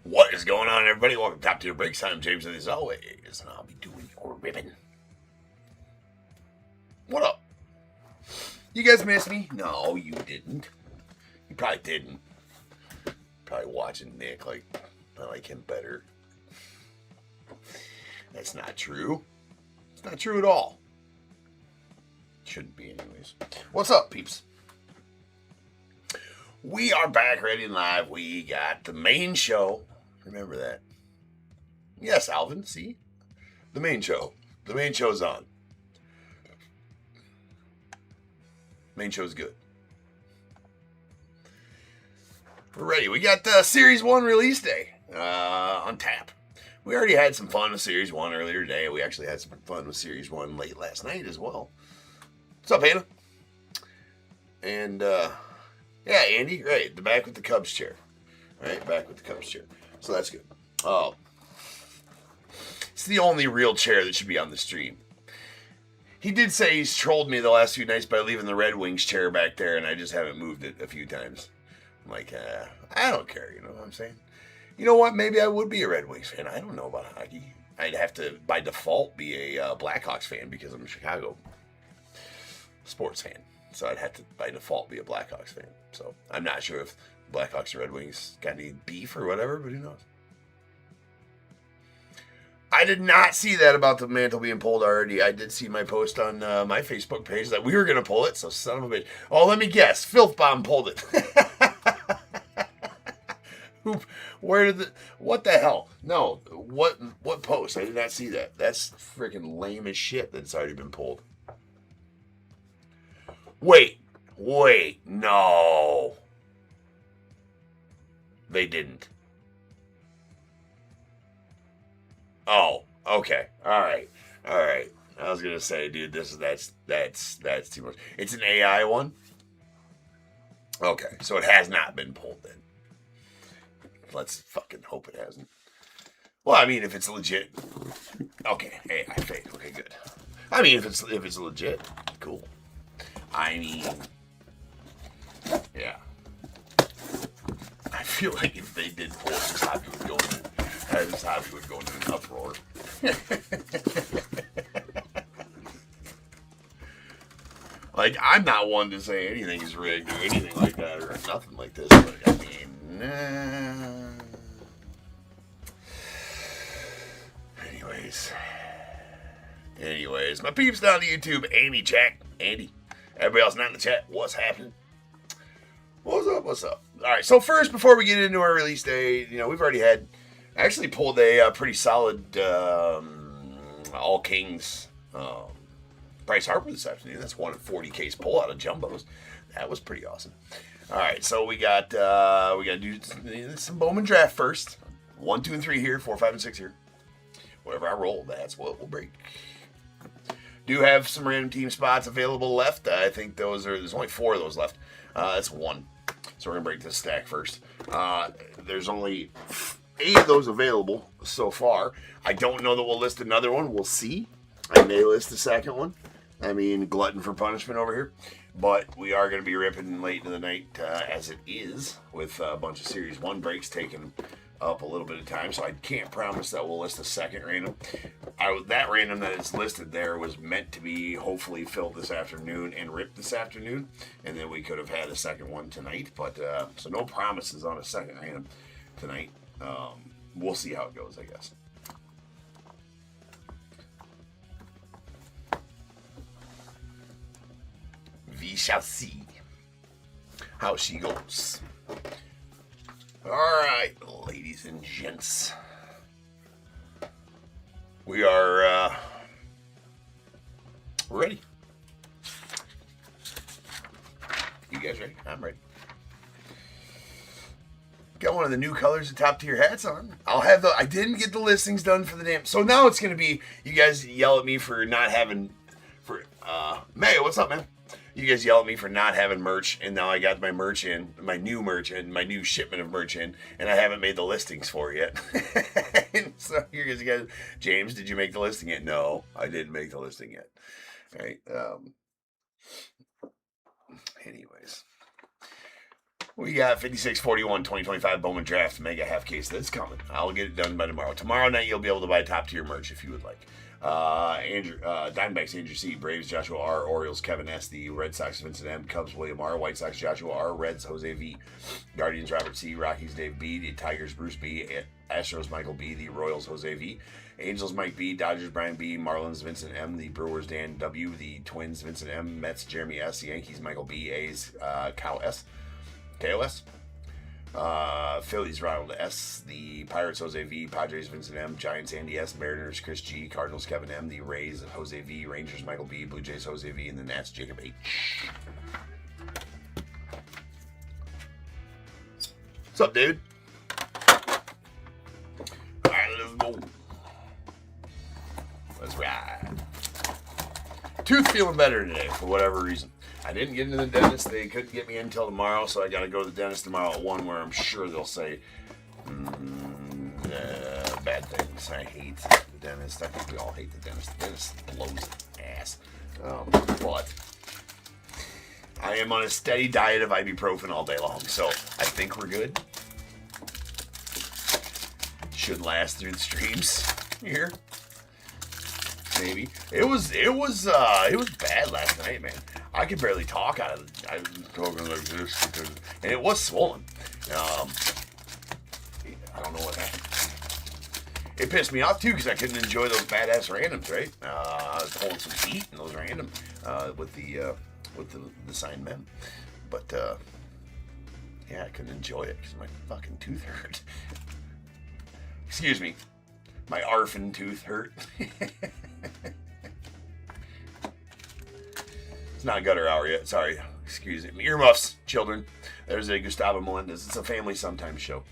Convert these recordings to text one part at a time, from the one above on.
What is going on, everybody? Welcome to Top Tier Breaks. I'm James, and as always, and I'll be doing your ribbon. What up? You guys miss me? No, you didn't. You probably didn't. Probably watching Nick like I like him better. That's not true. It's not true at all. Shouldn't be anyways. What's up, peeps? We are back ready and live. We got the main show. Remember that. Yes, Alvin, see? The main show. The main show's on. Main show's good. We're ready. We got Series 1 release day on tap. We already had some fun with Series 1 earlier today. We actually had some fun with Series 1 late last night as well. What's up, Hannah? And, yeah, Andy, right, the back with the Cubs chair. Right, back with the Cubs chair. So that's good. Oh, it's the only real chair that should be on the stream. He did say he's trolled me the last few nights by leaving the Red Wings chair back there, and I just haven't moved it a few times. I'm like, I don't care, you know what I'm saying? You know what? Maybe I would be a Red Wings fan. I don't know about hockey. I'd have to, by default, be a Blackhawks fan because I'm a Chicago sports fan. So I'd have to, by default, be a Blackhawks fan. So I'm not sure if Blackhawks or Red Wings got any beef or whatever, but who knows? I did not see that about the mantle being pulled already. I did see my post on my Facebook page that we were going to pull it, so son of a bitch. Oh, let me guess. Filthbomb pulled it. Where did the... What the hell? No. What post? I did not see that. That's freaking lame as shit that it's already been pulled. Wait, no. They didn't. Oh, okay. All right. I was gonna say, dude, that's too much. It's an AI one. Okay, so it has not been pulled then. Let's fucking hope it hasn't. Well, I mean, if it's legit. Okay, AI fake. Okay, good. I mean, if it's legit, cool. I mean, yeah. I feel like if they did pull it, this hobby would go into an uproar. Like, I'm not one to say anything is rigged or anything like that or nothing like this, but I mean, Anyways, my peeps down to YouTube, Amy, Jack, Andy. Everybody else not in the chat, what's happening? What's up? All right, so first, before we get into our release day, we've already actually pulled a pretty solid All Kings Bryce Harper this afternoon. That's 1 in 40 case pull out of Jumbos. That was pretty awesome. All right, so we got to do some Bowman draft first. 1, 2, and 3 here, 4, 5, and 6 here. Whatever I roll, that's what we'll break. Do have some random team spots available left. I think there's only 4 of those left. That's 1. So we're going to break this stack first. There's only 8 of those available so far. I don't know that we'll list another one. We'll see. I may list the second one. I mean, glutton for punishment over here. But we are going to be ripping late into the night as it is with a bunch of Series 1 breaks taking up a little bit of time, so I can't promise that we'll list a second random. That random that is listed there was meant to be hopefully filled this afternoon and ripped this afternoon, and then we could have had a second one tonight, but so no promises on a second random tonight. We'll see how it goes, I guess. We shall see how she goes. All right, ladies and gents. We are ready. You guys ready? I'm ready. Got one of the new colors of top tier hats on. I didn't get the listings done for the damn. So now it's going to be, you guys yell at me for not having, Mayo, what's up, man? You guys yell at me for not having merch, and now I got my merch in, my new shipment of merch in, and I haven't made the listings for it yet. And so here you guys, James, did you make the listing yet? No, I didn't make the listing yet. All right. Anyways, We got 5641 2025 Bowman Draft Mega Half Case. That's coming. I'll get it done by tomorrow. Tomorrow night, you'll be able to buy top tier merch if you would like. Diamondbacks, Andrew C. Braves, Joshua R. Orioles, Kevin S. The Red Sox, Vincent M. Cubs, William R. White Sox, Joshua R. Reds, Jose V. Guardians, Robert C. Rockies, Dave B. The Tigers, Bruce B. Astros, Michael B. The Royals, Jose V. Angels, Mike B. Dodgers, Brian B. Marlins, Vincent M. The Brewers, Dan W. The Twins, Vincent M. Mets, Jeremy S. The Yankees, Michael B. A's, KOS. Phillies, Ronald S. The Pirates, Jose V. Padres, Vincent M. Giants, Andy S. Mariners, Chris G. Cardinals, Kevin M. The Rays, Jose V. Rangers, Michael B. Blue Jays, Jose V. And the Nats, Jacob H. What's up, dude? Alright, let's go. Let's ride. Tooth feeling better today for whatever reason. I didn't get into the dentist. They couldn't get me in until tomorrow, so I got to go to the dentist tomorrow at 1, where I'm sure they'll say bad things. I hate the dentist. I think we all hate the dentist. The dentist blows ass. But I am on a steady diet of ibuprofen all day long, so I think we're good. Should last through the streams here. Maybe. It was bad last night, man. I could barely talk. I was talking like this and it was swollen. I don't know what happened. It pissed me off too because I couldn't enjoy those badass randoms, right? I was pulling some heat in those random with the signed men, but yeah, I couldn't enjoy it because my fucking tooth hurt. Excuse me, my arfin tooth hurt. It's not gutter hour yet. Sorry. Excuse me. Earmuffs, children. There's a Gustavo Melendez. It's a family sometimes show.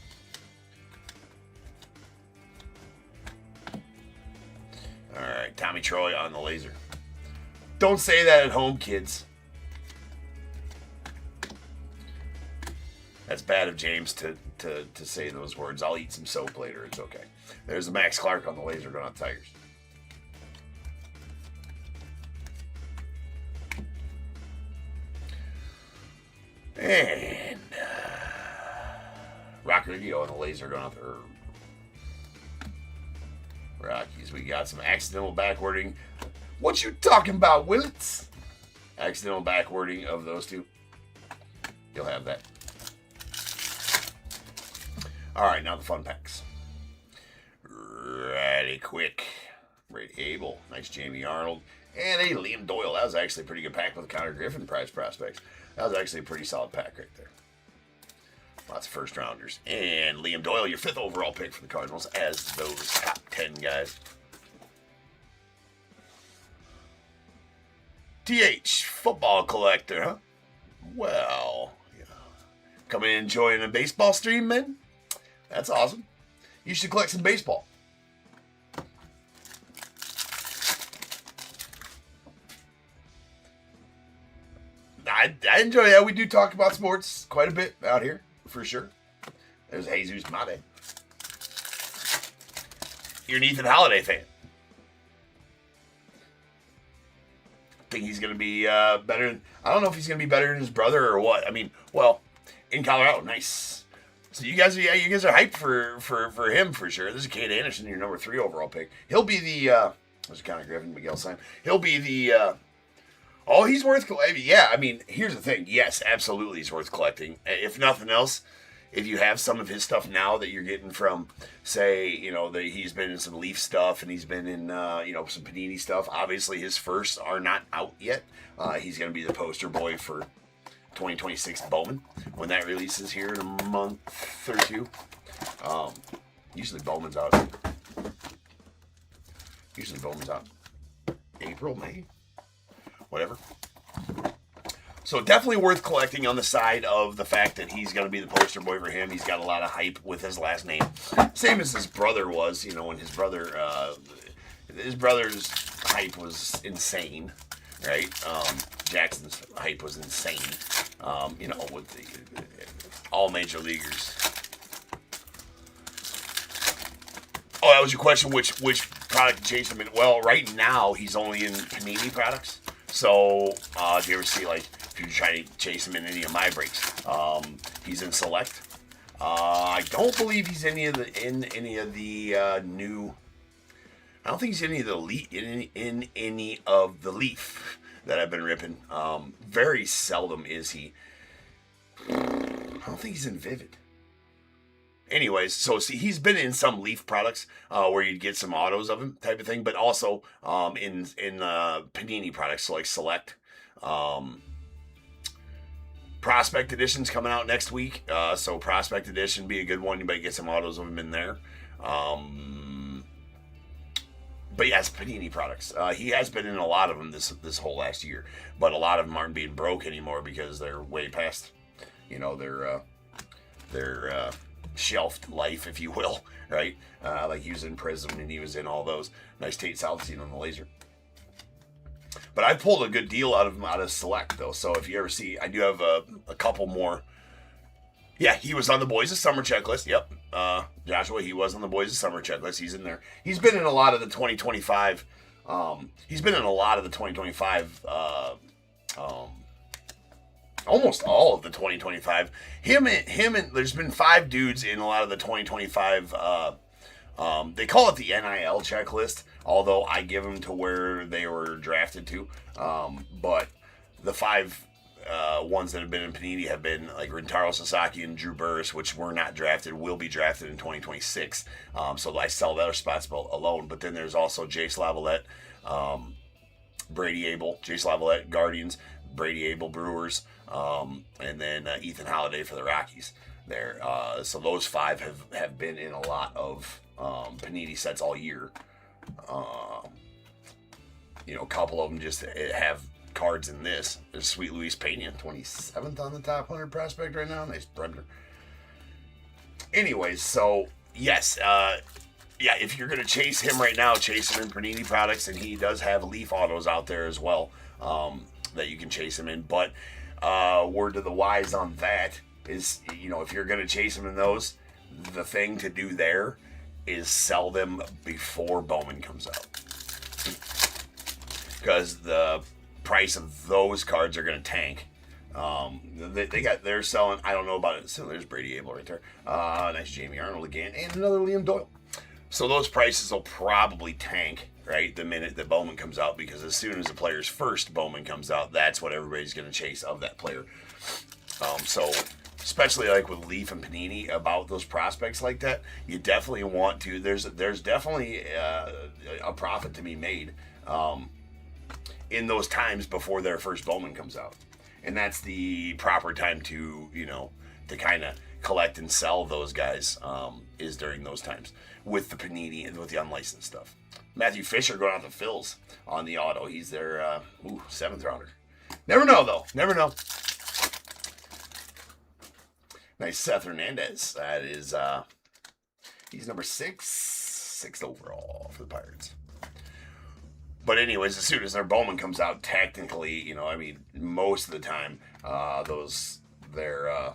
All right. Tommy Troy on the laser. Don't say that at home, kids. That's bad of James to say those words. I'll eat some soap later. It's okay. There's a Max Clark on the laser going on Tigers. And Rock Radio on the laser going out there. Rockies, we got some accidental backwarding. What you talking about, Willits? Accidental backwarding of those two. You'll have that. Alright, now the fun packs. Ready quick. Ray Abel. Nice Jamie Arnold. And a Liam Doyle. That was actually a pretty good pack with the Connor Griffin prize prospects. That was actually a pretty solid pack right there. Lots of first rounders. And Liam Doyle, your 5th overall pick for the Cardinals as those top 10 guys. TH, football collector, huh? Well, yeah. Coming in enjoying a baseball stream, man? That's awesome. You should collect some baseball. I enjoy that. We do talk about sports quite a bit out here, for sure. There's Jesus Mate. You're an Ethan Holiday fan. Think he's going to be better. I don't know if he's going to be better than his brother or what. I mean, well, in Colorado, nice. So you guys are hyped for him for sure. This is Cade Anderson, your number 3 overall pick. He'll be the there's Connor Griffin, Miguel Simon. He'll be the he's worth collecting. Yeah, I mean, here's the thing. Yes, absolutely, he's worth collecting. If nothing else, if you have some of his stuff now that you're getting from, say, he's been in some Leaf stuff and he's been in, some Panini stuff. Obviously, his firsts are not out yet. He's going to be the poster boy for 2026 Bowman when that releases here in a month or two. Usually Bowman's out. April, May. Whatever. So definitely worth collecting on the side of the fact that he's going to be the poster boy for him. He's got a lot of hype with his last name. Same as his brother was, when his brother's hype was insane, right? Jackson's hype was insane, with the all major leaguers. Oh, that was your question, which product to chase him in? Well, right now, he's only in Panini products. So, do you ever see, if you're trying to chase him in any of my breaks, He's in Select. I don't believe he's in any of the new. I don't think he's in any of the in any of the Leaf that I've been ripping. Very seldom is he. I don't think he's in Vivid. Anyways, so see, he's been in some Leaf products where you'd get some autos of him type of thing, but also in Panini products, so like Select. Prospect Edition's coming out next week, so Prospect Edition be a good one. You might get some autos of him in there. But yes, Panini products. He has been in a lot of them this whole last year, but a lot of them aren't being broke anymore because they're way past, their shelved life, if you will, right? Like he was in Prism and he was in all those. Nice Tate Southstein on the laser. But I pulled a good deal out of Select though. So if you ever see, I do have a couple more. Yeah, he was on the Boys of Summer checklist. Yep. Joshua, he was on the Boys of Summer checklist. He's in there. He's been in a lot of the 2025. He's been in a lot of the 2025. Almost all of the 2025. Him and there's been 5 dudes in a lot of the 2025. They call it the NIL checklist, although I give them to where they were drafted to. But the 5 ones that have been in Panini have been like Rintaro Sasaki and Drew Burris, which were not drafted, will be drafted in 2026. So I sell their spots alone. But then there's also Jace Lavalette, Brady Abel, Jace Lavalette, Guardians, Brady Abel, Brewers, and then Ethan Holiday for the Rockies there. So those 5 have been in a lot of Panini sets all year. A couple of them just have cards in this. There's Sweet Luis Pena, 27th on the top 100 prospect right now. Nice Bremner. Anyways, so yes, if you're going to chase him right now, chase him in Panini products, and he does have Leaf autos out there as well that you can chase him in. But word to the wise on that is, if you're going to chase him in those, the thing to do there is sell them before Bowman comes out. Because the price of those cards are going to tank. They're selling, I don't know about it. So there's Brady Abel right there. Nice Jamie Arnold again. And another Liam Doyle. So those prices will probably tank, right, the minute that Bowman comes out, because as soon as the player's first Bowman comes out, that's what everybody's going to chase of that player. So especially like with Leaf and Panini about those prospects like that, you definitely want to, there's definitely a profit to be made in those times before their first Bowman comes out. And that's the proper time to, to kind of collect and sell those guys is during those times with the Panini and with the unlicensed stuff. Matthew Fisher going out to Phils on the auto. He's their 7th rounder. Never know, though. Never know. Nice Seth Hernandez. That is, he's number 6th overall for the Pirates. But anyways, as soon as their Bowman comes out, technically, most of the time, their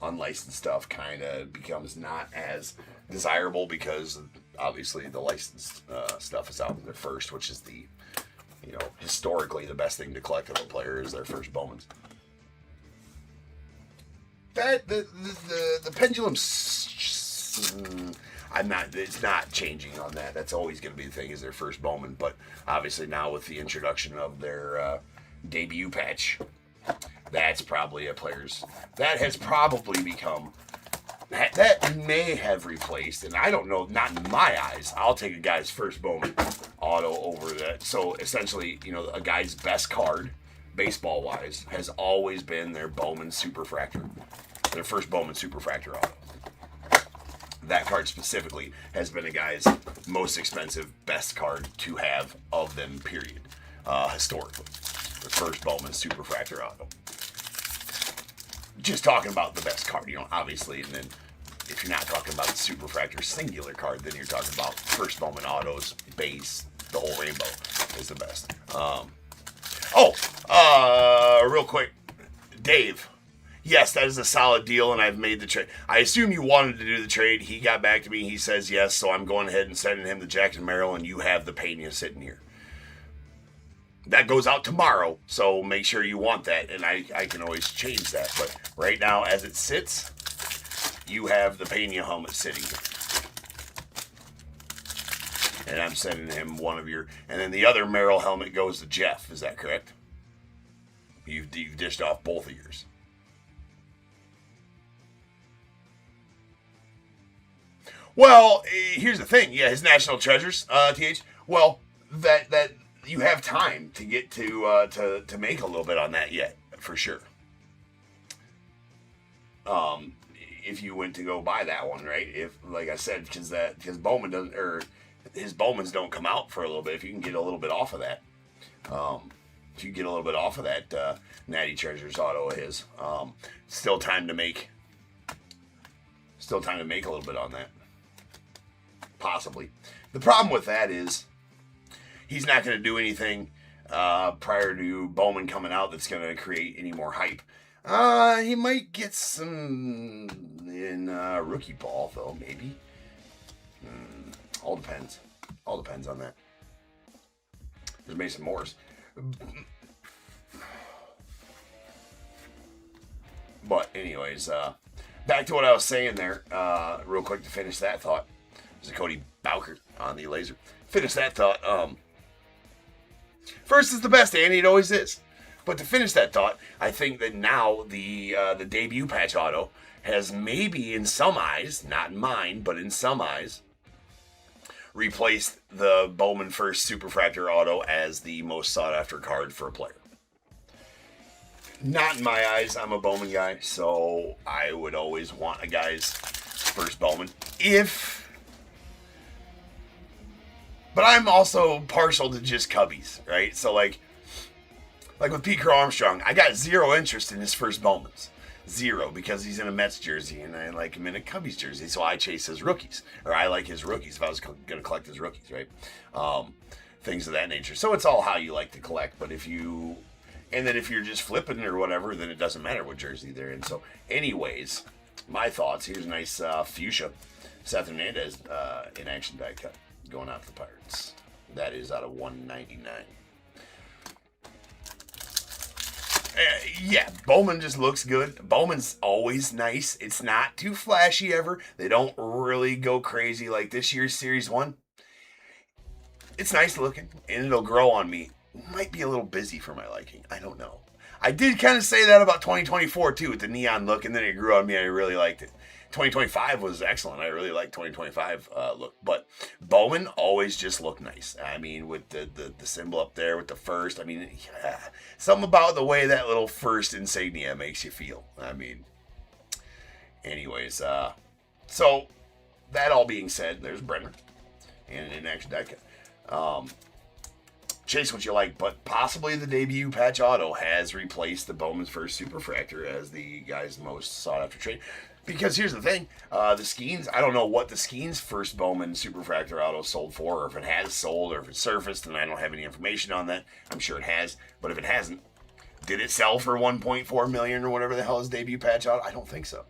unlicensed stuff kind of becomes not as desirable because obviously the licensed stuff is out there first, which is the, historically the best thing to collect of a player is their first Bowmans. That the pendulum's it's not changing on that. That's always going to be the thing, is their first Bowman. But obviously now with the introduction of their debut patch, that's probably that has probably become, that may have replaced, and I don't know, not in my eyes, I'll take a guy's first Bowman auto over that. So essentially, a guy's best card, baseball-wise, has always been their Bowman Superfractor. Their first Bowman Superfractor auto. That card specifically has been a guy's most expensive, best card to have of them, period. Historically. The first Bowman Superfractor auto. Just talking about the best card, obviously, and then if you're not talking about the Superfractor singular card, then you're talking about first Bowman autos, base, the whole rainbow is the best. Real quick, Dave. Yes, that is a solid deal, and I've made the trade. I assume you wanted to do the trade. He got back to me. He says yes, so I'm going ahead and sending him the Jackson Merrill, and you have the Pena sitting here. That goes out tomorrow, so make sure you want that, and I can always change that. But right now, as it sits, you have the Pena helmet sitting here. And I'm sending him one of your... And then the other Merrill helmet goes to Jeff. Is that correct? You've dished off both of yours. Well, here's the thing. Yeah, his National Treasures, TH. Well, that you have time to get to make a little bit on that yet, for sure. If you went to go buy that one, right? If, like I said, because Bowman doesn't, or his Bowmans don't come out for a little bit. If you can get a little bit off of that, if you get a little bit off of that Natty Treasures auto of his, still time to make a little bit on that, possibly. The problem with that is he's not going to do anything prior to Bowman coming out that's going to create any more hype. He might get some in rookie ball, though, maybe. All depends. All depends on that. There's Mason Morris. But anyways, back to what I was saying there, real quick to finish that thought. There's a Cody Bowker on the laser. Finish that thought. First is the best, Andy. It always is. But to finish that thought, I think that now the debut patch auto has maybe in some eyes, not in mine, but in some eyes, replaced the Bowman First Superfractor auto as the most sought after card for a player. Not in my eyes. I'm a Bowman guy, so I would always want a guy's first Bowman. But I'm also partial to just Cubbies, right? So like with Pete Crow Armstrong, I got zero interest in his first Bowmans. Zero, because he's in a Mets jersey, and I like him in a Cubbies jersey, so I chase his rookies. Or I like his rookies if I was going to collect his rookies, right? Things of that nature. So it's all how you like to collect, but if you're just flipping or whatever, then it doesn't matter what jersey they're in. So anyways, my thoughts. Here's a nice fuchsia Seth Hernandez in action die cut going out to the Pirates. That is out of 199. Yeah, Bowman just looks good. Bowman's always nice. It's not too flashy ever. They don't really go crazy like this year's Series 1. It's nice looking, and it'll grow on me. Might be a little busy for my liking. I don't know. I did kind of say that about 2024, too, with the neon look, and then it grew on me. I really liked it. 2025 was excellent. I really liked 2025 look. But Bowman always just looked nice. I mean, with the symbol up there with the first. I mean, yeah, something about the way that little first insignia makes you feel. I mean, anyways. So, that all being said, there's Brenner. And an action die cut. Chase what you like, but possibly the debut patch auto has replaced the Bowman's First Superfractor as the guy's most sought after trade. Because here's the thing, the Skeens, I don't know what the Skeens First Bowman Superfractor auto sold for, or if it has sold, or if it's surfaced, and I don't have any information on that. I'm sure it has, but if it hasn't, did it sell for $1.4 million or whatever the hell his debut patch auto? I don't think so.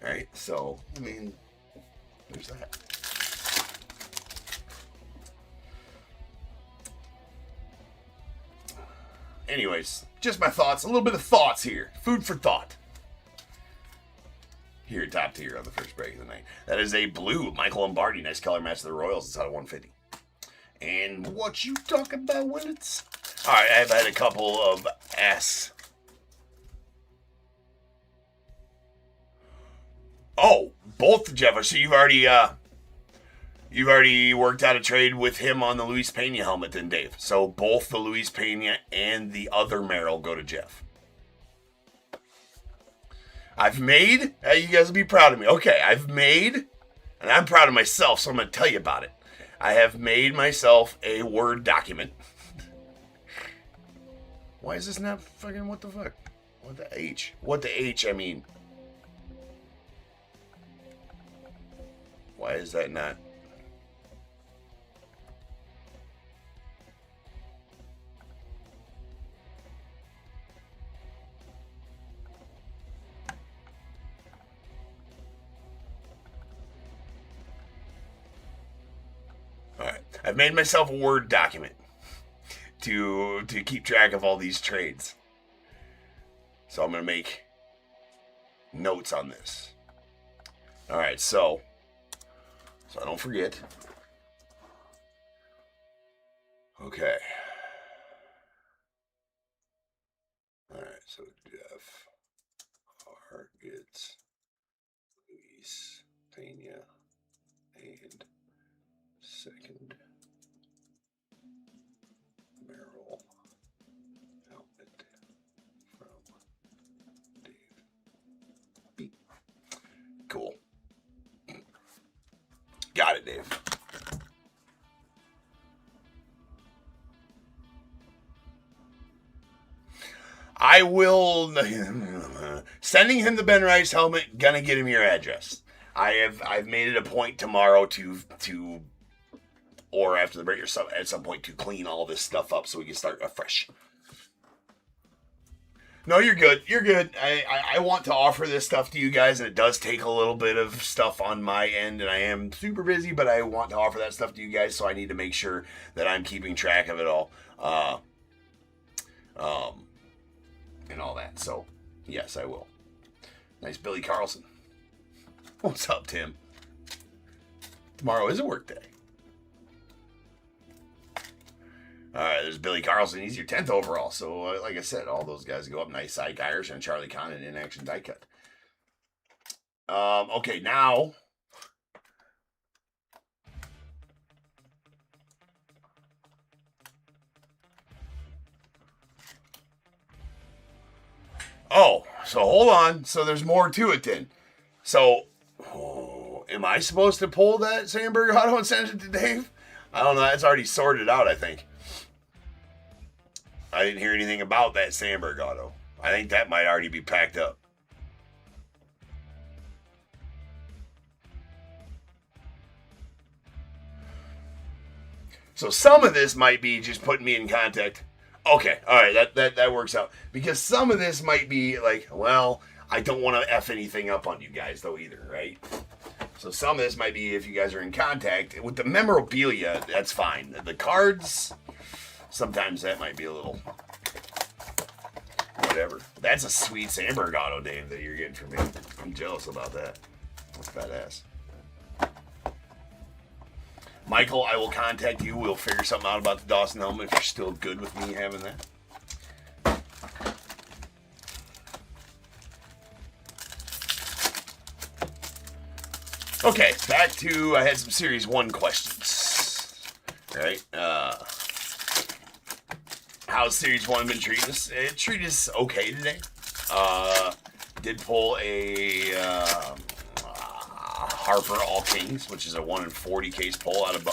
All right, so, I mean, there's that. Anyways, just my thoughts, a little bit of thoughts here. Food for thought. Here at Top Tier on the first break of the night. That is a blue Michael Lombardi. Nice color match to the Royals. It's out of 150. And what you talk about when it's... Alright, I've had a couple of S. Oh, both Jeff. So you've already worked out a trade with him on the Luis Pena helmet then, Dave. So both the Luis Pena and the other Merrill go to Jeff. I've made, you guys will be proud of me. Okay, I've made, and I'm proud of myself, so I'm going to tell you about it. I have made myself a Word document. Why is this not fucking, what the fuck? What the H? What the H, I mean. Why is that not? I've made myself a Word document. to keep track of all these trades. So I'm going to make notes on this. All right, so I don't forget. Okay. All right, so Jeff Hargitz, Luis Pena, and second Merrill helmet from Dave B. Cool. Got it, Dave. I will sending him the Ben Rice helmet. Gonna get him your address. I've made it a point tomorrow to or after the break or at some point to clean all this stuff up so we can start afresh. No, you're good. You're good. I want to offer this stuff to you guys, and it does take a little bit of stuff on my end, and I am super busy, but I want to offer that stuff to you guys, so I need to make sure that I'm keeping track of it all. And all that. So, yes, I will. Nice Billy Carlson. What's up, Tim? Tomorrow is a work day. All right, there's Billy Carlson. He's your 10th overall. So, like I said, all those guys go up. Nice Ike Irish and Charlie Connon in action die cut. Okay, now. Oh, so hold on. So there's more to it then. So, am I supposed to pull that Sandberg auto and send it to Dave? I don't know. That's already sorted out, I think. I didn't hear anything about that Sandberg auto. I think that might already be packed up. So some of this might be just putting me in contact. Okay, all right, that works out. Because some of this might be like, well, I don't want to F anything up on you guys, though, either, right? So some of this might be if you guys are in contact. With the memorabilia, that's fine. The cards, sometimes that might be a little whatever. That's a sweet Sandberg auto, Dave, that you're getting from me. I'm jealous about that. That's badass. Michael, I will contact you. We'll figure something out about the Dawson helmet if you're still good with me having that. Okay, back to, I had some Series 1 questions. Right? How's Series 1 been treating us? It treated us okay today. Did pull a Harper All Kings, which is a 1 in 40 case pull out of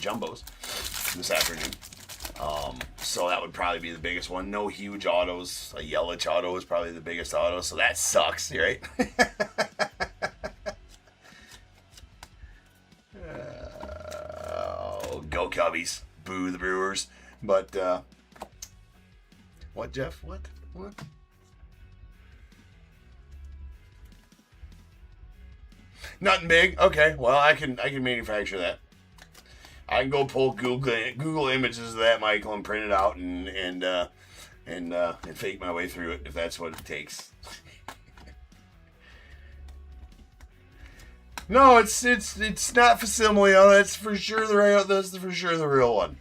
jumbos this afternoon. So that would probably be the biggest one. No huge autos. A Yelich auto is probably the biggest auto, so that sucks, right? Go Cubbies. Boo the Brewers. But, what, Jeff? What? Nothing big. Okay, well, I can manufacture that. I can go pull Google images of that, Michael, and print it out and fake my way through it if that's what it takes. No, it's not facsimile. That's for sure the real one.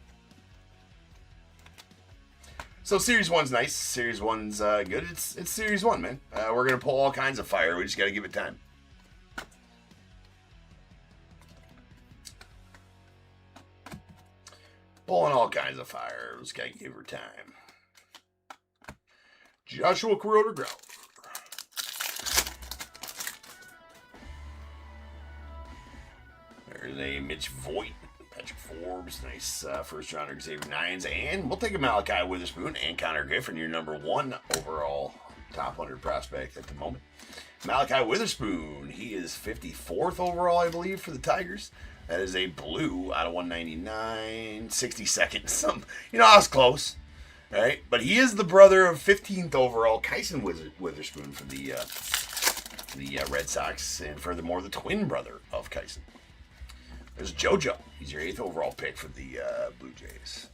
So Series 1's nice. Series 1's good. It's Series 1, man. We're gonna pull all kinds of fire. We just gotta give it time. Pulling all kinds of fire. Just gotta give her time. Joshua Kuroda Growler. There's a Mitch Voigt. Patrick Forbes. Nice first rounder Xavier Nines. And we'll take a Malachi Witherspoon and Connor Griffin, your number 1 overall top 100 prospect at the moment. Malachi Witherspoon. He is 54th overall, I believe, for the Tigers. That is a blue out of 199, 62nd. I was close, right? But he is the brother of 15th overall Kyson Witherspoon for the Red Sox, and furthermore, the twin brother of Kyson. There's JoJo. He's your 8th overall pick for the Blue Jays.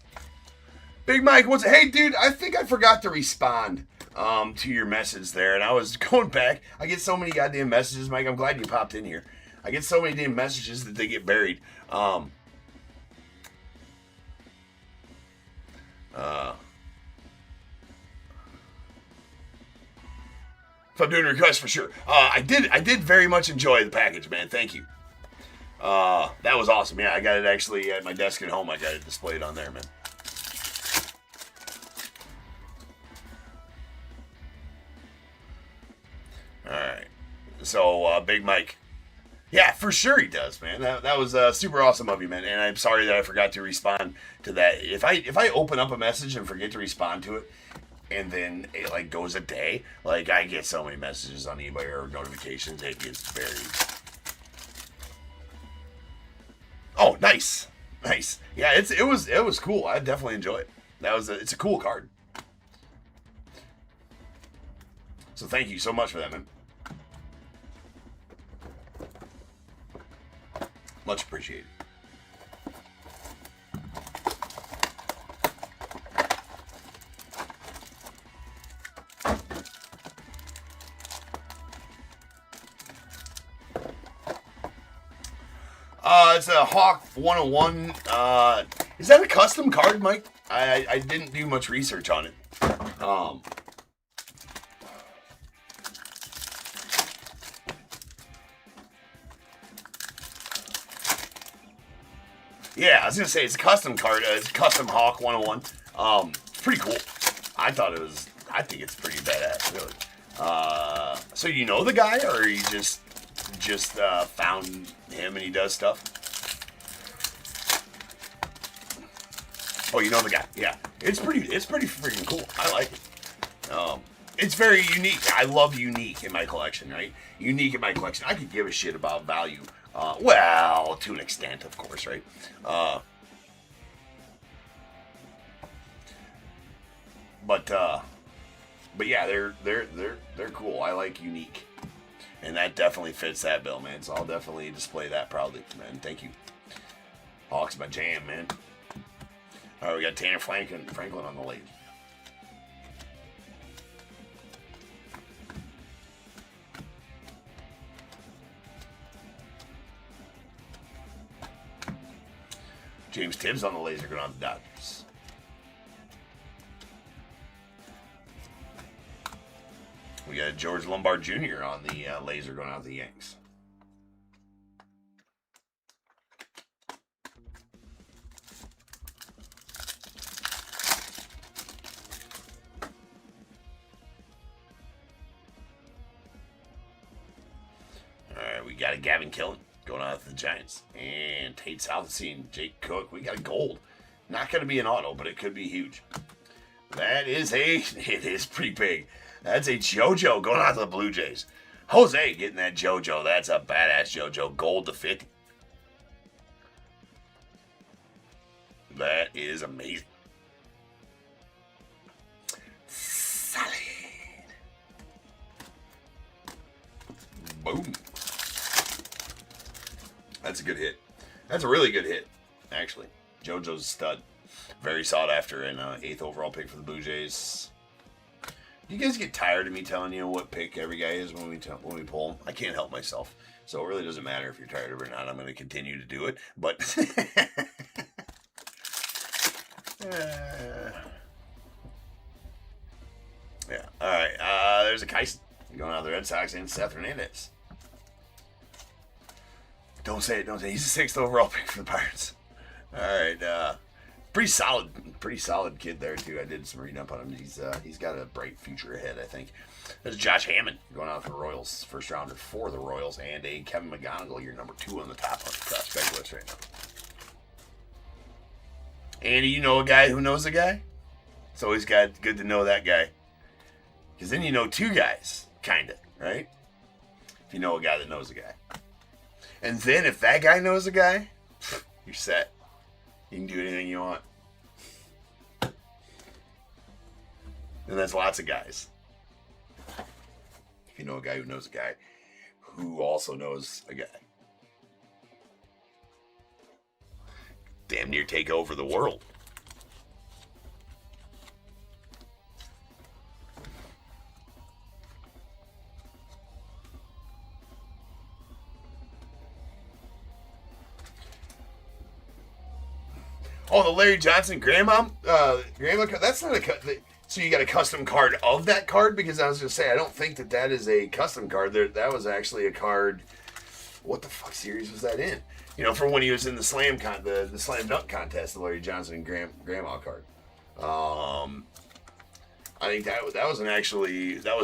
Big Mike, hey, dude, I think I forgot to respond to your message there. And I was going back. I get so many goddamn messages, Mike. I'm glad you popped in here. I get so many damn messages that they get buried. If I'm doing a request, for sure. I did very much enjoy the package, man. Thank you. That was awesome. Yeah, I got it actually at my desk at home. I got it displayed on there, man. All right. So, Big Mike. Yeah, for sure he does, man. That was super awesome of you, man. And I'm sorry that I forgot to respond to that. If I open up a message and forget to respond to it, and then it like goes a day, like I get so many messages on eBay or notifications, it gets buried. Oh, nice. Yeah, it was cool. I definitely enjoy it. It's a cool card. So thank you so much for that, man. Much appreciated. It's a Hawk 101. Is that a custom card, Mike? I didn't do much research on it. Yeah, I was gonna say it's a custom card. It's a custom Hawk 101. Pretty cool. I think it's pretty badass, really. So you know the guy, or you just found him and he does stuff? Oh, you know the guy. Yeah, it's pretty freaking cool. I like it. It's very unique. I love unique in my collection, right? Unique in my collection. I could give a shit about value. Well, to an extent, of course, right? But yeah, they're cool. I like unique, and that definitely fits that bill, man. So I'll definitely display that proudly, man. Thank you. Hawk's my jam, man. All right, we got Tanner Franklin on the lead. James Tibbs on the laser going on the Dodgers. We got George Lombard Jr. on the laser going out the Yanks. All right, we got a Gavin Killen going out to the Giants. And Tate Southsea, Jake Cook. We got a gold. Not going to be an auto, but it could be huge. It is pretty big. That's a JoJo going out to the Blue Jays. Jose getting that JoJo. That's a badass JoJo. Gold to 50. That is amazing. Solid. Boom. That's a good hit. That's a really good hit, actually. JoJo's a stud. Very sought after and 8th overall pick for the Blue Jays. You guys get tired of me telling you what pick every guy is when we pull them? I can't help myself. So it really doesn't matter if you're tired of it or not. I'm going to continue to do it. But yeah. All right. There's a Kyson going out of the Red Sox and Seth Hernandez. Don't say it. He's a 6th overall pick for the Pirates. All right. Pretty solid kid there too. I did some reading up on him. He's got a bright future ahead, I think. There's Josh Hammond going out for the Royals, first rounder for the Royals, and a Kevin McGonigal, your number 2 on the top prospect list right now. Andy, you know a guy who knows a guy? It's always good to know that guy, because then you know 2 guys, kinda, right? If you know a guy that knows a guy, and then if that guy knows a guy, you're set. You can do anything you want. And that's lots of guys. If you know a guy who knows a guy who also knows a guy. Damn near take over the world. Oh, the Larry Johnson grandma card. That's not so you got a custom card of that card? Because I was going to say, I don't think that is a custom card. That was actually a card. What the fuck series was that in? You know, from when he was in the the slam dunk contest, the Larry Johnson grandma card. I think that was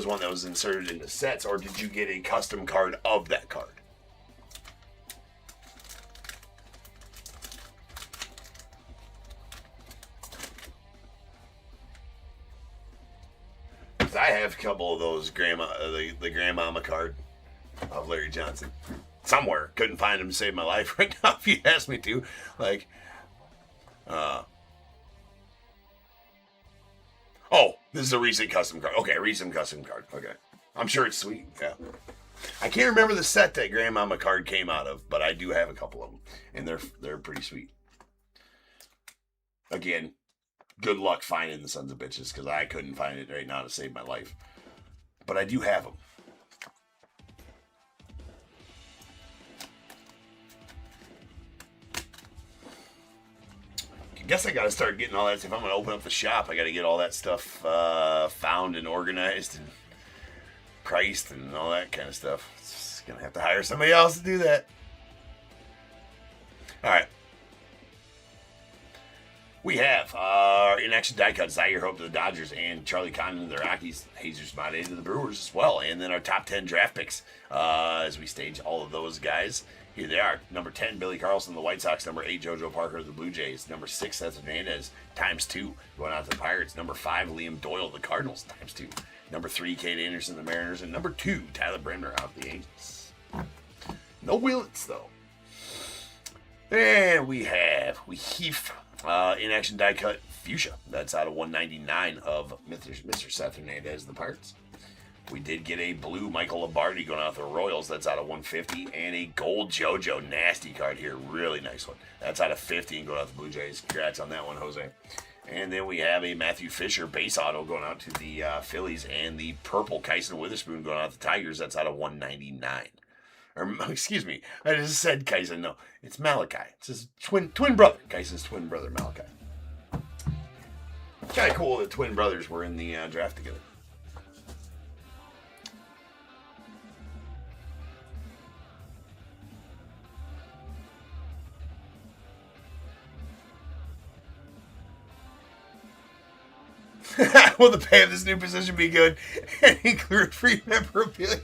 one that was inserted into sets, or did you get a custom card of that card? Because I have a couple of those the grandmama card of Larry Johnson somewhere. Couldn't find him to save my life right now if you asked me to. Like, oh, this is a recent custom card. Okay, recent custom card. Okay. I'm sure it's sweet. Yeah. I can't remember the set that grandmama card came out of, but I do have a couple of them, and they're pretty sweet. Again, good luck finding the sons of bitches, because I couldn't find it right now to save my life. But I do have them. I guess I gotta start getting all that. If I'm gonna open up the shop, I gotta get all that stuff found and organized and priced and all that kind of stuff. It's gonna have to hire somebody else to do that. All right. We have our in-action die cut, Zaire Hope to the Dodgers and Charlie Condon to the Rockies, Jesus Mate to the Brewers as well. And then our top 10 draft picks as we stage all of those guys. Here they are. Number 10, Billy Carlson, the White Sox. Number 8, JoJo Parker, the Blue Jays. Number 6, Seth Hernandez, ×2, going out to the Pirates. Number 5, Liam Doyle, the Cardinals, ×2. Number 3, Kate Anderson, the Mariners. And number 2, Tyler Bremner out the Angels. No Willits, though. And we have in-action die cut Fuchsia. That's out of 199 of Mr. Seth Hernandez, the Pirates. We did get a blue Michael Lombardi going out to the Royals. That's out of 150. And a gold JoJo nasty card here. Really nice one. That's out of 50 and going out to the Blue Jays. Congrats on that one, Jose. And then we have a Matthew Fisher base auto going out to the Phillies. And the purple Kyson Witherspoon going out to the Tigers. That's out of 199. Or, excuse me, I just said Kyson. No, it's Malachi. It's his twin brother. Kyson's twin brother, Malachi. Kind of cool that twin brothers were in the draft together. Will the pay of this new position be good and include free memorabilia?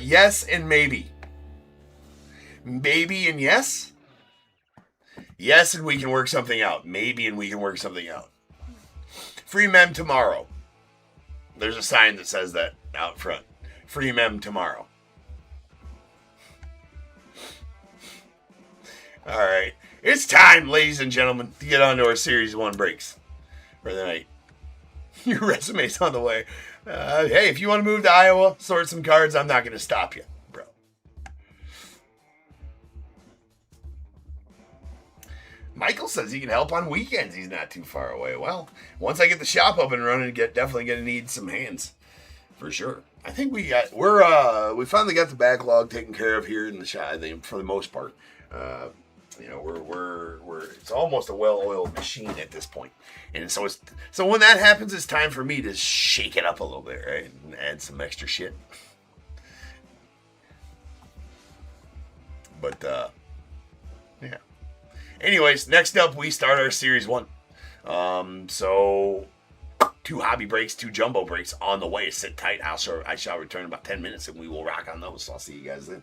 Yes and maybe. Maybe and yes. Yes, and we can work something out. Maybe and we can work something out. Free mem tomorrow. There's a sign that says that out front. Free mem tomorrow. All right. It's time, ladies and gentlemen, to get on to our Series 1 breaks for the night. Your resume's on the way. Hey, if you want to move to Iowa, sort some cards, I'm not going to stop you, bro. Michael says he can help on weekends. He's not too far away. Well, once I get the shop up and running, definitely going to need some hands, for sure. I think we finally got the backlog taken care of here in the shop. I think for the most part. We're it's almost a well-oiled machine at this point. And so when that happens, it's time for me to shake it up a little bit, right? And add some extra shit. But yeah. Anyways, next up we start our Series 1. So 2 hobby breaks, 2 jumbo breaks on the way. Sit tight. I shall return in about 10 minutes and we will rock on those. So I'll see you guys then.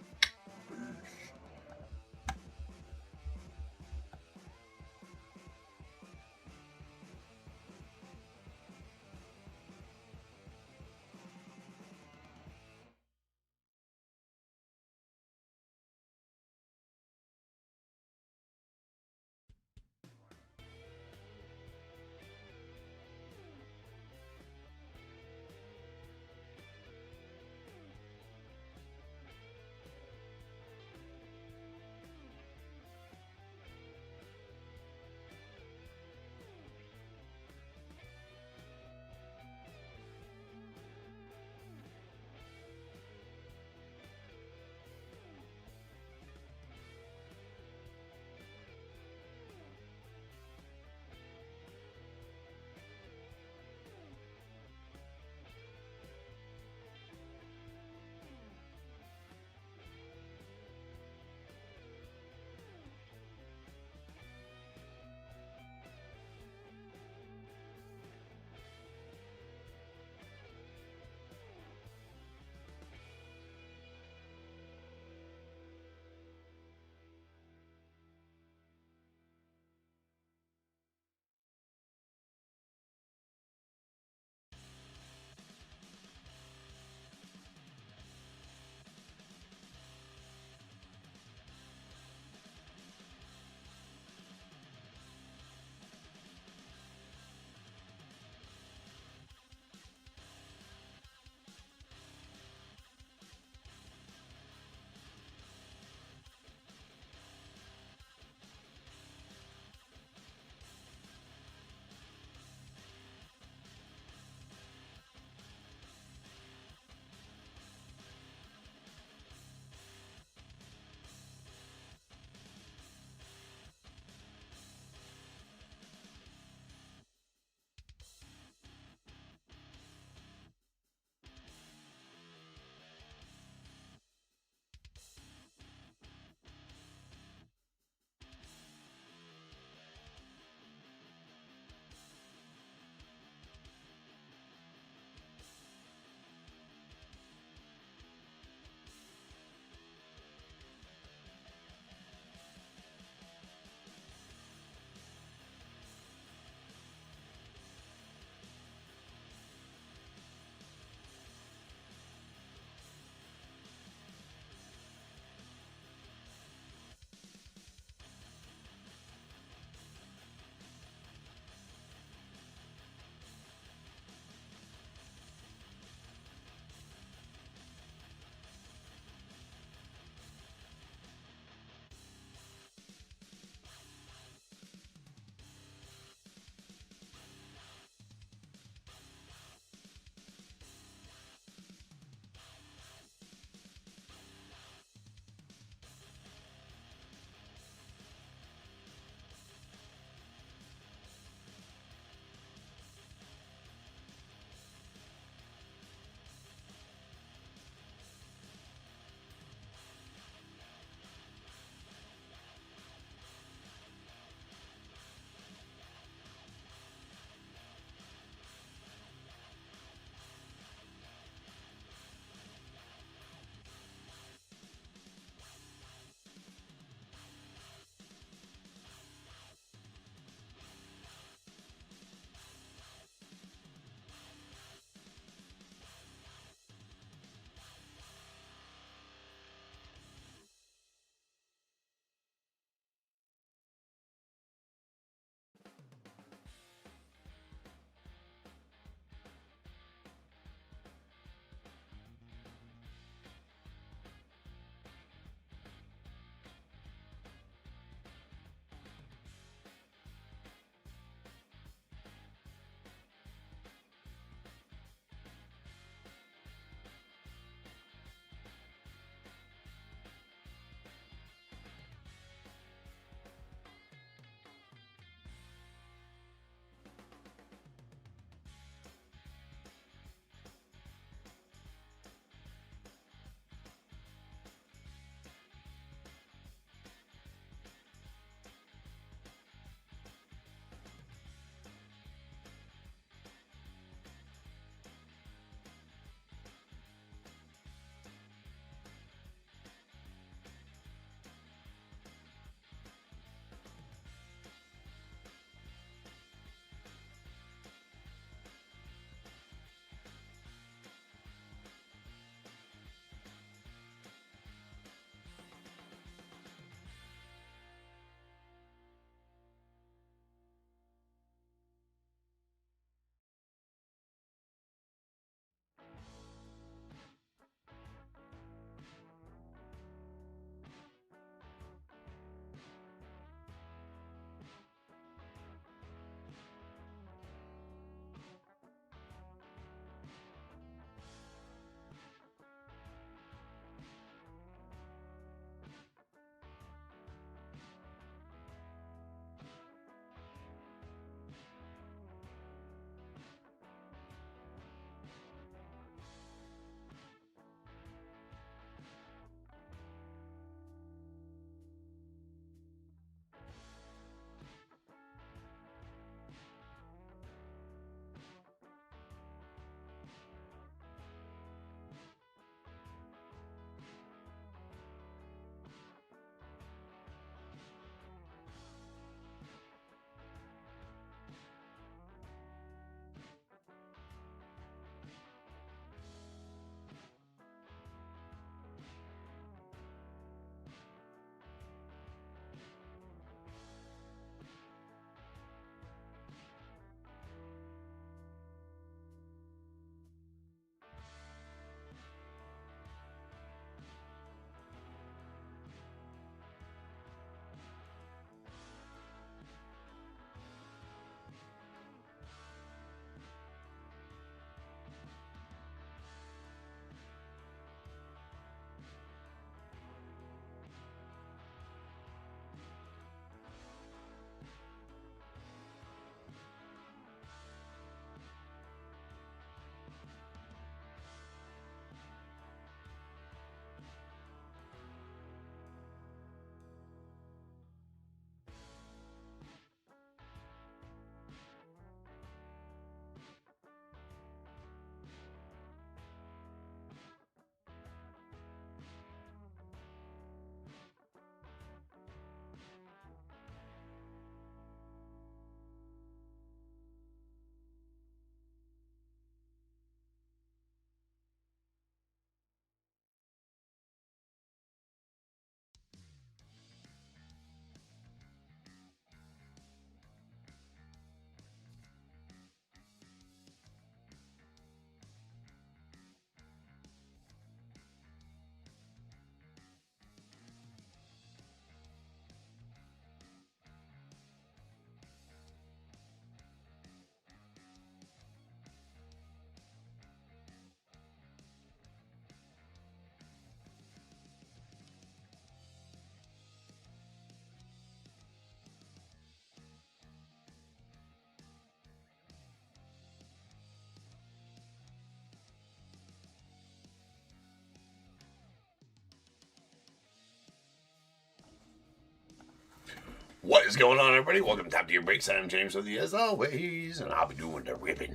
What is going on, everybody? Welcome to Top Tier Breaks. I'm James with you as always, and I'll be doing the ripping.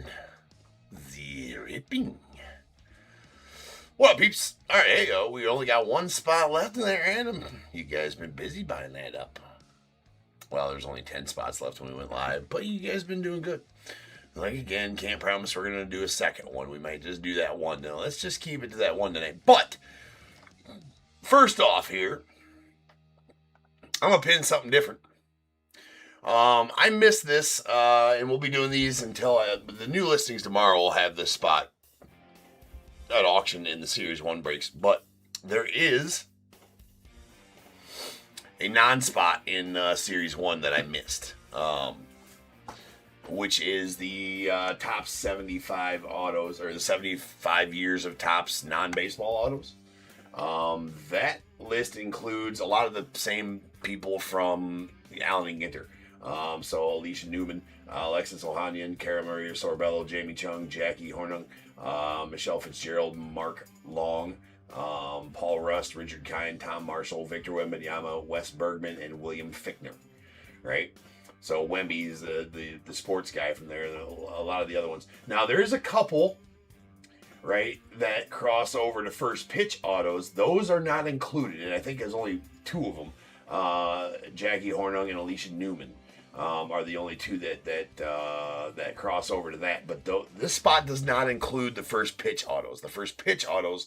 The ripping. What up, peeps? Alright, hey, yo, we only got one spot left in that random. You guys been busy buying that up. Well, there's only 10 spots left when we went live, but you guys been doing good. Like, again, can't promise we're going to do a second one. We might just do that one. Now, let's just keep it to that one tonight. But, first off here, I'm going to pin something different. I missed this, and we'll be doing these until the new listings tomorrow will have this spot at auction in the Series 1 breaks. But there is a non-spot in Series 1 that I missed, which is the top 75 autos, or the 75 years of Topps non-baseball autos. That list includes a lot of the same people from Allen and Ginter. So Alicia Newman, Alexis Ohanian, Cara Maria Sorbello, Jamie Chung, Jackie Hornung, Michelle Fitzgerald, Mark Long, Paul Rust, Richard Kine, Tom Marshall, Victor Wembanyama, Wes Bergman, and William Fichtner. Right? So Wemby's the sports guy from there, and a lot of the other ones. Now, there is a couple, right, that cross over to first pitch autos. Those are not included, and I think there's only two of them. Jackie Hornung and Alicia Newman are the only two that cross over to that. But this spot does not include the first pitch autos. The first pitch autos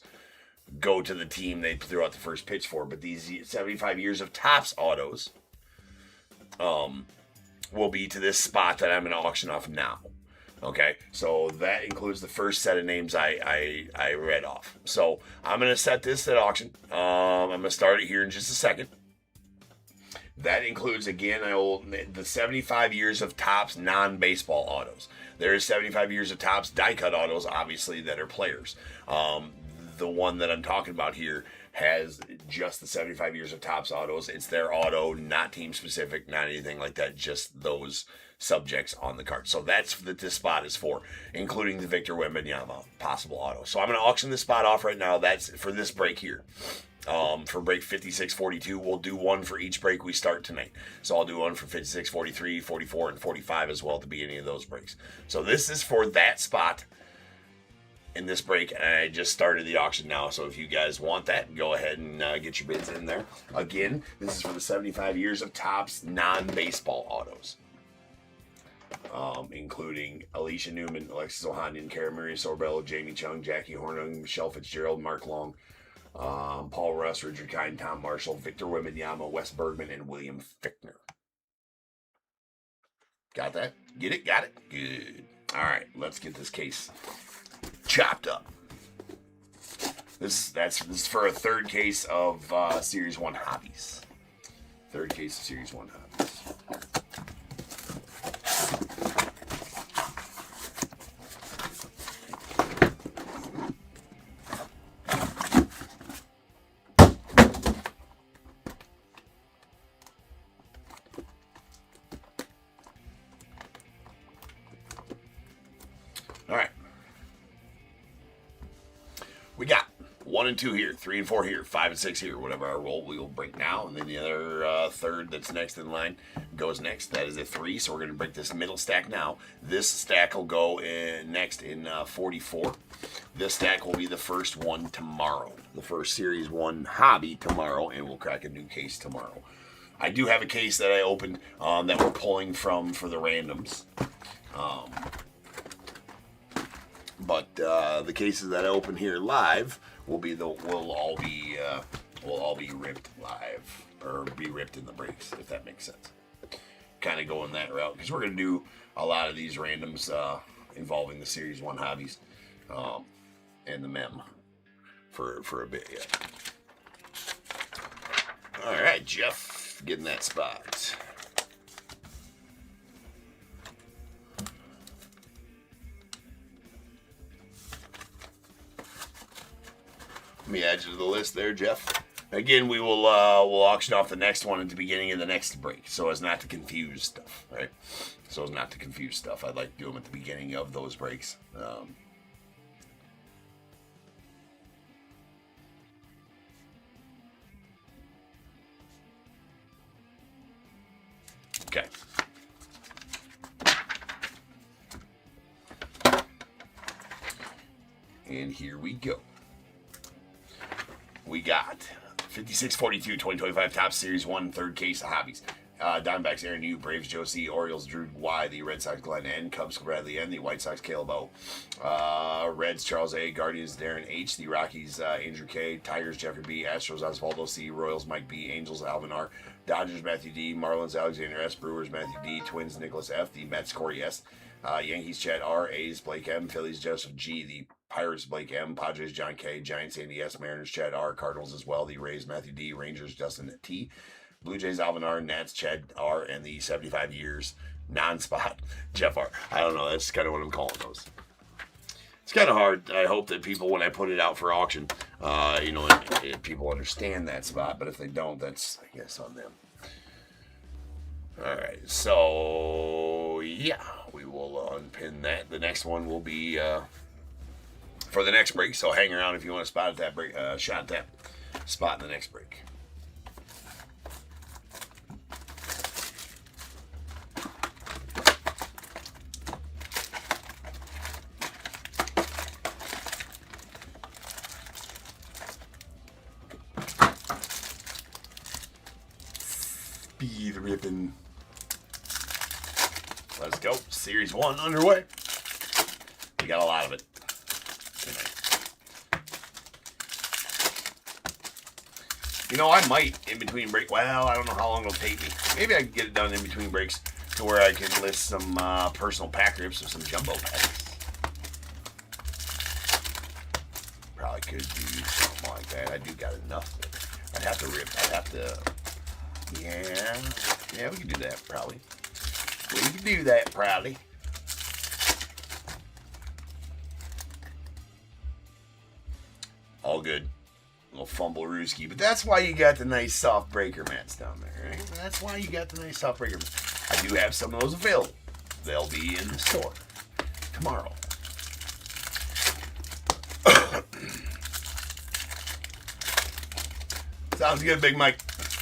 go to the team they threw out the first pitch for. But these 75 years of Topps autos will be to this spot that I'm going to auction off now. Okay, so that includes the first set of names I read off. So I'm going to set this at auction. I'm going to start it here in just a second. That includes, again, the 75 years of Topps non-baseball autos. There is 75 years of Topps die-cut autos, obviously, that are players. The one that I'm talking about here has just the 75 years of Topps autos. It's their auto, not team-specific, not anything like that, just those subjects on the card. So that's what this spot is for, including the Victor Wembanyama possible auto. So I'm going to auction this spot off right now. That's for this break here. For break 56-42, we'll do one for each break we start tonight. So I'll do one for 56, 43, 44, and 45 as well at the beginning of those breaks. So this is for that spot in this break, and I just started the auction now. So if you guys want that, go ahead and get your bids in there. Again, this is for the 75 years of Topps non-baseball autos. Including Alicia Newman, Alexis Ohanian, Cara Maria Sorbello, Jamie Chung, Jackie Hornung, Michelle Fitzgerald, Mark Long, Paul Russ, Richard Kine, Tom Marshall, Victor Wembanyama, Wes Bergman, and William Fichtner. Got that? Get it? Got it? Good. All right, let's get this case chopped up. This is for a third case of Series 1 hobbies. Third case of Series 1 hobbies. All right. We got 1 and 2 here, 3 and 4 here, 5 and 6 here. Whatever our roll we will break now, and then the other third that's next in line goes next. That is a 3, so we're going to break this middle stack now. This stack will go in next in 44. This stack will be the first one tomorrow, the first Series 1 hobby tomorrow, and we'll crack a new case tomorrow. I do have a case that I opened that we're pulling from for the randoms. But the cases that I open here live will all be ripped live, or be ripped in the breaks, if that makes sense. Kind of going that route, because we're going to do a lot of these randoms involving the Series 1 hobbies and the mem for a bit yet. All right, Jeff, get in that spot. Let me add you to the list there, Jeff. Again, we'll auction off the next one at the beginning of the next break, so as not to confuse stuff, right? So as not to confuse stuff, I'd like to do them at the beginning of those breaks. And here we go. We got 5642 2025 Top Series 1, third case of hobbies. Diamondbacks Aaron Yu, Braves Joe C, Orioles Drew Y, the Red Sox Glenn N, Cubs Bradley N, the White Sox Caleb O, Reds Charles A, Guardians Darren H, the Rockies Andrew K, Tigers Jeffrey B, Astros Osvaldo C, Royals Mike B, Angels Alvin R, Dodgers Matthew D, Marlins Alexander S, Brewers Matthew D, Twins Nicholas F, the Mets Corey S, Yankees Chad R, A's Blake M, Phillies Joseph G, the Pirates Blake M, Padres John K, Giants Andy S, Mariners Chad R, Cardinals as well, the Rays Matthew D, Rangers Justin T, Blue Jays Alvin R, Nats Chad R, and the 75 years non-spot Jeff R. I don't know, that's kind of what I'm calling those. It's kind of hard. I hope that people, when I put it out for auction, people understand that spot, but if they don't, that's, I guess, on them. All right, so, yeah, we will unpin that. The next one will be for the next break, so hang around if you want to spot at that break, shot at that spot in the next break. Be the ribbon. Let's go. Series 1 underway. We got a lot of it tonight. You know, I might, in between break, well, I don't know how long it'll take me. Maybe I can get it done in between breaks to where I can list some personal pack rips or some jumbo packs. Probably could do something like that. I do got enough. I'd have to rip. I'd have to... Yeah, we can do that, probably. We can do that, probably. All good. Little fumble rooski. But that's why you got the nice soft breaker mats down there, right? That's why you got the nice soft breaker mats. I do have some of those available. They'll be in the store tomorrow. Sounds good, Big Mike.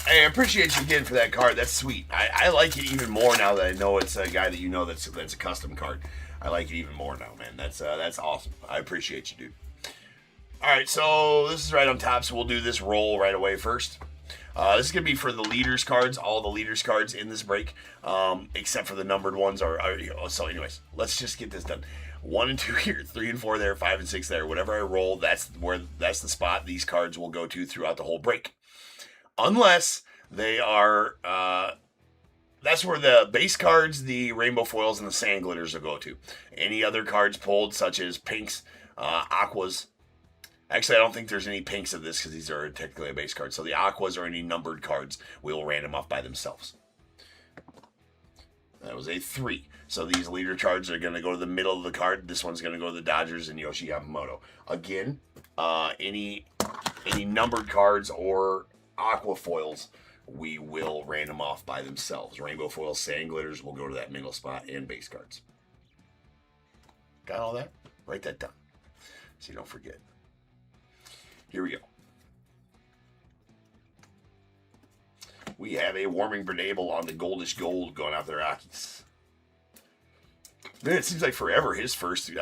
Hey, I appreciate you again for that card. That's sweet. I like it even more now that I know it's a guy that you know that's a custom card. I like it even more now, man. That's awesome. I appreciate you, dude. All right, so this is right on top, so we'll do this roll right away first. This is going to be for the leaders cards, all the leaders cards in this break, except for the numbered ones. So anyways, let's just get this done. 1 and 2 here, 3 and 4 there, 5 and 6 there. Whatever I roll, that's the spot these cards will go to throughout the whole break. Unless they are, that's where the base cards, the rainbow foils, and the sand glitters will go to. Any other cards pulled, such as pinks, aquas. Actually, I don't think there's any pinks of this because these are technically a base card. So the aquas or any numbered cards, we'll random off by themselves. That was a 3. So these leader cards are going to go to the middle of the card. This one's going to go to the Dodgers and Yoshi Yamamoto. Again, any numbered cards or aqua foils, we will random off by themselves. Rainbow foils, sand glitters will go to that middle spot, and base cards. Got all that? Write that down so you don't forget. Here we go. We have a warming Bernabel on the goldish gold going out the Rockies. Man, it seems like forever. I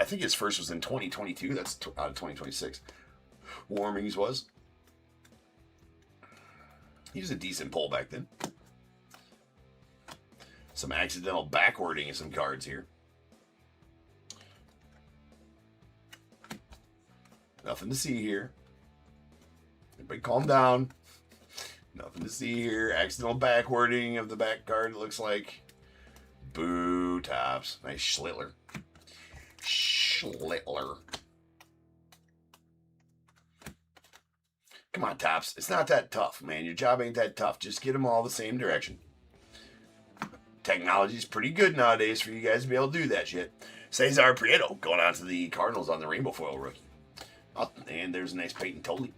think his first was in 2022. That's out of 2026. Warmings was. He was a decent pull back then. Some accidental backwarding of some cards here. Nothing to see here. Everybody calm down. Nothing to see here. Accidental backwarding of the back card, it looks like. Boo, Tops. Nice Schlittler. Schlittler. Come on, Tops. It's not that tough, man. Your job ain't that tough. Just get them all the same direction. Technology's pretty good nowadays for you guys to be able to do that shit. Cesar Prieto going on to the Cardinals on the rainbow foil rookie. Oh, and there's a nice Peyton Tolley.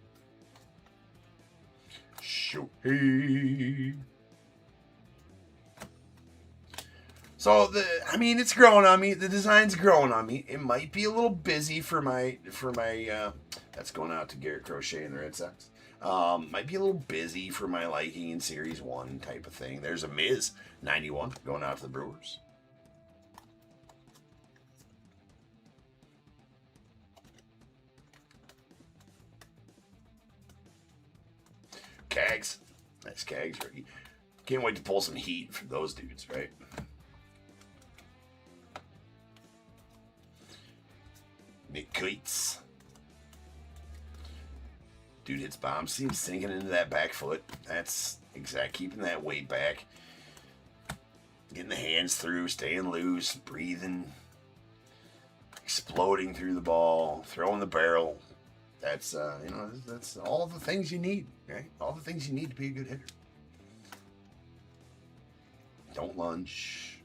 Shohei. So it's growing on me. The design's growing on me. It might be a little busy for my that's going out to Garrett Crochet and the Red Sox. Might be a little busy for my liking in Series 1 type of thing. There's a Miz 91 going out to the Brewers. Cags. Nice Cags rookie. Can't wait to pull some heat for those dudes, right? McCoits. Dude hits bombs. See him sinking into that back foot. That's exact. Keeping that weight back. Getting the hands through. Staying loose. Breathing. Exploding through the ball. Throwing the barrel. That's, you know, that's all the things you need, right? All the things you need to be a good hitter. Don't lunge.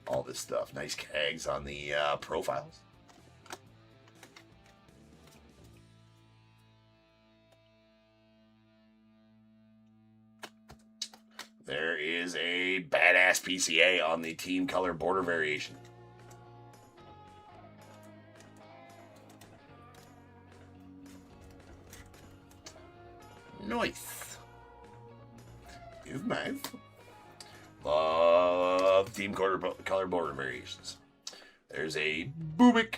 All this stuff. Nice Cags on the profiles. There is a badass PCA on the team color border variation. Nice. You've made. Love team color border variations. There's a Bubik.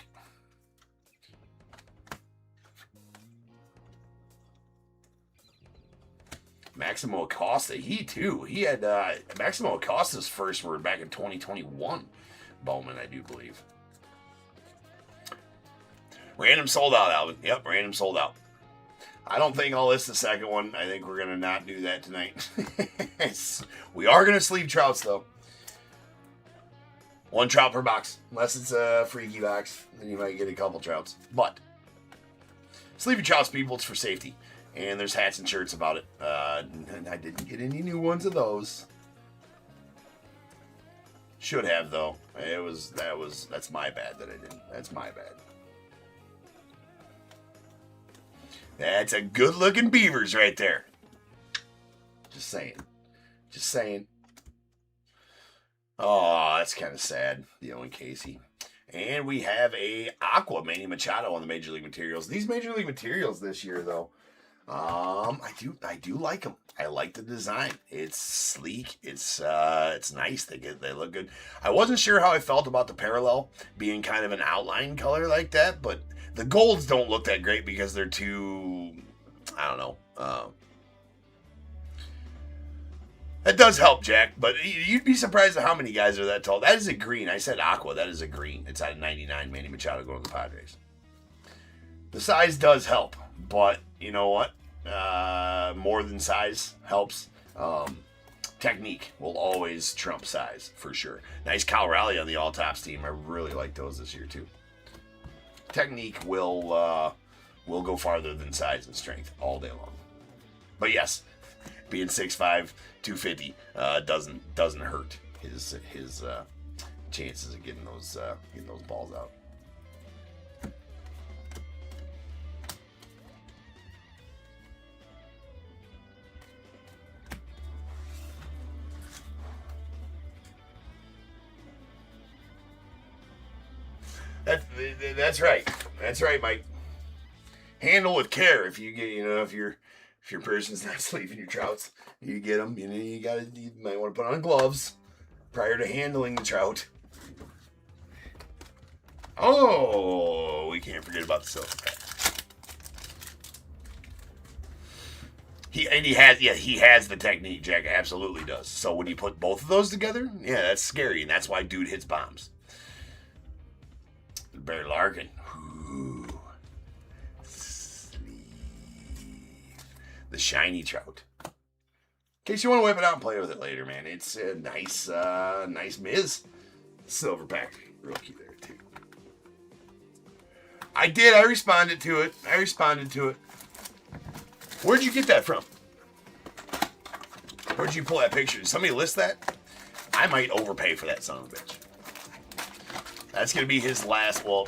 Maximo Acosta, he had Maximo Acosta's first word back in 2021. Bowman, I do believe. Random sold out, Alvin. Yep, random sold out. I don't think I'll list the second one. I think we're going to not do that tonight. We are going to sleeve Trouts, though. 1 Trout per box. Unless it's a freaky box, then you might get a couple Trouts. But, sleeve your Trouts, people. It's for safety. And there's hats and shirts about it. And I didn't get any new ones of those. Should have, though. That's my bad that I didn't. That's my bad. That's a good-looking Beavers right there. Just saying. Just saying. Oh, that's kind of sad. The Owen Casey. And we have a Aqua Manny Machado on the Major League Materials. These Major League Materials this year, though, I do like them. I like the design. It's sleek. It's nice. They look good. I wasn't sure how I felt about the parallel being kind of an outline color like that, but the golds don't look that great because they're too, I don't know. That does help, Jack, but you'd be surprised at how many guys are that tall. That is a green. I said aqua. That is a green. It's out of 99. Manny Machado going to the Padres. The size does help, but you know what? More than size helps. Technique will always trump size, for sure. Nice Cal Raleigh on the all-tops team. I really like those this year, too. Technique will go farther than size and strength all day long. But yes, being 6'5", 250 doesn't hurt his chances of getting those balls out. That's right. That's right, Mike. Handle with care. If you get, if your person's not sleeving your Trouts, you get them. You might want to put on gloves prior to handling the Trout. Oh, we can't forget about the silver pack. He has the technique. Jack absolutely does. So when you put both of those together, yeah, that's scary, and that's why dude hits bombs. Barry Larkin. Ooh. Sleeve. The shiny Trout. In case you want to whip it out and play with it later, man. It's a nice Miz silver pack rookie there, too. I did. I responded to it. Where'd you get that from? Where'd you pull that picture? Did somebody list that? I might overpay for that son of a bitch. That's going to be his last, well,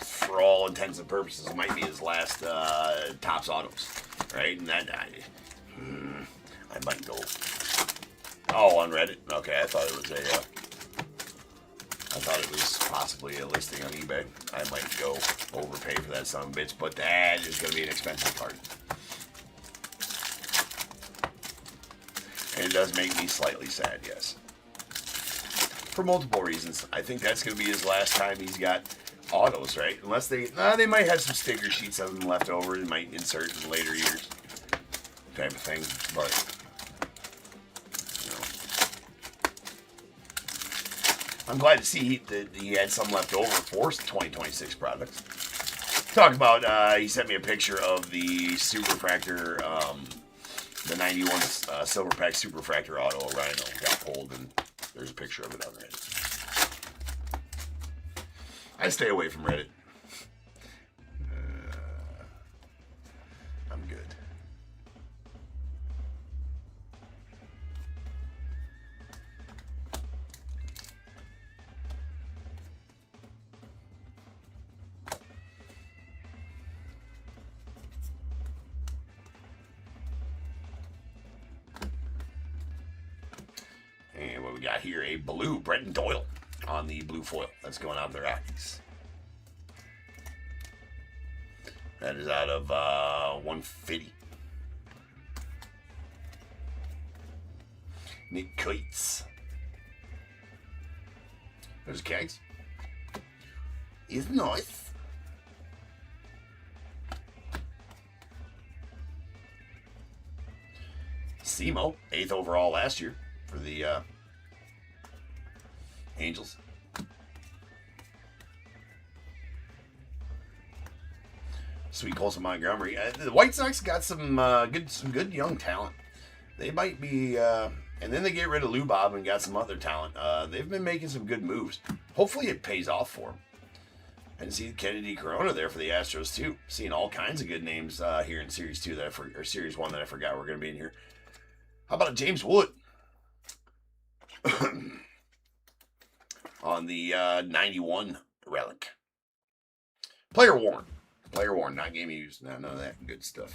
for all intents and purposes, it might be his last Topps Autos, right? And that, I might go. Oh, on Reddit? Okay, I thought it was possibly a listing on eBay. I might go overpay for that son of a bitch, but that is going to be an expensive card. And it does make me slightly sad, yes. For multiple reasons. I think that's going to be his last time he's got autos, right? Unless they might have some sticker sheets of them left over. They might insert in later years, type of thing. But I'm glad to see that he had some left over for 2026 products. Talk about, he sent me a picture of the Superfractor, the 91 Silver Pack Superfractor Auto Rhino got pulled, and there's a picture of it on Reddit. I stay away from Reddit. I'm good. And what we got here, a blue Brenton Doyle on the blue foil. That's going out the Rockies. That is out of 150. Nick Keats. There's Kegs. He's nice. Simo, 8th overall last year for the Angels. Sweet Colson Montgomery. The White Sox got some good young talent. They might be, and then they get rid of Lou Bob and got some other talent. They've been making some good moves. Hopefully it pays off for them. And see Kennedy Corona there for the Astros too. Seeing all kinds of good names here in Series 2 or Series 1 that I forgot were going to be in here. How about a James Wood? On the 91 relic. Player worn. Player worn, not game used. None of that good stuff.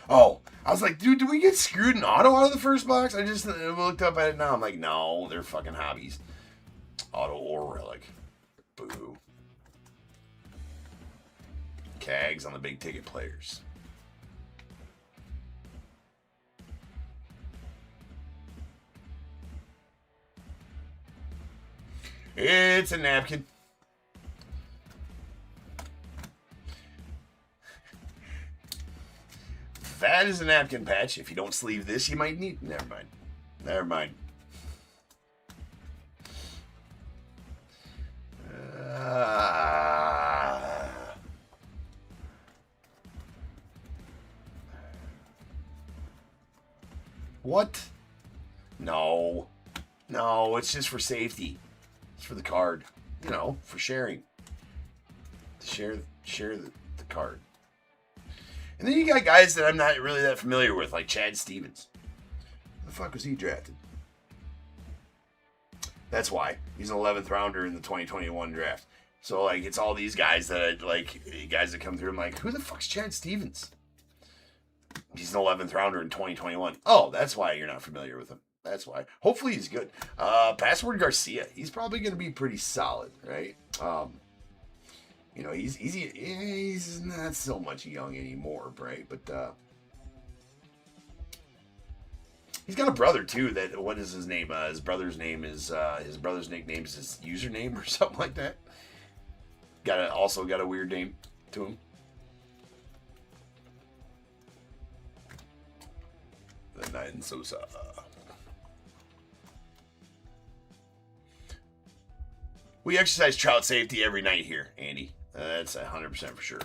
Oh, I was like, dude, do we get screwed in auto out of the first box? I just looked up at it now. I'm like, no, they're fucking hobbies. Auto or relic. Boo. Cags on the big ticket players. It's a napkin. That is a napkin patch. If you don't sleeve this, you might need... Never mind. Never mind. What? No. No, it's just for safety. It's for the card. You know, for sharing. To share the card. And then you got guys that I'm not really that familiar with, like Chad Stevens. Where the fuck was he drafted? That's why. He's an 11th rounder in the 2021 draft. So, like, it's all these guys that I, like, guys that come through. I'm like, who the fuck's Chad Stevens? He's an 11th rounder in 2021. Oh, that's why you're not familiar with him. That's why. Hopefully he's good. Password Garcia. He's probably going to be pretty solid, right? You know, he's not so much young anymore, right? But he's got a brother too. That what is his name? His brother's nickname is his username or something like that. Also got a weird name to him. The Nine Sosa. We exercise trout safety every night here, Andy. That's 100% for sure.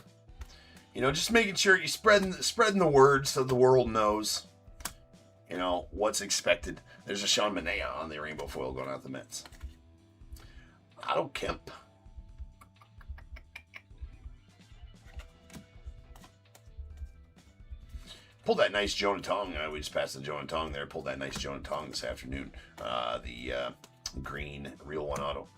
You know, just making sure you're spreading the word so the world knows, you know, what's expected. There's a Sean Manaea on the rainbow foil going out the Mets. Otto Kemp. Pulled that nice Jonah Tong. We just passed the Jonah Tong there. Pulled that nice Jonah Tong this afternoon. The green Real One Auto.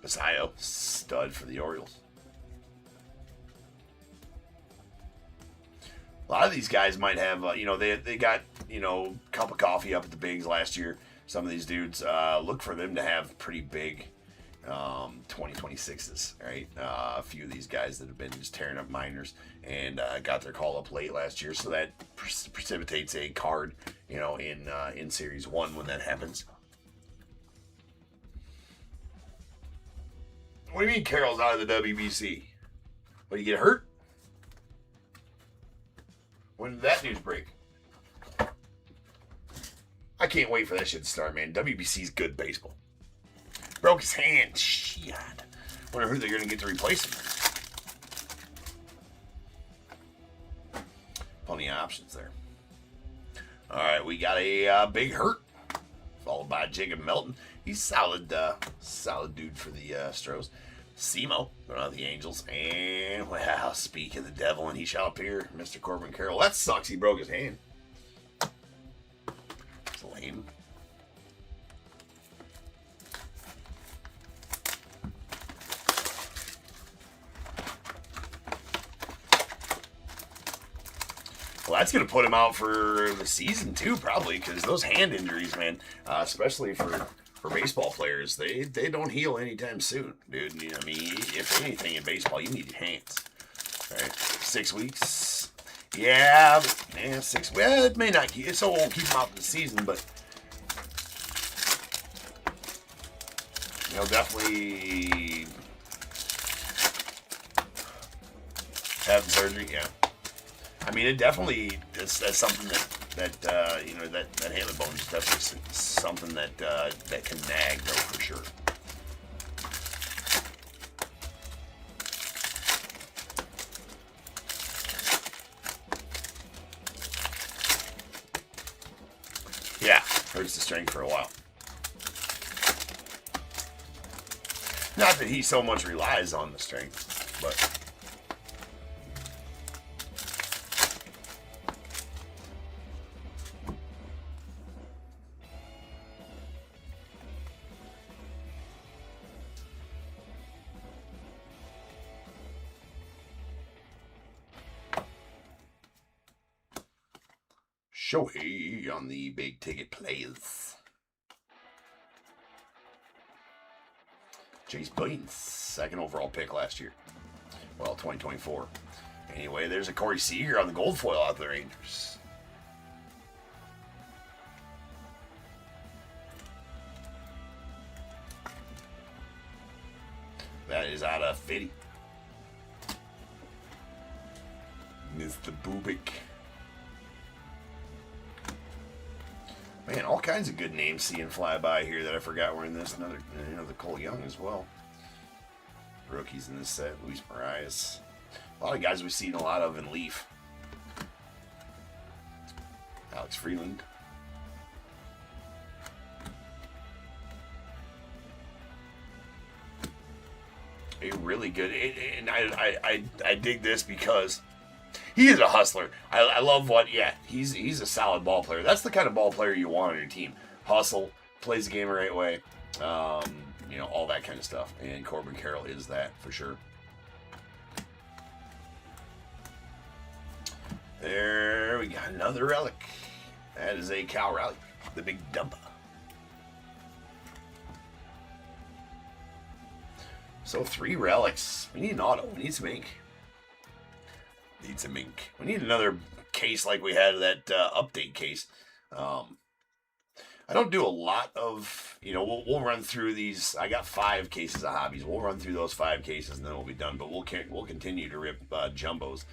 Basayo, stud for the Orioles. A lot of these guys might have, you know, they got, you know, cup of coffee up at the bigs last year. some of these dudes, look for them to have pretty big 2026s, right? A few of these guys that have been just tearing up minors and got their call up late last year, so that precipitates a card, in Series 1 when that happens. What do you mean Carroll's out of the WBC? What, you get hurt? When did that news break? I can't wait for that shit to start, man. WBC's good baseball. Broke his hand. Shit. Wonder who they're going to get to replace him. Plenty of options there. All right, we got a big hurt, followed by Jacob Melton. He's solid dude for the Stros. Simo, going on the Angels. And, well, speak of the devil, and he shall appear, Mr. Corbin Carroll. That sucks. He broke his hand. It's lame. Well, that's going to put him out for the season, too, probably, because those hand injuries, man, especially for baseball players, they don't heal anytime soon, dude. I mean, if anything in baseball, you need hands. All right, 6 weeks. Yeah, 6. Well, it may not. It so won't keep him out for the season, but definitely having surgery. Yeah, I mean, it definitely that's something that hammer bone is definitely something that can nag, though, for sure. Yeah, hurts the strength for a while. Not that he so much relies on the strength, but. Shohei on the big ticket plays. Chase Billings, 2nd overall pick last year. Well, 2024. Anyway, there's a Corey Seager on the gold foil out of the Rangers. That is out of Fitty. Mr. Bubik. Man, all kinds of good names seeing fly by here that I forgot were in this. Another, the Cole Young as well. Rookies in this set. Luis Marias. A lot of guys we've seen a lot of in Leaf. Alex Freeland. A really good, and I dig this because he is a hustler. I love he's a solid ball player. That's the kind of ball player you want on your team. Hustle, plays the game the right way, all that kind of stuff. And Corbin Carroll is that for sure. There we got another relic. That is a Cal Raleigh, the big dumper. So 3 relics. We need an auto. We need some ink. Need some ink. We need another case like we had that update case. I don't do a lot of, we'll run through these. I got 5 cases of hobbies. We'll run through those 5 cases and then we'll be done. But we'll continue to rip jumbos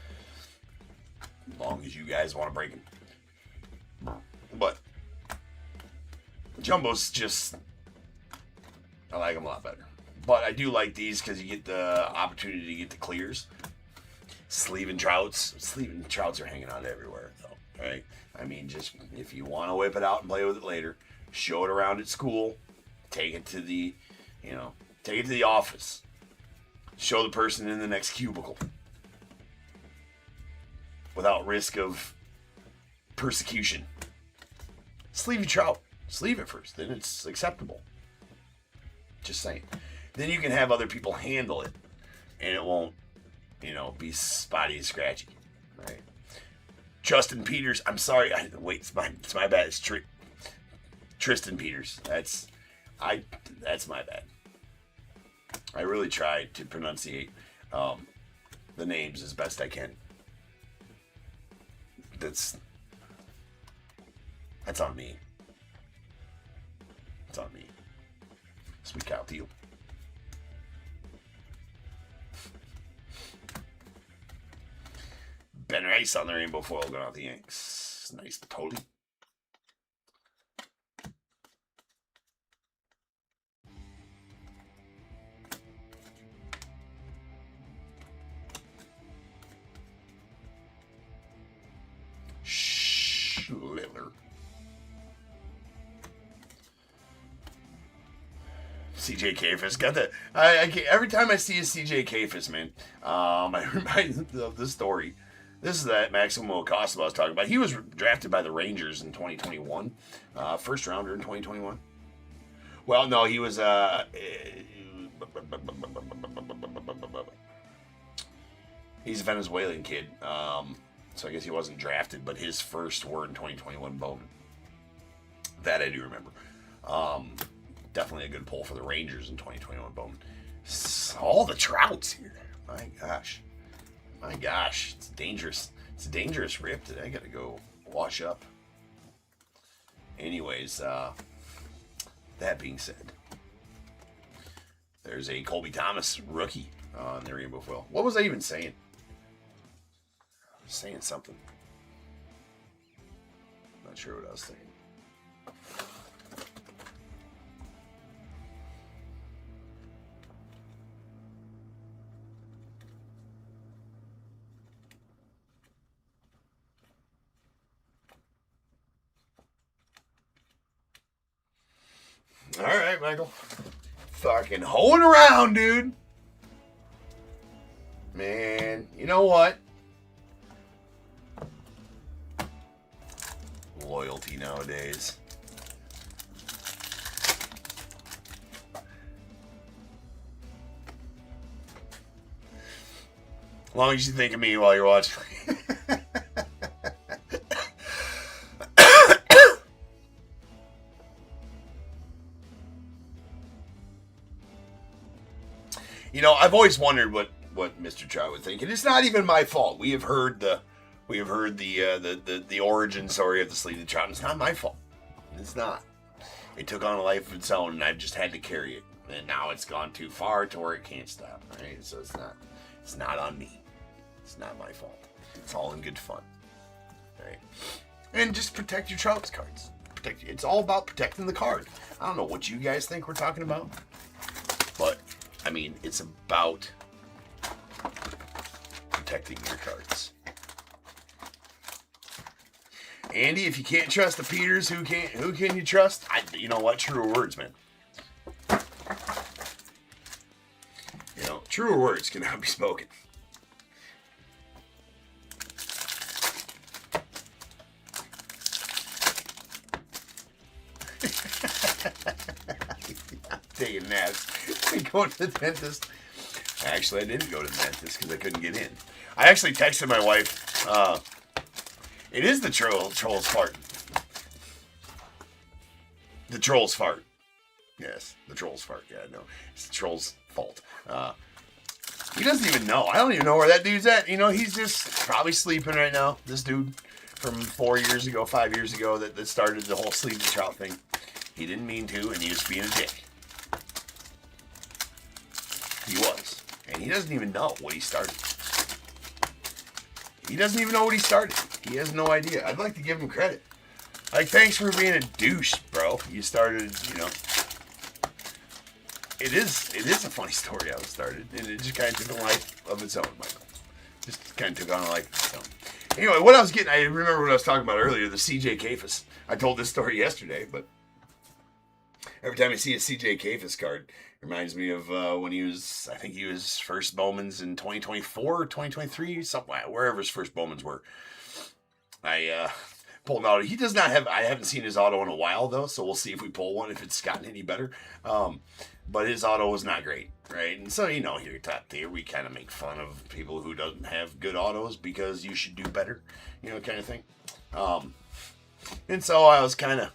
as long as you guys want to break them. But jumbos just, I like them a lot better. But I do like these because you get the opportunity to get the clears. Sleeve and trouts are hanging out everywhere, though. Right? I mean, just if you want to whip it out and play with it later, show it around at school, take it to the office, show the person in the next cubicle, without risk of persecution. Sleeve your trout. Sleeve it first, then it's acceptable. Just saying. Then you can have other people handle it, and it won't, be spotty and scratchy, right? Justin Peters, I'm sorry. It's my bad. It's Tristan Peters. That's my bad. I really tried to pronunciate the names as best I can. That's on me. It's on me. Sweet cow deal. Ben Rice on the rainbow foil going out the Yanks. Nice, totally. Schiller. CJ Kafis got that. Every time I see a CJ Kafis, man, I remind of the story. This is that Maximo Acosta I was talking about. He was drafted by the Rangers in 2021. First rounder in 2021. Well, no, he was he's a Venezuelan kid. So I guess he wasn't drafted, but his first were in 2021 Bowman. That I do remember. Definitely a good pull for the Rangers in 2021 Bowman. All the Trouts here. My gosh. My gosh. It's dangerous. It's a dangerous rip today. I gotta go wash up. Anyways, that being said, there's a Colby Thomas rookie on the rainbow foil. What was I even saying? I was saying something. Not sure what I was saying. All right, Michael. Fucking hoeing around, dude. Man, you know what? Loyalty nowadays. As long as you think of me while you're watching. You know, I've always wondered what Mr. Trout would think, and it's not even my fault. We have heard the origin story of the sleeve of trout. And it's not my fault. It's not. It took on a life of its own, and I've just had to carry it. And now it's gone too far to where it can't stop. Right? So it's not on me. It's not my fault. It's all in good fun. Right? And just protect your Trout's cards. It's all about protecting the card. I don't know what you guys think we're talking about, but I mean, it's about protecting your cards. Andy, if you can't trust the Peters, who can you trust? You know what? Truer words, man. You know, truer words cannot be spoken. I'm taking naps. Going to the dentist. Actually, I didn't go to the dentist because I couldn't get in. I actually texted my wife. It is the troll's fart. The troll's fart. Yes, the troll's fart. Yeah, no, it's the troll's fault. He doesn't even know. I don't even know where that dude's at. You know, he's just probably sleeping right now. This dude from 5 years ago, that started the whole sleeve of trout thing. He didn't mean to, and he was being a dick. He was. And he doesn't even know what he started. He doesn't even know what he started. He has no idea. I'd like to give him credit. Like, thanks for being a douche, bro. You started, you know. It is a funny story how it started. And it just kind of took a life of its own, Michael. Just kind of took on a life of its own. Anyway, what I was getting, I remember what I was talking about earlier, the CJ Kafis. I told this story yesterday, but every time I see a CJ Kafis card, it reminds me of when he was, I think he was first Bowman's in 2024 or 2023, something, wherever his first Bowman's were. I pulled him out. He does not have, I haven't seen his auto in a while, though, so we'll see if we pull one, if it's gotten any better. But his auto was not great, right? And so, you know, here at Top Tier, we kind of make fun of people who don't have good autos because you should do better, you know, kind of thing. And so I was kind of,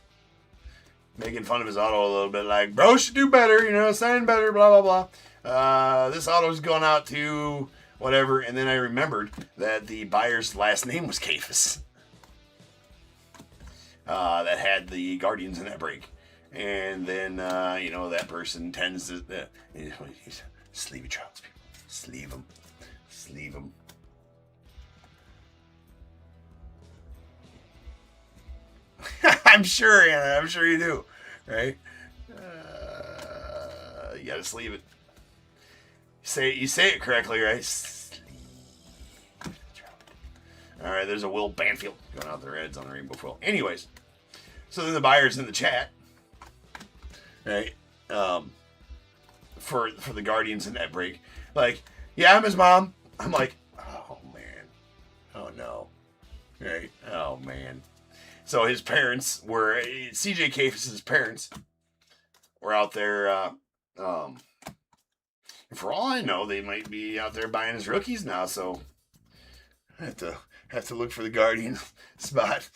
making fun of his auto a little bit, like, bro should do better, you know, sign better, blah, blah, blah. This auto's going out to whatever, and then I remembered that the buyer's last name was Cafus. That had the Guardians in that break. And then, you know, that person tends to, sleeve your trouts, people. Sleeve them. Sleeve them. I'm sure, Anna. I'm sure you do. Right? You gotta sleeve it. You say it correctly, right? Sleeve. Alright, there's a Will Banfield going out the Reds on the Rainbow Foil. Anyways, so then the buyer's in the chat. Right? For the Guardians in that break. Like, yeah, I'm his mom. I'm like, oh, man. Oh, no. Right? Oh, man. So his parents were, CJ Cafus' parents were out there, for all I know, they might be out there buying his rookies now, so I have to look for the Guardian spot.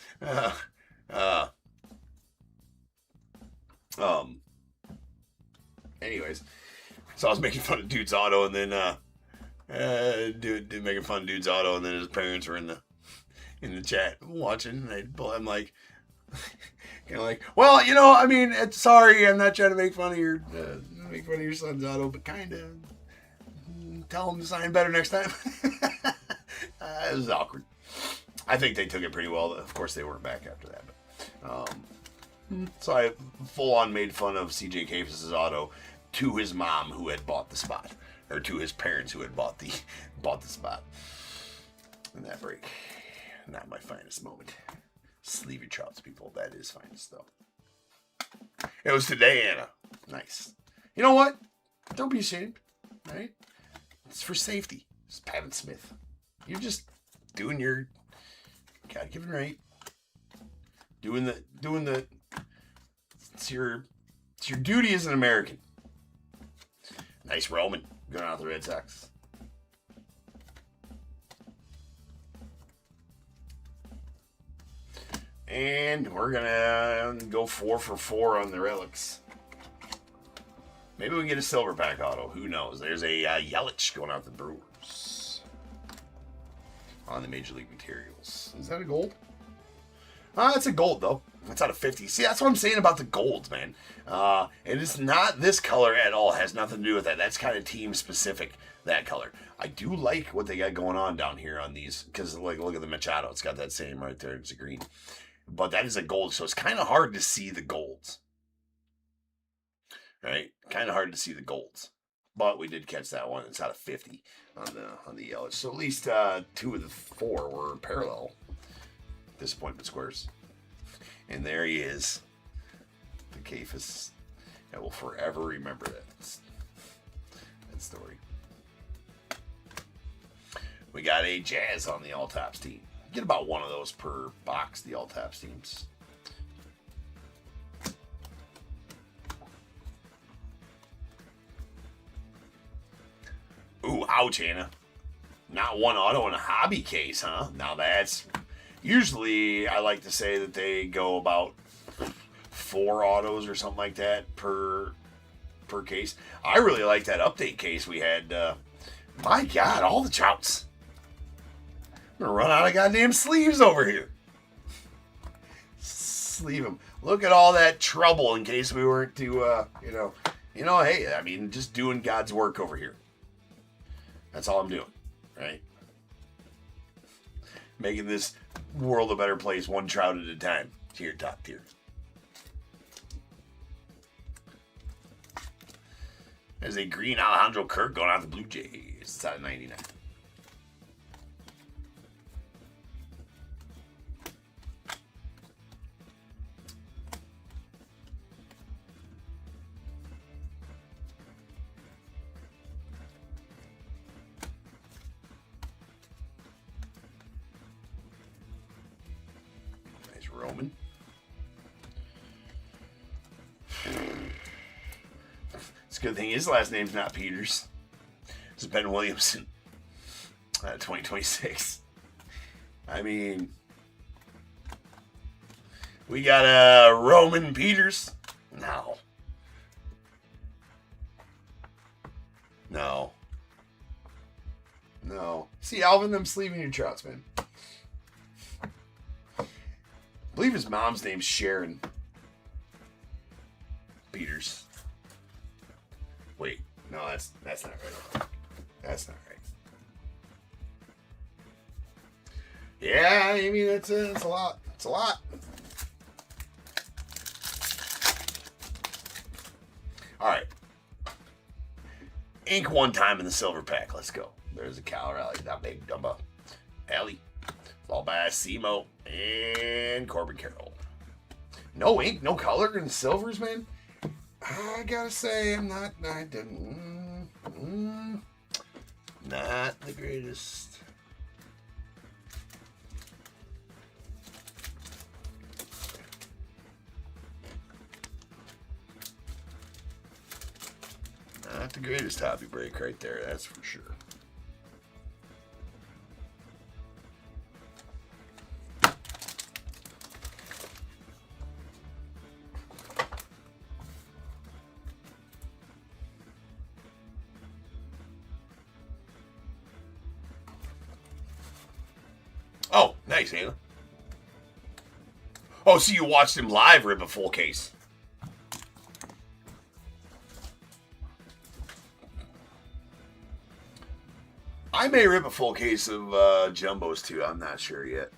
Anyways, so I was making fun of Dude's auto, and then dude making fun of Dude's auto, and then his parents were in the chat watching, and I'm like, kind of like, well, you know, I mean, sorry, I'm not trying to make fun of your son's auto, but kind of tell him to sign better next time. It was awkward. I think they took it pretty well. Of course, they weren't back after that. But, so I full on made fun of CJ Cafus' auto to his mom, who had bought the spot, or to his parents, who had bought the spot in that break. Not my finest moment. Sleeve your trouts, people. That is finest, though. It was today, Anna. Nice. You know what? Don't be ashamed, right? It's for safety. It's Pavin Smith. You're just doing your God-given right. Doing the. It's your duty as an American. Nice Roman going out with the Red Sox. And we're going to go 4 for 4 on the relics. Maybe we can get a silver pack auto. Who knows? There's a Yelich going out the Brewers. On the Major League Materials. Is that a gold? It's a gold, though. It's out of 50. See, that's what I'm saying about the golds, man. It is not this color at all. It has nothing to do with that. That's kind of team-specific, that color. I do like what they got going on down here on these. Because, like, look at the Machado. It's got that same right there. It's a green. But that is a gold, so it's kind of hard to see the golds. Right? Kind of hard to see the golds. But we did catch that one. It's out of 50 on the yellow. So at least 2 of the 4 were parallel disappointment squares. And there he is. The Cafus. I will forever remember that story. We got a Jazz on the all-tops team. Get about one of those per box, the all-tops teams. Ooh, ouch, Anna. Not one auto in a hobby case, huh? Now that's... Usually, I like to say that they go about 4 autos or something like that per case. I really like that update case we had. My God, all the trouts. I'm going to run out of goddamn sleeves over here. Sleeve them. Look at all that trouble in case we weren't to, hey, I mean, just doing God's work over here. That's all I'm doing, right? Making this world a better place, one trout at a time. Tier, top tier. There's a green Alejandro Kirk going out the Blue Jays. It's out of 99. Roman. It's a good thing his last name's not Peters. It's Ben Williamson. 2026. I mean, we got Roman Peters No. No. No. See, Alvin, them sleeving your trouts, man. I believe his mom's name's Sharon Peters. Wait, no, that's not right. That's not right. Yeah, I mean, it's a lot. It's a lot. All right. Ink one time in the silver pack. Let's go. There's a Cal Rally. That big Dumbo. Ellie. Followed by Simo and Corbin Carroll. No ink, no color in the silvers, man. I gotta say, not the greatest. Not the greatest hobby break right there, that's for sure. Oh, nice, Anna. Oh, so you watched him live rip a full case. I may rip a full case of Jumbos too. I'm not sure yet.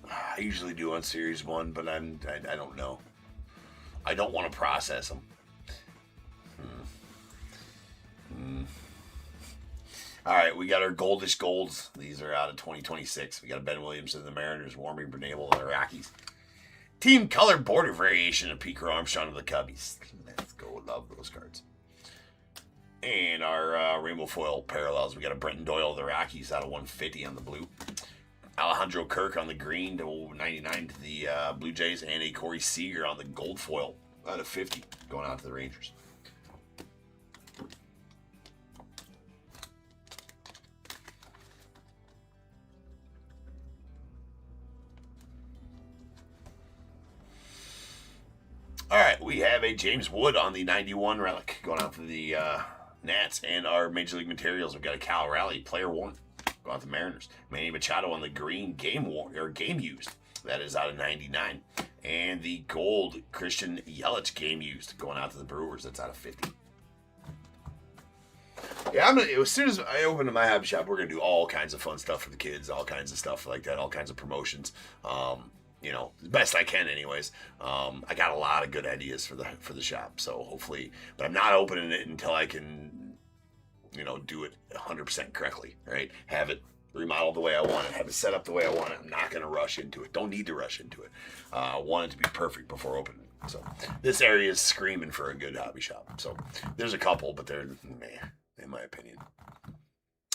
I usually do on Series 1, but I don't know. I don't want to process them. All right, we got our goldish golds. These are out of 2026. We got a Ben Williams of the Mariners, Warming Bernabel of the Rockies. Team color border variation of Pete Armstrong of the Cubbies. Let's go. Love those cards. And our rainbow foil parallels. We got a Brenton Doyle of the Rockies out of 150 on the blue. Alejandro Kirk on the green to 99 to the Blue Jays. And a Corey Seager on the gold foil out of 50 going out to the Rangers. All right, we have a James Wood on the 91 relic going out to the Nats. And our Major League Materials, we've got a Cal Rally, player worn, going out to the Mariners. Manny Machado on the green, game used. That is out of 99. And the gold, Christian Yelich, game used, going out to the Brewers. That's out of 50. Yeah, as soon as I open my hobby shop, we're gonna do all kinds of fun stuff for the kids, all kinds of stuff like that, all kinds of promotions. The best I can anyways. I got a lot of good ideas for the shop, so hopefully, but I'm not opening it until I can, do it 100% correctly, right? Have it remodeled the way I want it, have it set up the way I want it. I'm not going to rush into it. Don't need to rush into it. I want it to be perfect before opening it. So this area is screaming for a good hobby shop. So there's a couple, but they're meh, in my opinion.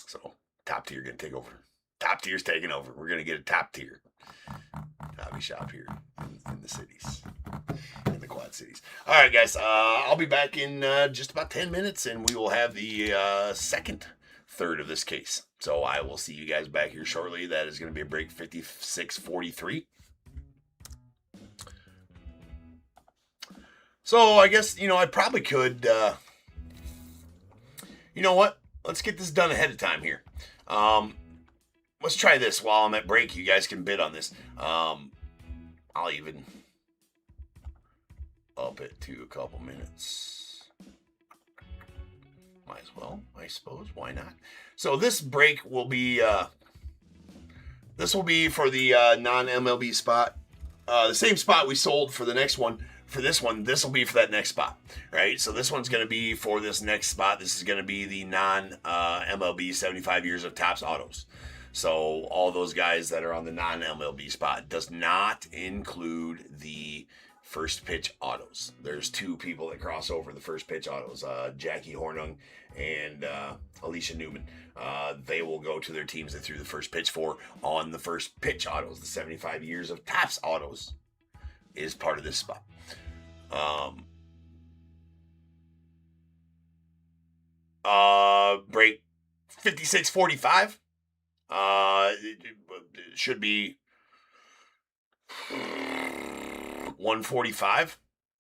So top tier going to take over. Top tier's taking over. We're going to get a top tier hobby shop here in the cities, in the Quad Cities. All right, guys. I'll be back in just about 10 minutes, and we will have the second third of this case. So I will see you guys back here shortly. That is going to be a break 5643. So I guess, I probably could, you know what? Let's get this done ahead of time here. Let's try this while I'm at break. You guys can bid on this. I'll even up it to a couple minutes. Might as well, I suppose. Why not? So this break will be, for the non-MLB spot. The same spot we sold for the next one. For this one, this will be for that next spot, right? So this one's going to be for this next spot. This is going to be the non-MLB 75 years of Topps Autos. So all those guys that are on the non-MLB spot does not include the first pitch autos. There's two people that cross over the first pitch autos, Jackie Hornung and Alicia Newman. They will go to their teams they threw the first pitch for on the first pitch autos. The 75 years of Topps Autos is part of this spot. Break 5645. It should be 145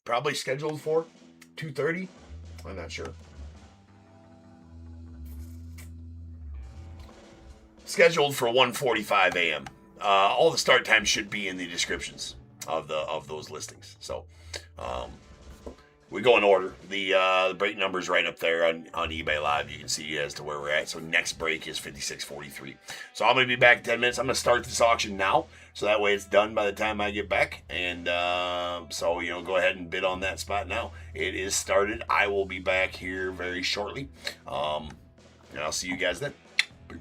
probably scheduled for 2:30. I'm not sure. Scheduled for 1:45 a.m. All the start times should be in the descriptions of those listings. So we go in order. The break number's right up there on eBay Live. You can see as to where we're at. So next break is 56.43. So I'm going to be back in 10 minutes. I'm going to start this auction now. So that way it's done by the time I get back. And so, go ahead and bid on that spot now. It is started. I will be back here very shortly. And I'll see you guys then. Peace.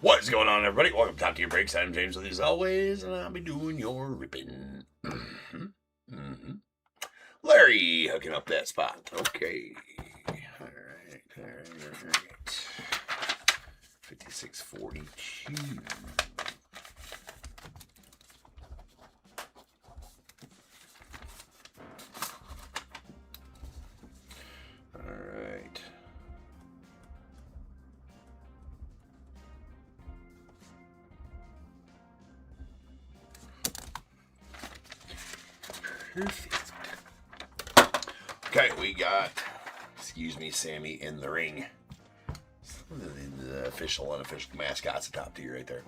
What is going on, everybody? Welcome to Top Tier Breaks. I'm James with you as always, and I'll be doing your ripping. Larry hooking up that spot. Okay. All right. 5642. All right. Perfect. Okay, we got, excuse me, Sammy in the ring. The official, unofficial mascots of Top Tier right there.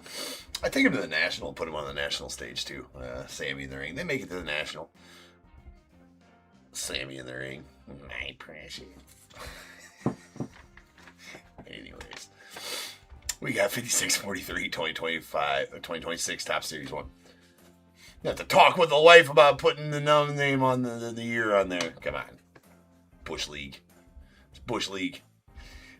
I take him to the national, put him on the national stage too. Sammy in the ring. They make it to the national. Sammy in the ring. My precious. Anyways, we got 5643 2025 2026 Top Series 1. You have to talk with the wife about putting the name on the year on there. Come on. Bush League. It's Bush League.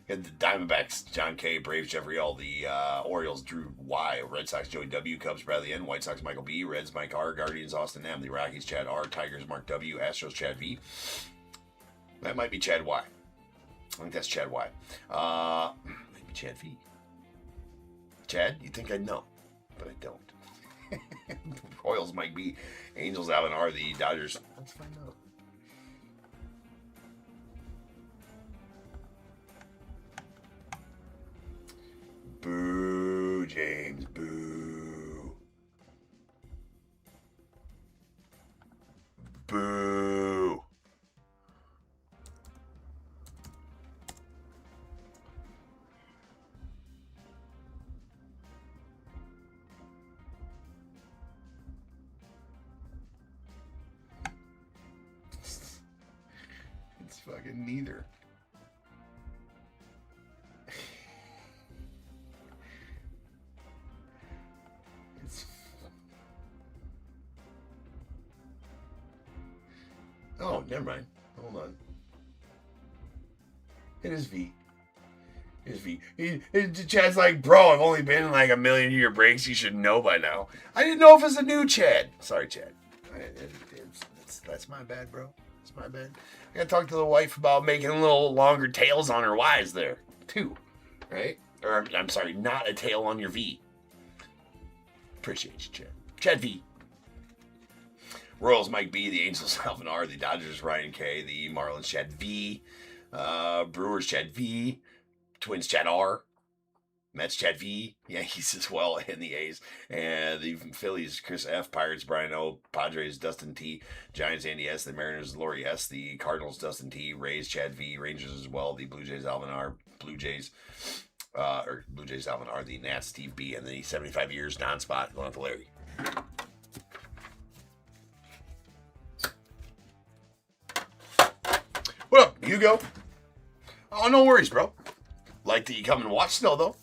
You had the Diamondbacks, John K., Braves, Jeffrey L., the Orioles, Drew Y., Red Sox, Joey W., Cubs, Bradley N., White Sox, Michael B., Reds, Mike R., Guardians, Austin M., the Rockies, Chad R., Tigers, Mark W., Astros, Chad V. That might be Chad Y. I think that's Chad Y. Maybe Chad V. Chad, you'd think I'd know, but I don't. Royals, Mike B. Angels, Alvin R. The Dodgers. Let's find out. Boo, James, boo. Boo. It's fucking neither. Oh, never mind. Hold on. It is V. It is V. Chad's like, bro, I've only been in like a million year breaks. You should know by now. I didn't know if it's a new Chad. Sorry, Chad. That's my bad, bro. That's my bad. I gotta talk to the wife about making a little longer tails on her Y's there, too. Right? Or, I'm sorry, not a tail on your V. Appreciate you, Chad. Chad V. Royals, Mike B. The Angels, Alvin R. The Dodgers, Ryan K. The Marlins, Chad V. Brewers, Chad V. Twins, Chad R. Mets, Chad V. Yankees as well, and the A's. And the Phillies, Chris F. Pirates, Brian O. Padres, Dustin T. Giants, Andy S. The Mariners, Lori S. The Cardinals, Dustin T. Rays, Chad V. Rangers as well. The Blue Jays, Alvin R. Blue Jays, Alvin R. The Nats, Steve B. And the 75 years non-spot going out to Larry. What up, Hugo? Oh, no worries, bro. Like that you come and watch still, though.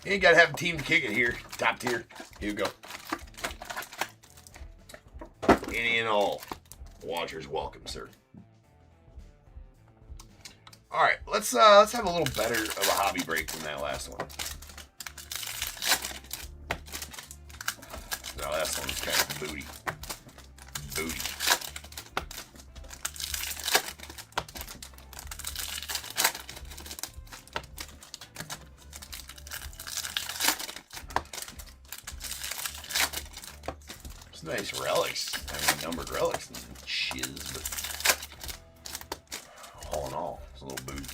You ain't got to have a team to kick it here. Top tier. Hugo. Any and all watchers welcome, sir. All right, let's have a little better of a hobby break than that last one. That last one was kind of booty. Booty. It's nice relics. I mean, numbered relics and shiz, but all in all, it's a little booty.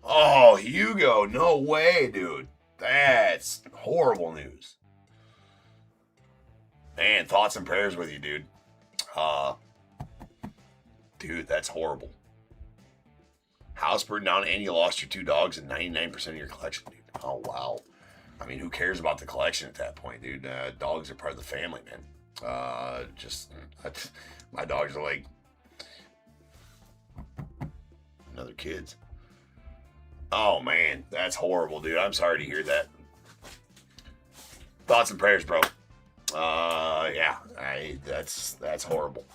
Oh, Hugo, no way, dude. That's horrible news. Man, thoughts and prayers with you, dude. Dude, that's horrible. House burned down and you lost your 2 dogs and 99% of your collection, dude. Oh, wow. I mean, who cares about the collection at that point, dude? Dogs are part of the family, man. My dogs are like another kids. Oh, man, that's horrible, dude. I'm sorry to hear that. Thoughts and prayers, bro. Yeah, that's horrible.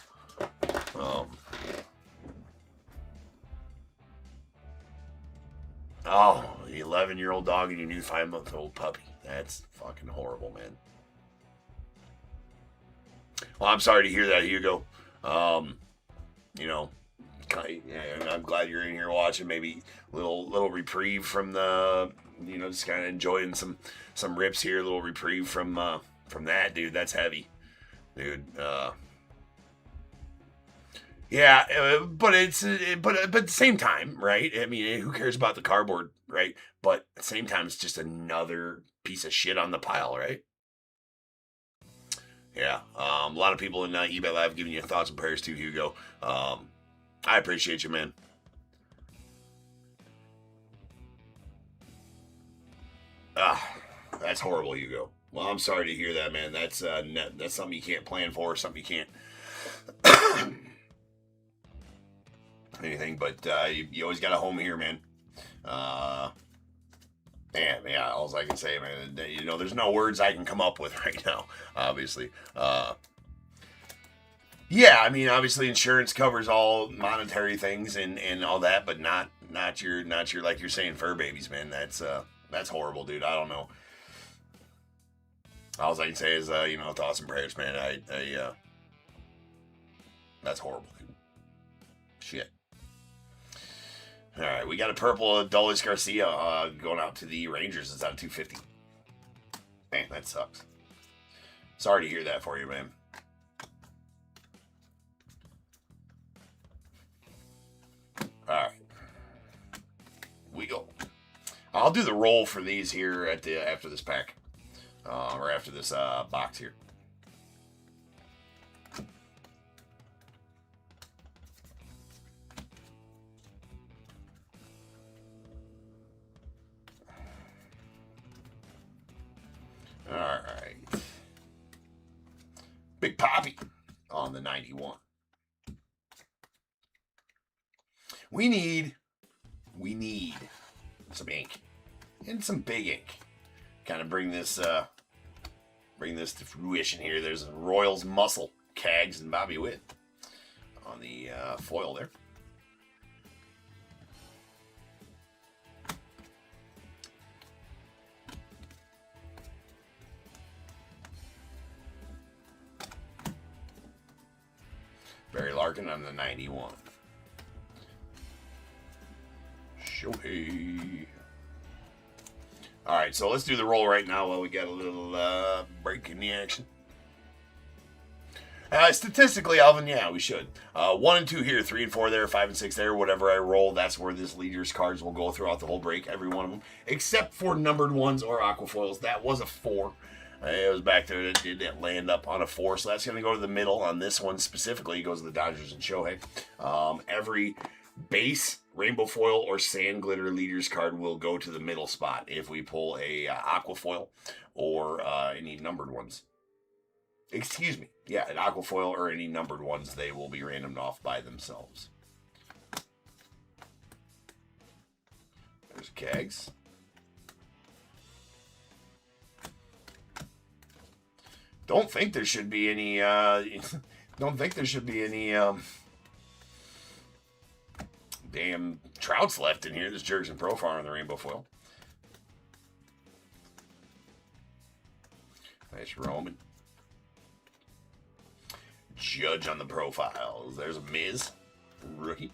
Oh, the 11-year-old dog and your new 5-month-old puppy. That's fucking horrible, man. Well, I'm sorry to hear that, Hugo. You know, I'm glad you're in here watching. Maybe little reprieve from the, just kind of enjoying some rips here. A little reprieve from that, dude. That's heavy, dude. Yeah, but at the same time, right? I mean, who cares about the cardboard, right? But at the same time, it's just another piece of shit on the pile, right? Yeah, a lot of people in eBay Live giving you thoughts and prayers too, Hugo. I appreciate you, man. That's horrible, Hugo. Well, I'm sorry to hear that, man. That's something you can't plan for, something you can't anything. But you always got a home here, man. Yeah, all I can say, man, there's no words I can come up with right now, obviously. Yeah, I mean, obviously insurance covers all monetary things and all that, but not your like you're saying fur babies, man. That's horrible, dude. I don't know. All I can say is thoughts and prayers, man. I that's horrible, dude. Shit. All right, we got a purple Dulles Garcia going out to the Rangers. It's out 250. Man, that sucks. Sorry to hear that for you, man. All right, we go. I'll do the roll for these here after this pack, or after this box here. All right. Big Poppy on the 91. We need some ink and some big ink. Kind of bring this to fruition here. There's Royals Muscle, Cags, and Bobby Witt on the foil there. Barry Larkin on the 91. Shohei. All right, so let's do the roll right now while we got a little break in the action. Statistically, Alvin, yeah, we should. 1 and 2 here, 3 and 4 there, 5 and 6 there. Whatever I roll, that's where this leader's cards will go throughout the whole break, every one of them, except for numbered ones or aquafoils. That was a 4. It was back there. It did land up on a 4, so that's going to go to the middle on this one specifically. It goes to the Dodgers and Shohei. Every base, rainbow foil, or sand glitter leaders card will go to the middle spot if we pull a aquafoil or any numbered ones. Excuse me. Yeah, an aquafoil or any numbered ones, they will be randomed off by themselves. There's Kegs. Don't think there should be any damn trouts left in here. There's Jerks and Profar on the rainbow foil. Nice Roman. Judge on the profiles. There's a Miz, rookie.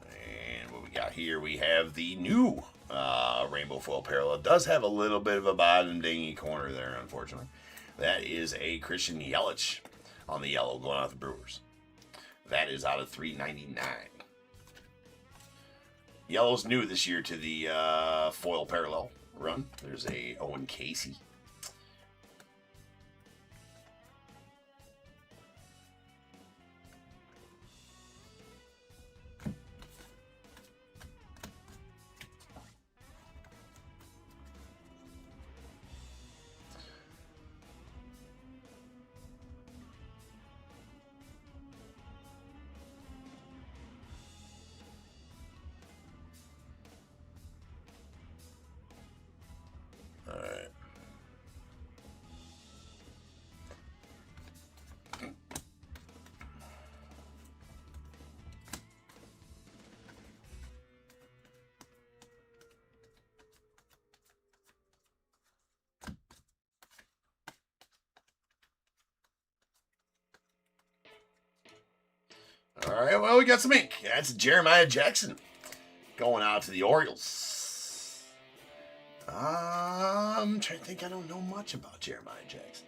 And what we got here, we have the new rainbow foil parallel. It does have a little bit of a bottom dingy corner there, unfortunately. That is a Christian Yelich on the yellow going out the Brewers. That is out of $3.99. Yellow's new this year to the foil parallel run. There's a Owen Casey. All right, well, we got some ink. That's Jeremiah Jackson going out to the Orioles. I'm trying to think. I don't know much about Jeremiah Jackson.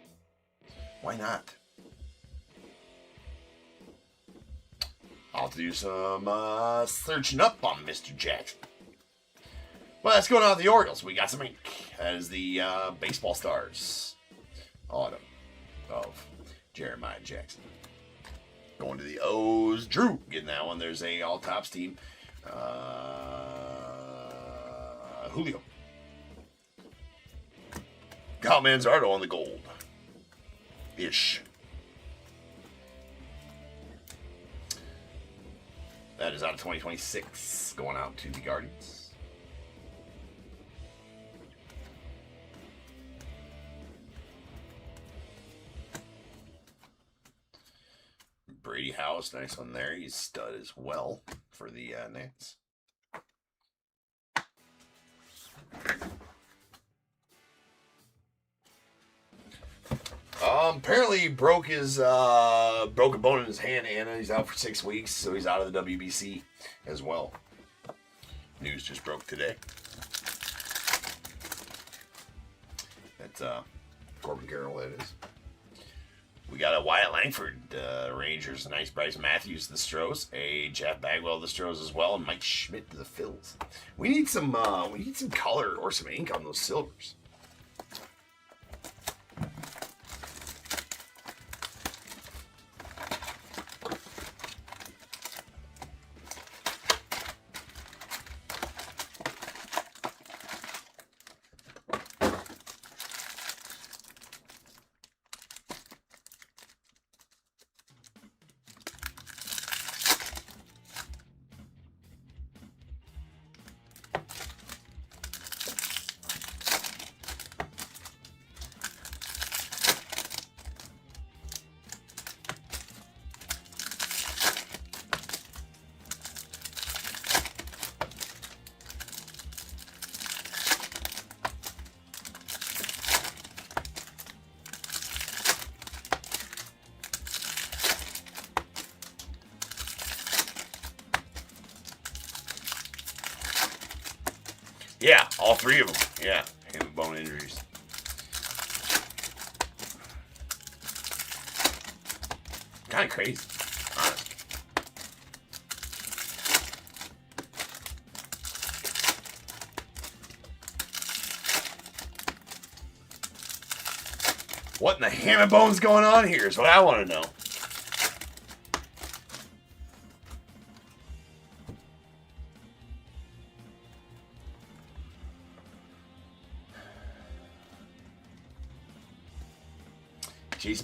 Why not? I'll have to do some searching up on Mr. Jackson. Well, that's going out to the Orioles. We got some ink. That is the Baseball Stars auto of Jeremiah Jackson. Going to the O's. Drew getting that one. There's a all tops team. Julio. Cal Manzardo on the gold. Ish. That is out of 2026. Going out to the Guardians. Brady House, nice one there. He's stud as well for the Nats. Apparently he broke a bone in his hand, and he's out for 6 weeks, so he's out of the WBC as well. News just broke today. That's Corbin Carroll, that is. We got a Wyatt Langford, Rangers, a nice Bryce Matthews, the Stros, a Jeff Bagwell, the Stros as well, and Mike Schmidt to the Phils. We need some color or some ink on those silvers. Yeah, all three of them. Yeah, him with bone injuries. Kind of crazy, honestly. What in the hammer bones going on here is what I want to know. Chase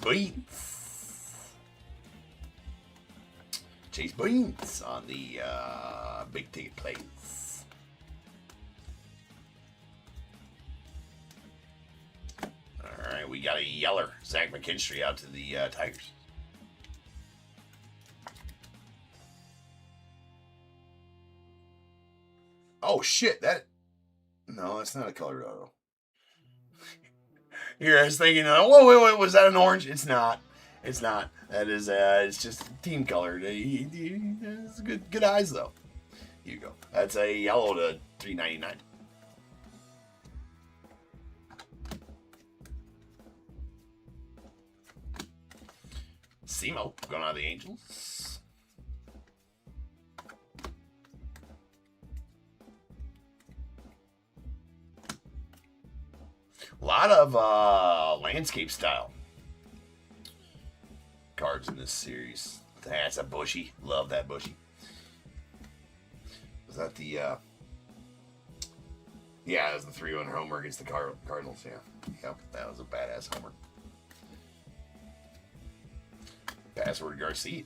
Beans on the big ticket plays. All right, we got a yeller, Zach McKinstry out to the Tigers. Oh shit! No, it's not a colored auto. Here, I was thinking, whoa, wait, was that an orange? It's not. It's not. That is, it's just team colored. It's good eyes though. Here you go. That's a yellow to $3.99. Simo going on the Angels. A lot of landscape style cards in this series. That's a Bushy. Love that Bushy. Was that the yeah, that was the 3-1 homer against the Cardinals, yeah. Yep, that was a badass homer. Password Garcia.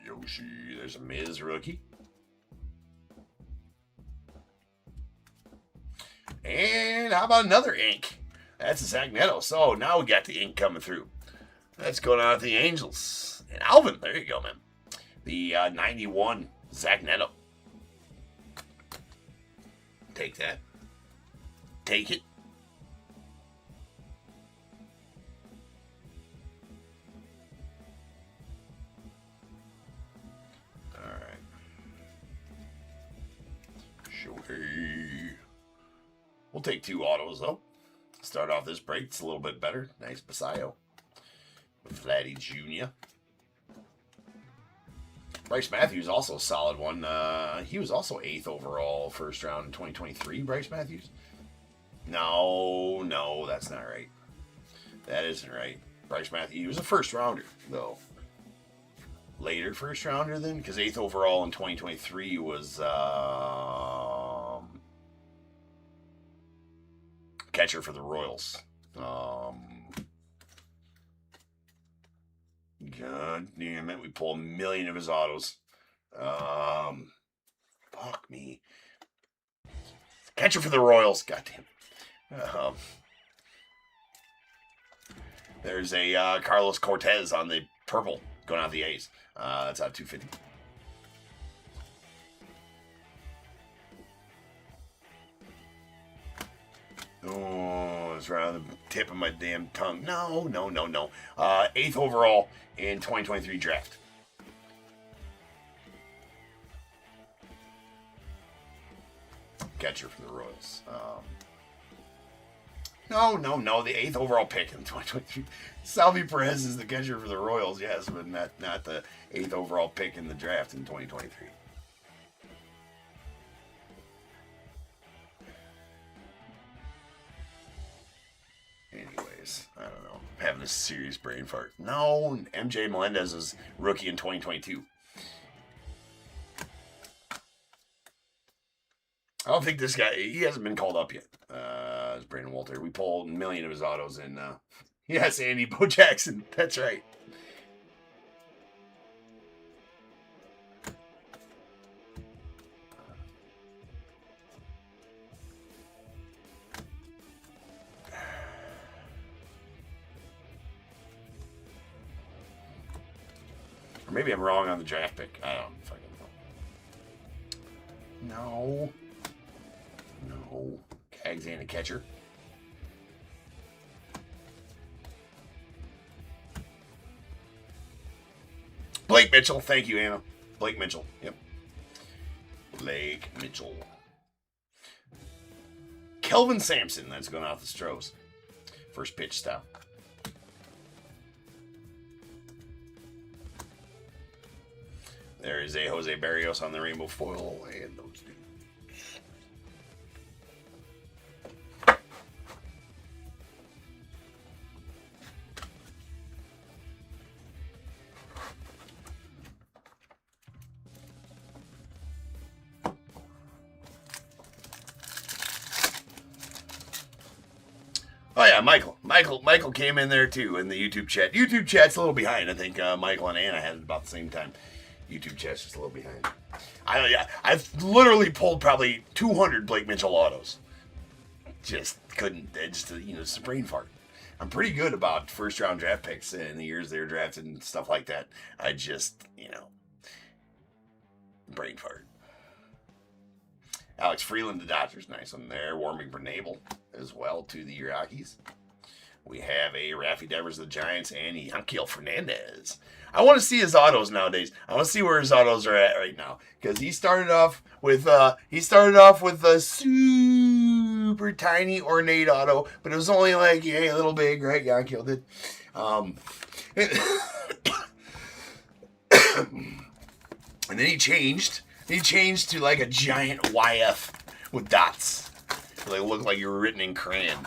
Yoshi, there's a Miz rookie. And how about another ink? That's a Zach Neto. So now we got the ink coming through. That's going on at the Angels. And Alvin, there you go, man. The 91 Zach Neto. Take that. Take it. We'll take 2 autos, though. Start off this break. It's a little bit better. Nice Basayo. Vladdy Jr. Bryce Matthews, also a solid one. He was also 8th overall first round in 2023, Bryce Matthews. No, that's not right. That isn't right. Bryce Matthews, he was a first rounder, though. Later first rounder then? Because 8th overall in 2023 was catcher for the Royals. God damn it, we pull 1 million of his autos. Fuck me. Catcher for the Royals, god damn it. There's a Carlos Cortez on the purple going out the A's. That's out 250. Oh, it's right on the tip of my damn tongue. No. 8th overall in 2023 draft. Catcher for the Royals. No. The 8th overall pick in 2023. Salvi Perez is the catcher for the Royals, yes, but not the 8th overall pick in the draft in 2023. Anyways, I don't know. I'm having a serious brain fart. No, MJ Melendez was rookie in 2022. I don't think this guy, he hasn't been called up yet. It's Brandon Walter. We pulled 1 million of his autos in, yes, Andy Bo Jackson. That's right. Or maybe I'm wrong on the draft pick. I don't fucking know. No. Cags ain't a catcher. Blake Mitchell. Thank you, Anna. Blake Mitchell. Yep. Blake Mitchell. Kelvin Sampson. That's going off the Stros. First pitch style. There is a Jose Barrios on the rainbow foil, and those dudes. Oh yeah, Michael came in there too in the YouTube chat. YouTube chat's a little behind. I think Michael and Anna had it about the same time. YouTube chat's just a little behind. I've literally pulled probably 200 Blake Mitchell autos. Just couldn't. It's a brain fart. I'm pretty good about first round draft picks in the years they were drafted and stuff like that. I just, brain fart. Alex Freeland, the Dodgers, nice one there. Warming Bernabel as well to the Rockies. We have a Raffy Devers of the Giants and Yanquiel Fernandez. I want to see his autos nowadays. I want to see where his autos are at right now, because he started off with a super tiny ornate auto, but it was only like a little big, right? Yanquiel did. And then he changed. He changed to like a giant YF with dots. They look like you were written in crayon.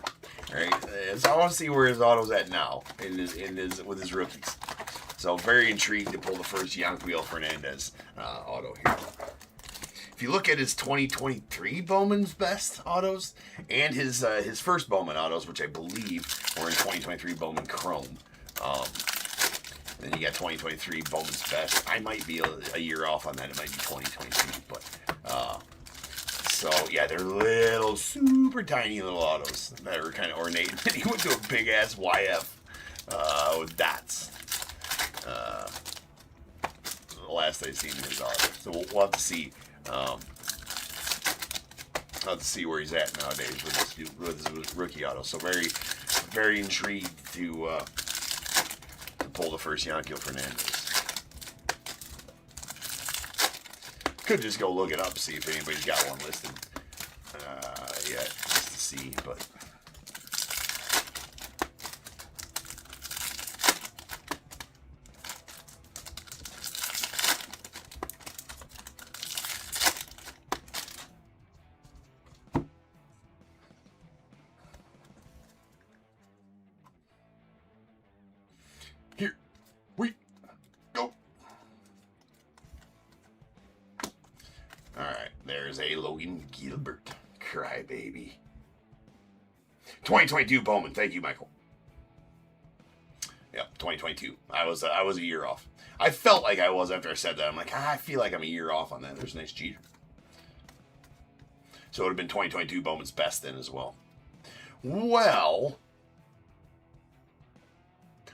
Right? So I want to see where his auto's at now with his rookies. So very intrigued to pull the first Yanquiel Fernandez auto here. If you look at his 2023 Bowman's best autos and his first Bowman autos, which I believe were in 2023 Bowman Chrome. Then you got 2023 Bowman's best. I might be a year off on that. It might be 2022, but so yeah, they're little, super tiny little autos that are kind of ornate. And then he went to a big ass YF with dots. The last I've seen his auto, so we'll have to see. I'll have to see where he's at nowadays with his rookie auto. So very, very intrigued to pull the first Yanquiel Fernandez. Could just go look it up, see if anybody's got one listed. Yeah, just to see, but... Here we go. All right, there's a Logan Gilbert. Crybaby. 2022 Bowman. Thank you, Michael. Yep, 2022. I was a year off. I felt like I was after I said that. I'm like, I feel like I'm a year off on that. There's a nice cheater. So it would have been 2022 Bowman's best then as well. Well...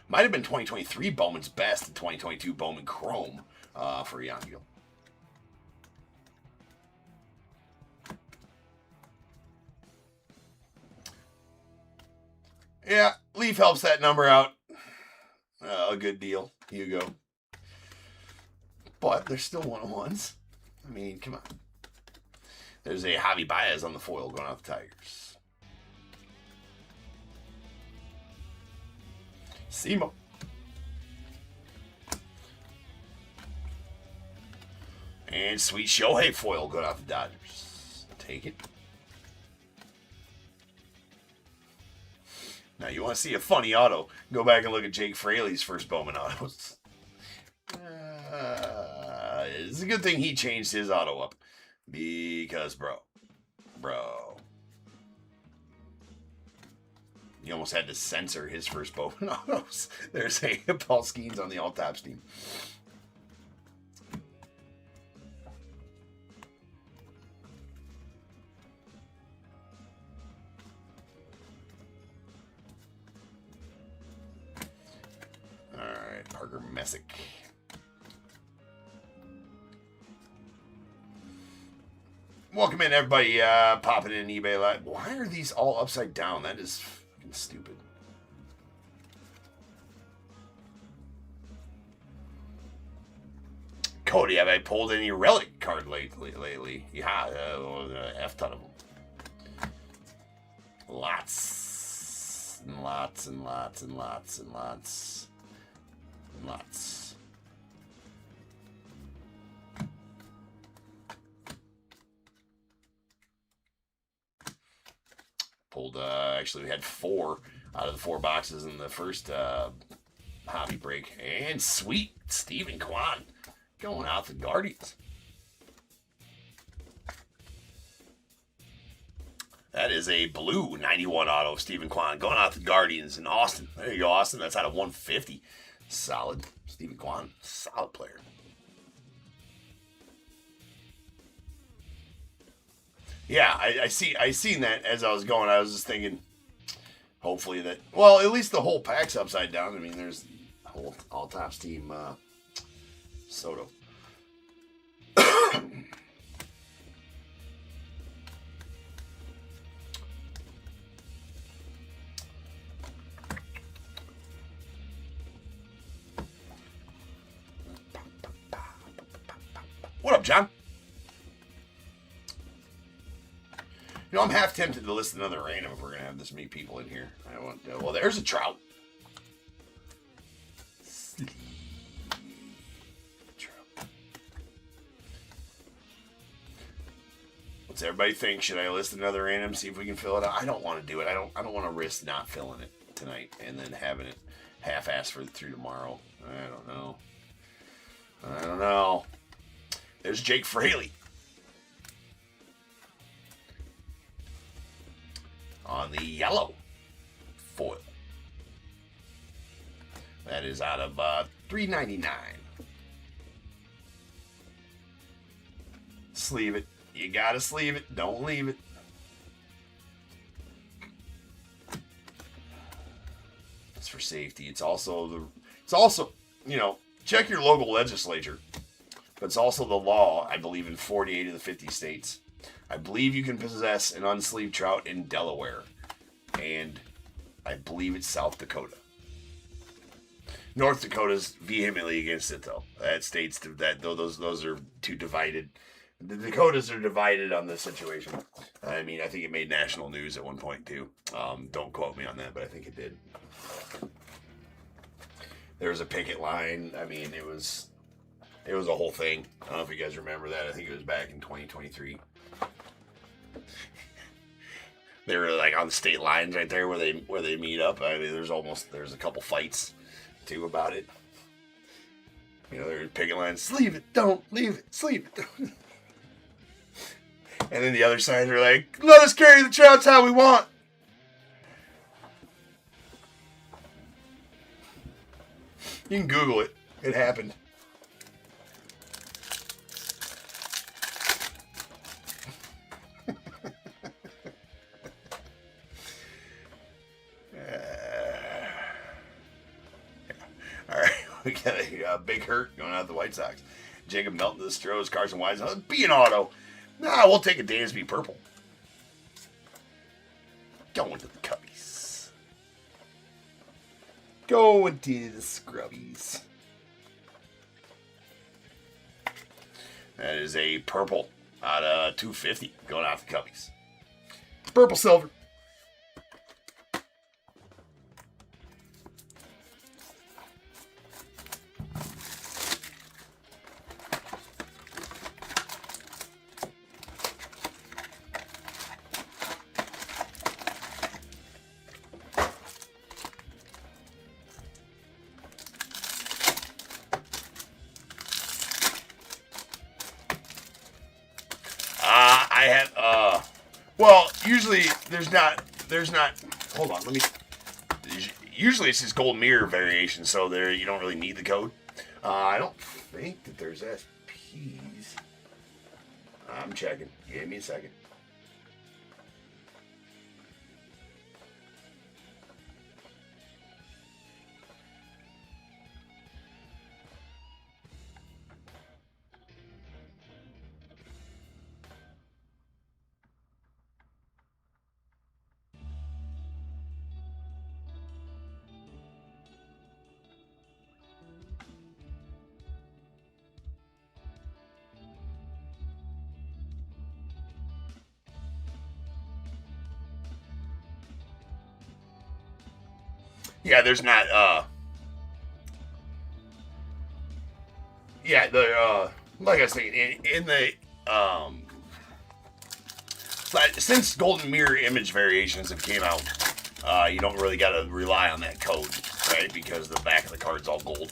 might have been 2023 Bowman's best and 2022 Bowman Chrome for Jan Gill. Yeah, Leaf helps that number out a good deal. Hugo. But there's still one-on-ones. I mean, come on. There's a Javi Baez on the foil going out the Tigers. Simo. And sweet Shohei foil going out the Dodgers. Take it. Now, you want to see a funny auto, go back and look at Jake Fraley's first Bowman autos. It's a good thing he changed his auto up. Because, bro. You almost had to censor his first Bowman autos. There's a Paul Skeens on the all-tops team. All right, Parker Messick. Welcome in, everybody. Popping in eBay Live. Why are these all upside down? That is fucking stupid. Cody, have I pulled any relic card lately? Yeah, F ton of them. Lots. And lots and lots and lots and lots. And lots. Pulled, actually we had 4 out of the 4 boxes in the first hobby break. And sweet Stephen Kwan going out the Guardians. That is a blue 91 auto of Stephen Kwan going out the Guardians in Austin. There you go, Austin. That's out of 150. Solid. Stephen Kwan, solid player. Yeah, I seen that as I was going. I was just thinking, hopefully that, well, at least the whole pack's upside down. I mean, there's the whole all-tops team, Soto. What up, John? You know, I'm half tempted to list another random if we're going to have this many people in here. I want to, well, there's a Trout. What's everybody think? Should I list another random, see if we can fill it out? I don't want to do it. I don't want to risk not filling it tonight and then having it half-assed through tomorrow. I don't know. There's Jake Fraley. On the yellow foil. That is out of $3.99. Sleeve it. You gotta sleeve it. Don't leave it. It's for safety. It's also, you know, check your local legislature. But it's also the law, I believe, in 48 of the 50 states. I believe you can possess an unsleeved trout in Delaware. And I believe it's South Dakota. North Dakota's vehemently against it, though. That states that those are too divided. The Dakotas are divided on this situation. I mean, I think it made national news at one point, too. Don't quote me on that, but I think it did. There was a picket line. I mean, it was a whole thing. I don't know if you guys remember that. I think it was back in 2023. They were like on the state lines right there where they meet up. I mean, there's a couple fights too about it. You know, they're picket lines. Leave it, don't leave it. Sleep it, don't. And then the other sides are like, let us carry the trouts how we want. You can Google it. It happened. All right, we got a big hurt going out of the White Sox. Jacob Melton to the Stros, Carson Wise. Be an auto. Nah, we'll take a Dansby purple. Going to the Cubbies. Going to the Scrubbies. That is a purple out of 250 going out the Cubbies. Purple silver. I have, well, usually there's not, hold on, usually it's just gold mirror variation, so there, you don't really need the code. I don't think that there's SPs. I'm checking. Give me a second. Yeah, there's not, yeah, like I was saying, in the, since Golden Mirror image variations have came out, you don't really got to rely on that code, right? Because the back of the card's all gold.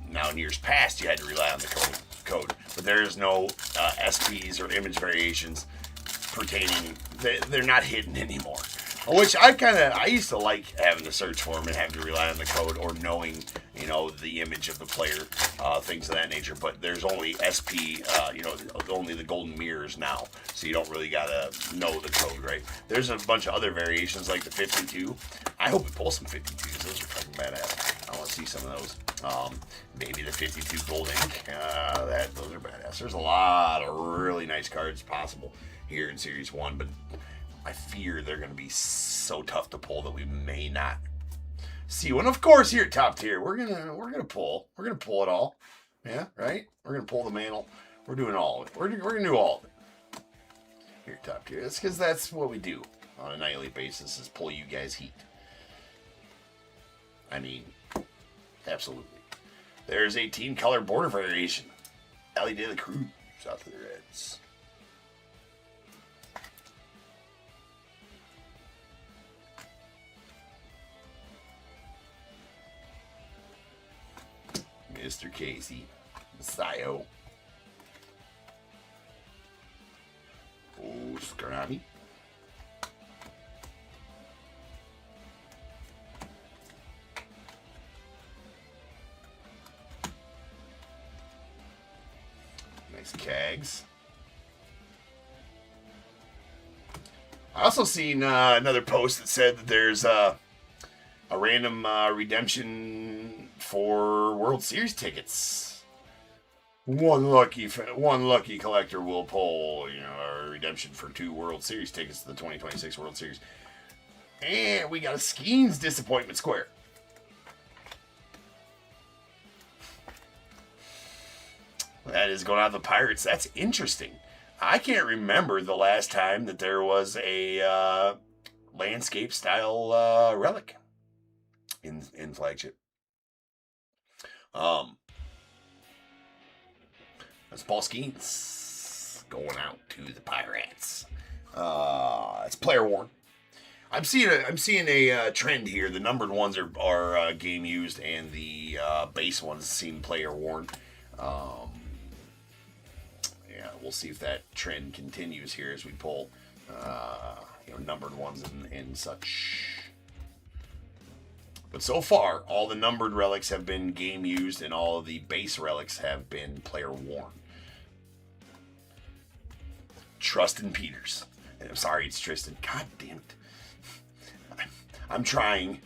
Now in years past, you had to rely on the code, but there is no SPs or image variations pertaining. They're not hidden anymore. Which I used to like having to search for them and having to rely on the code or knowing, you know, the image of the player, things of that nature. But there's only SP, only the golden mirrors now. So you don't really gotta know the code, right? There's a bunch of other variations like the 52. I hope we pull some 52s. Those are fucking badass. I want to see some of those. Maybe the 52 gold ink. Those are badass. There's a lot of really nice cards possible here in Series 1, but I fear they're going to be so tough to pull that we may not see one. Of course, here at Top Tier, we're gonna pull it all. Yeah, right. We're gonna pull the mantle. We're doing all of it. We're gonna do all of it here at Top Tier. That's because that's what we do on a nightly basis, is pull you guys heat. I mean, absolutely. There's a team color border variation. Ellie De La Cruz out to the Reds. Mr. Casey, Sayo. Oh, Scrappy. Nice Cags. I also seen another post that said that there's a random redemption for World Series tickets. One lucky collector will pull, a redemption for 2 World Series tickets to the 2026 World Series. And we got a Skeens Disappointment Square. that is going out to the Pirates. That's interesting. I can't remember the last time that there was a landscape style relic in flagship. That's Paul Skeens going out to the Pirates. It's player worn. I'm seeing a trend here. The numbered ones are game used, and the base ones seem player worn. Yeah, we'll see if that trend continues here as we pull numbered ones and such. But so far, all the numbered relics have been game used, and all of the base relics have been player worn. Trustin Peters. I'm sorry, it's Tristan. God damn it. I'm trying.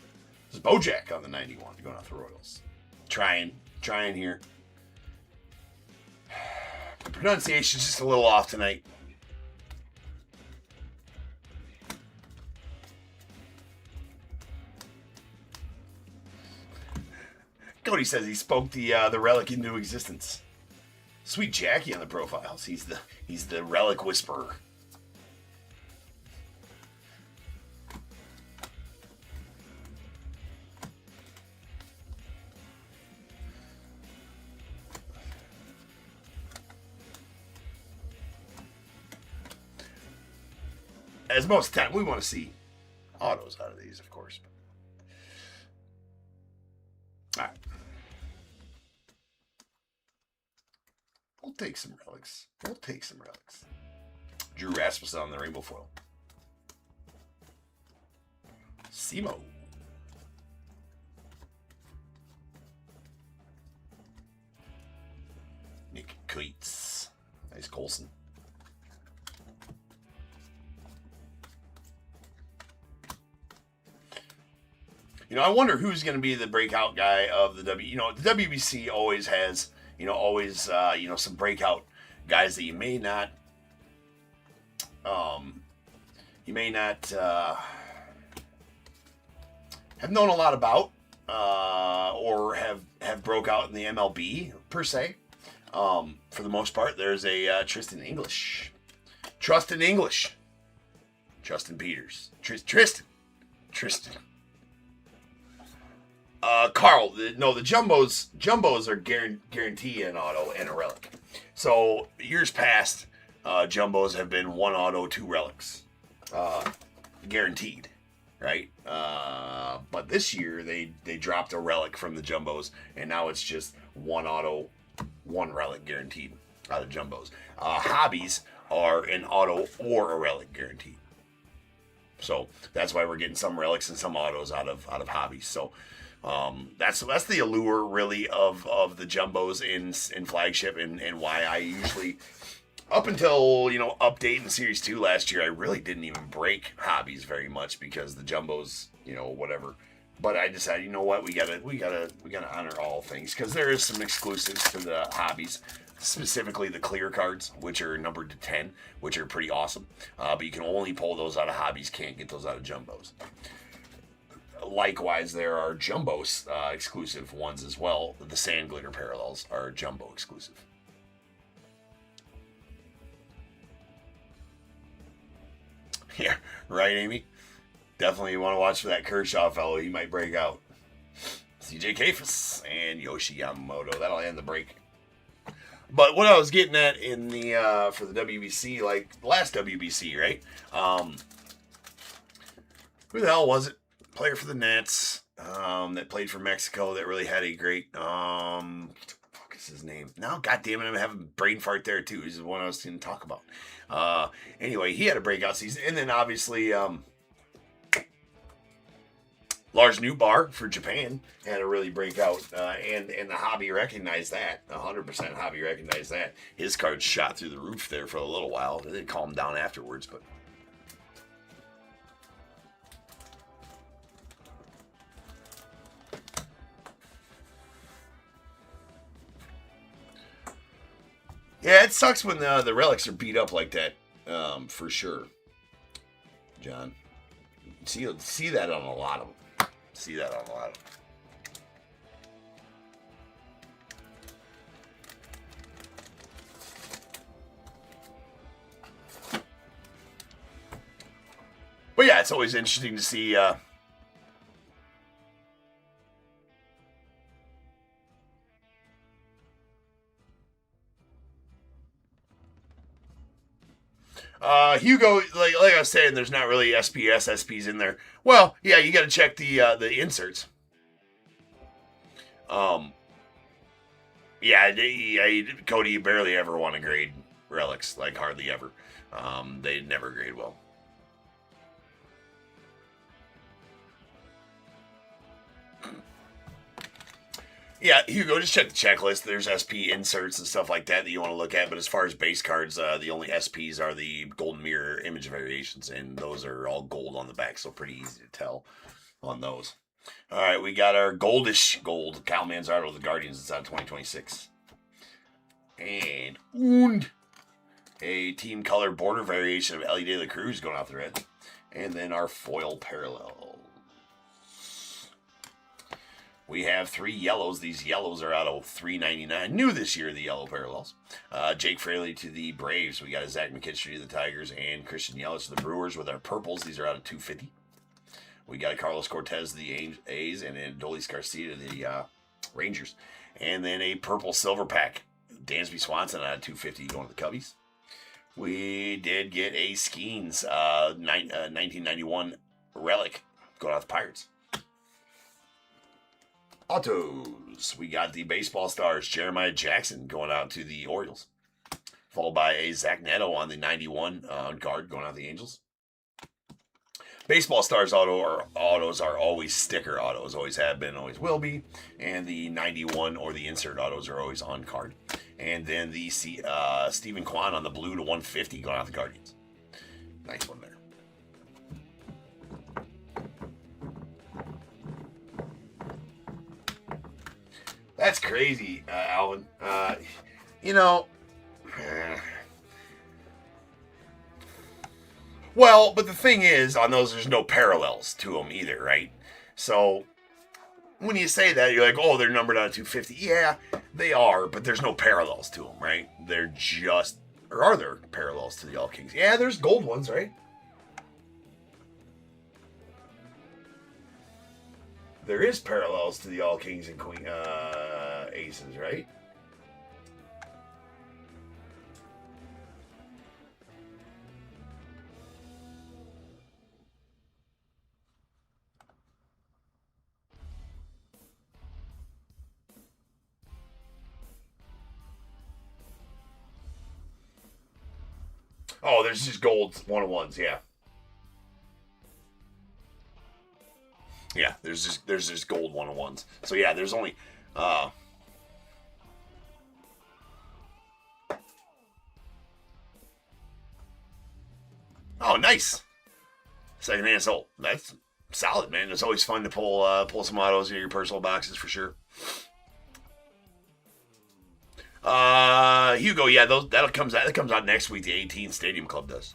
This is Bojack on the 91 going off the Royals. Trying here. The pronunciation's just a little off tonight. Cody says he spoke the relic into existence. Sweet Jackie on the profiles. He's the relic whisperer. As most of the time, we want to see autos out of these, of course. All right. We'll take some relics. Drew Rasmussen on the rainbow foil. Simo. Nick Keats. Nice Colson. I wonder who's going to be the breakout guy of the the WBC always has, some breakout guys that you may not have known a lot about, or have broke out in the MLB per se. For the most part, there's a Tristan English, Justin Peters, Tristan. Carl, the jumbos are guarantee an auto and a relic. So years past, jumbos have been one auto, two relics, guaranteed, right? But this year they dropped a relic from the jumbos, and now it's just one auto, one relic guaranteed out of jumbos. Hobbies are an auto or a relic guaranteed. So that's why we're getting some relics and some autos out of hobbies. So. That's the allure really of the jumbos in flagship, and why I usually, up until update in series 2 last year, I really didn't even break hobbies very much because the jumbos whatever. But I decided, what, we gotta honor all things, because there is some exclusives to the hobbies, specifically the clear cards, which are numbered to 10, which are pretty awesome. But you can only pull those out of hobbies, can't get those out of jumbos. Likewise, there are jumbo exclusive ones as well. The sand glitter parallels are jumbo exclusive. Yeah, right, Amy? Definitely want to watch for that Kershaw fellow. He might break out. CJ Kafis and Yoshi Yamamoto. That'll end the break. But what I was getting at in the for the WBC, like last WBC, right? Who the hell was it? Player for the Nets that played for Mexico that really had a great what is his name? Now, goddamn it, I'm having a brain fart there too. This is one I was going to talk about. Anyway, he had a breakout season, and then obviously Lars Newbar for Japan had a really breakout, and the hobby recognized that. 100% hobby recognized that. His cards shot through the roof there for a little while. They didn't calm down afterwards, but. Yeah, it sucks when the relics are beat up like that, for sure. John, see that on a lot of them. But yeah, it's always interesting to see. Hugo, like I was saying, there's not really SPS SPs in there. Well, yeah, you got to check the inserts. Yeah, Cody, you barely ever want to grade relics, like hardly ever. They never grade well. Yeah, Hugo, just check the checklist. There's SP inserts and stuff like that you want to look at. But as far as base cards, the only SPs are the Golden Mirror image variations, and those are all gold on the back, so pretty easy to tell on those. All right, we got our goldish gold Cal Manzardo, the Guardians. It's out 2026. And a team color border variation of Ellie De La Cruz going off the red. And then our foil parallel. We have 3 yellows. These yellows are out of $3.99. New this year, the yellow parallels. Jake Fraley to the Braves. We got a Zach McKinstry to the Tigers and Christian Yelich to the Brewers with our purples. These are out of $2.50. We got a Carlos Cortez to the A's and a Adolis Garcia to the Rangers. And then a purple silver pack. Dansby Swanson out of $2.50 going to the Cubbies. We did get a Skeens 1991 relic going out the Pirates. Autos. We got the baseball stars, Jeremiah Jackson going out to the Orioles. Followed by a Zach Neto on the 91 guard going out to the Angels. Baseball stars autos are always sticker autos. Always have been, always will be. And the 91 or the insert autos are always on card. And then the Stephen Kwan on the blue to 150 going out the Guardians. Nice one there. That's crazy, Alvin. Well, but the thing is, on those, there's no parallels to them either, right? So when you say that, you're like, oh, they're numbered out of 250. Yeah, they are, but there's no parallels to them, right? They're just, or are there parallels to the All Kings? Yeah, there's gold ones, right? There is parallels to the All Kings and Queen Aces, right? Oh, there's just gold 101s, yeah. Yeah, there's just gold 101s. So yeah, there's only oh, nice. Secondhand soul. That's solid, man. It's always fun to pull some autos in your personal boxes for sure. Hugo, yeah, that comes out next week. The 18th Stadium Club does.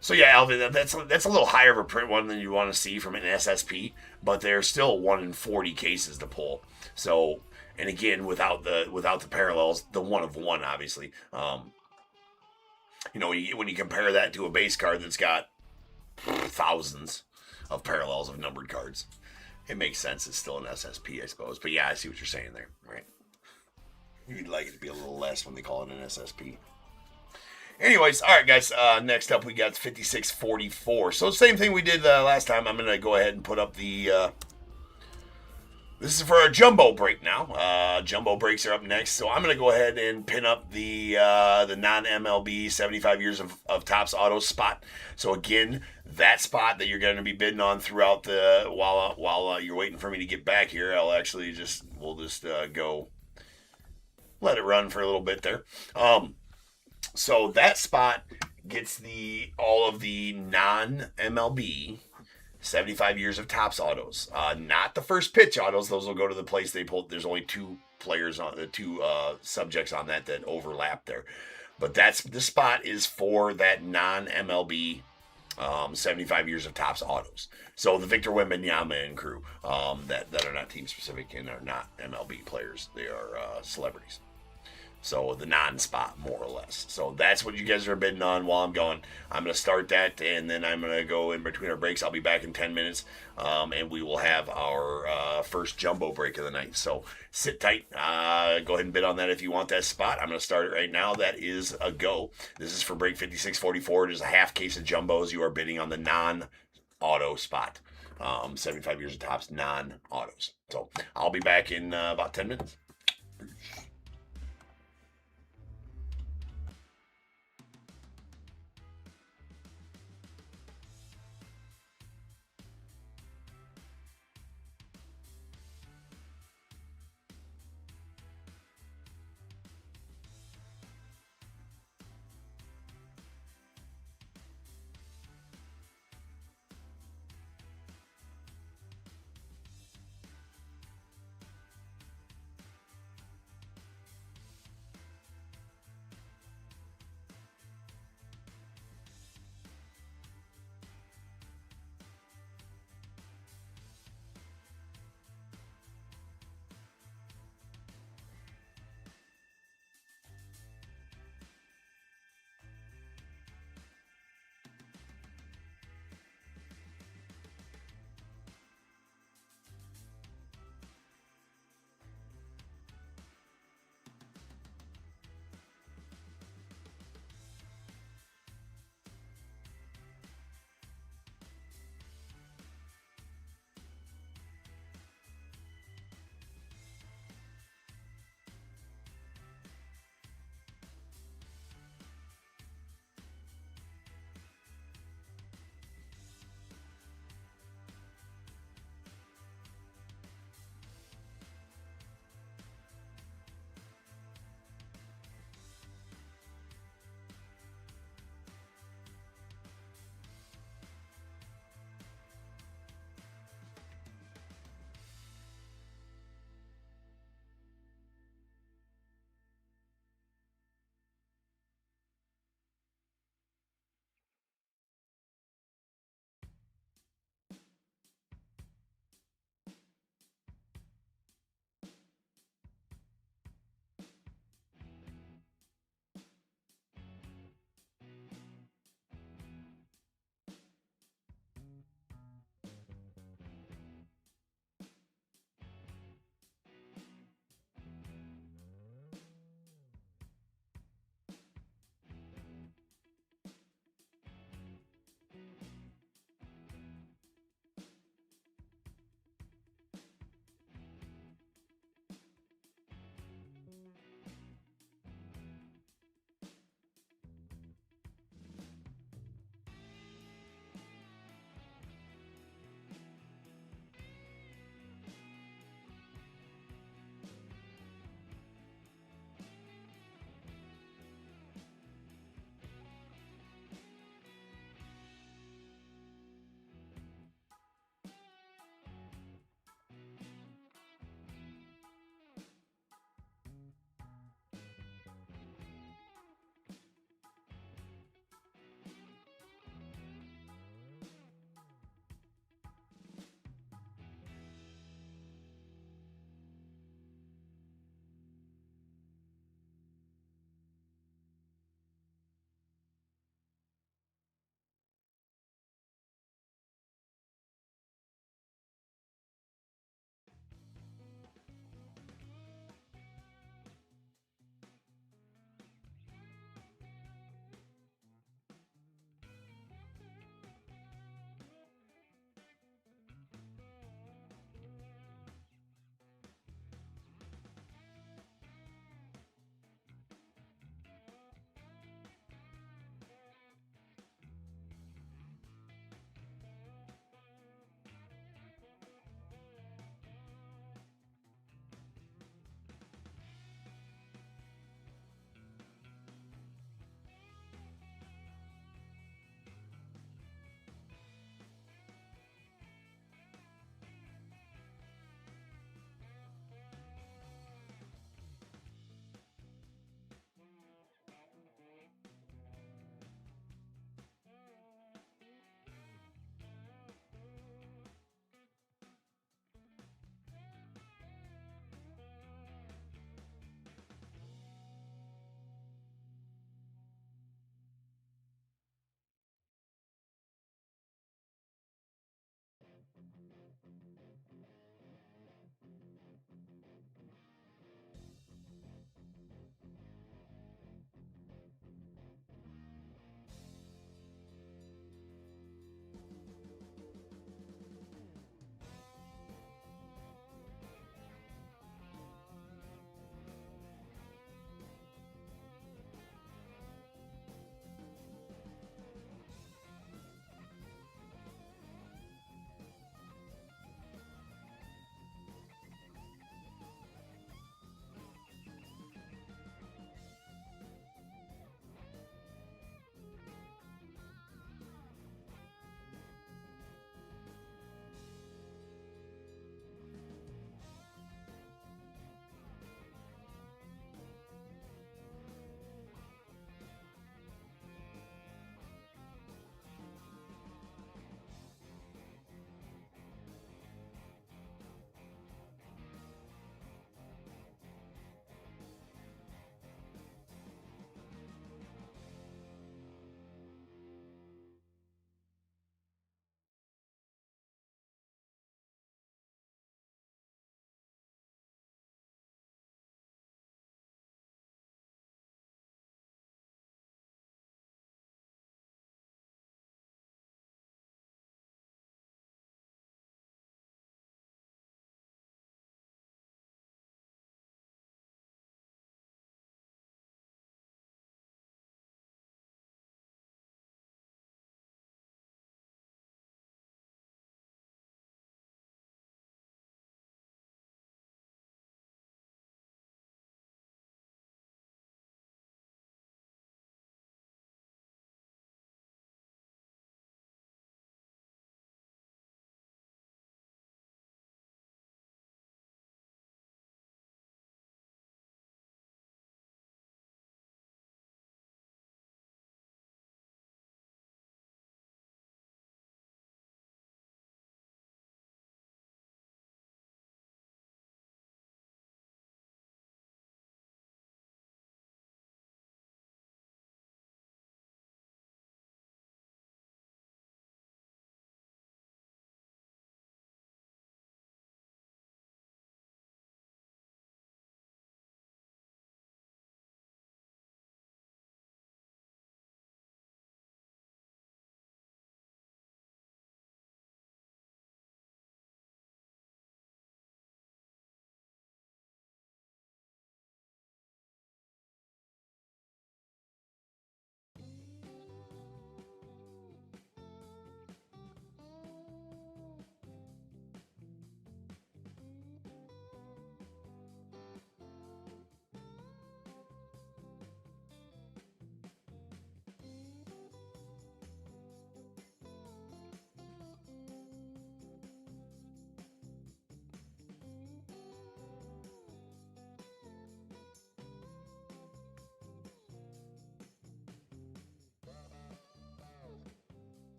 So yeah, Alvin, that's a little higher of a print one than you want to see from an SSP, but they're still 1 in 40 cases to pull. So, and again, without the parallels, the 1 of 1, obviously. When you compare that to a base card that's got thousands of parallels of numbered cards, it makes sense. It's still an SSP, I suppose. But yeah, I see what you're saying there, right? You'd like it to be a little less when they call it an SSP. Anyways, all right, guys. Next up, we got 5644. So same thing we did last time. I'm going to go ahead and put up the... this is for a jumbo break now. Jumbo breaks are up next. So I'm going to go ahead and pin up the non-MLB 75 years of Topps Auto spot. So again, that spot that you're going to be bidding on throughout while you're waiting for me to get back here, we'll just go let it run for a little bit there. So that spot gets all of the non-MLB 75 years of Topps autos. Not the first pitch autos. Those will go to the place they pulled. There's only 2 players on the 2 subjects on that overlap there. But the spot is for that non-MLB 75 years of Topps autos. So the Victor Wembanyama and crew that are not team specific and are not MLB players. They are celebrities. So the non-spot, more or less. So that's what you guys are bidding on while I'm going. I'm going to start that, and then I'm going to go in between our breaks. I'll be back in 10 minutes, and we will have our first jumbo break of the night. So sit tight. Go ahead and bid on that if you want that spot. I'm going to start it right now. That is a go. This is for break 5644. It is a half case of jumbos. You are bidding on the non-auto spot. 75 years of tops, non-autos. So I'll be back in about 10 minutes.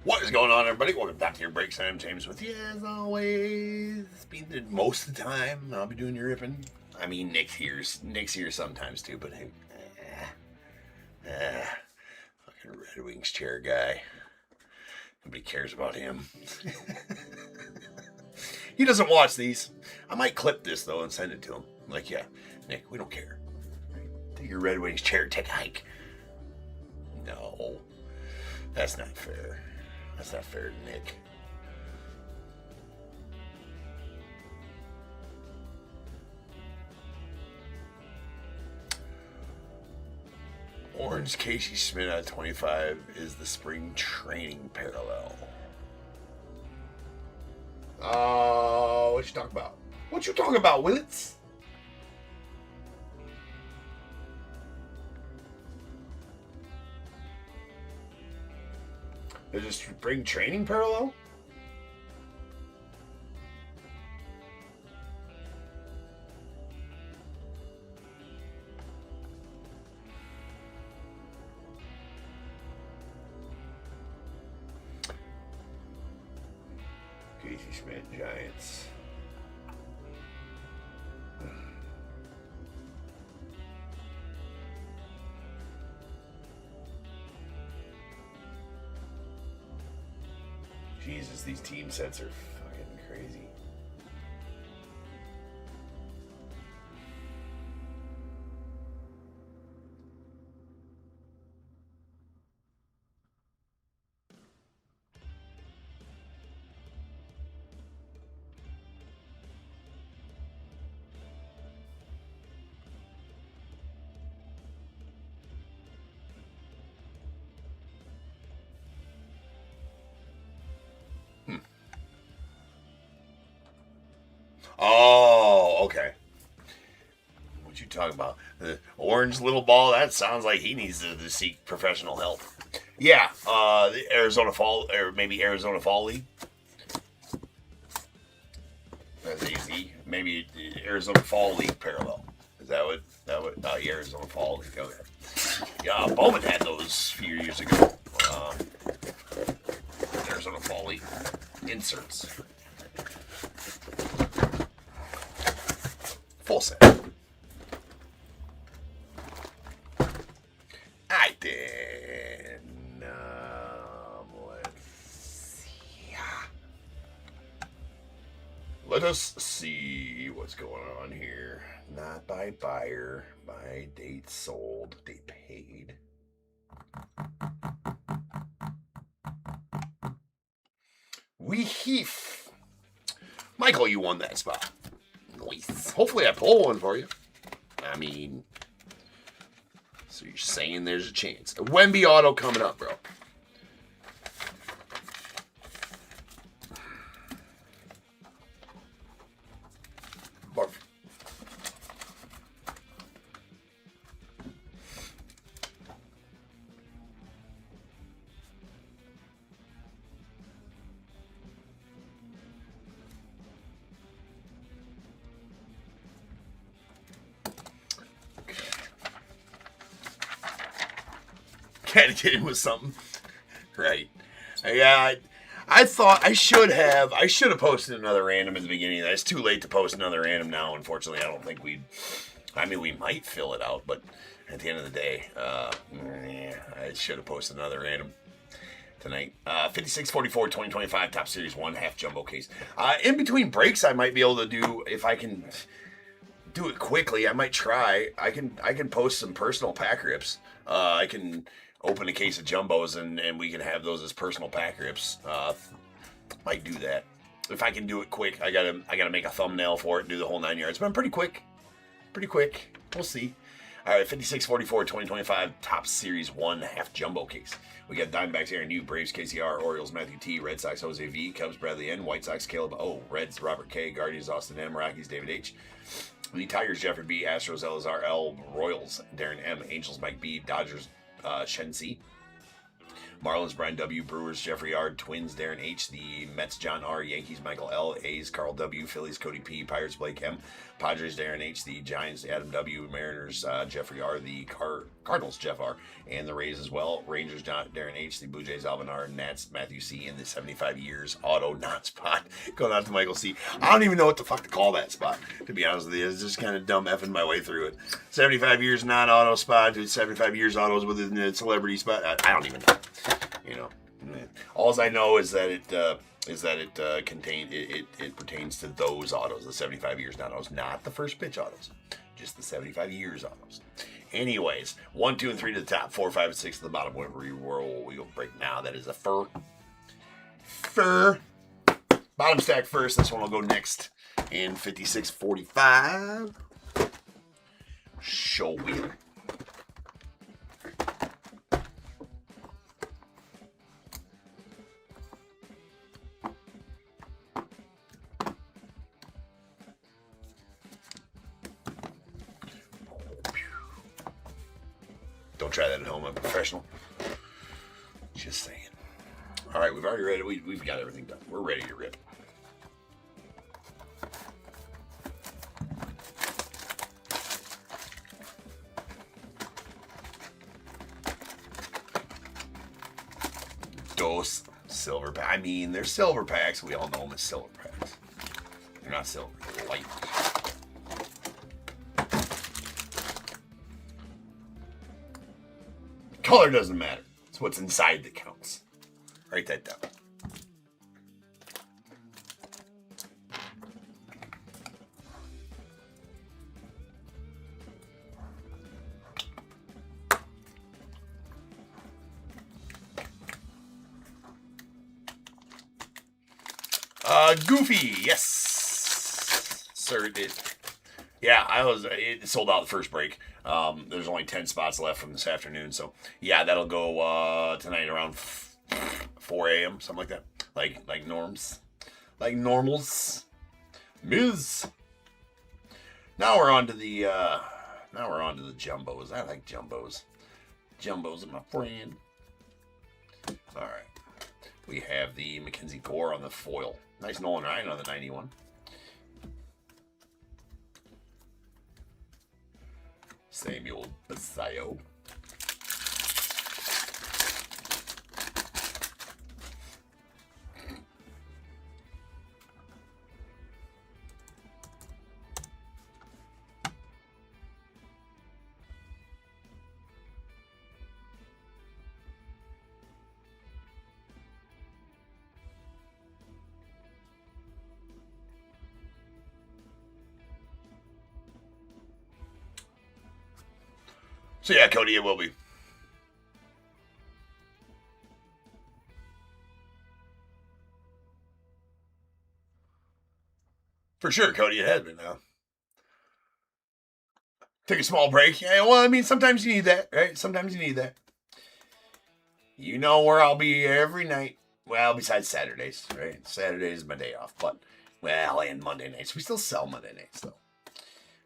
What is going on, everybody? Welcome back to your breaks. I'm James with you, as always. Most of the time, I'll be doing your ripping. I mean, Nick's here sometimes too, but hey, fucking Red Wings chair guy. Nobody cares about him. He doesn't watch these. I might clip this though and send it to him. Like, yeah, Nick, we don't care. Take your Red Wings chair, take a hike. No, that's not fair. That's not fair to Nick. Orange Casey Schmidt out of 25 is the spring training parallel. What you talking about? What you talking about, Willits? There's a spring training parallel? Casey Smith Giants. Jesus, these team sets are fucking crazy. Oh, okay. What you talking about? The orange little ball? That sounds like he needs to seek professional help. Yeah, the Arizona Fall, or maybe Arizona Fall League. That's easy. Maybe the Arizona Fall League parallel. Is that what? The Arizona Fall League. Okay. Yeah, Bowman had those a few years ago. Arizona Fall League inserts. Full set. I did. Let's see. Let us see what's going on here. Not by buyer, by date sold, date paid. We heaf. Michael, you won that spot. Nice. Hopefully I pull one for you. I mean, so you're saying there's a chance. A Wemby auto coming up, bro. Barf. Gotta get him with something. Right. Yeah, I thought I should have posted another random in the beginning. It's too late to post another random now, unfortunately. I don't think we might fill it out, but at the end of the day, I should have posted another random tonight. 5644 2025 Top Series 1 half jumbo case. In between breaks, I might be able to do, if I can do it quickly, I might try. I can post some personal pack rips. I can open a case of jumbos and we can have those as personal pack rips. Might do that. If I can do it quick, I gotta make a thumbnail for it and do the whole 9 yards. But I'm pretty quick. We'll see. All right, 5644 2025 Top Series 1 half jumbo case. We got Diamondbacks Aaron U, Braves KCR, Orioles Matthew T, Red Sox Jose V, Cubs Bradley N, White Sox Caleb O, Reds Robert K, Guardians Austin M, Rockies David H, the Tigers Jeffrey B, Astros Elazar L, Royals Darren M, Angels Mike B, Dodgers Shen C, Marlins Brian W, Brewers Jeffrey R, Twins Darren H, the Mets John R, Yankees Michael L, A's Carl W, Phillies Cody P, Pirates Blake M, Padres, Darren H. The Giants, Adam W. Mariners, Jeffrey R. The Cardinals, Jeff R. And the Rays as well. Rangers, Darren H. The Blue Jays, Alvin R. Nats, Matthew C. And the 75 years auto non-spot going out to Michael C. I don't even know what the fuck to call that spot, to be honest with you. It's just kind of dumb effing my way through it. 75 years non-auto spot, 75 years autos within the celebrity spot. I don't even know. You know, all I know is that it pertains to those autos, the 75 years autos, not the first pitch autos, just the 75 years autos. Anyways, 1, 2, and 3 to the top, 4, 5, and 6 to the bottom. Wherever we roll, we will break now. That is a fur. Bottom stack first. This one will go next in 56.45. Show wheel. Don't try that at home. I'm a professional. Just saying. All right, we've already read it. We've got everything done. We're ready to rip. Dos silver packs. I mean, they're silver packs. We all know them as silver packs. They're not silver. They're white. Color doesn't matter. It's what's inside that counts. Write that down. Goofy, yes, sir, it did. Yeah, it sold out the first break. There's only 10 spots left from this afternoon, so yeah, that'll go tonight around 4 a.m. something like that. Like normals. Ms. Now we're on to the jumbos. I like jumbos. Jumbos are my friend. All right. We have the Mackenzie Gore on the foil. Nice Nolan Ryan on the 91. Samuel Basayo. So yeah, Cody, it will be. For sure, Cody, it has been now. Take a small break. Yeah, well, I mean, sometimes you need that, right? Sometimes you need that. You know where I'll be every night. Well, besides Saturdays, right? Saturday is my day off, but, well, and Monday nights. We still sell Monday nights, though.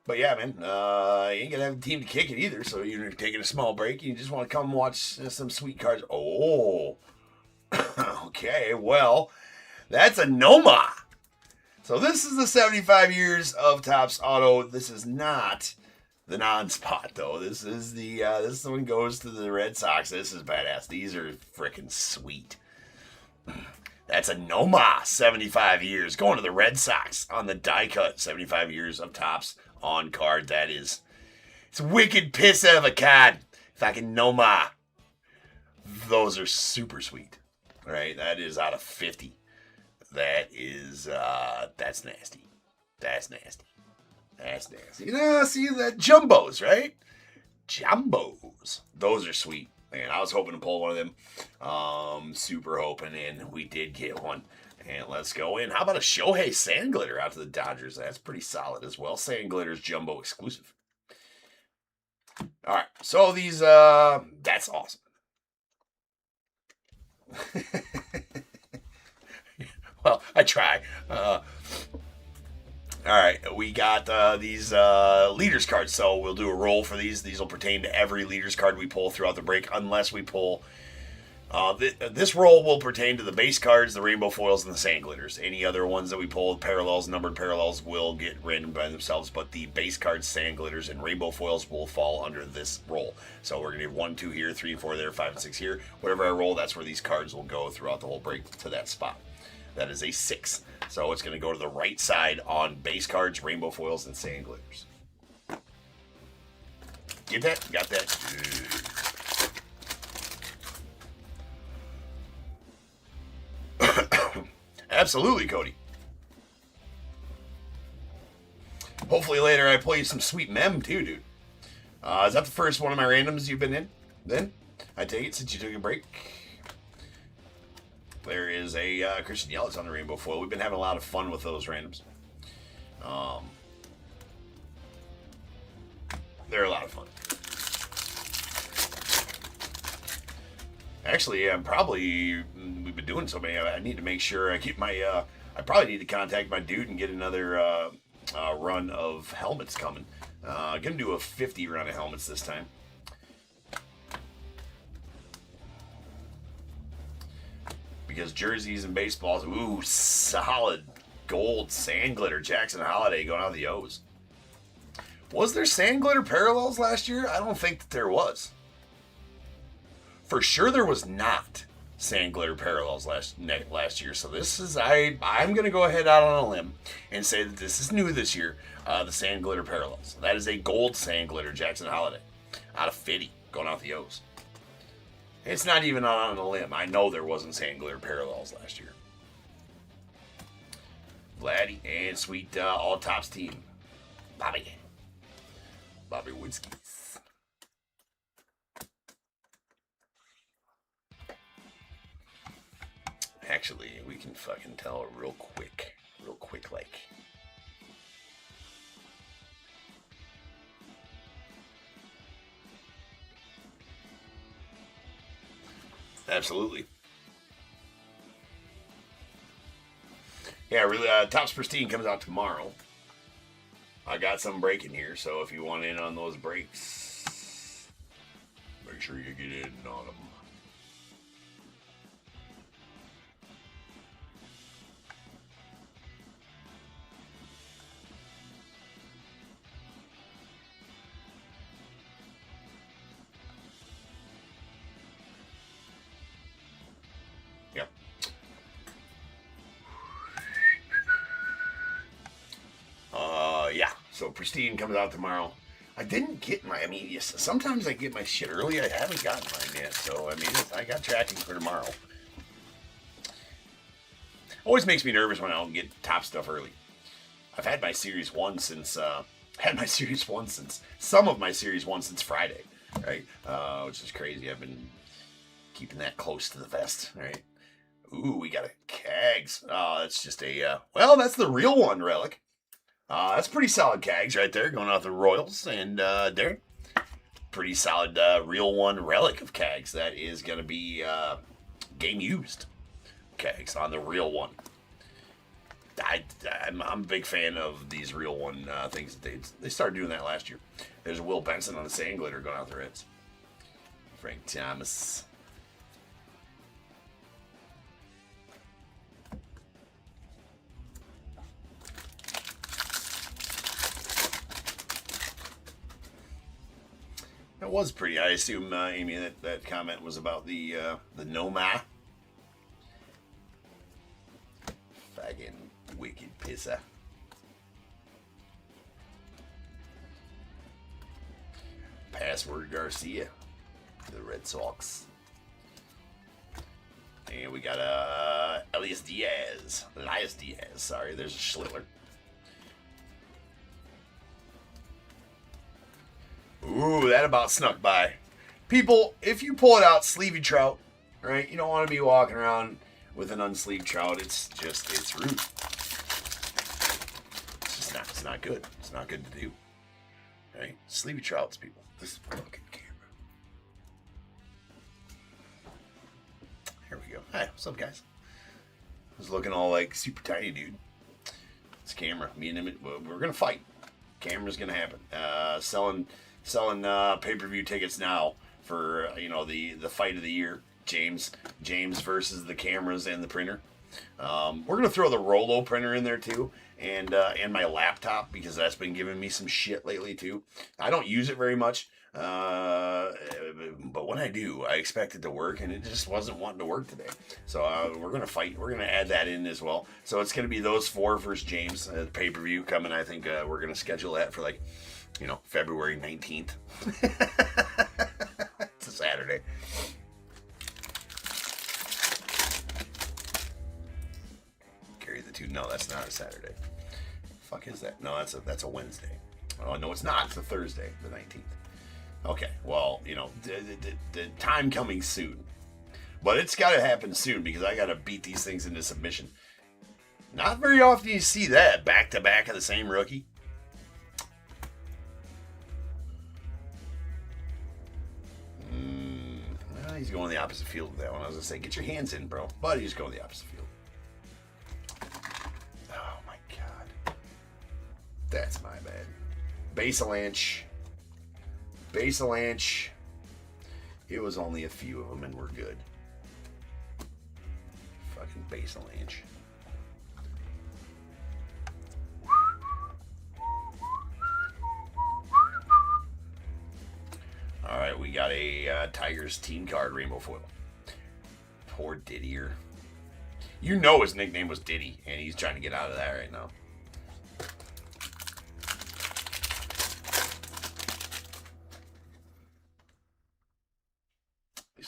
But yeah, man, you ain't gonna have a team to kick it either, so you're taking a small break. You just want to come watch some sweet cards. Oh, okay, well, that's a Noma. So this is the 75 years of Topps Auto. This is not the non-spot, though. This one goes to the Red Sox. This is badass. These are freaking sweet. That's a Noma, 75 years. Going to the Red Sox on the die cut. 75 years of Topps on card. That is, it's wicked piss out of a card. Fucking Noma. Those are super sweet. Right? That is out of 50. That is, that's nasty. That's nasty. That's nasty. You know, see that jumbos, right? Jumbos. Those are sweet. Man, I was hoping to pull one of them. Super hoping, and we did get one. And let's go in. How about a Shohei Sandglitter out to the Dodgers? That's pretty solid as well. Sandglitter's jumbo exclusive. All right. So these, that's awesome. Well, I try. All right, we got these leaders cards, so we'll do a roll for these. These will pertain to every leaders card we pull throughout the break, unless we pull This roll will pertain to the base cards, the rainbow foils, and the sand glitters. Any other ones that we pull, parallels, numbered parallels, will get random by themselves, but the base cards, sand glitters, and rainbow foils will fall under this roll. So we're going to have 1, 2 here, 3 and 4 there, 5 and 6 here. Whatever I roll, that's where these cards will go throughout the whole break to that spot. That is a 6. So it's going to go to the right side on base cards, rainbow foils, and sand glitters. Get that? Got that? Absolutely, Cody. Hopefully later I play some sweet mem too, dude. Is that the first one of my randoms you've been in? Then? I take it since you took a break. There is a Christian Yelich on the rainbow foil. We've been having a lot of fun with those randoms. They're a lot of fun. Actually, we've been doing so many. I need to make sure I keep my, I probably need to contact my dude and get another run of helmets coming. Gonna do a 50 run of helmets this time. Because jerseys and baseballs, ooh, solid gold sand glitter. Jackson Holiday going out of the O's. Was there sand glitter parallels last year? I don't think that there was. For sure there was not sand glitter parallels last year. So this is, I'm going to go ahead out on a limb and say that this is new this year, the sand glitter parallels. That is a gold sand glitter Jackson Holiday out of 50 going out the O's. It's not even on a limb. I know there wasn't sand glitter parallels last year. Vladdy and sweet all tops team. Bobby Woodskis. Actually, we can fucking tell it real quick like. Absolutely. Yeah, really. Topps Pristine comes out tomorrow. I got some breaking here, so if you want in on those breaks, make sure you get in on them. Yep. Yeah. So Pristine comes out tomorrow. I didn't get my, yes, sometimes I get my shit early. I haven't gotten mine yet. So, I got tracking for tomorrow. Always makes me nervous when I don't get top stuff early. I've had my Series 1 since, some of my Series 1 since Friday, right? Which is crazy. I've been keeping that close to the vest, right? Ooh, we got a Cags. Oh, that's just a, well, that's the real one relic. That's pretty solid Cags right there, going out the Royals. And Darren, pretty solid real one relic of Cags. That is going to be game used Cags on the real one. I'm a big fan of these real one things. They started doing that last year. There's Will Benson on the sand glitter going out the Reds. Frank Thomas. It was pretty. I assume, Amy, that comment was about the Noma. Fucking wicked pisser. Password Garcia, the Red Sox. And we got Elias Diaz. Sorry, there's a Schlittler. Ooh, that about snuck by. People, if you pull it out, sleevey trout, right? You don't want to be walking around with an unsleeved trout. It's rude. It's not good. It's not good to do. Right? Sleevey trouts, people. This fucking camera. Here we go. Hi, what's up, guys? I was looking all like super tiny, dude. It's camera. Me and him, we're gonna fight. Camera's gonna happen. Selling pay-per-view tickets now for the fight of the year James versus the cameras and the printer. We're gonna throw the Rolo printer in there too, and my laptop, because that's been giving me some shit lately too. I don't use it very much, but when I do, I expect it to work, and it just wasn't wanting to work today. So we're gonna fight. We're gonna add that in as well. So it's gonna be those 4 versus James. Pay-per-view coming. I think we're gonna schedule that for like, February 19th. It's a Saturday. No, that's not a Saturday. Fuck is that? No, that's a Wednesday. Oh no, it's not. It's a Thursday, the 19th. Okay, well, the time coming soon, but it's got to happen soon because I got to beat these things into submission. Not very often you see that back to back of the same rookie. Well, he's going the opposite field with that one. I was gonna say, get your hands in, bro, but he's going the opposite field. That's my bad. Basalanche. It was only a few of them and we're good. Fucking Basalanche. Alright, we got a Tigers team card rainbow foil. Poor Didier. You know his nickname was Diddy, and he's trying to get out of that right now.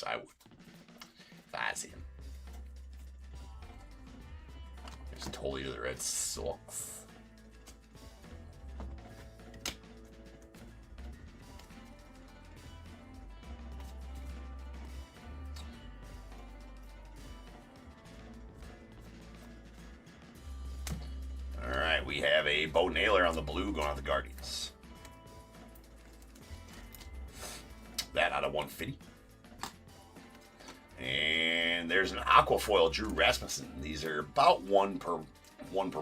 I would. If I see him. There's totally to the Red Sox. Alright, we have a Bo Naylor on the blue going on the Guardians. That out of 150. And there's an Aquafoil Drew Rasmussen. These are about one per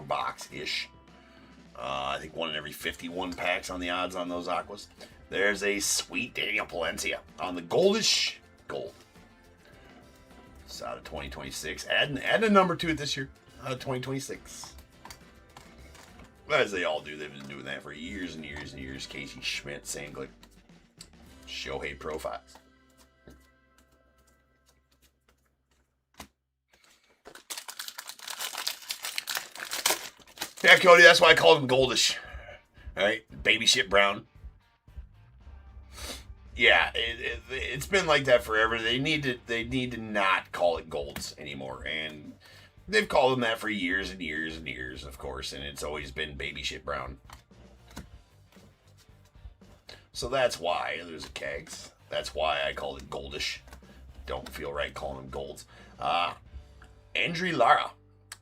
box ish. I think 1 in every 51 packs on the odds on those Aquas. There's a sweet Daniel Palencia on the goldish gold. It's out of 2026. Adding a number to it this year. Out of 2026. As they all do. They've been doing that for years and years and years. Casey Schmidt, Sangler, Shohei Profiles. Yeah, Cody, that's why I called him goldish. All right, baby shit brown. Yeah, it's been like that forever. They need to not call it golds anymore, and they've called them that for years and years and years, of course, and it's always been baby shit brown. So that's why there's a kegs. That's why I called it goldish. Don't feel right calling them golds. Andre Lara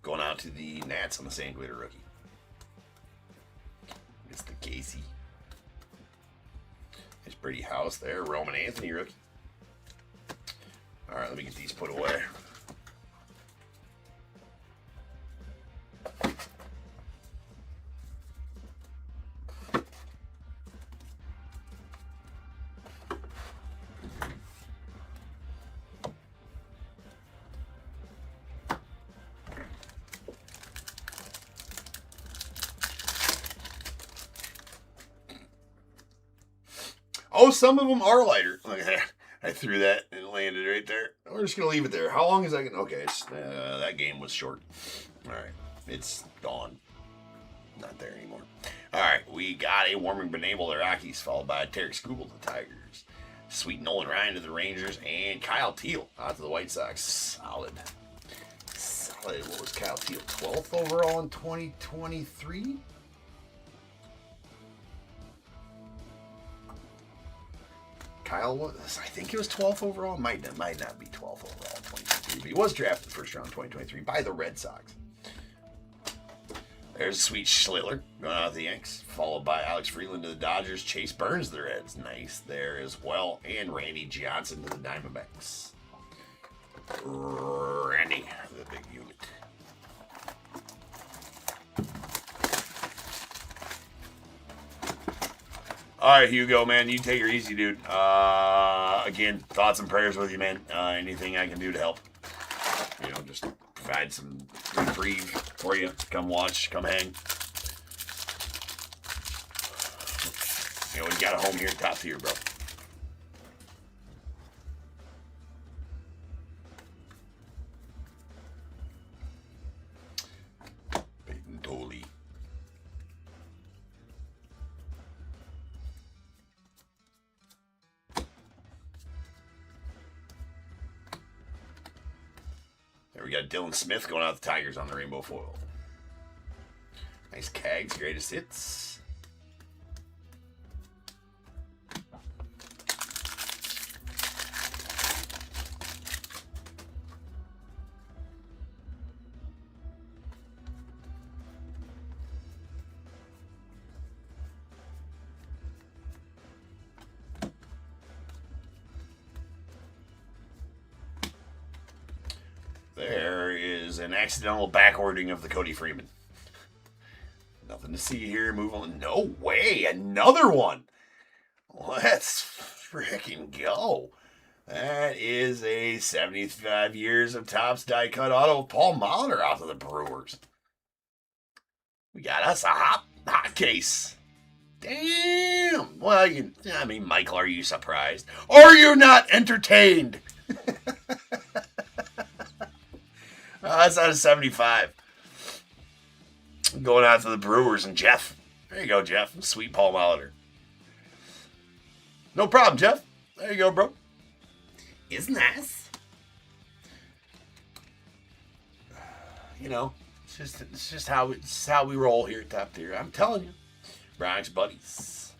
going out to the Nats on the Sand Glitter rookie. Mr. Casey. There's Brady House there. Roman Anthony rookie. All right, let me get these put away. Oh, some of them are lighter. Look at that. I threw that and it landed right there. We're just going to leave it there. How long is that? Okay, that game was short. All right, it's gone. Not there anymore. All right, we got a Warming Benable to the Rockies, followed by Tarek Skubal to the Tigers. Sweet Nolan Ryan to the Rangers, and Kyle Teal out to the White Sox. Solid. What was Kyle Teal? 12th overall in 2023? Kyle was, I think he was 12th overall. Might not be 12th overall in 2023, but he was drafted first round 2023 by the Red Sox. There's Sweet Schlittler going out of the Yanks, followed by Alex Freeland to the Dodgers, Chase Burns to the Reds, nice there as well, and Randy Johnson to the Diamondbacks. Randy, the big unit. All right, Hugo, man, you take her easy, dude. again, thoughts and prayers with you, man. Anything I can do to help. Just provide some reprieve for you. Come watch, come hang. We got a home here, top tier, bro. Peyton Tolley. There we got Dylan Smith going out the Tigers on the rainbow foil. Nice Cags, greatest hits. There is an accidental backording of the Cody Freeman. Nothing to see here. Move on. No way. Another one. Let's freaking go. That is a 75 years of Topps die cut auto of Paul Molitor out to the Brewers. We got us a hot case. Damn. Well, Michael, are you surprised? Are you not entertained? That's out of 75. Going out to the Brewers and Jeff. There you go, Jeff. Sweet Paul Molitor. No problem, Jeff. There you go, bro. It's nice. It's just how we roll here at Top Tier. I'm telling you. Bronx buddies.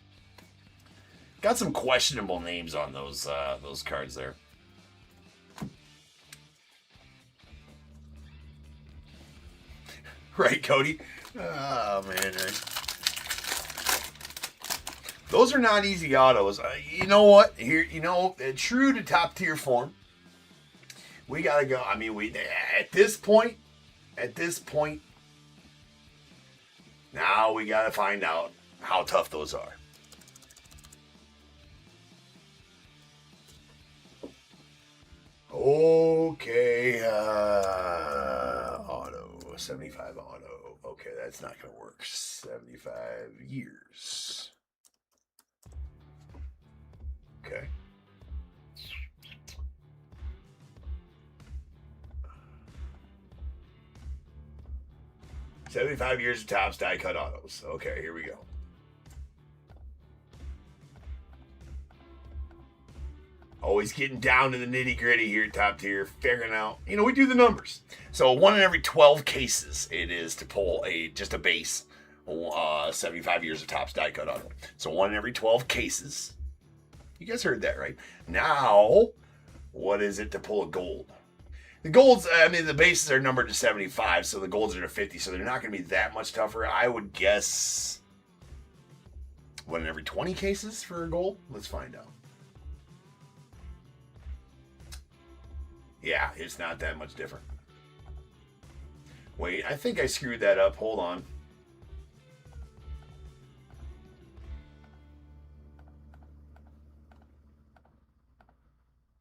Got some questionable names on those cards there. Right, Cody? Oh, man. Those are not easy autos. You know what? Here, true to top tier form, we got to go. At this point, now we got to find out how tough those are. Okay, auto. 75 auto. Okay, that's not going to work. 75 years. Okay. $75 years of Topps die cut autos. Okay, here we go. Always getting down to the nitty gritty here, Top Tier, figuring out, we do the numbers. So 1 in every 12 cases it is to pull just a base 75 years of Topps die cut auto. So 1 in every 12 cases. You guys heard that, right? Now, what is it to pull a gold? The golds, the bases are numbered to 75, so the golds are to 50, so they're not going to be that much tougher. I would guess 1 in every 20 cases for a gold? Let's find out. Yeah, it's not that much different. Wait, I think I screwed that up. Hold on.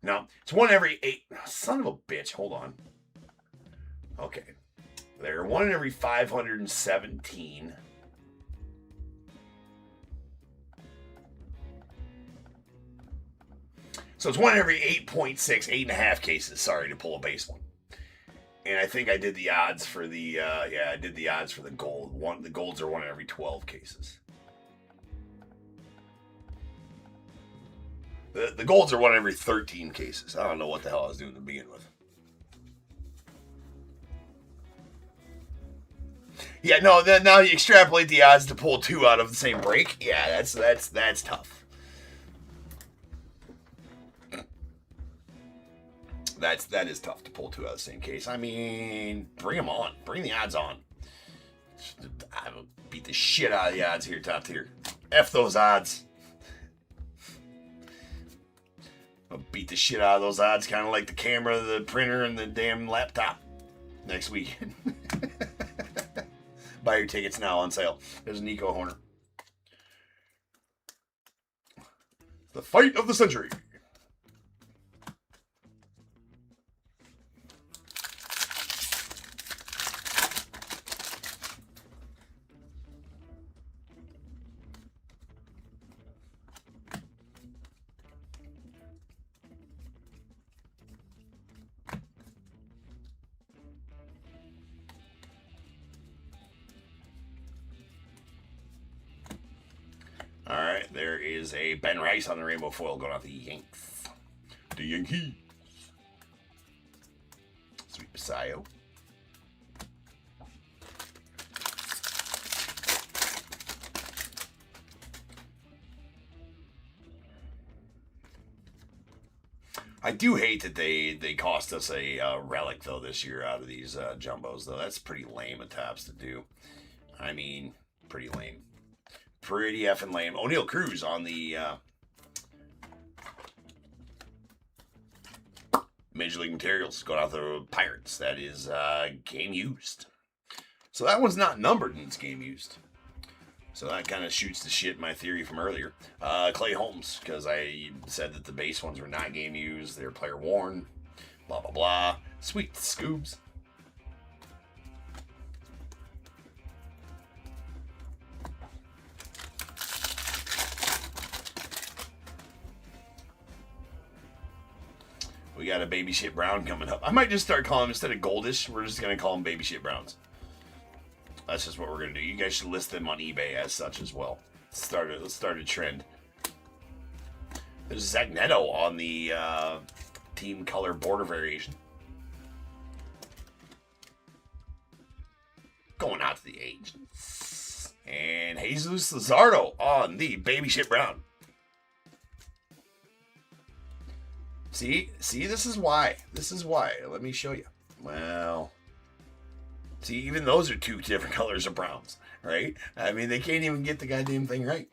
No, it's 1 every 8. Son of a bitch. Hold on. Okay. They're 1 in every 517. So it's 1 in every 8.6, 8.5 cases, to pull a base one. And I think I did the odds for the, I did the odds for the gold. The golds are 1 in every 12 cases. The golds are 1 in every 13 cases. I don't know what the hell I was doing to begin with. Yeah, no, now you extrapolate the odds to pull 2 out of the same break. Yeah, that's tough. That is tough to pull 2 out of the same case. Bring them on. Bring the odds on. I will beat the shit out of the odds here, Top Tier. F those odds. I'll beat the shit out of those odds, kind of like the camera, the printer, and the damn laptop next week. Buy your tickets now on sale. There's Nico Horner. The fight of the century. there is a Ben Rice on the rainbow foil going out the Yanks. The Yankees. Sweet Basayo. I do hate that they cost us a relic, though, this year out of these jumbos, though. That's pretty lame of Topps to do. I mean, pretty lame. Pretty effing lame. O'Neal Cruz on the Major League Materials going out the Pirates. That is game used. So that one's not numbered and it's game used. So that kind of shoots the shit my theory from earlier. Clay Holmes, because I said that the base ones were not game used. They're player worn. Blah, blah, blah. Sweet Scoobs. We got a baby shit brown coming up. I might just start calling them, instead of goldish, we're just going to call them baby shit browns. That's just what we're going to do. You guys should list them on eBay as such as well. Let's start a trend. There's Zach Neto on the team color border variation. Going out to the agents. And Jesus Luzardo on the baby shit brown. See, this is why. Let me show you. Well, see, even those are two different colors of browns, right? I mean, they can't even get the goddamn thing right.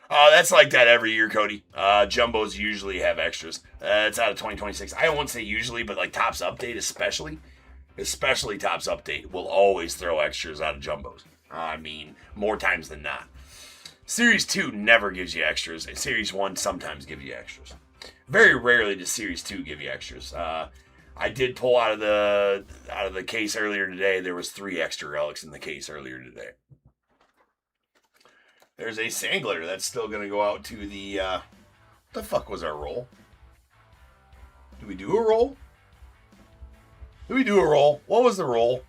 Oh, that's like that every year, Cody. Jumbos usually have extras. It's out of 2026. I won't say usually, but like Topps Update especially Topps Update will always throw extras out of jumbos. I mean, more times than not. Series 2 never gives you extras, and Series 1 sometimes gives you extras. Very rarely does Series 2 give you extras. I did pull out of the case earlier today. There was 3 extra relics in the case earlier today. There's a Sangler that's still going to go out to the... what the fuck was our roll? Did we do a roll? What was the roll?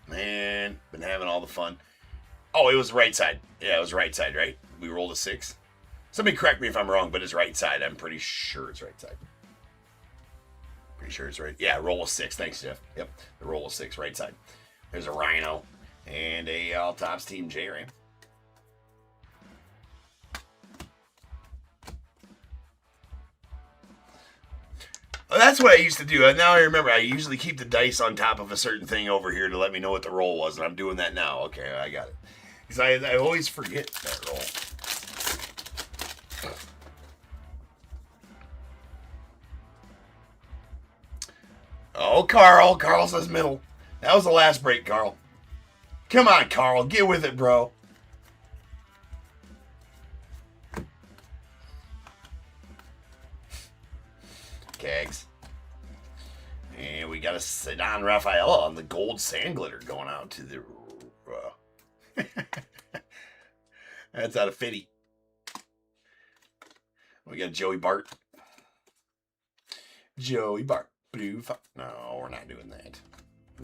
Man, been having all the fun. Oh, it was right side. Yeah, it was right side, right? We rolled a 6. Somebody correct me if I'm wrong, but it's right side. I'm pretty sure it's right side. Pretty sure it's right. Yeah, roll a 6. Thanks, Jeff. Yep, the roll a 6, right side. There's a Rhino and a All Topps Team J-Ram. That's what I used to do. Now I remember. I usually keep the dice on top of a certain thing over here to let me know what the roll was, and I'm doing that now. Okay, I got it. Because I always forget that roll. Oh, Carl. Carl says middle. That was the last break, Carl. Come on, Carl. Get with it, bro. Cags. And we got a Cedon Rafaela on the gold sand glitter going out to the... That's out of Fitty. We got Joey Bart. Joey Bart. No, we're not doing that.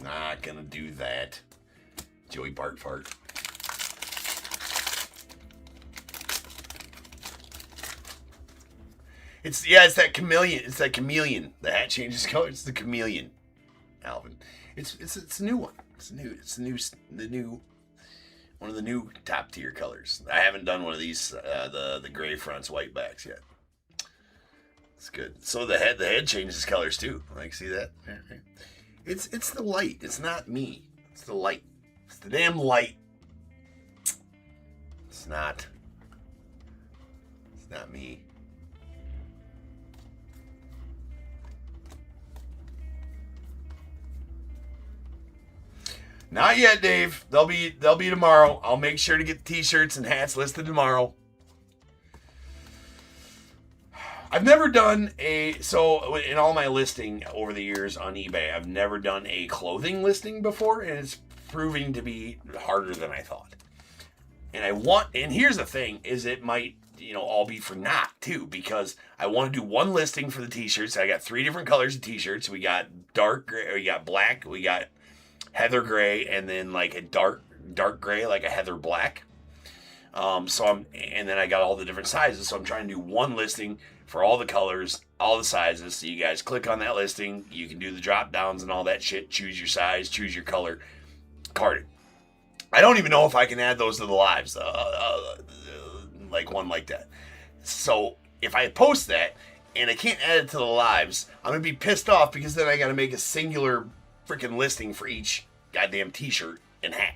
Not gonna do that. Joey Bart fart. It's that chameleon. It's that chameleon. The hat changes color. It's the chameleon, Alvin. It's a new one. It's the new one of the new top tier colors. I haven't done one of these the gray fronts, white backs yet. It's good. So the head changes colors too. Like, see that? It's the light. It's not me. It's the light. It's the damn light. It's not me. Not yet, Dave. They'll be tomorrow. I'll make sure to get the t-shirts and hats listed tomorrow. I've never done so in all my listing over the years on eBay, I've never done a clothing listing before, and it's proving to be harder than I thought. And here's the thing, is it might, all be for naught too, because I want to do one listing for the t-shirts. I got 3 different colors of t-shirts. We got dark gray, we got black, we got heather gray, and then like a dark gray, like a heather black. And then I got all the different sizes. So I'm trying to do one listing for all the colors, all the sizes. So you guys click on that listing. You can do the drop downs and all that shit. Choose your size, choose your color, card it. I don't even know if I can add those to the lives, like one like that. So if I post that and I can't add it to the lives, I'm going to be pissed off, because then I got to make a singular freaking listing for each goddamn t-shirt and hat.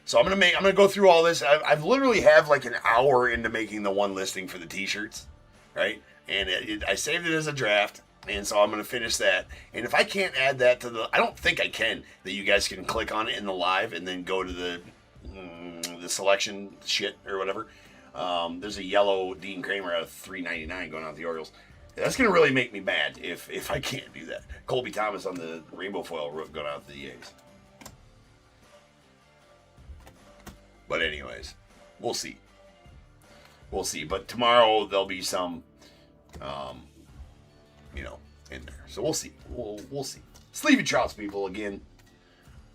So I'm gonna go through all this. I've literally have like an hour into making the one listing for the t-shirts, right? And I saved it as a draft, and so I'm gonna finish that. And if I can't add that to I don't think I can. That you guys can click on it in the live and then go to the selection shit or whatever. There's a yellow Dean Kramer out of $3.99 going out the Orioles. That's gonna really make me mad if I can't do that. Colby Thomas on the rainbow foil going out the A's. But anyways, we'll see. We'll see. But tomorrow there'll be some, in there. So we'll see. We'll see. Sleevey Trouts, people. Again,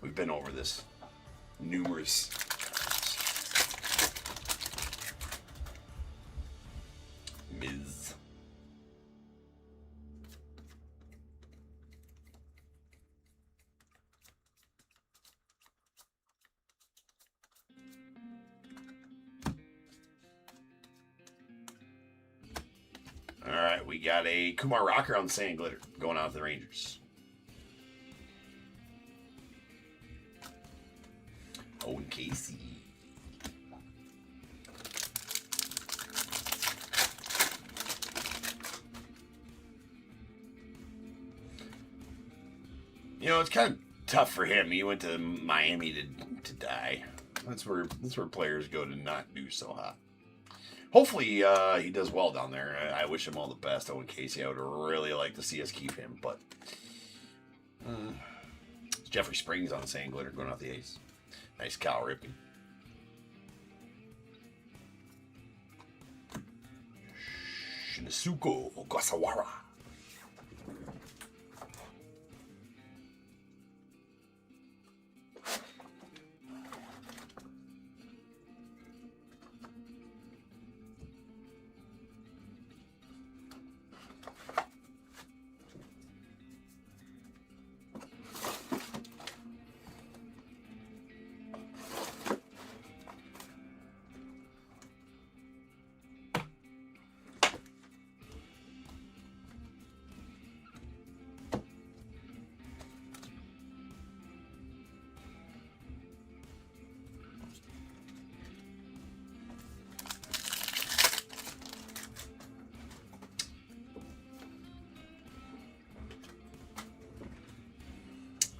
we've been over this numerous times. Ms. All right, we got a Kumar Rocker on the Sand Glitter going out to the Rangers. Owen Casey. It's kind of tough for him. He went to Miami to die. That's where players go to not do so hot. Hopefully he does well down there. I wish him all the best. Owen Casey, I would really like to see us keep him, but Jeffrey Springs on the Sand Glitter going out the A's. Nice Cal Ripken. Shinsuke Ogasawara.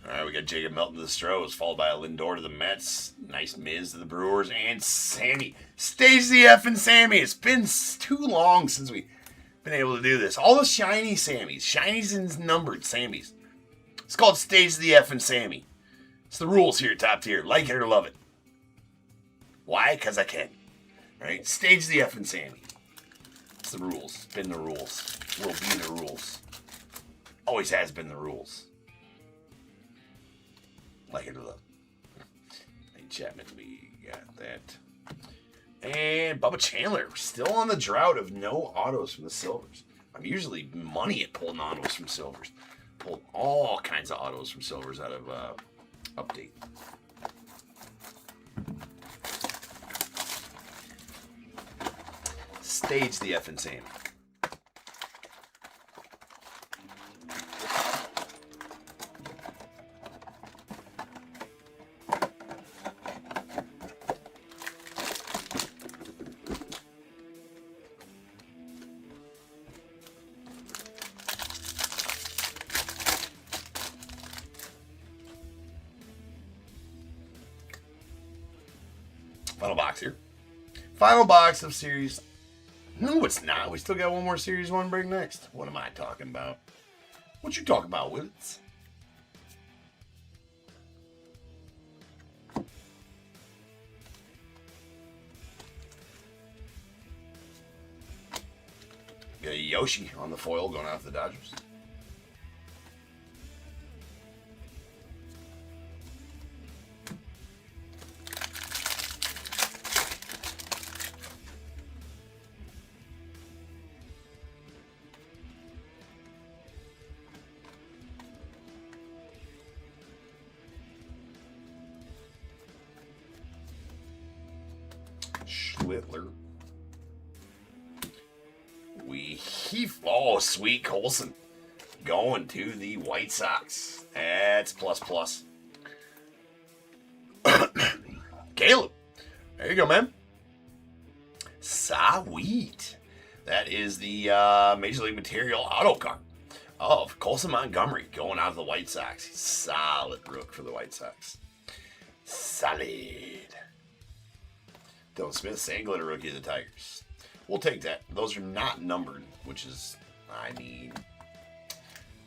All right, we got Jacob Melton to the Stros, followed by a Lindor to the Mets. Nice Miz to the Brewers, and Sammy. Stage the F and Sammy. It's been too long since we've been able to do this. All the shiny Sammys. Shinies and numbered Sammys. It's called Stage the F and Sammy. It's the rules here at Top Tier. Like it or love it. Why? Because I can. Right? Stage the F and Sammy. It's the rules. It's been the rules. Will be the rules. Always has been the rules. Like it or love it. Hey, Chapman, we got that. And Bubba Chandler, still on the drought of no autos from the Silvers. I'm usually money at pulling autos from Silvers. Pulled all kinds of autos from Silvers out of Update. Stage the F and Sammy. Final box here. Final box of series. No, it's not. We still got one more series one break next. What am I talking about? What you talking about, Willis? Got a Yoshi on the foil going out to the Dodgers. Schlittler. Oh, sweet Colson. Going to the White Sox. That's plus plus. Caleb. There you go, man. Sweet. That is the Major League Material auto card of Colson Montgomery going out of the White Sox. Solid rook for the White Sox. Solid. Dylan Smith, Sangletter rookie of the Tigers. We'll take that. Those are not numbered, which is, I mean,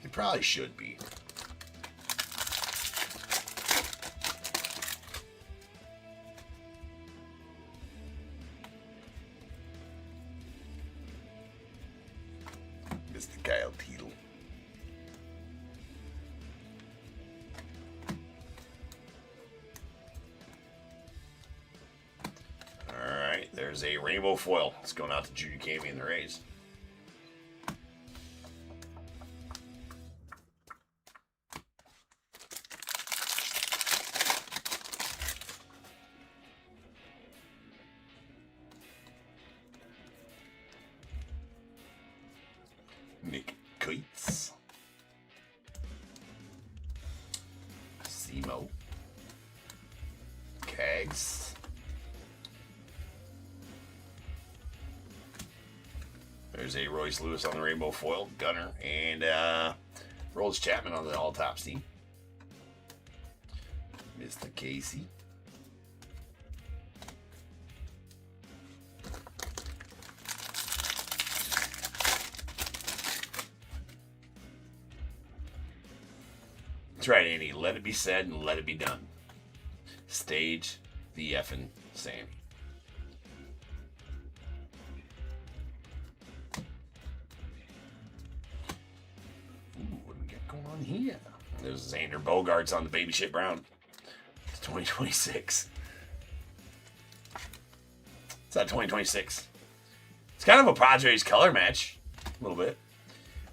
they probably should be. Mr. Kyle Teetle. There's a rainbow foil. It's going out to Junior Camey and the Rays. Nick Keats. Simo. Kags. There's a Royce Lewis on the rainbow foil, Gunner, and Rolls Chapman on the all tops team. Mr. Casey. That's right, Andy. Let it be said and let it be done. Stage the effing Sammy. Here. There's Xander Bogaerts on the baby shit brown. It's 2026. It's not 2026. It's kind of a Padres color match. A little bit.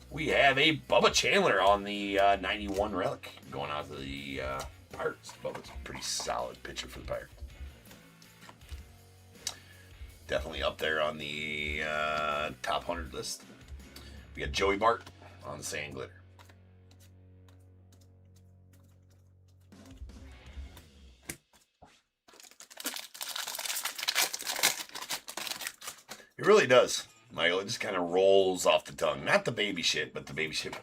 We have a Bubba Chandler on the 91 relic going out to the Pirates. Bubba's a pretty solid pitcher for the Pirates. Definitely up there on the top 100 list. We got Joey Bart on the Sand Glitter. It really does, Michael. It just kind of rolls off the tongue. Not the baby shit, but the baby shit,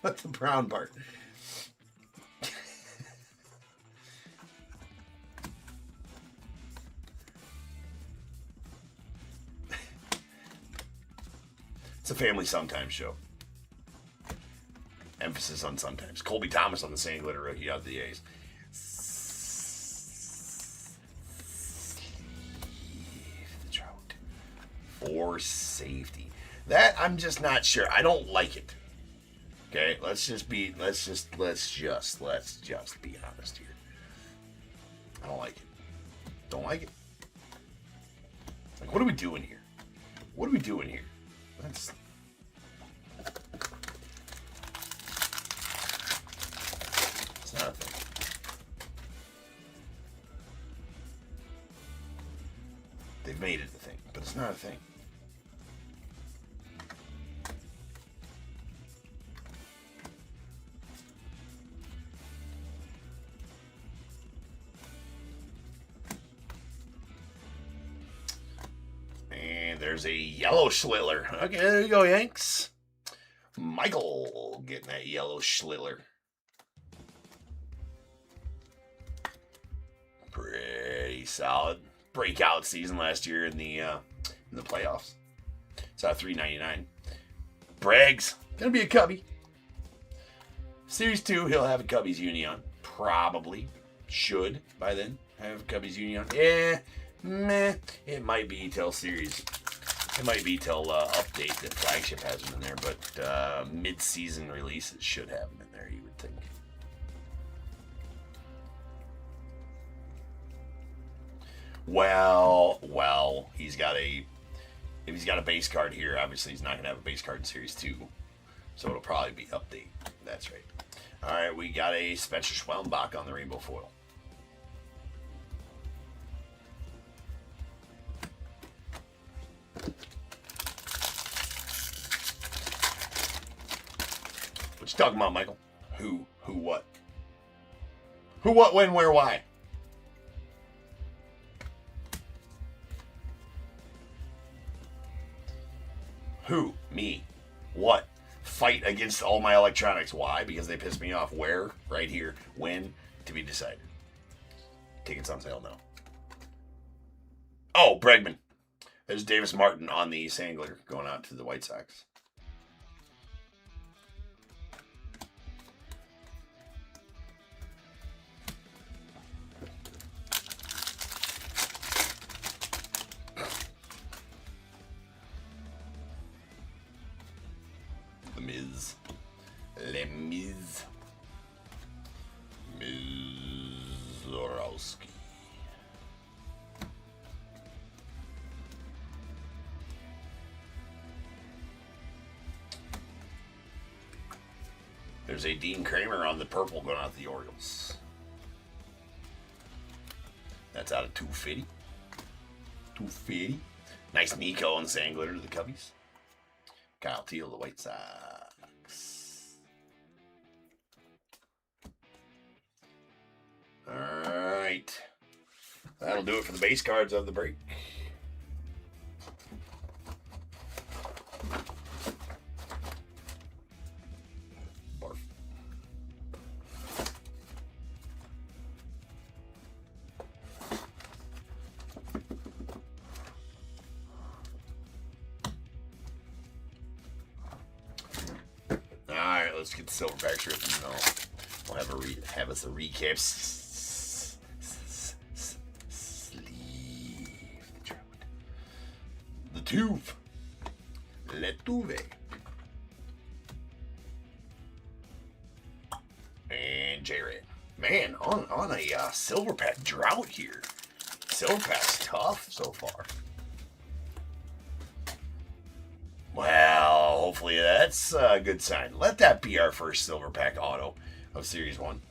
but the brown part. It's a family sometimes show. Emphasis on sometimes. Colby Thomas on the Sand Glitter rookie out of the A's. For safety. That I'm just not sure. I don't like it. Okay, let's just be honest here. I don't like it. Don't like it. Like, what are we doing here? What are we doing here? That's it's not a thing. They've made it a thing, but it's not a thing. There's a yellow Schlittler. Okay, there you go, Yanks. Michael getting that yellow Schlittler. Pretty solid breakout season last year in the playoffs. It's at $3.99. Bragg's gonna be a Cubby. Series 2, he'll have a Cubbies uni on. Probably. Should by then have a Cubbies uni on. Yeah, meh. It might be till series It might be till update that flagship has them in there, but mid-season releases should have them in there, you would think. Well, he's got a... If he's got a base card here, obviously he's not going to have a base card in Series 2. So it'll probably be update. That's right. Alright, we got a Spencer Schwellenbach on the rainbow foil. What you talking about, Michael? Who, what? Who, what, when, where, why? Who? Me. What? Fight against all my electronics. Why? Because they piss me off. Where? Right here. When? To be decided. Tickets on sale now. Oh, Bregman. There's Davis Martin on the Sangler going out to the White Sox. Mizorowski. There's a Dean Kramer on the purple going out to the Orioles. That's out of 250. 250. Nice Nico and Sangler to the Cubbies. Kyle Teal, the White Sox. Alright. That'll do it for the base cards of the break. Barf. Alright, let's get the silverback shirt. We'll have us a recap. The Tuve. Le Tuve. And J-Red. Man, on a silver pack drought here. Silver pack's tough so far. Well, hopefully that's a good sign. Let that be our first silver pack auto of Series 1.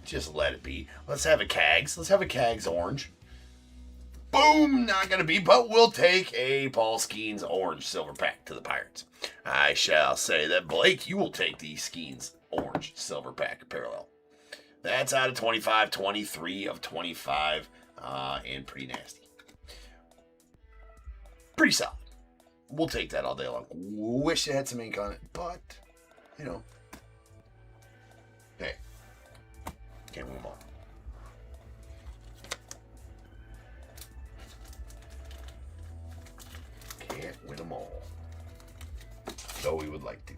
Just let it be. Let's have a Cags. Let's have a Cags orange. Boom! Not going to be, but we'll take a Paul Skeens orange silver pack to the Pirates. I shall say that, Blake, you will take the Skeens orange silver pack parallel. That's out of 25, 23 of 25, and pretty nasty. Pretty solid. We'll take that all day long. Wish it had some ink on it, but, you know. Hey. Can't win them all. Can't win them all. Though we would like to.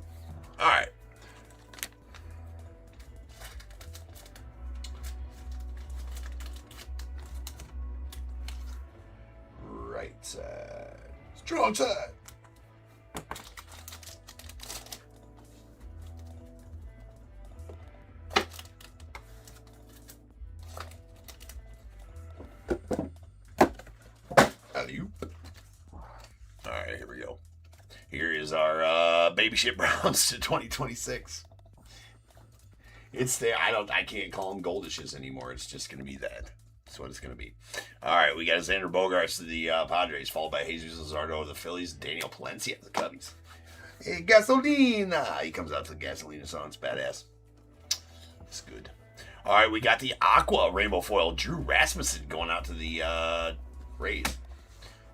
Alright. Right side. Strong side. Alley-oop. Alright, here we go. Here is our Baby Shit Browns to 2026. It's the I can't call them goldishes anymore. It's just gonna be that. That's what it's gonna be. Alright, we got Xander Bogaerts to the Padres, followed by Jesus Luzardo of the Phillies, Daniel Palencia of the Cubbies. Hey, Gasolina! He comes out to the Gasolina song. It's badass. It's good. Alright, we got the Aqua Rainbow Foil, Drew Rasmussen, going out to the Rays.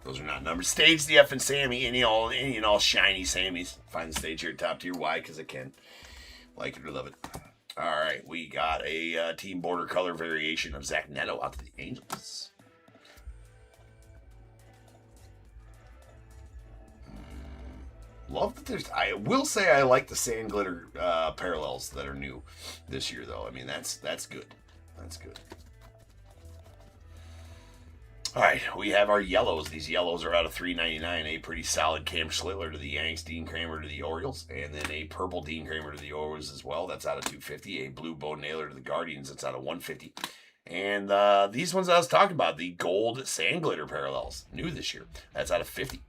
Those are not numbers. Stage the F and Sammy, any and all shiny Sammys. Find the stage here at Top Tier. Why? Because I can. Like it or love it. Alright, we got a team border color variation of Zach Neto out to the Angels. Love that there's... I will say I like the sand glitter parallels that are new this year, though. I mean, that's good. That's good. All right, we have our yellows. These yellows are out of $3.99. A pretty solid Cam Schlittler to the Yanks, Dean Kramer to the Orioles, and then a purple Dean Kramer to the Orioles as well. That's out of $2.50. A blue Bo Naylor to the Guardians. That's out of $1.50. And these ones I was talking about, the gold sand glitter parallels, new this year. That's out of $50.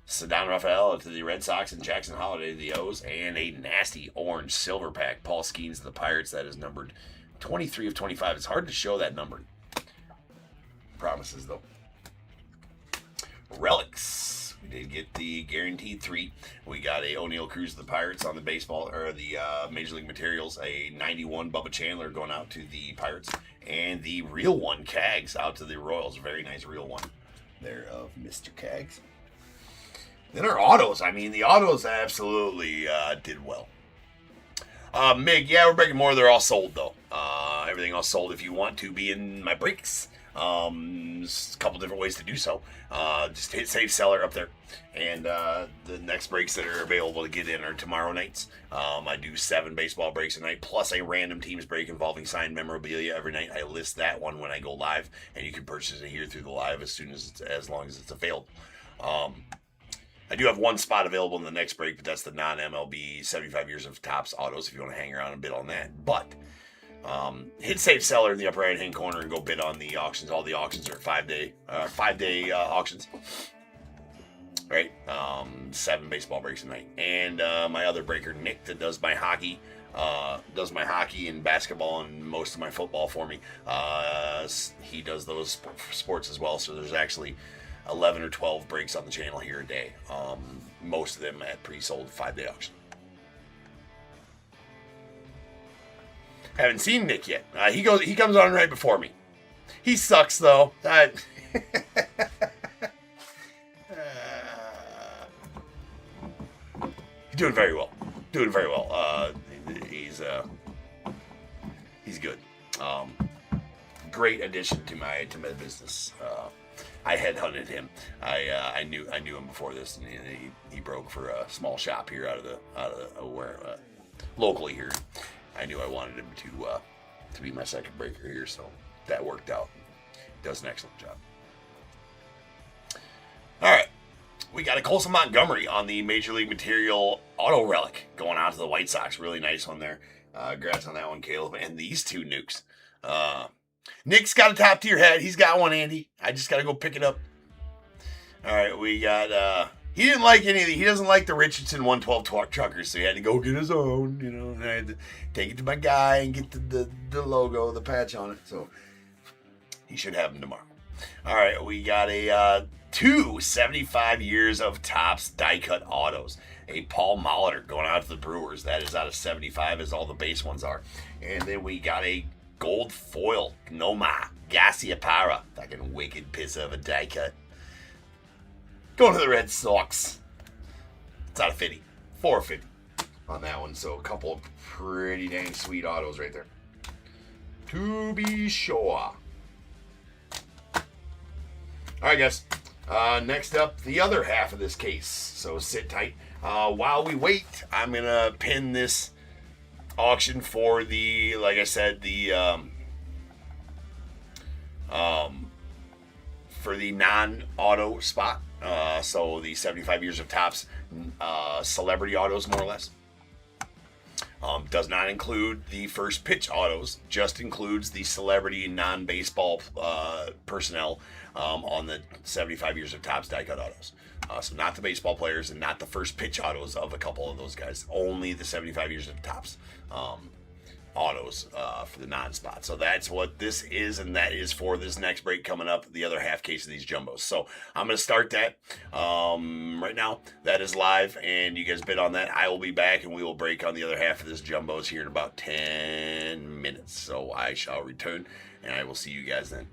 Ceddanne Rafael to the Red Sox and Jackson Holliday to the O's, and a nasty orange silver pack, Paul Skeens to the Pirates. That is numbered 23 of 25. It's hard to show that number. Promises, though. Relics. We did get the guaranteed 3. We got a O'Neal Cruz to the Pirates on the baseball, or the Major League Materials. A 91 Bubba Chandler going out to the Pirates. And the real one, Cags, out to the Royals. Very nice real one there of Mr. Cags. Then our autos. I mean, the autos absolutely did well. Mig, yeah, we're breaking more. They're all sold, though. Everything else sold. If you want to be in my breaks, there's a couple different ways to do so. Just hit Save Seller up there. And the next breaks that are available to get in are tomorrow nights. I do 7 baseball breaks a night, plus a random teams break involving signed memorabilia every night. I list that one when I go live, and you can purchase it here through the live as long as it's available. I do have one spot available in the next break, but that's the non-MLB 75 years of Topps autos if you want to hang around a bit on that. But hit Save Seller in the upper right-hand corner and go bid on the auctions. All the auctions are 5-day auctions. Right? 7 baseball breaks a night. And my other breaker, Nick, that does my hockey and basketball and most of my football for me. He does those sports as well, so there's actually 11 or 12 breaks on the channel here a day. Most of them at pre-sold 5-day auction. Haven't seen Nick yet. He comes on right before me. He sucks though. He's doing very well. He's good. Great addition to my business. I headhunted him. I knew him before this, and he broke for a small shop here out of where locally here. I knew I wanted him to be my second breaker here, so that worked out. Does an excellent job. All right, we got a Colson Montgomery on the Major League Material Auto Relic going out to the White Sox. Really nice one there. Congrats on that one, Caleb. And these 2 nukes. Nick's got a top tier hat. He's got one, Andy. I just got to go pick it up. All right, we got, he didn't like any of the, he doesn't like the Richardson 112 truckers, so he had to go get his own, and I had to take it to my guy and get the logo, the patch on it. So he should have them tomorrow. All right, we got a 2 75 years of Topps die cut autos. A Paul Molitor going out to the Brewers. That is out of 75, as all the base ones are. And then we got a gold foil Noma Gassiapara. Fucking wicked piss of a die cut. Going to the Red Sox. It's out of 50. 450 on that one. So a couple of pretty dang sweet autos right there. To be sure. All right, guys. Next up, the other half of this case. So sit tight. While we wait, I'm going to pin this auction for the, like I said, the for the non-auto spot. So the 75 years of Topps celebrity autos, more or less. Does not include the first pitch autos, just includes the celebrity non-baseball personnel on the 75 years of Topps die cut autos. So not the baseball players and not the first pitch autos of a couple of those guys. Only the 75 years of Topps autos for the non-spot. So that's what this is, and that is for this next break coming up, the other half case of these jumbos. So I'm going to start that right now. That is live, and you guys bid on that. I will be back, and we will break on the other half of this jumbos here in about 10 minutes. So I shall return, and I will see you guys then.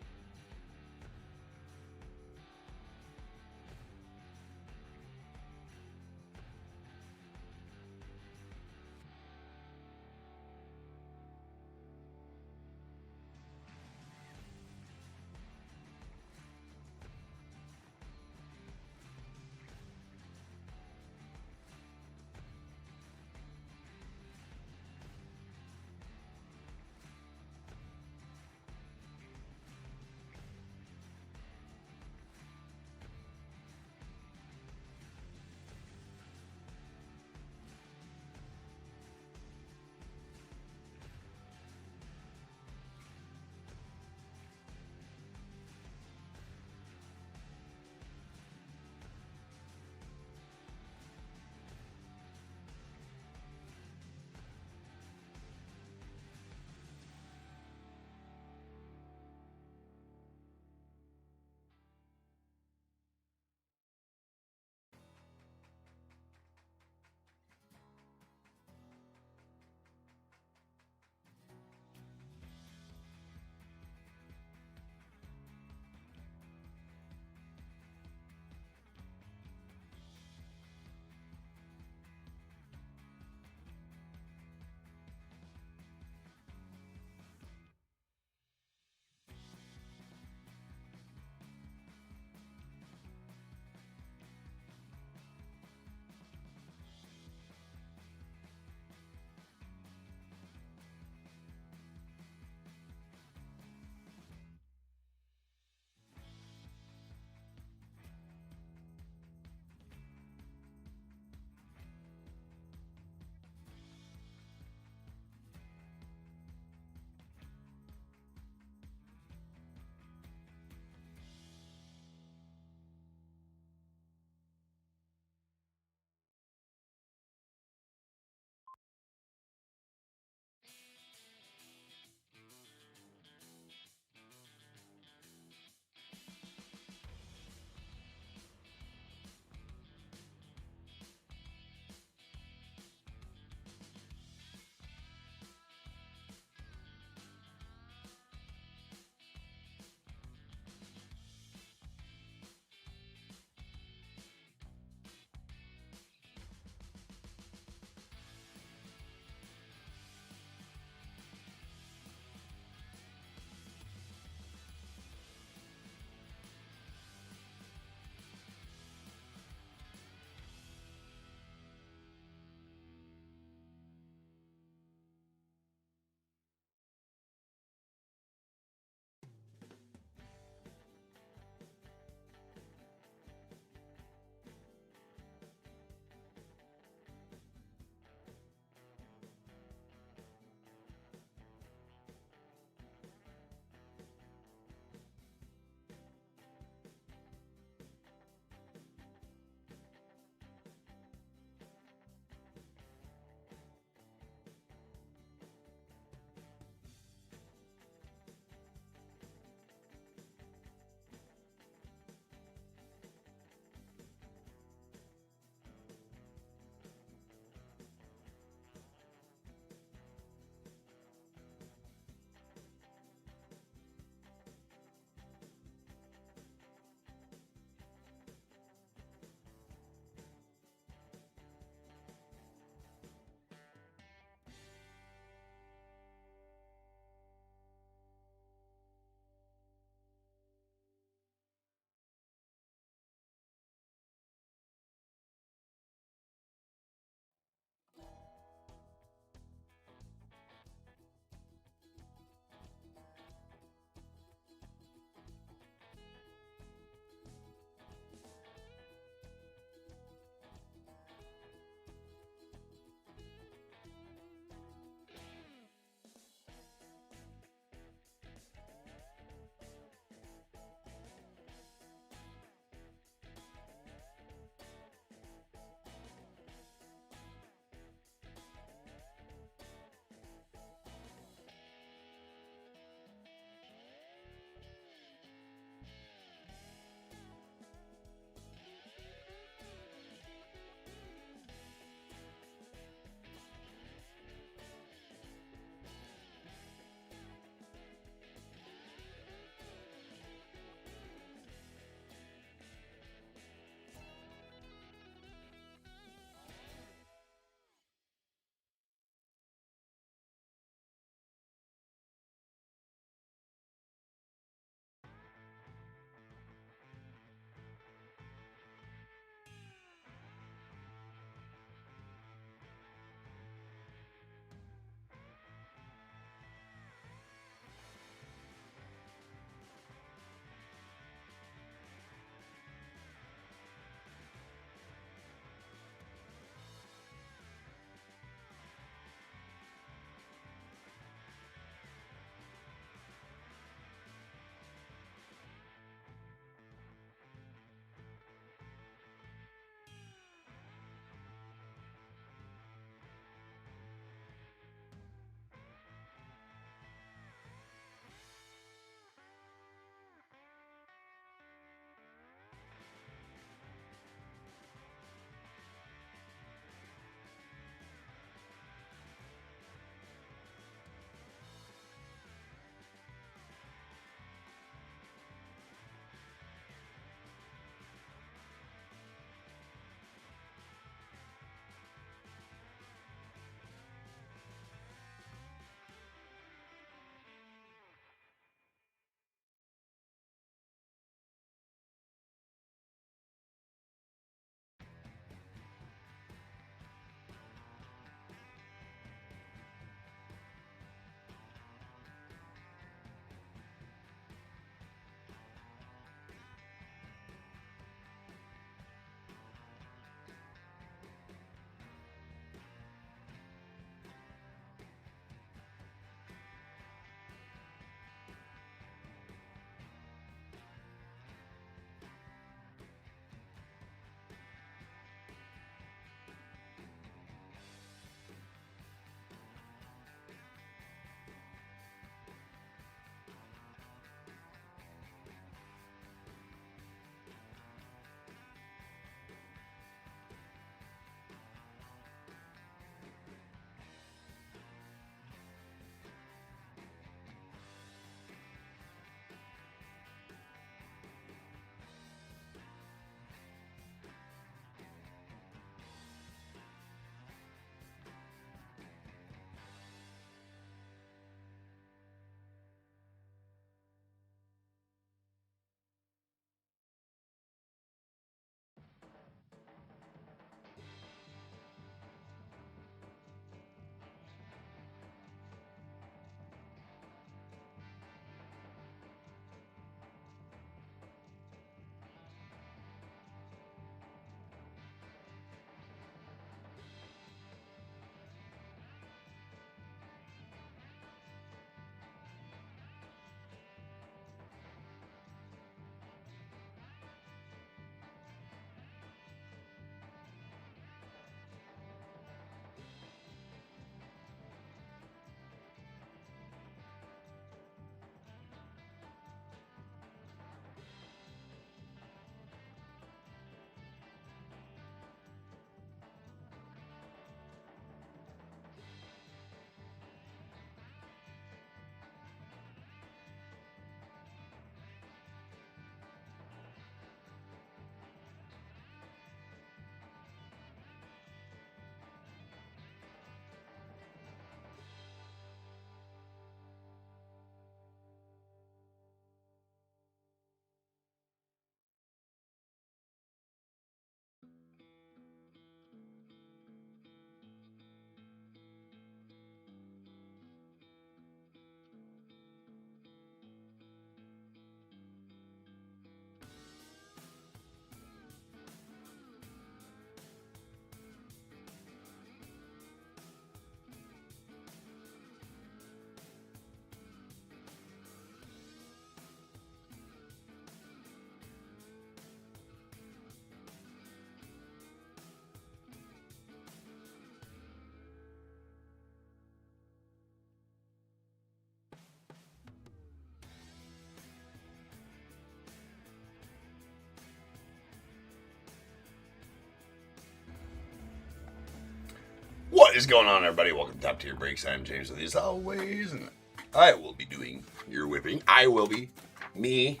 What is going on, everybody? Welcome to Top Tier Breaks. I'm James with you as always, and I will be doing your whipping. I will be. Me.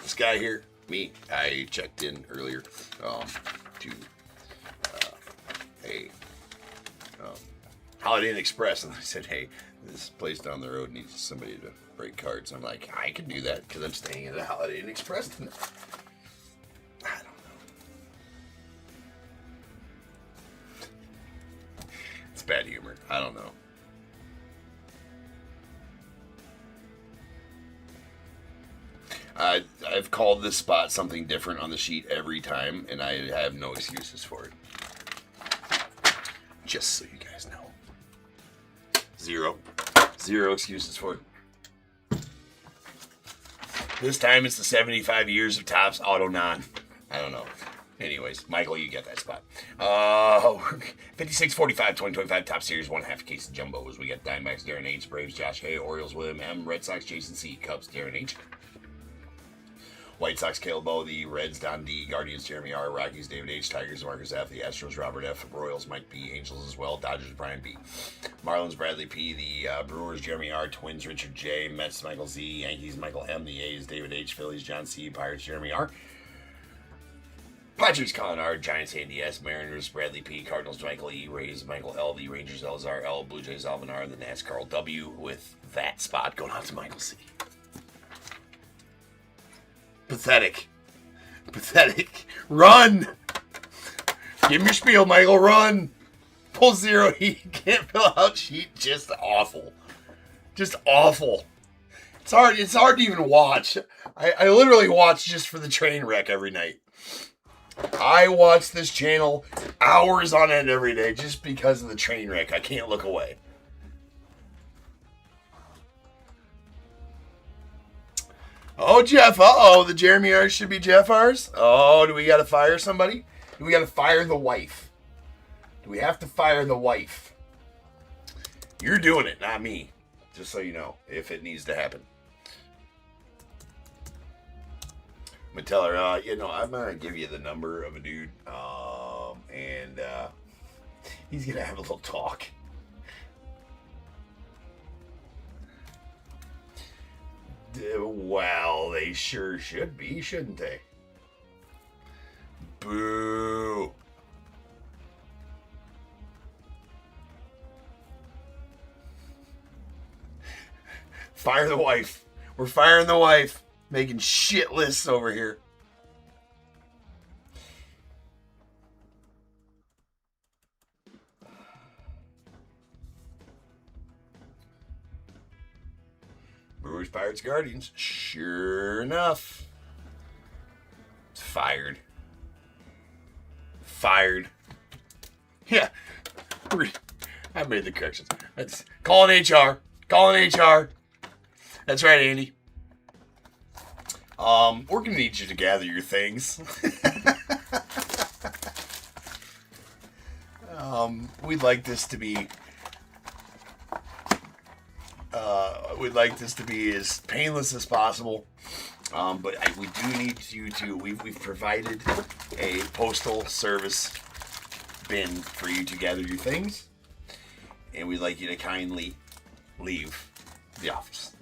This guy here. Me. I checked in earlier to a Holiday Inn Express, and I said, hey, this place down the road needs somebody to break cards. I'm like, I can do that because I'm staying at a Holiday Inn Express tonight. I don't know. It's bad humor. I don't know. I've called this spot something different on the sheet every time, and I have no excuses for it. Just so you guys know. Zero excuses for it. This time it's the 75 years of Topps Auto Non. I don't know. Anyways, Michael, you get that spot. 56-45, 2025 Top Series, 1/2 case of Jumbos. We got Diamondbacks, Darren H. Braves, Josh Hay. Orioles, William M. Red Sox, Jason C. Cubs, Darren H. White Sox, Caleb O. The Reds, Don D. Guardians, Jeremy R. Rockies, David H. Tigers, Marcus F. The Astros, Robert F. Royals, Mike B. Angels as well. Dodgers, Brian B. Marlins, Bradley P. The Brewers, Jeremy R. Twins, Richard J. Mets, Michael Z. Yankees, Michael M. The A's, David H. Phillies, John C. Pirates, Jeremy R. Padres, Colin R. Giants, Andy S. Mariners, Bradley P. Cardinals, Michael E. Rays, Michael L. The Rangers, Elzar L. Blue Jays, Alvin R. The Nats, Carl W. With that spot going out to Michael C. Pathetic. Run! Give me your spiel, Michael. Run! Pull zero. He can't fill out sheet. Just awful. It's hard to even watch. I literally watch just for the train wreck every night. I watch this channel hours on end every day just because of the train wreck. I can't look away. Oh, Jeff. Uh-oh. The Jeremy R's should be Jeff R's. Oh, do we got to fire somebody? Do we got to fire the wife? Do we have to fire the wife? You're doing it, not me. Just so you know, if it needs to happen. I'm going to tell her, I'm going to give you the number of a dude. And he's going to have a little talk. Well, they sure should be, shouldn't they? Boo. Fire the wife. We're firing the wife. Making shit lists over here. Brewers, Pirates, Guardians. Sure enough. It's fired. Yeah. I made the corrections. That's calling HR. That's right, Andy. We're going to need you to gather your things. We'd like this to be as painless as possible. But we do need you to. We've provided a postal service bin for you to gather your things, and we'd like you to kindly leave the office.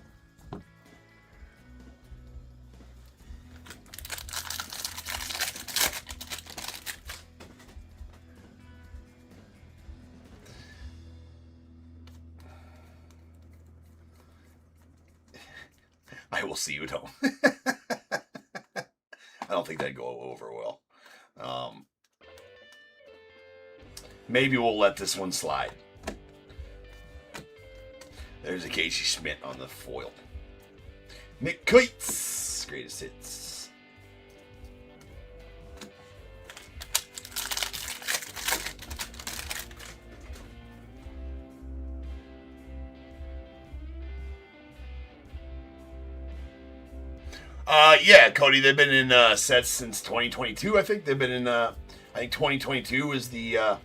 I will see you at home. I don't think that'd go over well. Maybe we'll let this one slide. There's a Casey Schmidt on the foil. Nick Keitz, greatest hits. Yeah, Cody, they've been in sets since 2022, I think. They've been in, I think 2022 was the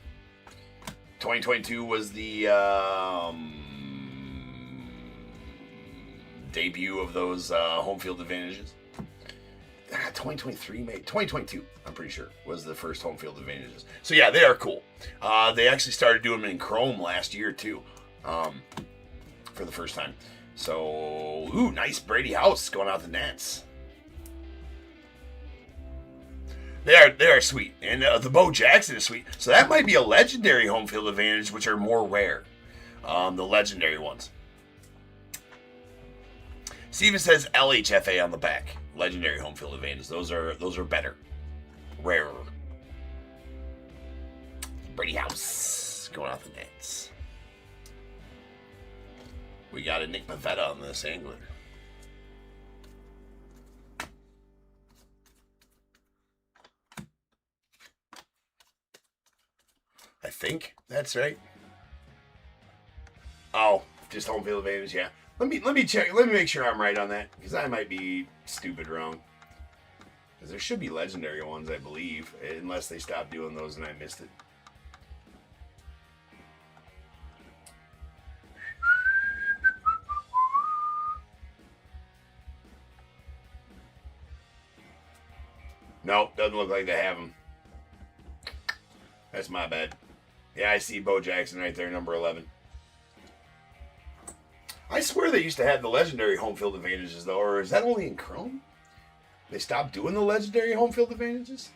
debut of those home field advantages. 2023, maybe 2022. I'm pretty sure was the first home field advantages. So yeah, they are cool. They actually started doing them in Chrome last year too, for the first time. So ooh, nice Brady House going out the Nets. They are sweet, and the Bo Jackson is sweet. So that might be a legendary home field advantage, which are more rare. The legendary ones. Steven says LHFA on the back. Legendary home field advantage. Those are better. Rarer. Brady House going out the Nets. We got a Nick Pavetta on this angler. I think that's right. Oh, just home field advantage, yeah. Let me check. Let me make sure I'm right on that, because I might be stupid wrong. Because there should be legendary ones, I believe, unless they stopped doing those and I missed it. Nope, doesn't look like they have them. That's my bad. Yeah, I see Bo Jackson right there, number 11. I swear they used to have the legendary home field advantages, though, or is that only in Chrome? They stopped doing the legendary home field advantages?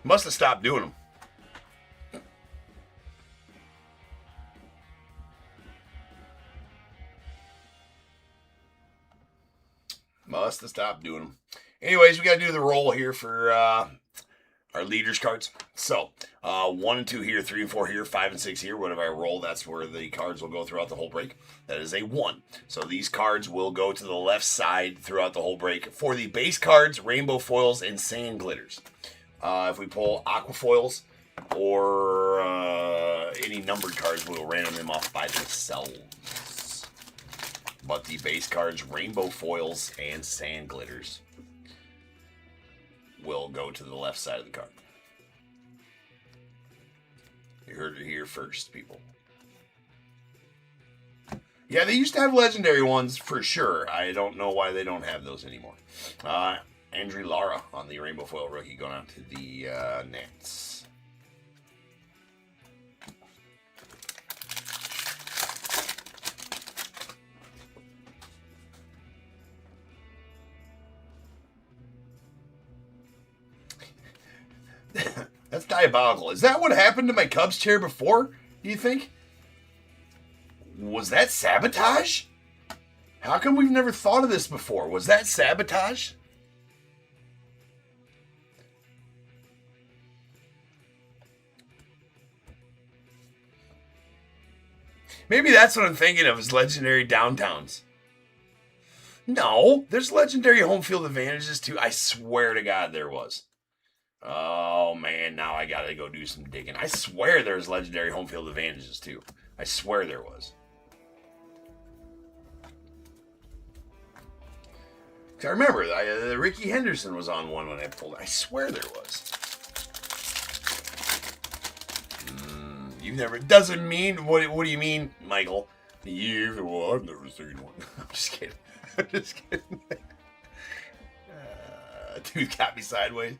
Must have stopped doing them. Must have stopped doing them. Anyways, we got to do the roll here for our leaders cards. So, 1 and 2 here, 3 and 4 here, 5 and 6 here. Whatever I roll, that's where the cards will go throughout the whole break. That is a 1. So these cards will go to the left side throughout the whole break. For the base cards, rainbow foils, and sand glitters. If we pull aqua foils or any numbered cards, we'll random them off by themselves. But the base cards, rainbow foils, and sand glitters will go to the left side of the card. You heard it here first, people. Yeah, they used to have legendary ones for sure. I don't know why they don't have those anymore. Andrew Lara on the rainbow foil rookie going out to the Nets. That's diabolical. Is that what happened to my Cubs chair before, do you think? Was that sabotage? How come we've never thought of this before? Was that sabotage? Maybe that's what I'm thinking of, is legendary downtowns. No, there's legendary home field advantages too. I swear to God there was. Oh man, now I gotta go do some digging. I swear there's legendary home field advantages too. I swear there was. I remember Ricky Henderson was on one when I pulled it. I swear there was. You've never. Doesn't mean. What do you mean, Michael? Well, I've never seen one. I'm just kidding. I'm just kidding. Dude got me sideways.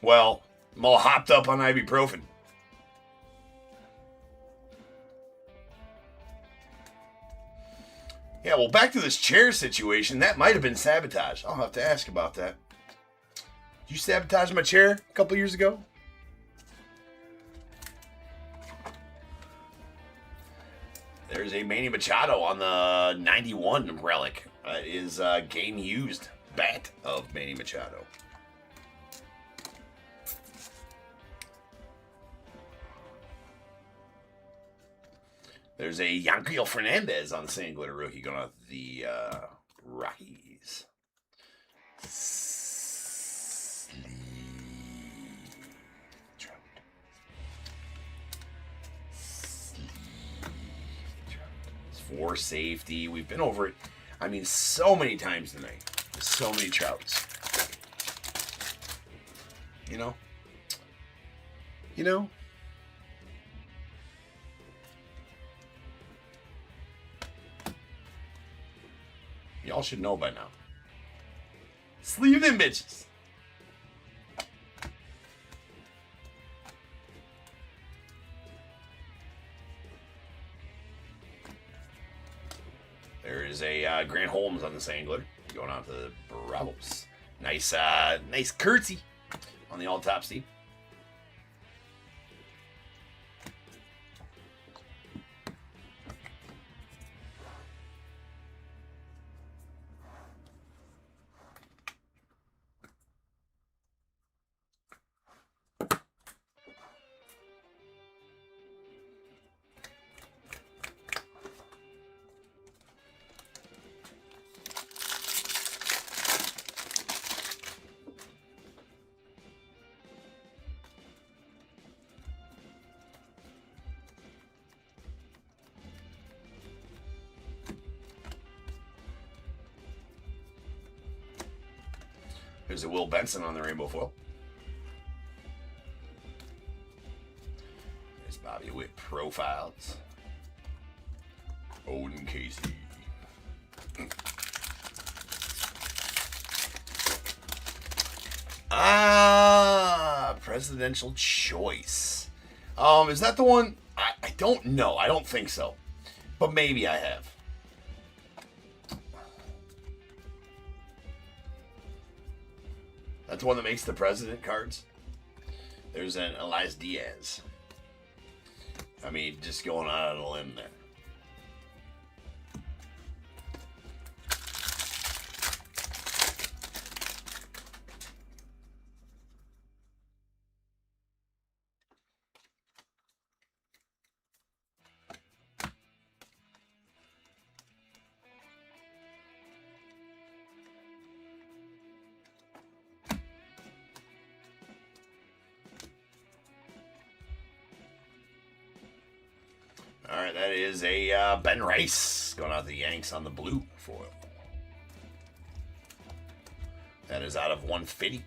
Well, I'm all hopped up on ibuprofen. Yeah, well, back to this chair situation. That might have been sabotage. I'll have to ask about that. Did you sabotage my chair a couple years ago? There's a Manny Machado on the 91 relic. Is a game used bat of Manny Machado. There's a Yanquiel Fernandez on the Sand Glitter rookie going out the Rockies. For safety. We've been over it, I mean, so many times tonight. So many Trouts. You know? You know? Y'all should know by now. Sleeve them bitches. There is a Grant Holmes on this angler. Going out to the Bravos. Nice curtsy on the all top Steve. There's a Will Benson on the rainbow foil. There's Bobby Witt profiles. Owen Casey. Presidential choice. Is that the one? I don't know. I don't think so. But maybe I have. That's the one that makes the president cards. There's an Elias Diaz. I mean, just going out on a limb there. All right, that is a Ben Rice going out to the Yanks on the blue foil. That is out of 150.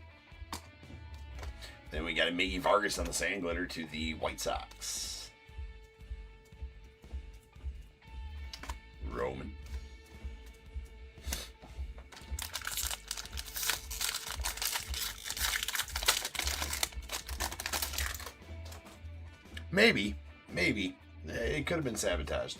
Then we got a Miggy Vargas on the sand glitter to the White Sox. Roman. Maybe. It could have been sabotaged.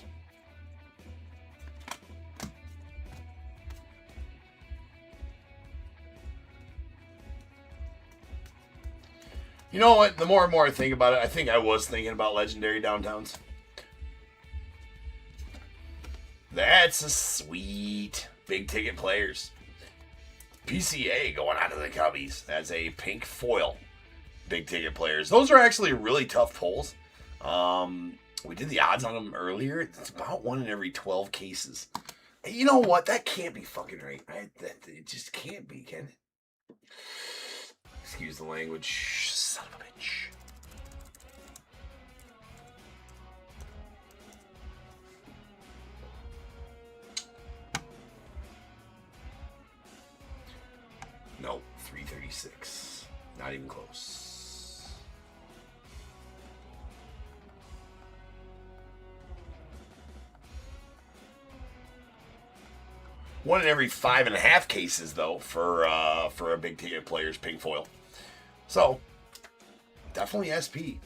You know what? The more and more I think about it, I think I was thinking about legendary downtowns. That's a sweet big ticket players. PCA going out to the Cubbies. That's a pink foil big ticket players. Those are actually really tough pulls. We did the odds on them earlier. It's about 1 in every 12 cases. You know what? That can't be fucking right. It just can't be, can it? Excuse the language. Son of a bitch. No, 336. Not even close. One in every 5.5 cases, though, for a big ticket player's pink foil. So, definitely SP.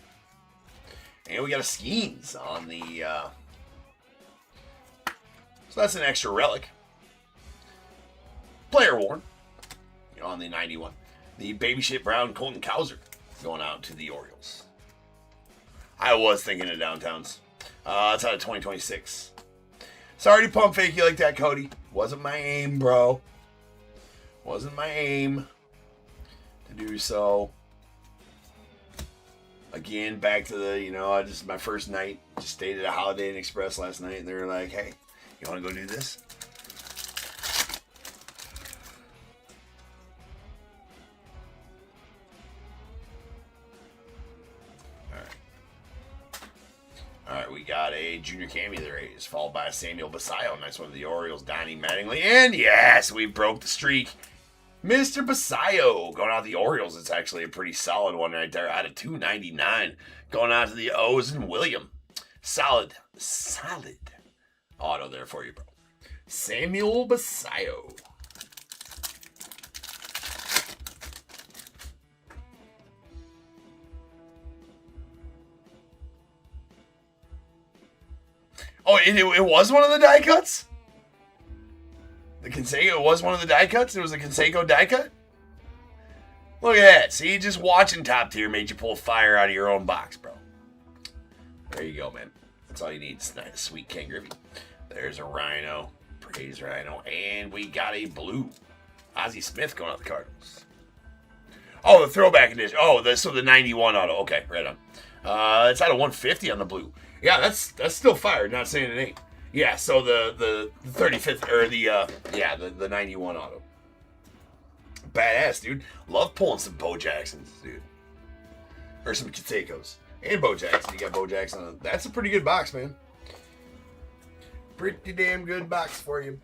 And we got a Skeens on the... So that's an extra relic. Player worn. On the 91. The Baby Shit Brown Colton Cowser going out to the Orioles. I was thinking of downtowns. It's out of 2026. Sorry to pump fake you like that, Cody. Wasn't my aim, bro. Wasn't my aim to do so. Again, back to the, just my first night. Just stayed at a Holiday Inn Express last night, and they were like, hey, you want to go do this? All right, we got a Junior Cameo of the Rays, followed by a Samuel Basayo. Nice one of the Orioles, Donnie Mattingly. And yes, we broke the streak. Mr. Basayo going out of the Orioles. It's actually a pretty solid one right there, out of 299. Going out to the O's and William. Solid auto there for you, bro. Samuel Basayo. Oh, it was one of the die cuts? The Conseco was one of the die cuts? It was a Conseco die cut? Look at that. See, just watching Top Tier made you pull fire out of your own box, bro. There you go, man. That's all you need. It's nice, sweet Ken Griffey. There's a Rhino. Praise Rhino. And we got a blue. Ozzie Smith going out the Cardinals. Oh, the throwback edition. Oh, so the 91 auto. Okay, right on. It's out of 150 on the blue. Yeah, that's still fire. Not saying it ain't. Yeah, so the 35th or the 91 auto. Badass, dude. Love pulling some Bo Jacksons, dude. Or some Consecos. And Bo Jackson. You got Bo Jackson. That's a pretty good box, man. Pretty damn good box for you.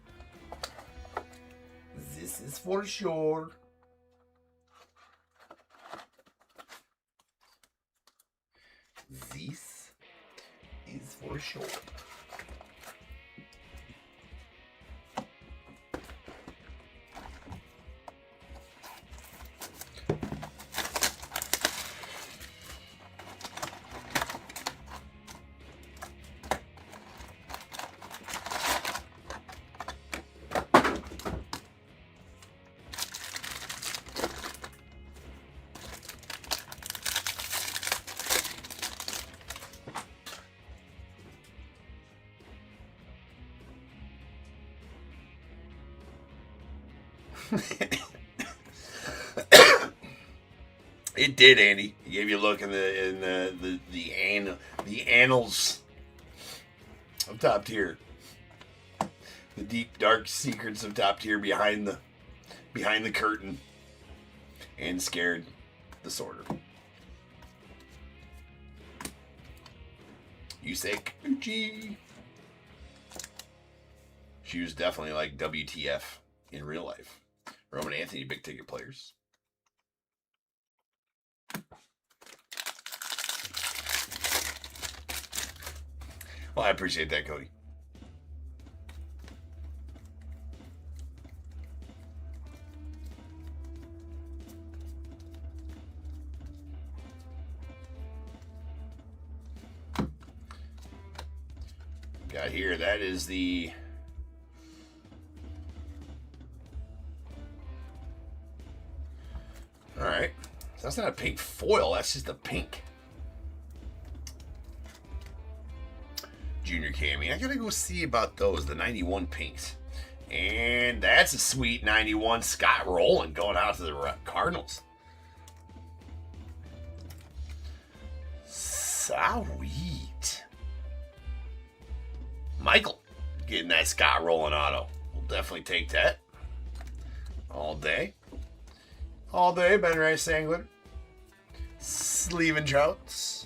This is for sure. This is for sure. It did, Andy. He gave you a look in the annals of Top Tier, the deep dark secrets of Top Tier behind the curtain, and scared the sorter. Yusei Kikuchi. She was definitely like WTF in real life. Roman Anthony, big ticket players. Well, I appreciate that, Cody. Got here, that is the... Alright. So that's not a pink foil, that's just a pink. Junior Cammy. I gotta go see about those, the 91 pinks. And that's a sweet 91 Scott Rowland going out to the Cardinals. Sweet. Michael getting that Scott Rowland auto. We'll definitely take that. All day. All day, Ben Rice Sangler. Sleeve and Trouts.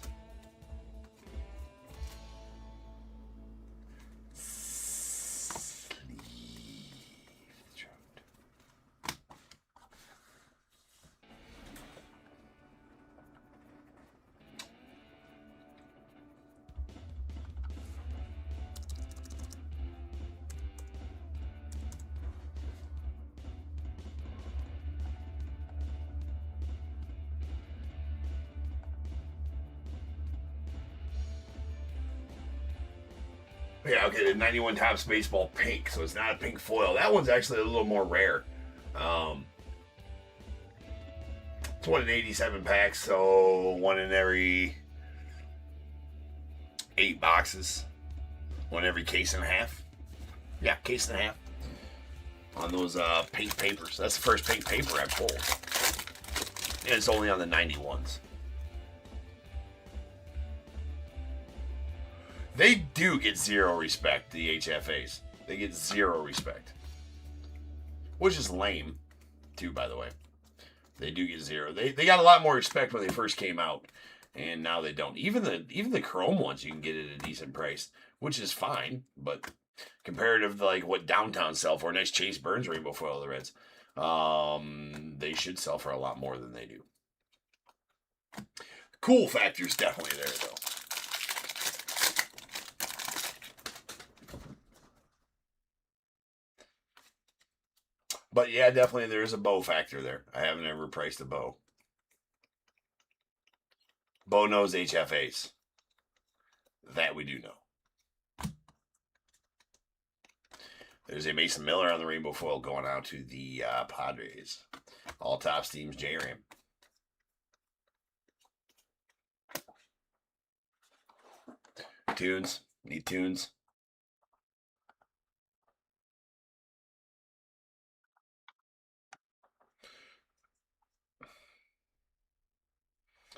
Yeah, okay, the 91 Topps Baseball pink, so it's not a pink foil. That one's actually a little more rare. It's 1 in 87 packs, so 1 in every 8 boxes. 1 every case and a half. Yeah, case and a half. On those pink papers. That's the first pink paper I pulled. And it's only on the 91s. They do get zero respect, the HFAs. They get zero respect. Which is lame, too, by the way. They do get zero. They got a lot more respect when they first came out, and now they don't. Even the chrome ones you can get at a decent price, which is fine, but comparative to like what downtown sell for, nice Chase Burns rainbow foil of the Reds, they should sell for a lot more than they do. Cool factor's definitely there, though. But yeah, definitely there is a bow factor there. I haven't ever priced a bow. Bow nose HFAs. That we do know. There's a Mason Miller on the rainbow foil going out to the Padres. All Topps teams, J-Ram. Tunes. Need tunes.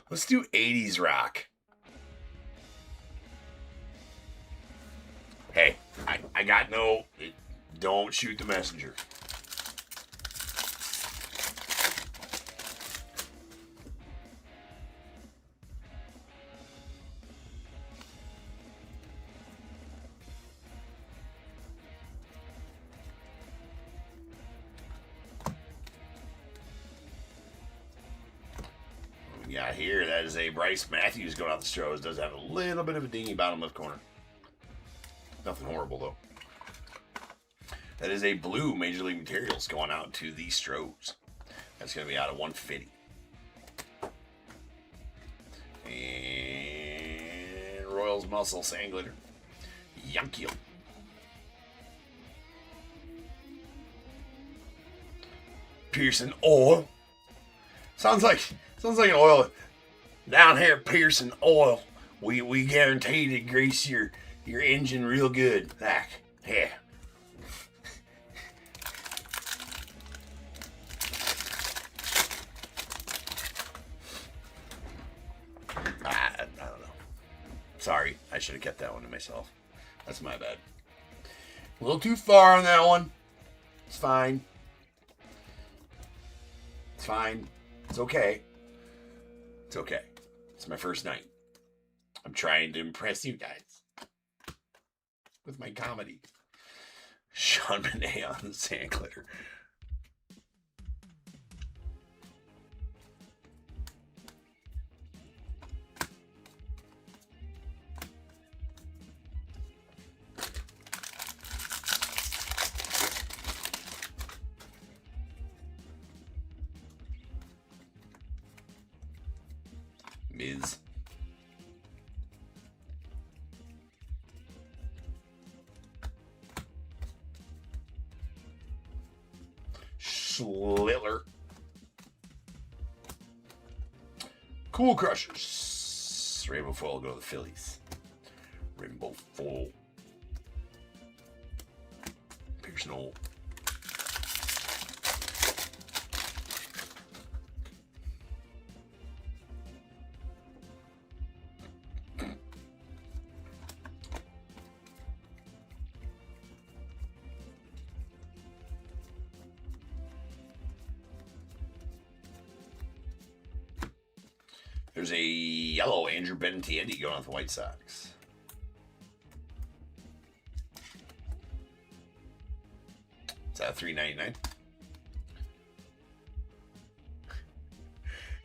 Let's do 80s rock. Hey, I got no... Don't shoot the messenger. What we got here, that is a Bryce Matthews going out the Stros. Does have a little bit of a dingy bottom left corner. Nothing horrible, though. That is a blue Major League Materials going out to the Stros. That's going to be out of 150. And Royals Muscle Sand Glitter. Yankees. Pearson Oil. Sounds like an oil. Down here at Pearson Oil, we guarantee to grease your engine real good. Like, yeah. I don't know. Sorry, I should have kept that one to myself. That's my bad. A little too far on that one. It's fine. It's fine. It's okay. It's okay. It's my first night. I'm trying to impress you guys with my comedy. Sean Benet on the Sand Glitter. Miz. Schlittler. Cool Crushers. Rainbow Foil go to the Phillies. Rainbow Foil. Pearson Oil. There's a yellow Andrew Benintendi going with the White Sox. Is that $3.99?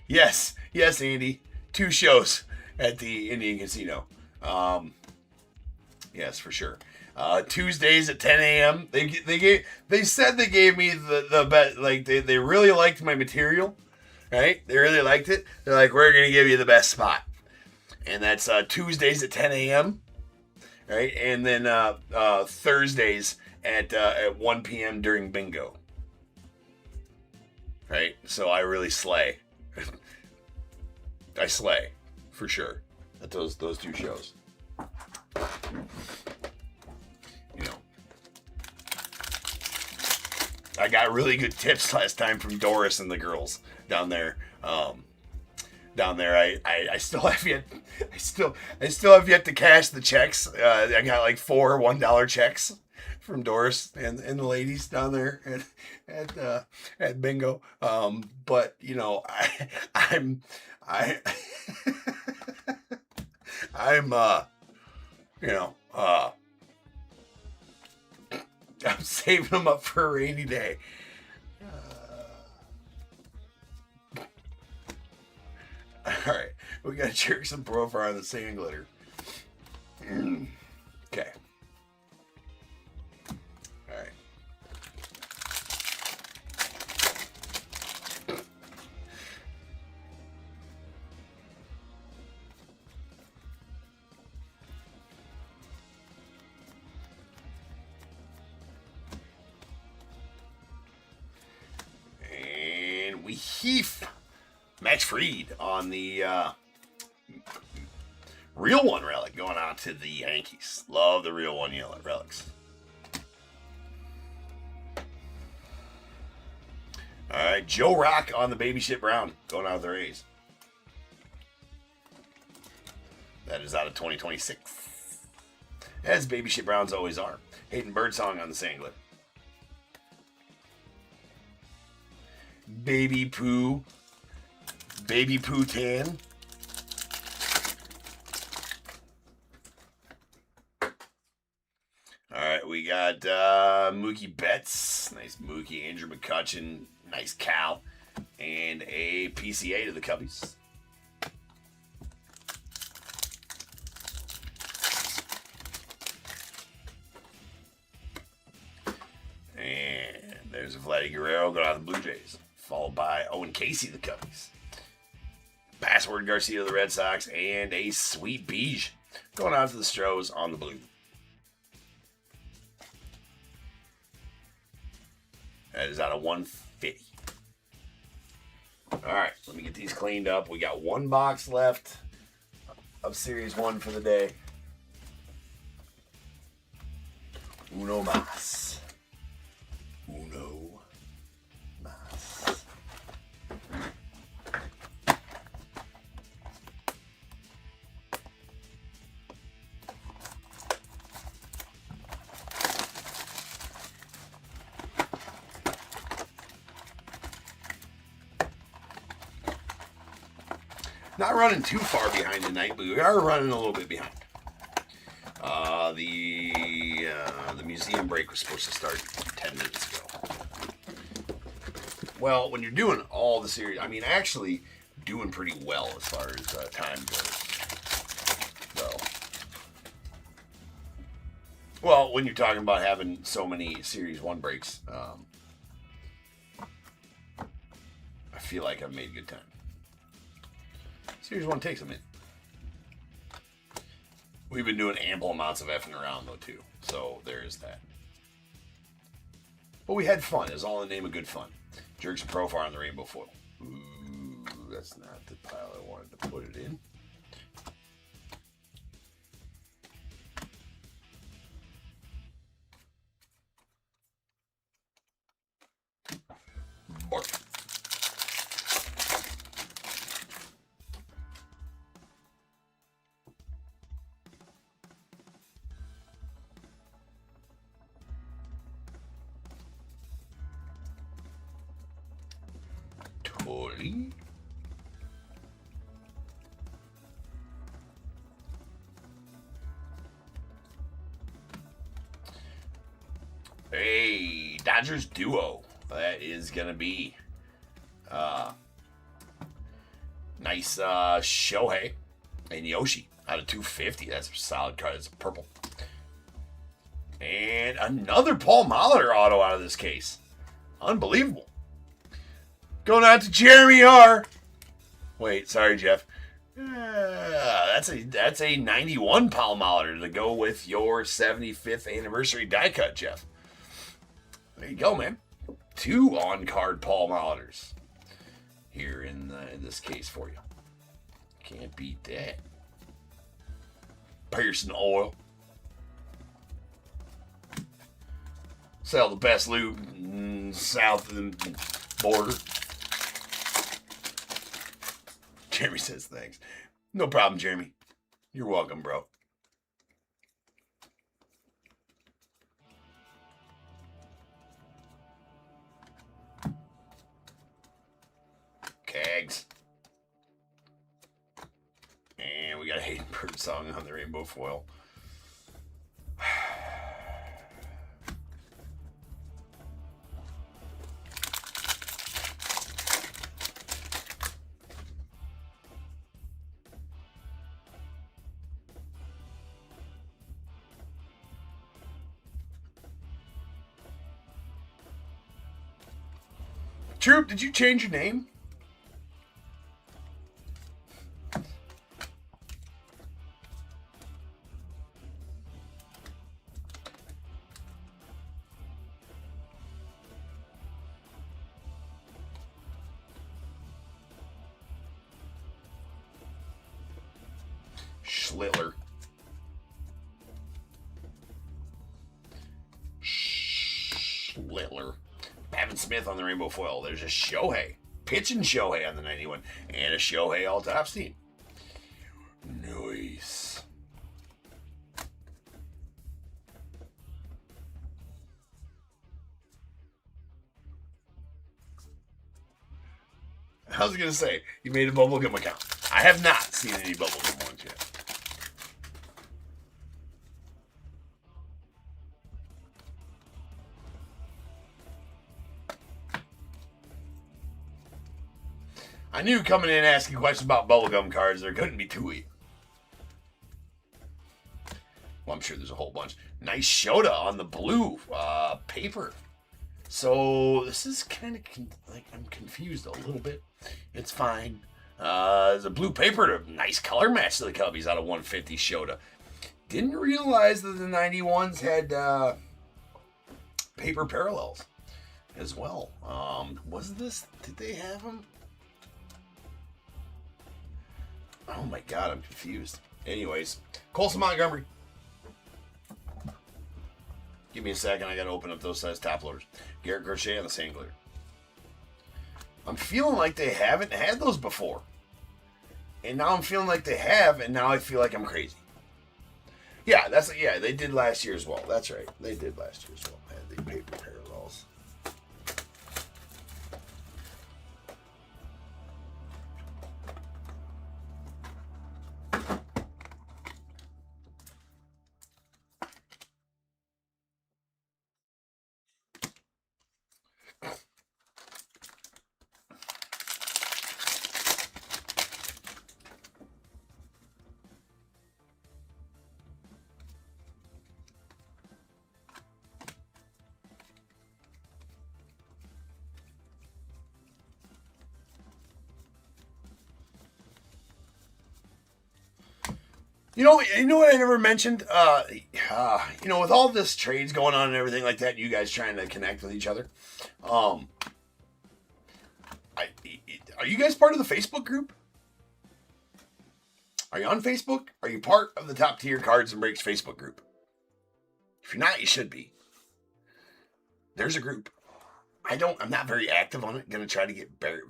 Yes, Andy. 2 shows at the Indian Casino. Yes, for sure. Tuesdays at 10 a.m. They said they gave me the best. Like they really liked my material. Right? They really liked it. They're like, we're going to give you the best spot. And that's Tuesdays at 10 a.m. Right? And then Thursdays at 1 p.m. during bingo. Right? So I really slay. I slay. For sure. At those 2 shows. You know. I got really good tips last time from Doris and the girls down there. I still have yet. I still have yet to cash the checks. I got like 4 $1 checks from Doris and the ladies down there at bingo. But you know, I'm you know, I'm saving them up for a rainy day. All right, we got Jerickson Profile on the Sand Glitter. Okay. All right. And we heaf Max Fried on the real one relic going out to the Yankees. Love the real one yellow relics. All right, Joe Rock on the Baby Shit Brown going out with the Rays. That is out of 2026. As Baby Shit Browns always are. Hayden Birdsong on the Sangler. Baby Pooh Tan. Alright, we got Mookie Betts. Nice Mookie. Andrew McCutchen. Nice Cal. And a PCA to the Cubbies. And there's a Vladdy Guerrero going out to the Blue Jays. Followed by Owen Casey, the Cubbies. Password Garcia, the Red Sox. And a Sweet Beige going out to the Stros on the blue. That is out of 150. All right, let me get these cleaned up. We got one box left of Series 1 for the day. Uno más. Uno más. Not running too far behind tonight, but we are running a little bit behind. The museum break was supposed to start 10 minutes ago. Well, when you're doing all the series, I mean, actually doing pretty well as far as time goes. So, well, when you're talking about having so many Series 1 breaks, I feel like I've made good time. Series 1 takes a minute. We've been doing ample amounts of effing around, though, too. So, there's that. But we had fun. It was all in the name of good fun. Jerks and Profile on the rainbow foil. Ooh, that's not the pile I wanted to put it in. Bark. Totally. Hey, Dodgers duo. That is going to be nice Shohei and Yoshi out of 250. That's a solid card. It's a purple. And another Paul Molitor auto out of this case. Unbelievable. Going out to Jeremy R. Wait, sorry, Jeff. That's a 91 Paul Molitor to go with your 75th anniversary die cut, Jeff. There you go, man. 2 on-card Paul Molitors here in this case for you. Can't beat that. Pearson Oil. Sell the best lube south of the border. Jeremy says thanks. No problem, Jeremy. You're welcome, bro. Cags. And we got a Hayden Birdsong on the rainbow foil. Troop, did you change your name? Schlittler. Schlittler. Pavin Smith on the rainbow foil. There's a Shohei. Pitching Shohei on the 91. And a Shohei all-top team. Nice. I was going to say, you made a bubblegum account. I have not seen any bubblegum ones yet. I knew coming in asking questions about bubblegum cards, there couldn't be two of you. Well, I'm sure there's a whole bunch. Nice Shota on the blue paper. So this is kind of like I'm confused a little bit. It's fine. There's a blue paper, nice color match to the Cubbies out of 150 Shota. Didn't realize that the 91s had paper parallels as well. Was this? Did they have them? Oh my God, I'm confused. Anyways, Colson Montgomery. Give me a second. I got to open up those size top loaders. Garrett Crochet on the Sangler. I'm feeling like they haven't had those before. And now I'm feeling like they have, and now I feel like I'm crazy. Yeah, they did last year as well. That's right. They did last year as well. Had the paper parallels. You know what I never mentioned? With all this trades going on and everything like that, you guys trying to connect with each other. Are you guys part of the Facebook group? Are you on Facebook? Are you part of the Top Tier Cards and Breaks Facebook group? If you're not, you should be. There's a group. I'm not very active on it. Gonna try to get very,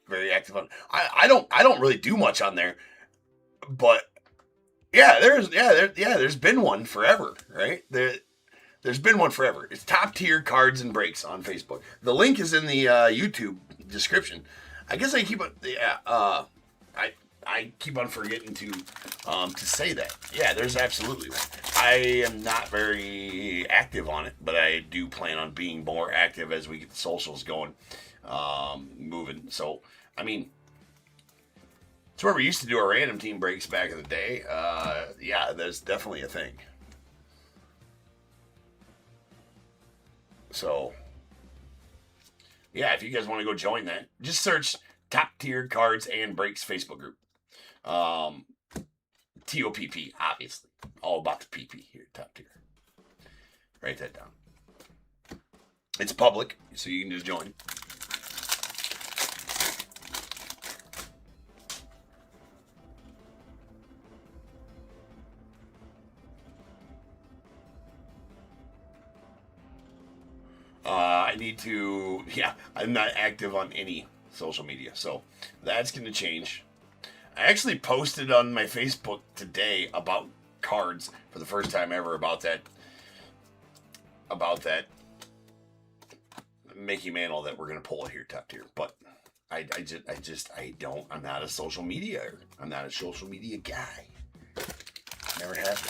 very active on it. I don't really do much on there, but there's been one forever, right? There's been one forever. It's Top Tier Cards and Breaks on Facebook. The link is in the YouTube description. I guess I keep on I keep on forgetting to say that. Yeah, there's absolutely one. I am not very active on it, but I do plan on being more active as we get the socials going, moving. So, I mean, it's where we used to do our random team breaks back in the day. Yeah, there's definitely a thing. So, yeah, if you guys want to go join that, just search Top Tier Cards and Breaks Facebook group. TOPP, obviously. All about the PP here, Top Tier. Write that down. It's public, so you can just join. I'm not active on any social media, so that's going to change. I actually posted on my Facebook today about cards for the first time ever about that Mickey Mantle that we're going to pull it here, Top Tier. But I'm not a social media. I'm not a social media guy. Never have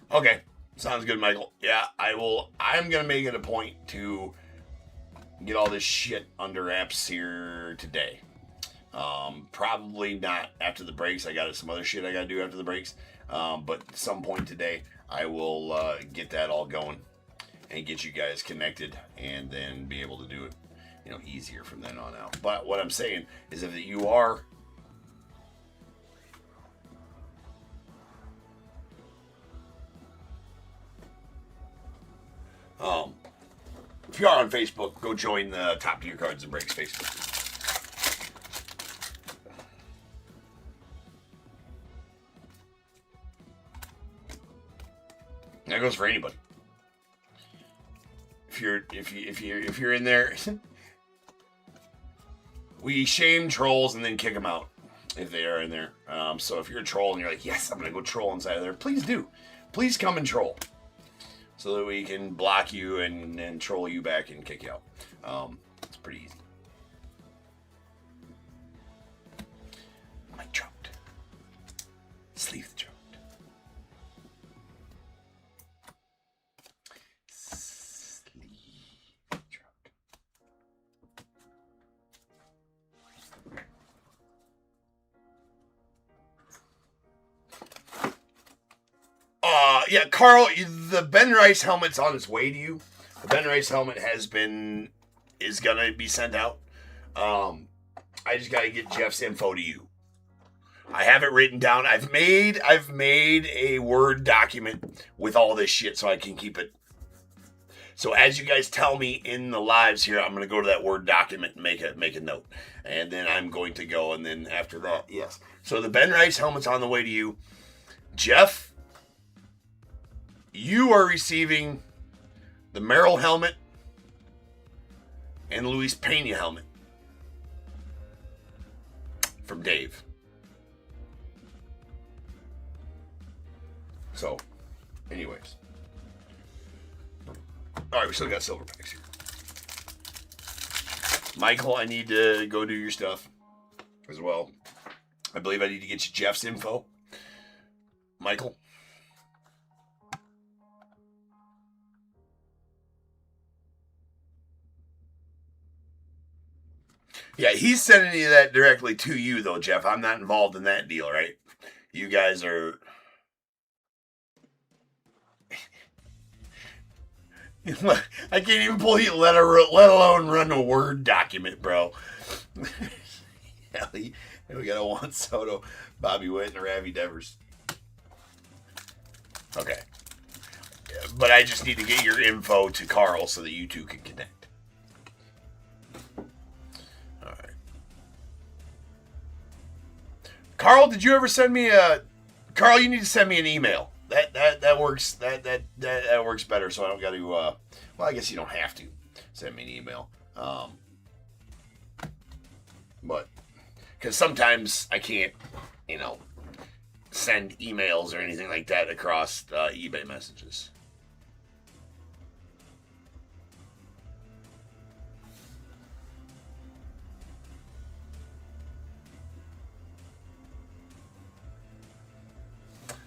been. Okay. Sounds good, Michael. Yeah, I will. I'm going to make it a point to get all this shit under wraps here today. Probably not after the breaks. I got some other shit I got to do after the breaks. But at some point today, I will get that all going and get you guys connected and then be able to do it, easier from then on out. But what I'm saying is if you are... if you are on Facebook, go join the Top Tier Cards and Breaks Facebook. That goes for anybody. If you're in there, we shame trolls and then kick them out if they are in there. So if you're a troll and you're like, yes, I'm gonna go troll inside of there, please do. Please come and troll, so that we can block you and troll you back and kick you out. It's pretty easy. Mic dropped. Sleeve the dropped. Yeah, Carl, the Ben Rice helmet's on its way to you. The Ben Rice helmet is gonna be sent out. I just gotta get Jeff's info to you. I have it written down. I've made a Word document with all this shit so I can keep it. So as you guys tell me in the lives here, I'm gonna go to that Word document and make a note. And then I'm going to go, and then after that, yes. So the Ben Rice helmet's on the way to you. Jeff, you are receiving the Merrill helmet and the Luis Pena helmet from Dave. So, anyways. Alright, we still got silver packs here. Michael, I need to go do your stuff as well. I believe I need to get you Jeff's info. Michael. Yeah, he's sending you that directly to you, though, Jeff. I'm not involved in that deal, right? You guys are... I can't even pull you, let alone run a Word document, bro. We got a Juan Soto, Bobby Witt, and a Ravi Devers. Okay. But I just need to get your info to Carl so that you two can connect. Carl, did you ever send me Carl, you need to send me an email. That works. That works better. So I don't got to. Well, I guess you don't have to send me an email. But because sometimes I can't, send emails or anything like that across eBay messages.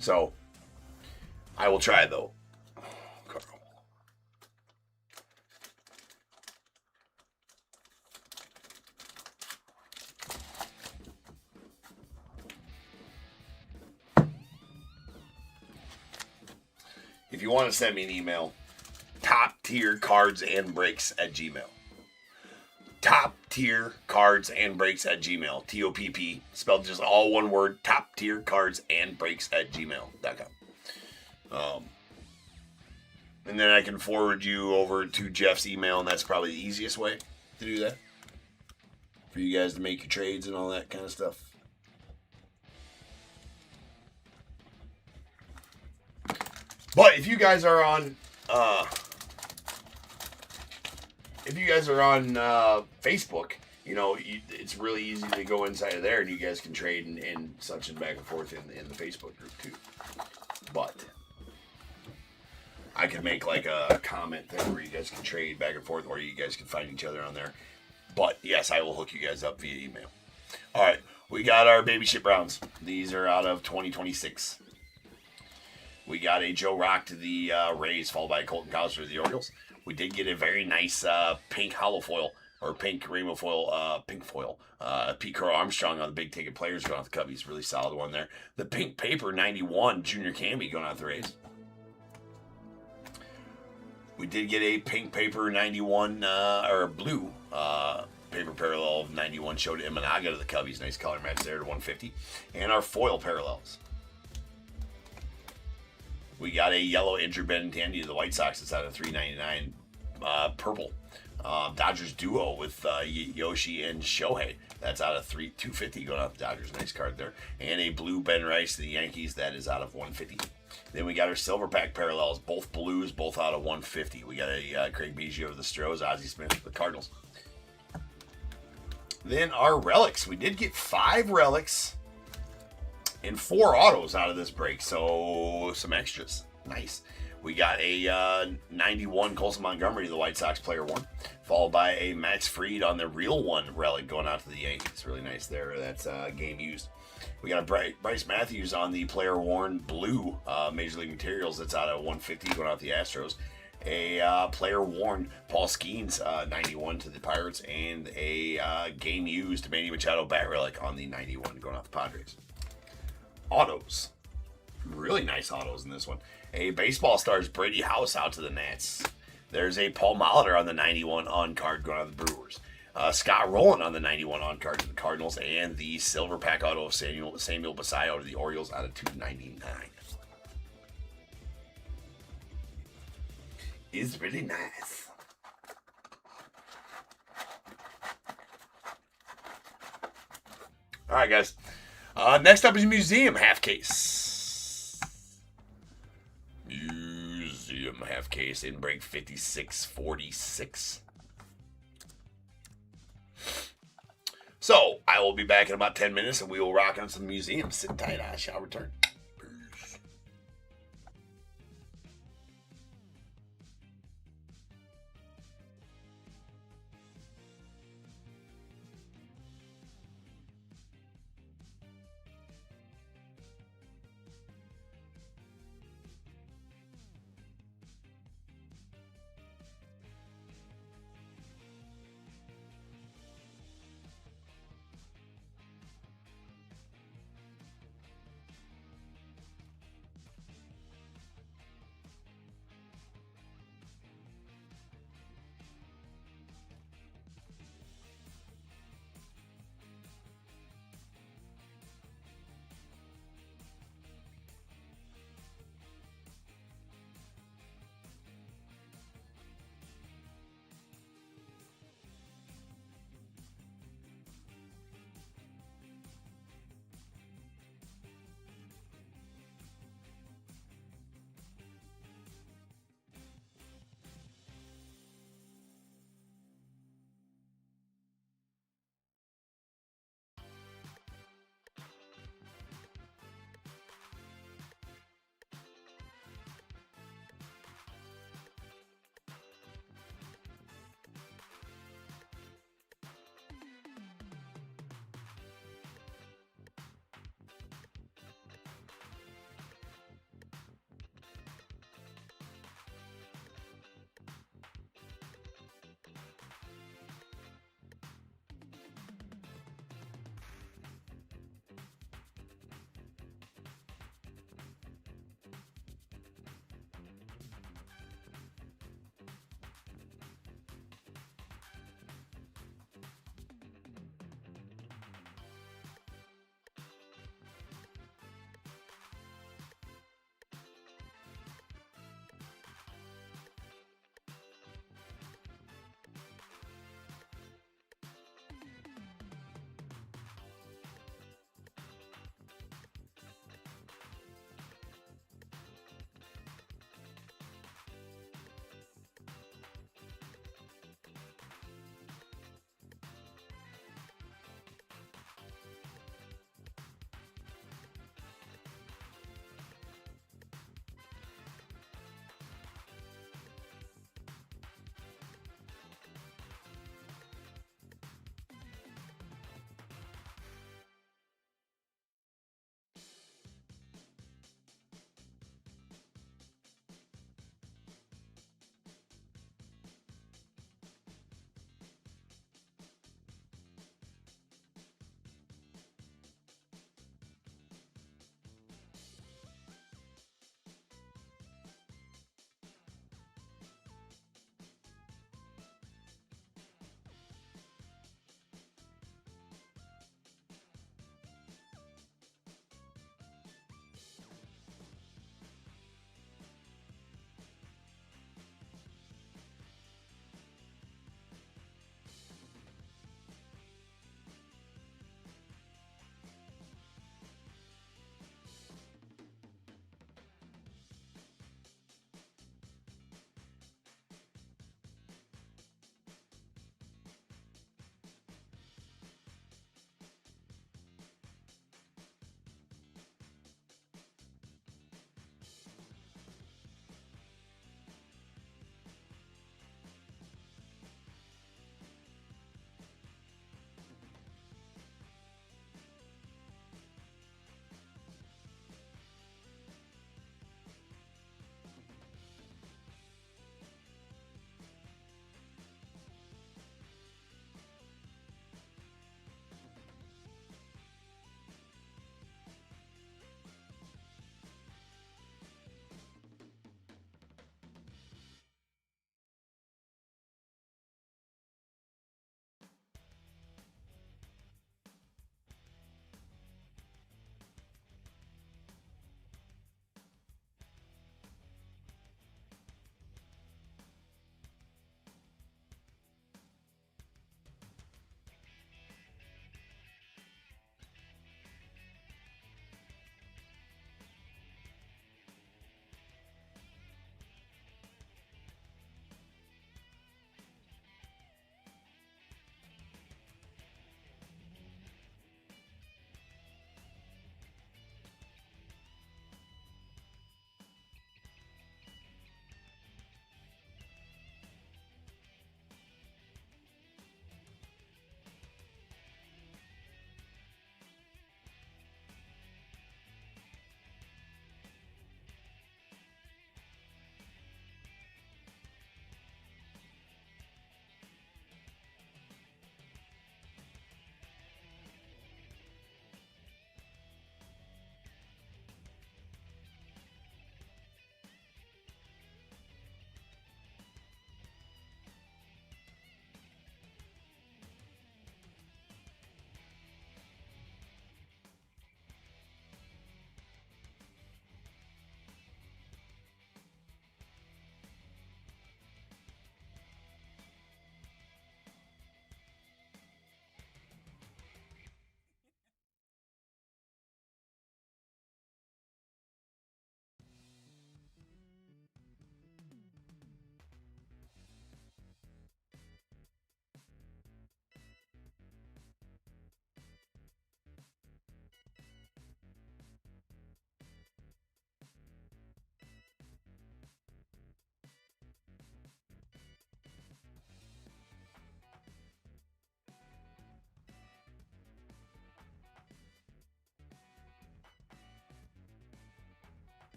So, I will try, though. Carl. If you want to send me an email, toptiercardsandbreaks@gmail. toptiercardsandbreaks@gmail. TOPP, spelled just all one word, toptiercardsandbreaks@gmail.com. And then I can forward you over to Jeff's email, and that's probably the easiest way to do that. For you guys to make your trades and all that kind of stuff. But if you guys are on Facebook, it's really easy to go inside of there, and you guys can trade and such and back and forth in the Facebook group too. But I could make like a comment thing where you guys can trade back and forth, or you guys can find each other on there. But yes, I will hook you guys up via email. All right, we got our baby shit Browns. These are out of 2026. We got a Joe Rock to the Rays, followed by a Colton Cowser to the Orioles. We did get a very nice pink hollow foil, or pink rainbow foil, pink foil. Pete Crow Armstrong on the big ticket players going out the Cubbies. Really solid one there. The pink paper 91, Junior Camby going out the Rays. We did get a pink paper 91, or blue paper parallel of 91 showed Imanaga to the Cubbies. Nice color match there to 150. And our foil parallels. We got a yellow injured Benintendi to the White Sox. It's out of 399 purple. Dodgers duo with Yoshi and Shohei. That's out of 250 going out the Dodgers. Nice card there. And a blue Ben Rice to the Yankees. That is out of 150. Then we got our silver pack parallels, both blues, both out of 150. We got a Craig Biggio of the Stros, Ozzie Smith of the Cardinals. Then our relics. We did get 5 relics and 4 autos out of this break, so some extras. Nice. We got a 91 Colson Montgomery, the White Sox player 1, followed by a Max Fried on the real 1 relic going out to the Yankees. Really nice there. That's game used. We got a Bryce Matthews on the player worn blue Major League Materials that's out of 150 going out to the Astros. A player worn Paul Skeens 91 to the Pirates, and a game used Manny Machado bat relic on the 91 going out to the Padres. Autos. Really nice autos in this one. A Baseball Stars Brady House out to the Nats. There's a Paul Molitor on the 91 on card going out to the Brewers. Scott Rowland on the 91 on card to the Cardinals, and the silver pack auto of Samuel Basallo to the Orioles out of 299. Is really nice. All right, guys. Next up is Museum half case. Museum half case in break 5646. So, I will be back in about 10 minutes and we will rock on some museums. Sit tight, I shall return. Peace.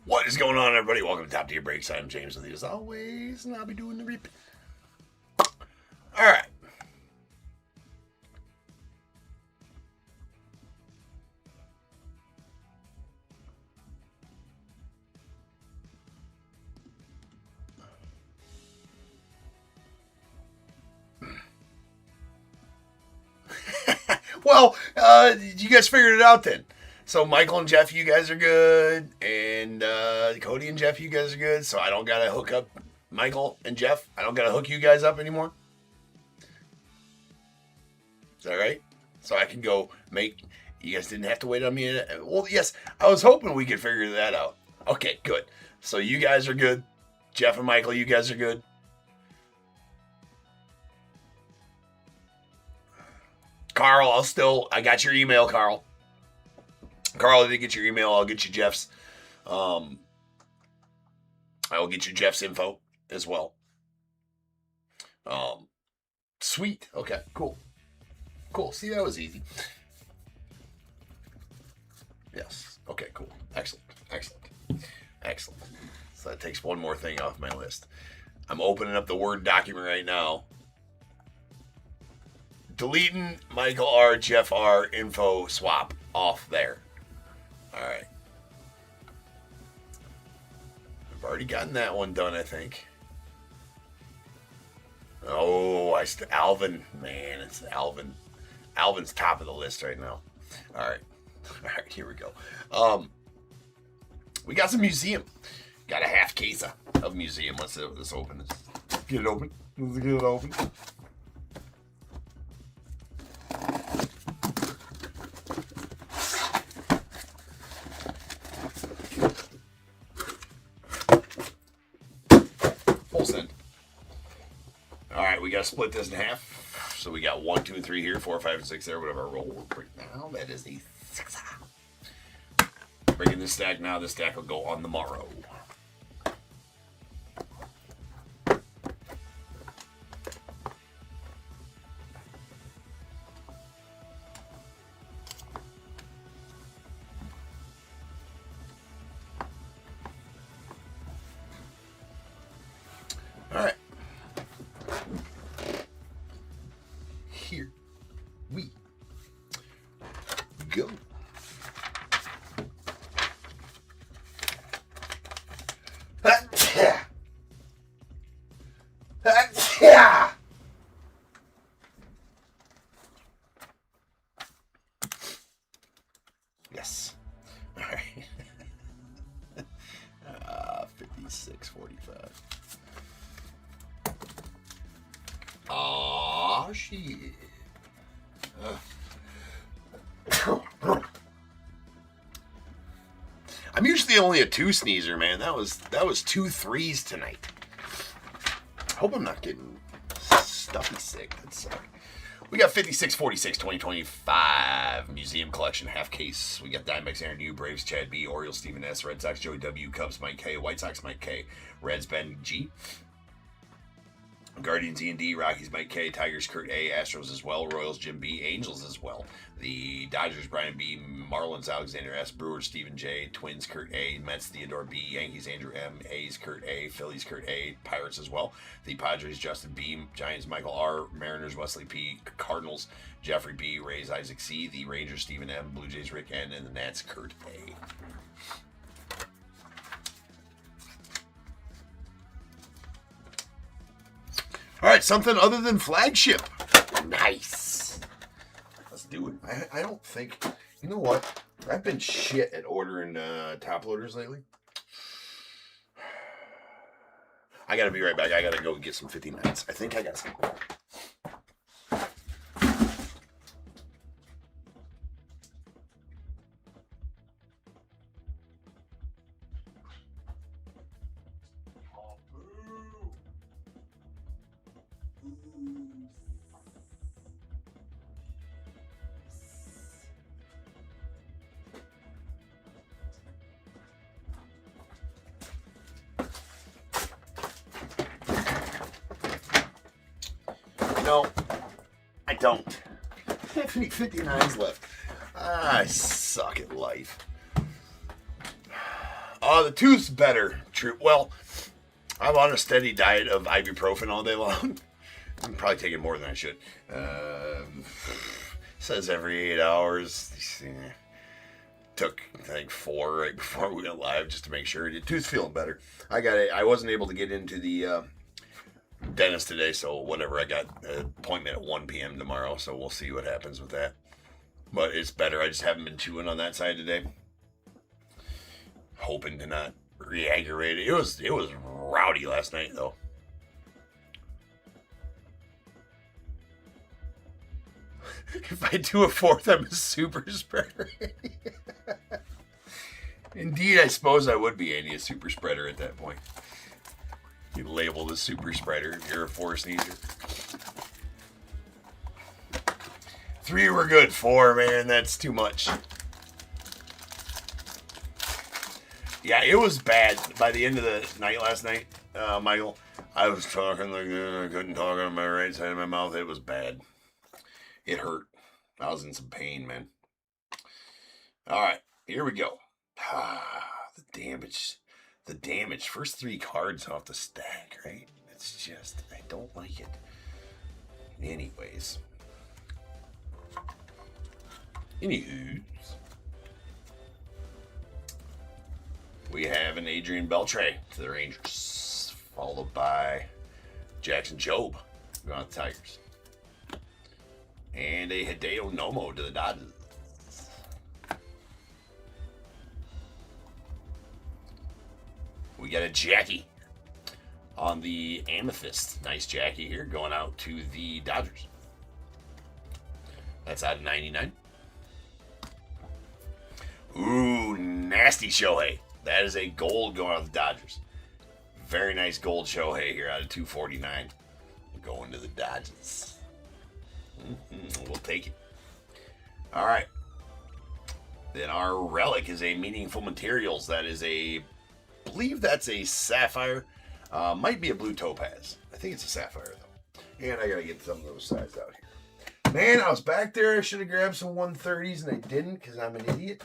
What is going on, everybody? Welcome to Top Tier Breaks. I'm James with you as always, and I'll be doing the repeat. All right. Well, you guys figured it out then. So Michael and Jeff, you guys are good, and Cody and Jeff, you guys are good. So I don't gotta hook up Michael and Jeff. I don't gotta hook you guys up anymore. Is that right? So I can go make. You guys didn't have to wait on me. Well, yes, I was hoping we could figure that out. Okay, good. So you guys are good. Jeff and Michael, you guys are good. Carl, I got your email, Carl. Carl, I did get your email. I'll get you Jeff's. I will get you Jeff's info as well. Sweet. Okay, cool. Cool. See, that was easy. Yes. Okay, cool. Excellent. So that takes one more thing off my list. I'm opening up the Word document right now. Deleting Michael R, Jeff R, info swap off there. All right. I've already gotten that one done, I think. Oh, Alvin. Man, it's Alvin. Alvin's top of the list right now. All right, here we go. We got some museum. Got a half case of museum. Let's open this. Get it open. Let's get it open. Full send. All right, we got to split this in half. So we got 1, 2, and 3 here, 4, 5, and 6 there. Whatever I roll right now, that is the 6. Breaking this stack now. This stack will go on the morrow. All right. Here we go. Yes. All right. 56.45. Aw, shit. I'm usually only a 2 sneezer, man. That was 2 3s tonight. Hope I'm not getting stuffy sick. That sucks. We got 56.46 2025 Museum Collection half case. We got Diamondbacks Aaron U, Braves Chad B, Orioles Stephen S, Red Sox Joey W, Cubs Mike K, White Sox Mike K, Reds Ben G, Guardians E&D, Rockies Mike K, Tigers Kurt A, Astros as well, Royals Jim B, Angels as well, the Dodgers Brian B, Marlins Alexander S, Brewers Stephen J, Twins Kurt A, Mets Theodore B, Yankees Andrew M, A's Kurt A, Phillies Kurt A, Pirates as well, the Padres Justin B, Giants Michael R, Mariners Wesley P, Cardinals Jeffrey B, Rays Isaac C, the Rangers Stephen M, Blue Jays Rick N, and the Nats Kurt A. All right, something other than flagship. Nice. Let's do it. I don't think, you know what? I've been shit at ordering top loaders lately. I got to be right back. I got to go get some 59s. I think I got some. No, I don't. I have any 59s left. I suck at life. The tooth's better. True. Well, I'm on a steady diet of ibuprofen all day long. I'm probably taking more than I should. Says every 8 hours. Took, I think, 4 right before we went live just to make sure. The tooth's feeling better. I wasn't able to get into the dentist today, so whatever. I got an appointment at 1 p.m. tomorrow, so we'll see what happens with that. But it's better. I just haven't been chewing on that side today. Hoping to not re-aggravate it. It was rowdy last night, though. If I do a fourth, I'm a super spreader. Indeed, I suppose I would be, Andy, a super spreader at that point. You labeled as super spreader if you're a 4 sneezer. 3 were good. 4, man, that's too much. Yeah, it was bad. By the end of the night last night, Michael, I was talking like this. I couldn't talk on my right side of my mouth. It was bad. It hurt. I was in some pain, man. All right, here we go. The damage. The damage. First 3 cards off the stack, right? It's just, I don't like it. Anyways. Anywho. We have an Adrian Beltre to the Rangers, followed by Jackson Jobe going to the Tigers. And a Hideo Nomo to the Dodgers. We got a Jackie on the Amethyst. Nice Jackie here going out to the Dodgers. That's out of 99. Ooh, nasty Shohei. That is a gold going out to the Dodgers. Very nice gold Shohei here out of 249. Going to the Dodgers. We'll take it. All right. Then our relic is a Meaningful Materials. That is I believe that's a sapphire. Might be a blue topaz. I think it's a sapphire, though. And I got to get some of those sides out here. Man, I was back there. I should have grabbed some 130s, and I didn't because I'm an idiot.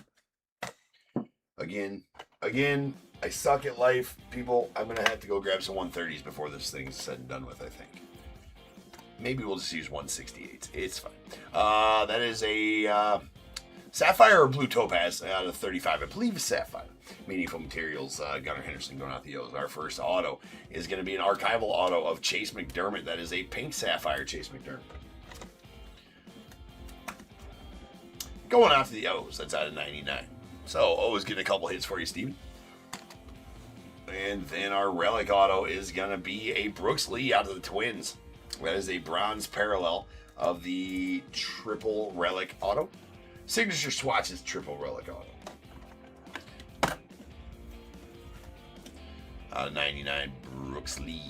Again, I suck at life. People, I'm going to have to go grab some 130s before this thing's said and done with, I think. Maybe we'll just use 168s. It's fine. That is a sapphire or blue topaz out of 35. I believe it's sapphire. Meaningful Materials, Gunnar Henderson going out the O's. Our first auto is going to be an archival auto of Chase McDermott. That is a pink sapphire Chase McDermott. Going out to the O's. That's out of 99. So, O's getting a couple hits for you, Steven. And then our relic auto is going to be a Brooks Lee out of the Twins. That is a bronze parallel of the triple relic auto. Signature swatch is triple relic auto. Out of 99, Brooks Lee.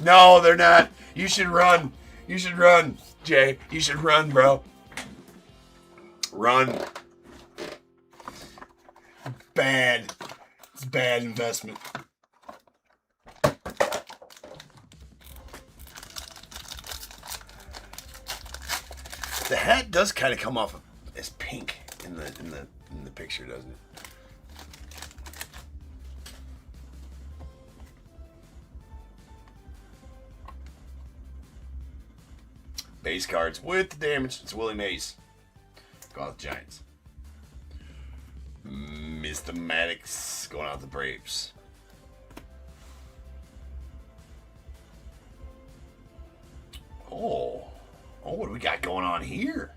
No, they're not. You should run. You should run, Jay. You should run, bro. Run. Bad. It's bad investment. The hat does kind of come off as pink in the picture, doesn't it? Base cards with the damage. It's Willie Mays. Going out the Giants. Mr. Maddox going out the Braves. Oh, what do we got going on here?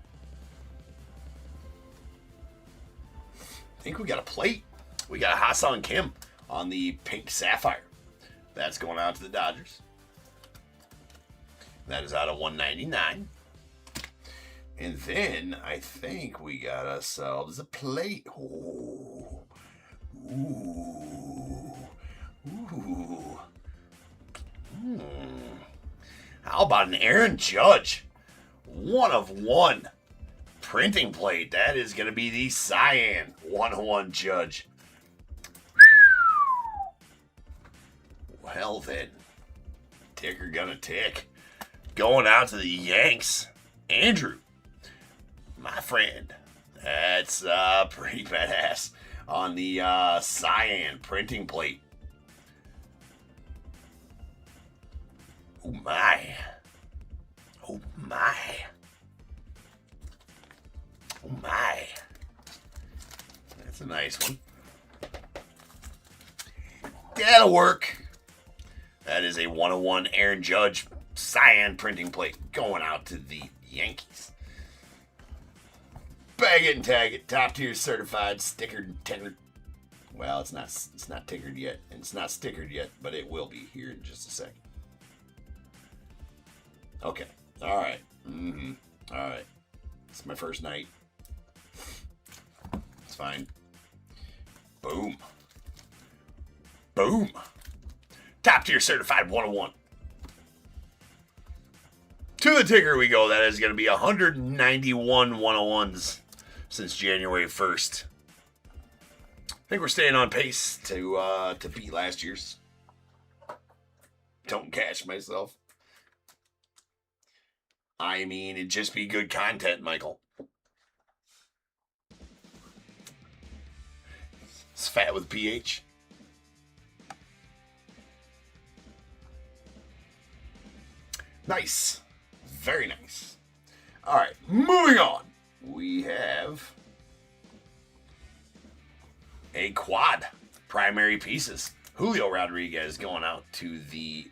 I think we got a plate. We got a Ha-Seong Kim on the pink sapphire. That's going out to the Dodgers. That is out of 199. And then I think we got ourselves a plate. Ooh. Ooh. Ooh. How about an Aaron Judge? 1 of 1 printing plate. That is going to be the Cyan 101 Judge. Well then, ticker gonna tick. Going out to the Yanks. Andrew, my friend. That's pretty badass. On the cyan printing plate. Oh my. Oh my. Oh my. That's a nice one. That'll work. That is a 101 Aaron Judge cyan printing plate going out to the Yankees. Bag it and tag it. Top tier certified, stickered, and tickered. Well, it's not tickered yet, and it's not stickered yet, but it will be here in just a second. Okay. All right. All right. It's my first night. It's fine. Boom. Boom. Top tier certified 101. To the ticker we go. That is going to be 191 101s since January 1st. I think we're staying on pace to beat last year's. Don't catch myself. I mean, it'd just be good content, Michael. It's fat with PH. Nice. Very nice. All right, moving on. We have a quad primary pieces. Julio Rodriguez going out to the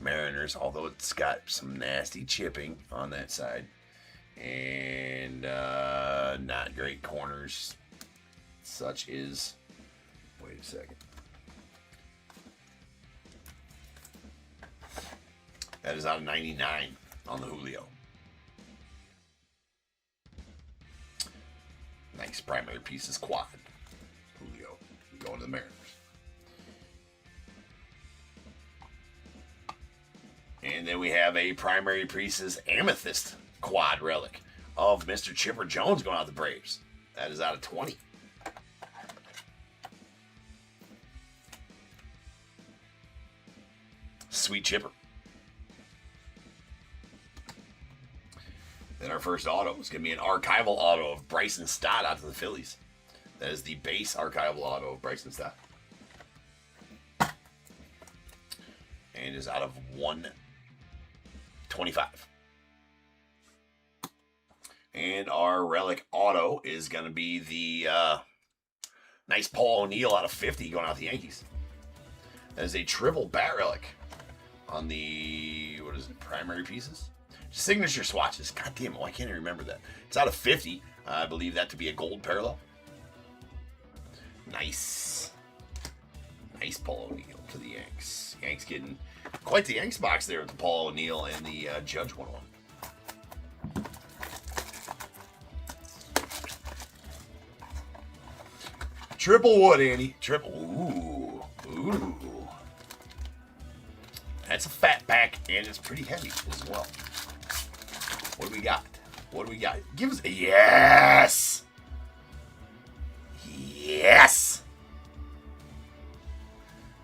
Mariners, although it's got some nasty chipping on that side. And not great corners. Such is... Wait a second. That is out of 99 on the Julio. Nice primary pieces quad. Julio going to the Mariners. And then we have a primary pieces amethyst quad relic of Mr. Chipper Jones going out to the Braves. That is out of 20. Sweet Chipper. Then our first auto is going to be an archival auto of Bryson Stott out to the Phillies. That is the base archival auto of Bryson Stott. And is out of 125. And our relic auto is going to be the nice Paul O'Neill out of 50 going out to the Yankees. That is a triple bat relic on the, what is it, primary pieces? Signature swatches. God damn it, why can't I remember that? It's out of 50. I believe that to be a gold parallel. Nice. Nice Paul O'Neill to the Yanks. Yanks getting quite the Yanks box there with the Paul O'Neill and the Judge 101. Triple wood, Andy. Triple. Ooh. Ooh. That's a fat pack, and it's pretty heavy as well. What do we got? What do we got? Give us a yes! Yes!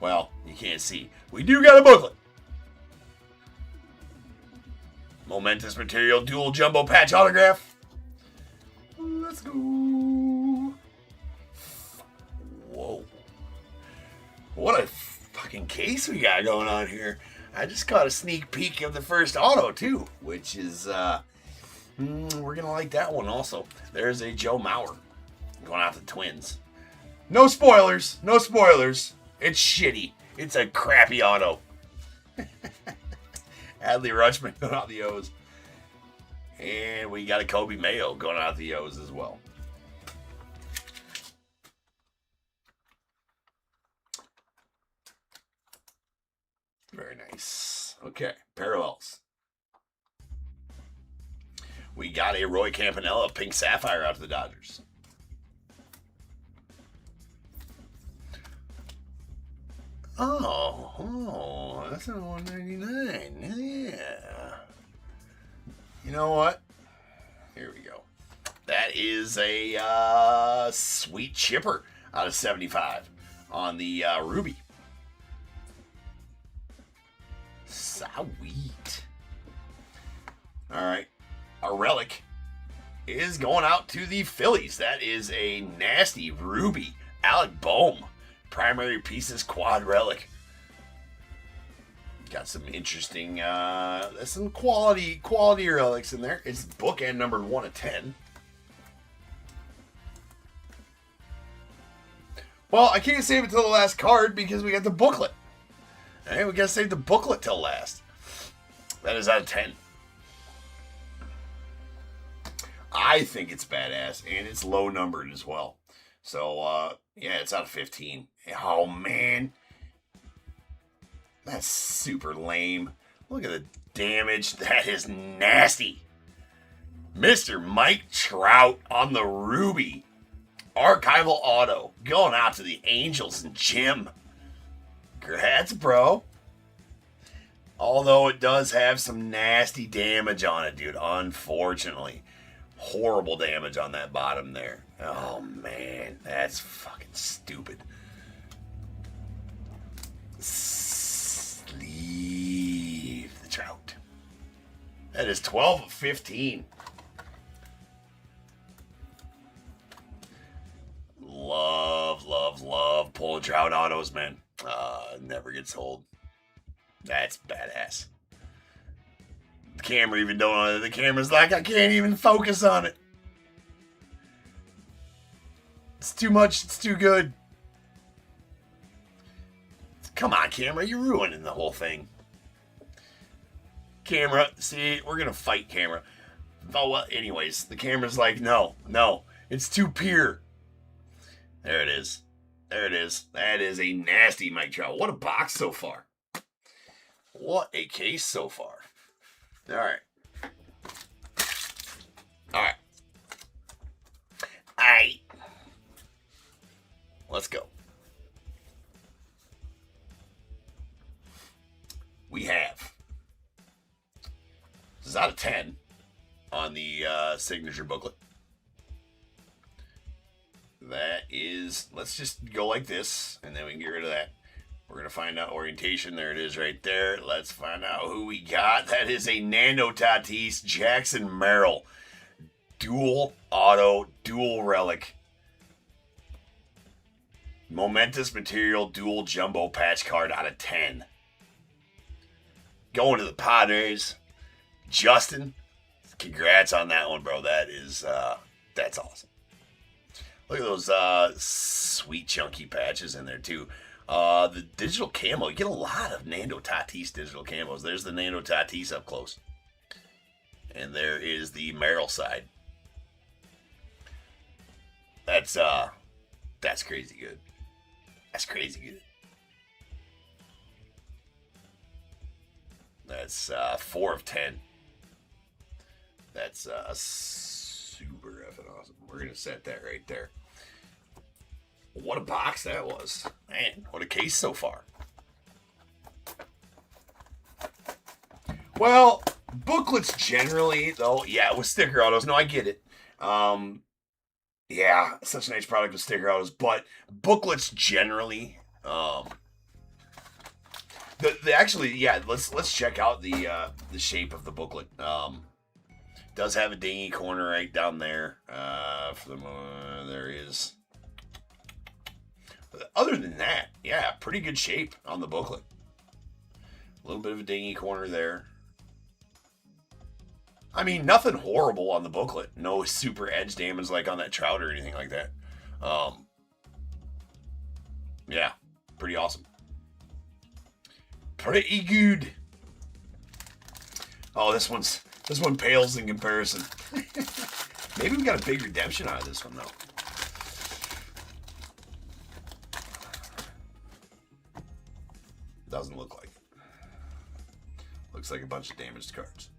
Well, you can't see. We do got a booklet. Momentous material, dual jumbo patch autograph. Let's go. Whoa. What a fucking case we got going on here. I just caught a sneak peek of the first auto, too, which is, we're going to like that one also. There's a Joe Mauer going out to the Twins. No spoilers. No spoilers. It's shitty. It's a crappy auto. Adley Rutschman going out the O's. And we got a Kobe Mayo going out the O's as well. Very nice. Okay, parallels. We got a Roy Campanella pink sapphire out to the Dodgers. Oh, that's a 199. Yeah. You know what? Here we go. That is a sweet chipper out of 75 on the Ruby. Sweet. All right. Our relic is going out to the Phillies. That is a nasty ruby Alec Bohm. Primary pieces quad relic. Got some interesting, some quality relics in there. It's bookend numbered 1 of 10. Well, I can't save it till the last card because we got the booklet. All right, we gotta save the booklet till last. That is out of 10. I think it's badass, and it's low numbered as well. So, yeah, it's out of 15. Oh, man. That's super lame. Look at the damage. That is nasty. Mr. Mike Trout on the Ruby. Archival auto. Going out to the Angels and Jim. Congrats, bro. Although it does have some nasty damage on it, dude. Unfortunately. Horrible damage on that bottom there. Oh, man. That's fucking stupid. Leave the Trout. That is 12 of 15. Love pulling Trout autos, man. Never gets old. That's badass. The camera even don't. The camera's like, I can't even focus on it. It's too much. It's too good. Come on, camera. You're ruining the whole thing. Camera. See, we're going to fight, camera. Oh, well, anyways, the camera's like, no. It's too pure. There it is. There it is. That is a nasty Mike Trout. What a box so far. What a case so far. All right. Let's go. We have. This is out of 10 on the signature booklet. That is, let's just go like this, and then we can get rid of that. We're going to find out orientation. There it is right there. Let's find out who we got. That is a Nando Tatis Jackson Merrill. Dual auto, dual relic. Momentous material, dual jumbo patch card out of 10. Going to the Padres. Justin, congrats on that one, bro. That is, that's awesome. Look at those sweet chunky patches in there, too. The digital camo. You get a lot of Nando Tatis digital camos. There's the Nando Tatis up close. And there is the Merrill side. That's crazy good. That's crazy good. That's 4 of 10. That's super effing awesome. We're going to set that right there. What a box that was. Man, what a case so far. Well, booklets generally, though, yeah, with sticker autos. No, I get it. Yeah, such a nice product with sticker autos. But booklets generally, actually, yeah, let's check out the shape of the booklet. Does have a dingy corner right down there. There is. But other than that, yeah, pretty good shape on the booklet. A little bit of a dingy corner there. I mean, nothing horrible on the booklet. No super edge damage like on that Trout or anything like that. Yeah, pretty awesome. Pretty good. Oh, this one pales in comparison. Maybe we got a big redemption out of this one, though. Doesn't look like it. Looks like a bunch of damaged cards.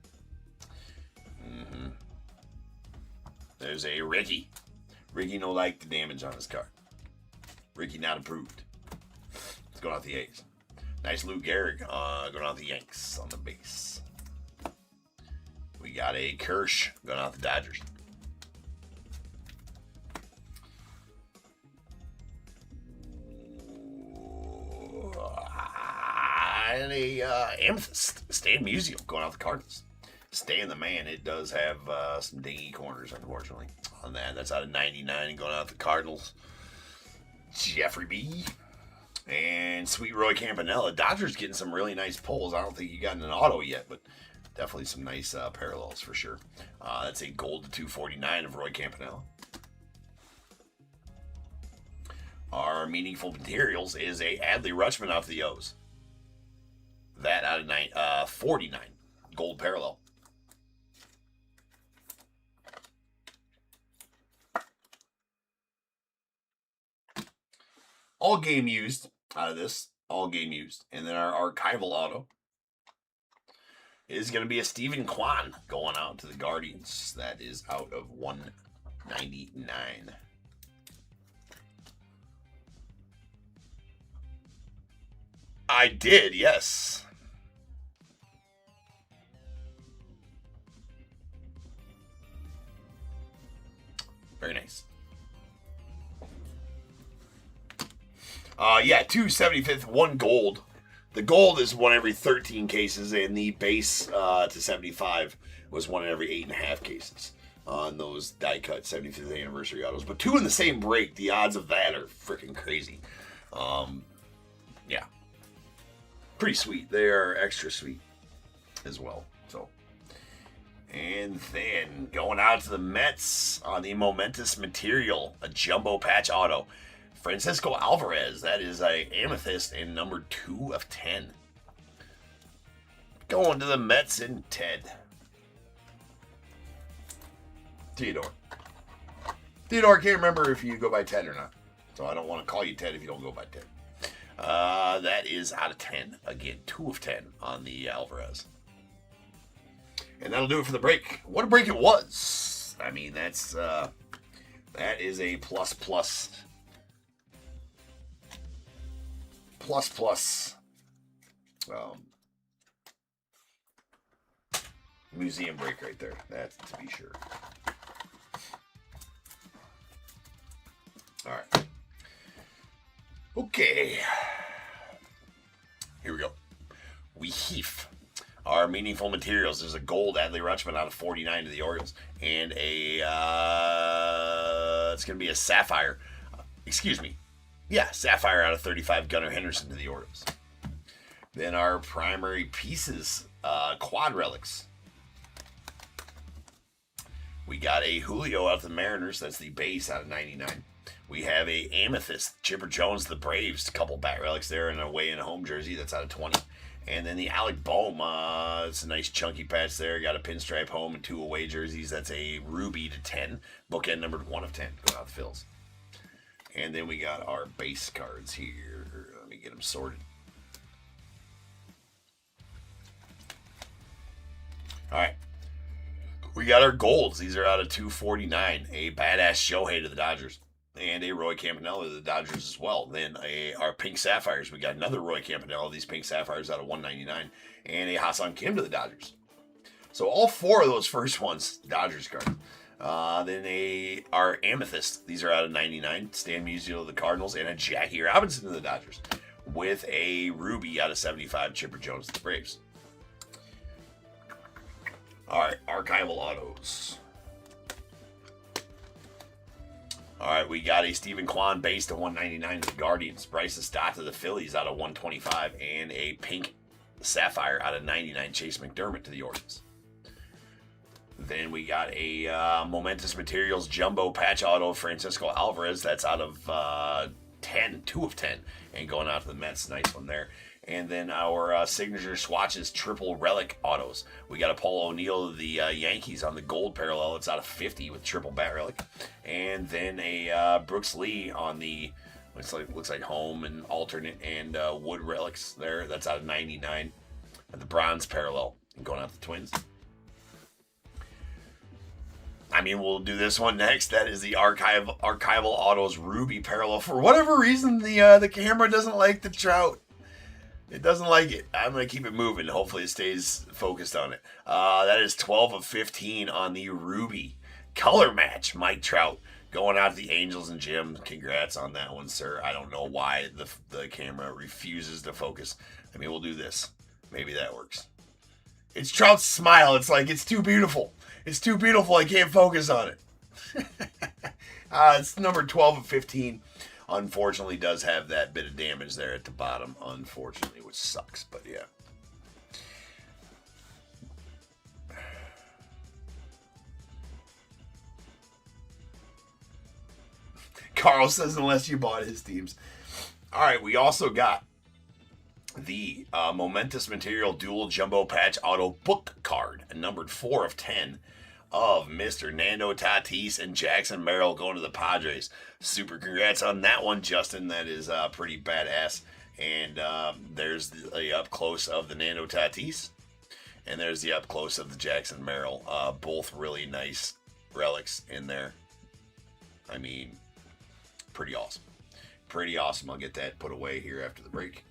There's a Ricky. Ricky no like the damage on his card. Ricky not approved. Let's go out the A's. Nice Lou Gehrig going out the Yanks on the base. We got a Kirsch going out the Dodgers. and a amethyst. Stan Musial going out the Cardinals. Stan the man. It does have some dingy corners, unfortunately, on that. That's out of 99 and going out the Cardinals. Jeffrey B. And Sweet Roy Campanella. Dodgers getting some really nice pulls. I don't think he got an auto yet, but definitely some nice parallels for sure. That's a gold to 249 of Roy Campanella. Our meaningful materials is a Adley Rutschman off the O's. That out of 49. Gold parallel. All game used out of this. All game used. And then our archival auto is going to be a Stephen Kwan going out to the Guardians. That is out of 199. I did, yes. Very nice. Yeah, 275th, 1 gold. The gold is 1 every 13 cases, and the base to 75 was 1 in every 8.5 cases on those die cut 75th anniversary autos. But 2 in the same break, the odds of that are freaking crazy. Yeah. Pretty sweet. They are extra sweet as well. So, and then going out to the Mets on the momentous material, a jumbo patch auto. Francisco Alvarez, that is a amethyst and number 2 of 10. Going to the Mets and Ted. Theodore. Theodore, I can't remember if you go by Ted or not. So I don't want to call you Ted if you don't go by Ted. That is out of 10. Again, 2 of 10 on the Alvarez. And that'll do it for the break. What a break it was. I mean, that is a plus. Museum break right there. That's to be sure. All right. Okay. Here we go. We heave our meaningful materials. There's a gold Adley Rutschman out of 49 to the Orioles. And a, it's going to be a sapphire. Excuse me. Yeah, sapphire out of 35 Gunnar Henderson to the Orioles. Then our primary pieces, quad relics. We got a Julio out of the Mariners. That's the base out of 99. We have a amethyst, Chipper Jones, the Braves. A couple bat relics there and a away and home jersey. That's out of 20. And then the Alec Bohm. It's a nice chunky patch there. Got a pinstripe home and 2 away jerseys. That's a ruby to 10. Bookend numbered 1 of 10. Going out the Phils. And then we got our base cards here. Let me get them sorted. All right. We got our golds. These are out of 249. A badass Shohei to the Dodgers. And a Roy Campanella to the Dodgers as well. Then our pink sapphires. We got another Roy Campanella. These pink sapphires out of 199. And a Hassan Kim to the Dodgers. So all 4 of those first ones, Dodgers cards. Then our amethyst. These are out of 99. Stan Musial to the Cardinals. And a Jackie Robinson to the Dodgers. With a ruby out of 75. Chipper Jones to the Braves. Alright, archival autos. Alright, we got a Stephen Kwan base to 199 to the Guardians. Bryson Stott to the Phillies out of 125. And a pink sapphire out of 99. Chase McDermott to the Orioles. Then we got a momentous materials jumbo patch auto Francisco Alvarez. That's out of 10, 2 of 10. And going out to the Mets. Nice one there. And then our signature swatches triple relic autos. We got a Paul O'Neill of the Yankees on the gold parallel. It's out of 50 with triple bat relic. And then a Brooks Lee on the looks like home and alternate and wood relics there. That's out of 99 at the bronze parallel. And going out to the Twins. I mean, we'll do this one next. That is the archival autos ruby parallel. For whatever reason, the camera doesn't like the Trout. It doesn't like it. I'm going to keep it moving. Hopefully it stays focused on it. That is 12 of 15 on the ruby color match Mike Trout Going out to the Angels and Jim. Congrats on that one, sir. I don't know why the camera refuses to focus. I mean, we'll do this. Maybe that works. It's Trout's smile. It's like, it's too beautiful. It's too beautiful. I can't focus on it. It's number 12 of 15. Unfortunately, does have that bit of damage there at the bottom, unfortunately, which sucks, but yeah. Carl says unless you bought his teams. All right, we also got the Momentous Material Dual Jumbo Patch Auto Book Card, numbered 4 of 10 of Mr. Nando Tatis and Jackson Merrill going to the Padres. Super congrats on that one, Justin. That is pretty badass. And there's the up close of the Nando Tatis. And there's the up close of the Jackson Merrill. Both really nice relics in there. I mean, pretty awesome. Pretty awesome. I'll get that put away here after the break.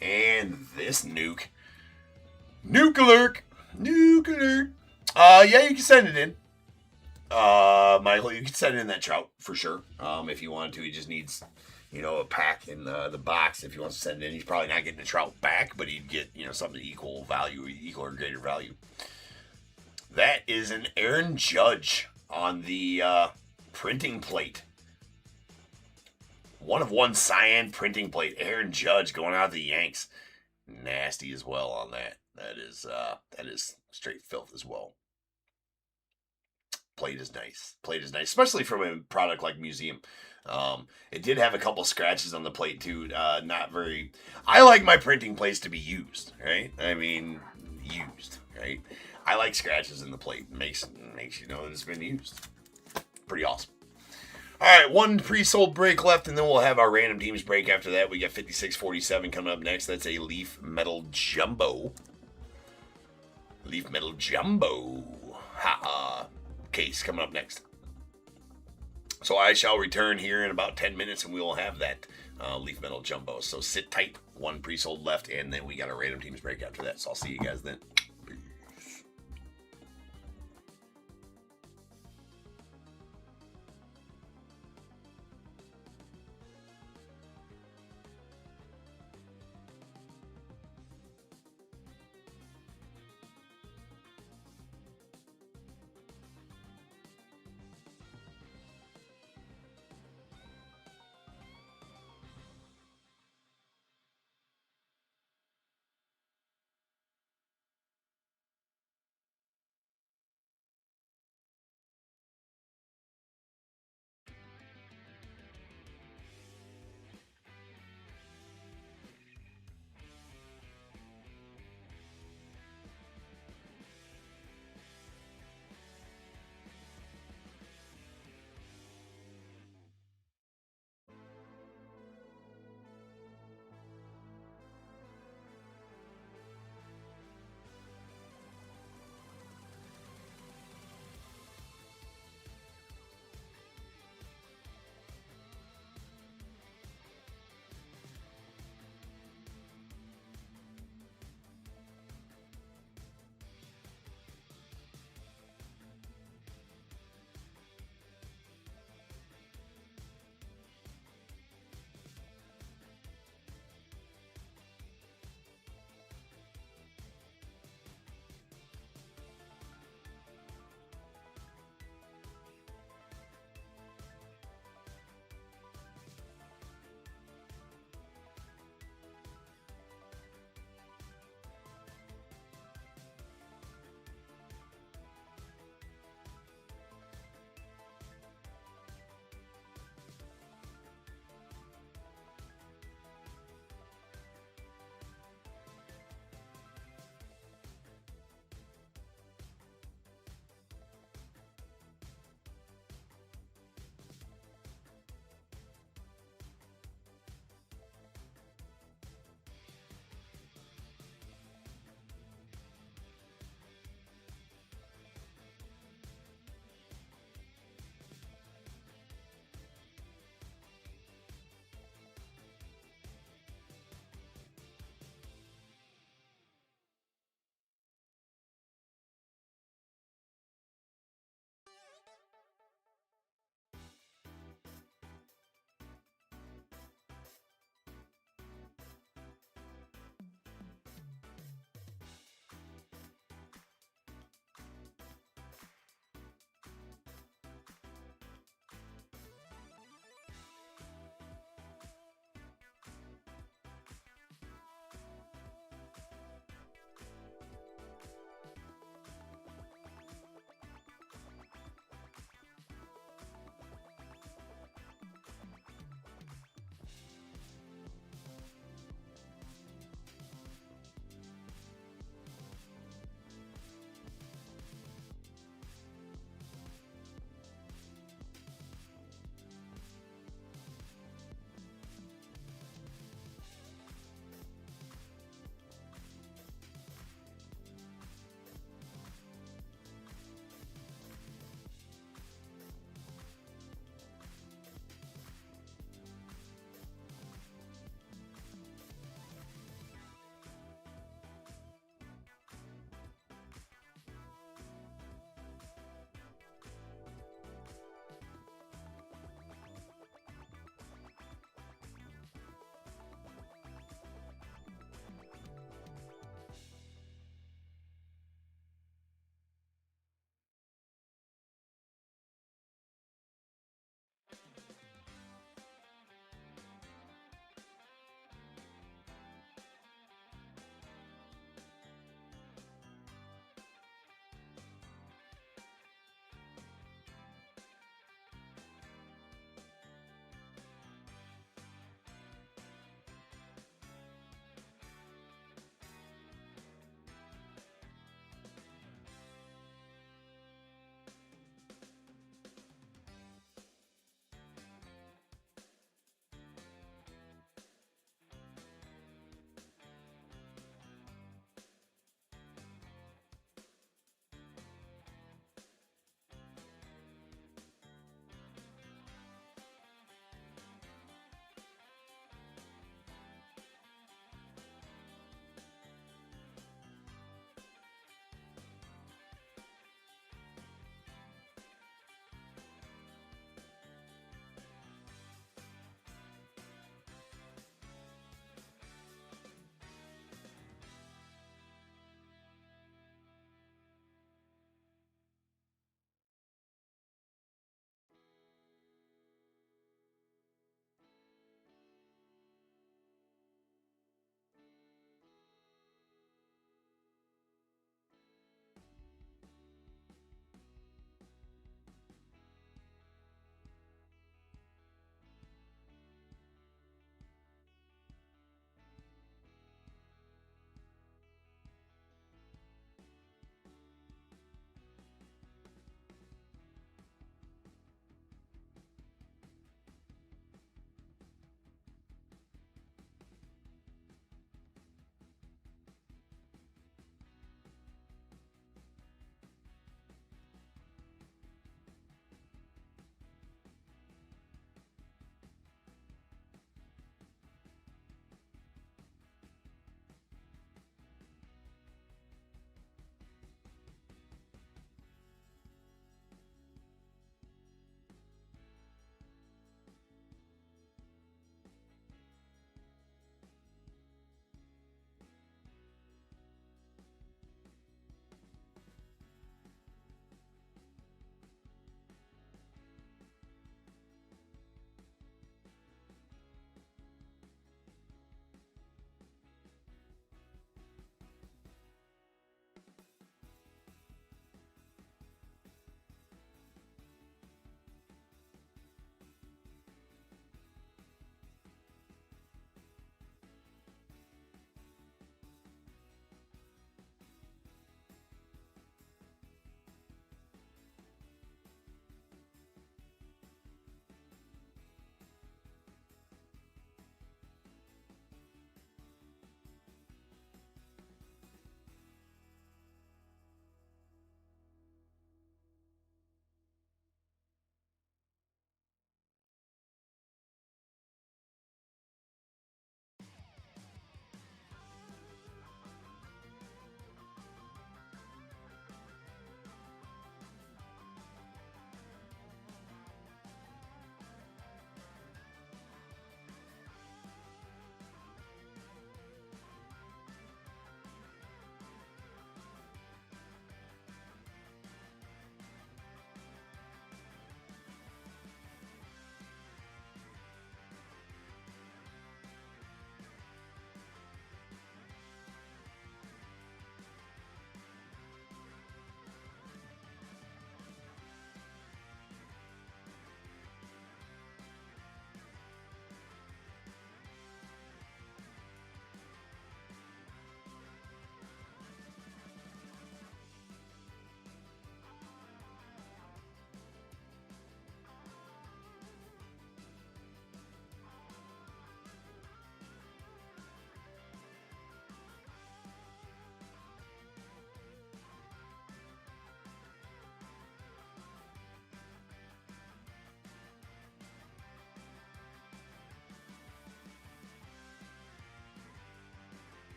And this nuke. Nuke alert. Nuke alert. Yeah, you can send it in. Michael, you can send in that Trout for sure. If you wanted to, he just needs, a pack in the box. If he wants to send it in, he's probably not getting the Trout back, but he'd get, something equal value, equal or greater value. That is an Aaron Judge on the printing plate. 1 of 1 cyan printing plate. Aaron Judge going out of the Yanks. Nasty as well on that. That is straight filth as well. Plate is nice. Plate is nice, especially from a product like Museum. It did have a couple scratches on the plate too. Not very. I like my printing plates to be used, right? I mean, used, right? I like scratches in the plate. Makes you know that it's been used. Pretty awesome. All right, one pre-sold break left, and then we'll have our random teams break after that. We got 5647 coming up next. That's a Leaf Metal Jumbo. Leaf Metal Jumbo case coming up next. So I shall return here in about 10 minutes, and we will have that Leaf Metal Jumbo. So sit tight. One pre-sold left, and then we got a random teams break after that. So I'll see you guys then.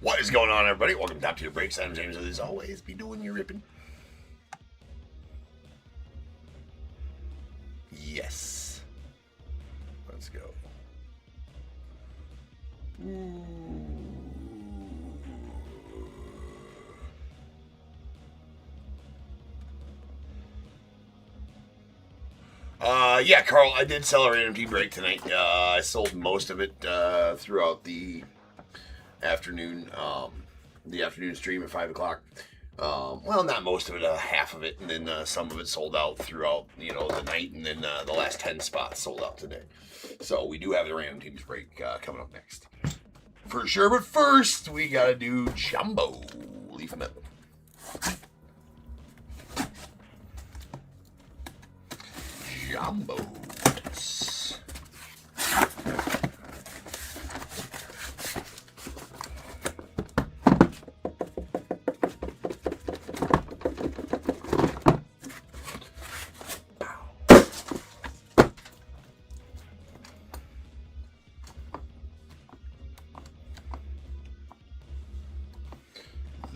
What is going on, everybody? Welcome to Top Tier Breaks. I'm James, as always, be doing your ripping. Yes. Let's go. Yeah, Carl, I did sell a random tea break tonight. I sold most of it throughout the afternoon stream at 5 o'clock. Well, not most of it, half of it, and then some of it sold out throughout, the night, and then the last 10 spots sold out today. So we do have the random teams break coming up next. For sure, but first, we gotta do Jumbo Leaf Metal. Jumbo.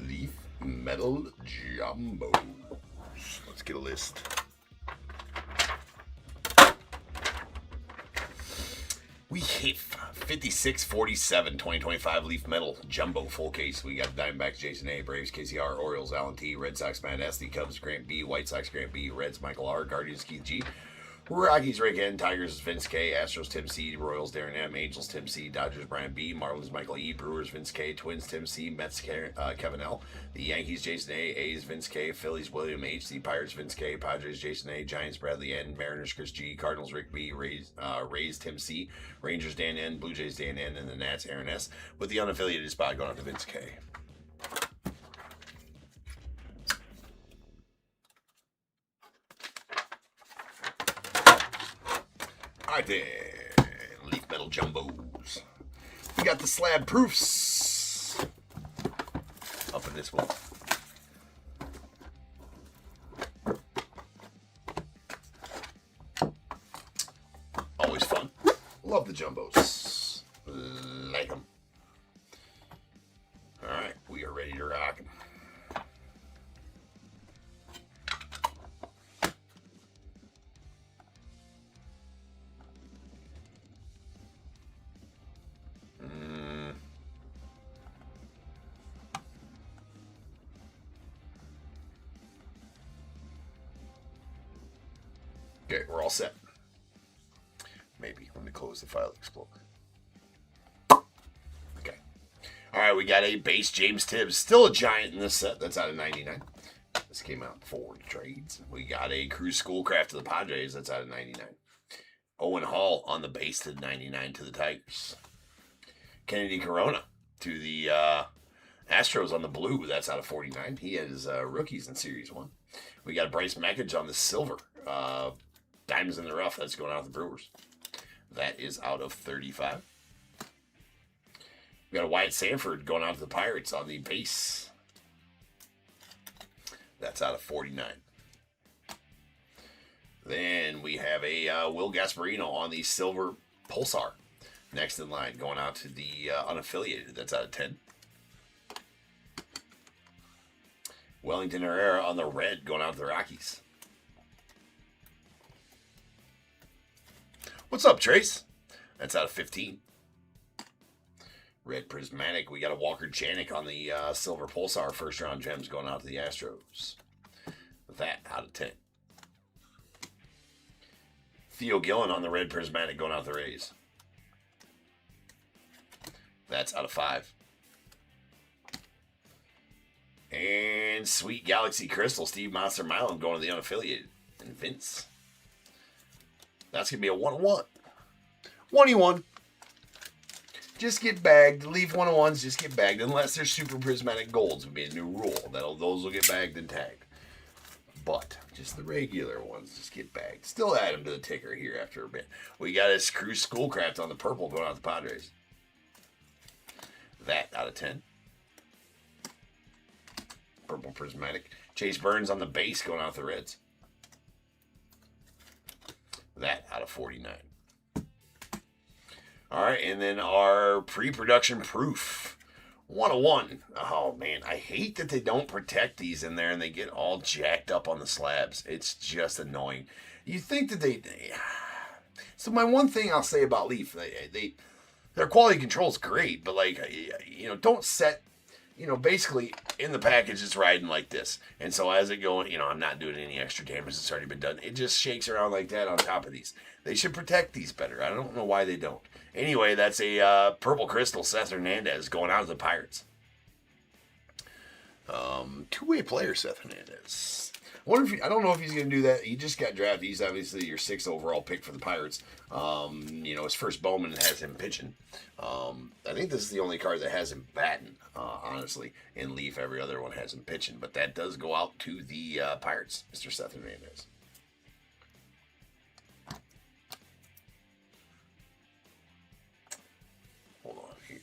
Leaf Metal Jumbo. Let's get a list. We hit 5647 2025 Leaf Metal Jumbo full case. We got Diamondbacks Jason A, Braves KCR, Orioles Alan T, Red Sox Matt S, the Cubs Grant B, White Sox Grant B, Reds Michael R, Guardians Keith G, Rockies Rick N, Tigers Vince K, Astros Tim C, Royals Darren M, Angels Tim C, Dodgers Brian B, Marlins Michael E, Brewers Vince K, Twins Tim C, Mets Kevin L, the Yankees Jason A, A's Vince K, Phillies William H, the Pirates Vince K, Padres Jason A, Giants Bradley N, Mariners Chris G, Cardinals Rick B, Rays Tim C, Rangers Dan N, Blue Jays Dan N, and the Nats Aaron S, with the unaffiliated spot going out to Vince K. Alright then, Leaf Metal Jumbos. We got the slab proofs up in this one. Always fun. Love the Jumbos. Like them. Alright, we are ready to rock. Okay, we're all set. Maybe. Let me close the file explode. Okay. Alright, we got a base James Tibbs. Still a giant in this set. That's out of 99. This came out before the trades. We got a Cruz Schoolcraft to the Padres. That's out of 99. Owen Hall on the base to 99 to the Tigers. Kennedy Corona to the Astros on the blue. That's out of 49. He has rookies in Series 1. We got Bryce Mackage on the silver. Diamonds in the rough. That's going out the Brewers. That is out of 35. We got a Wyatt Sanford going out to the Pirates on the base. That's out of 49. Then we have a Will Gasparino on the silver Pulsar. Next in line, going out to the unaffiliated. That's out of 10. Wellington Herrera on the red, going out to the Rockies. What's up, Trace? That's out of 15. Red Prismatic. We got a Walker Janik on the silver Pulsar first round gems going out to the Astros. That out of 10. Theo Gillen on the red Prismatic going out the Rays. That's out of 5. And Sweet Galaxy Crystal, Steve Monster Milan going to the unaffiliated. And Vince. That's going to be a 1-1. 1-1. Just get bagged. Leaf 101s, just get bagged. Unless they're super prismatic golds, would be a new rule. Those will get bagged and tagged. But just the regular ones just get bagged. Still add them to the ticker here after a bit. We got a Cruz Schoolcraft on the purple going out to the Padres. That out of 10. Purple prismatic. Chase Burns on the base going out the Reds. That out of 49. All right, and then our pre-production proof 101. Oh, man. I hate that they don't protect these in there and they get all jacked up on the slabs. It's just annoying. You think that they... So my one thing I'll say about Leaf, their quality control is great, but like, don't set, basically in the package it's riding like this. And so as it goes, I'm not doing any extra damage that's already been done. It just shakes around like that on top of these. They should protect these better. I don't know why they don't. Anyway, that's a Purple Crystal Seth Hernandez going out to the Pirates. Two-way player Seth Hernandez. I don't know if he's going to do that. He just got drafted. He's obviously your 6th overall pick for the Pirates. His first Bowman has him pitching. I think this is the only card that has him batting, honestly. In Leaf, every other one has him pitching. But that does go out to the Pirates, Mr. Seth Hernandez. Hold on here.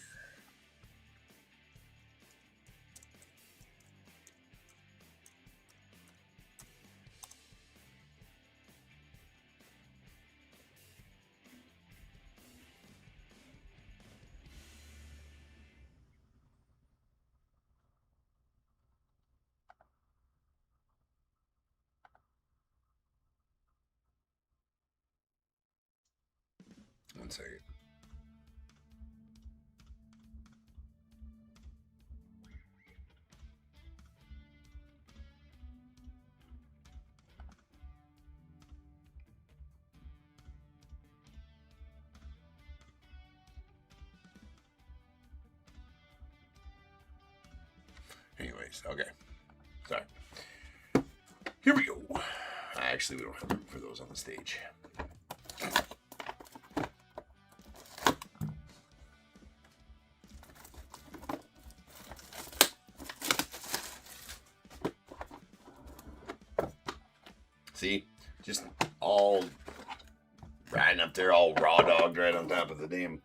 One second. Anyways, okay. Sorry. Here we go. Actually, we don't have room for those on the stage. See? Just all riding up there, all raw dogged right on top of the damn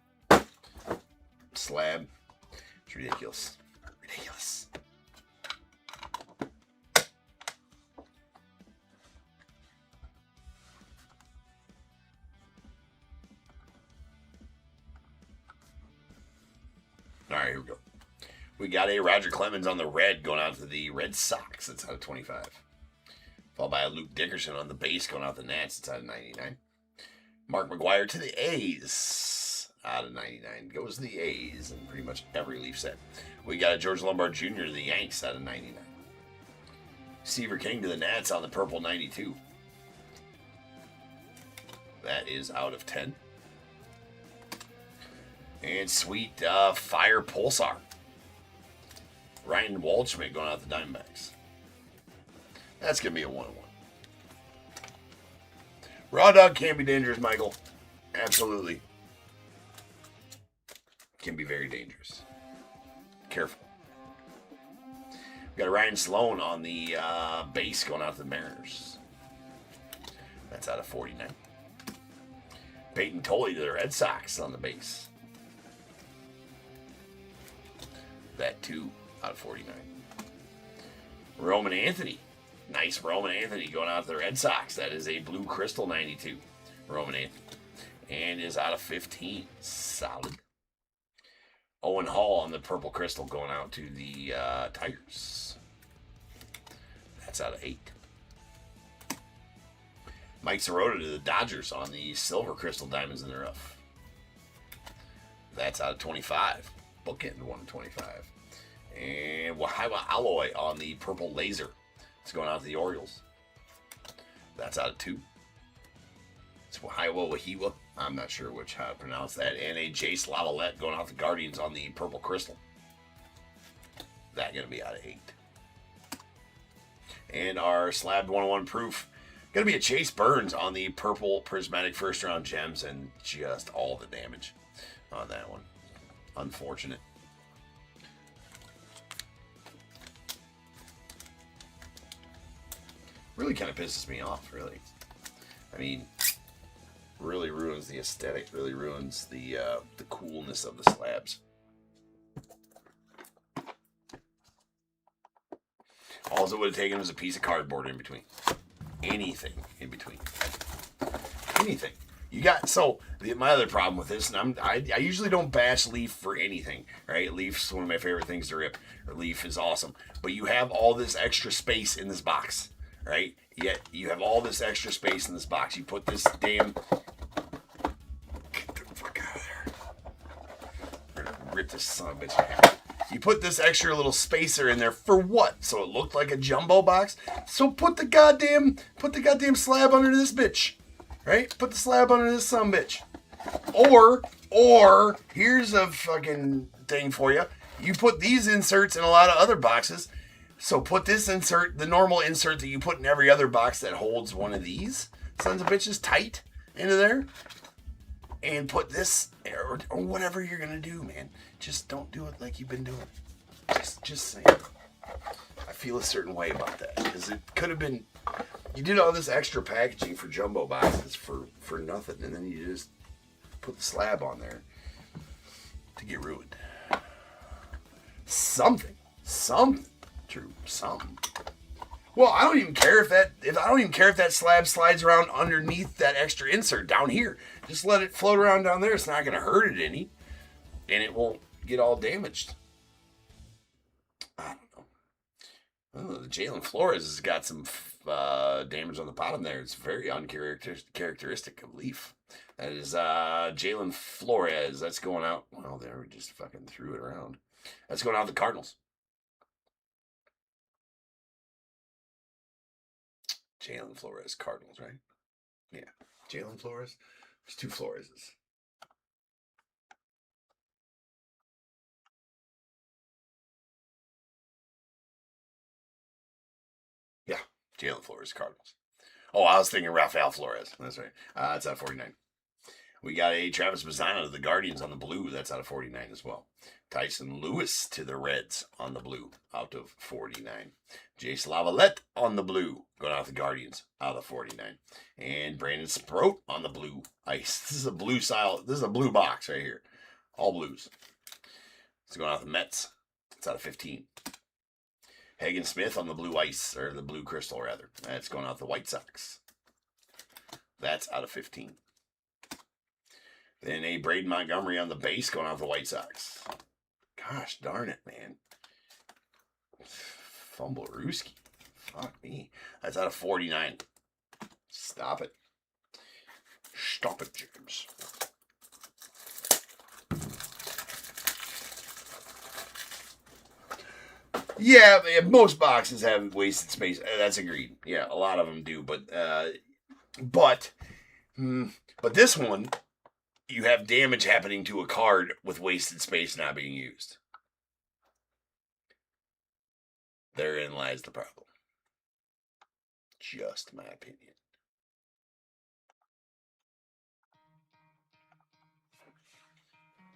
slab. It's ridiculous. Ridiculous. All right, here we go. We got a Roger Clemens on the red going out to the Red Sox. That's out of 25. Followed by a Luke Dickerson on the base going out to the Nats. It's out of 99. Mark McGwire to the A's. Out of 99. Goes to the A's in pretty much every Leaf set. We got a George Lombard Jr. to the Yanks out of 99. Seaver King to the Nats on the purple 92. That is out of 10. And sweet Fire Pulsar. Ryan Waldschmidt going out the Diamondbacks. That's going to be a 1-1. Raw dog can be dangerous, Michael. Absolutely. Can be very dangerous. Careful. We got a Ryan Sloan on the base going out to the Mariners. That's out of 49. Peyton Tolley to the Red Sox on the base. That too, out of 49. Roman Anthony. Nice Roman Anthony going out to the Red Sox. That is a blue crystal 92. Roman Anthony. And is out of 15. Solid. Owen Hall on the purple crystal going out to the Tigers. That's out of 8. Mike Sirota to the Dodgers on the silver crystal diamonds in the rough. That's out of 25. Bookend 125. And Wahiwa Alloy on the purple laser. It's going out to the Orioles. That's out of 2. It's Wahiwa. I'm not sure how to pronounce that. And a Jace Lavalette going out to the Guardians on the purple crystal. That's going to be out of 8. And our slabbed 101 proof. Going to be a Chase Burns on the purple prismatic first round gems. And just all the damage on that one. Unfortunate. Really kind of pisses me off, really. I mean, really ruins the aesthetic, really ruins the coolness of the slabs. All it would have taken was a piece of cardboard in between. Anything in between. Anything. You got my other problem with this, and I usually don't bash Leaf for anything, right? Leaf's one of my favorite things to rip. Or Leaf is awesome, but you have all this extra space in this box, right? Yet you have all this extra space in this box. You put this damn get the fuck out of there. We're gonna rip this son of a bitch in half. You put this extra little spacer in there for what? So it looked like a jumbo box? So put the goddamn slab under this bitch. Right? Put the slab under this sumbitch. Or here's a fucking thing for you. You put these inserts in a lot of other boxes. So put this insert, the normal insert that you put in every other box that holds one of these sons of bitches tight into there. And put this, or whatever you're going to do, man. Just don't do it like you've been doing. Just saying. I feel a certain way about that. Because it could have been, you did all this extra packaging for jumbo boxes for nothing. And then you just put the slab on there to get ruined. Something. True. Something. Well, I don't even care if that slab slides around underneath that extra insert down here. Just let it float around down there. It's not going to hurt it any, and it won't get all damaged. I don't know. The Jalen Flores has got some damage on the bottom there. It's very uncharacteristic of Leaf. That is Jalen Flores. That's going out. Well, there we just fucking threw it around. That's going out the Cardinals. Jalen Flores, Cardinals, right? Yeah. Jalen Flores. There's two Floreses. Yeah. Jalen Flores, Cardinals. Oh, I was thinking Rafael Flores. That's right. That's out of 49. We got a Travis Bazzana to the Guardians on the blue. That's out of 49 as well. Tyson Lewis to the Reds on the blue, out of 49. Jace Lavalette on the blue, going out the Guardians, out of 49. And Brandon Sproat on the blue ice. This is a blue style. This is a blue box right here. All blues. It's going out the Mets. It's out of 15. Hagen Smith on the blue ice, or the blue crystal rather. That's going out the White Sox. That's out of 15. Then a Braden Montgomery on the base, going out the White Sox. Gosh darn it, man. Fumblerooski. Fuck me. That's out of 49. Stop it. Stop it, James. Yeah, most boxes have wasted space. That's agreed. Yeah, a lot of them do. But this one, you have damage happening to a card with wasted space not being used. Therein lies the problem. Just my opinion.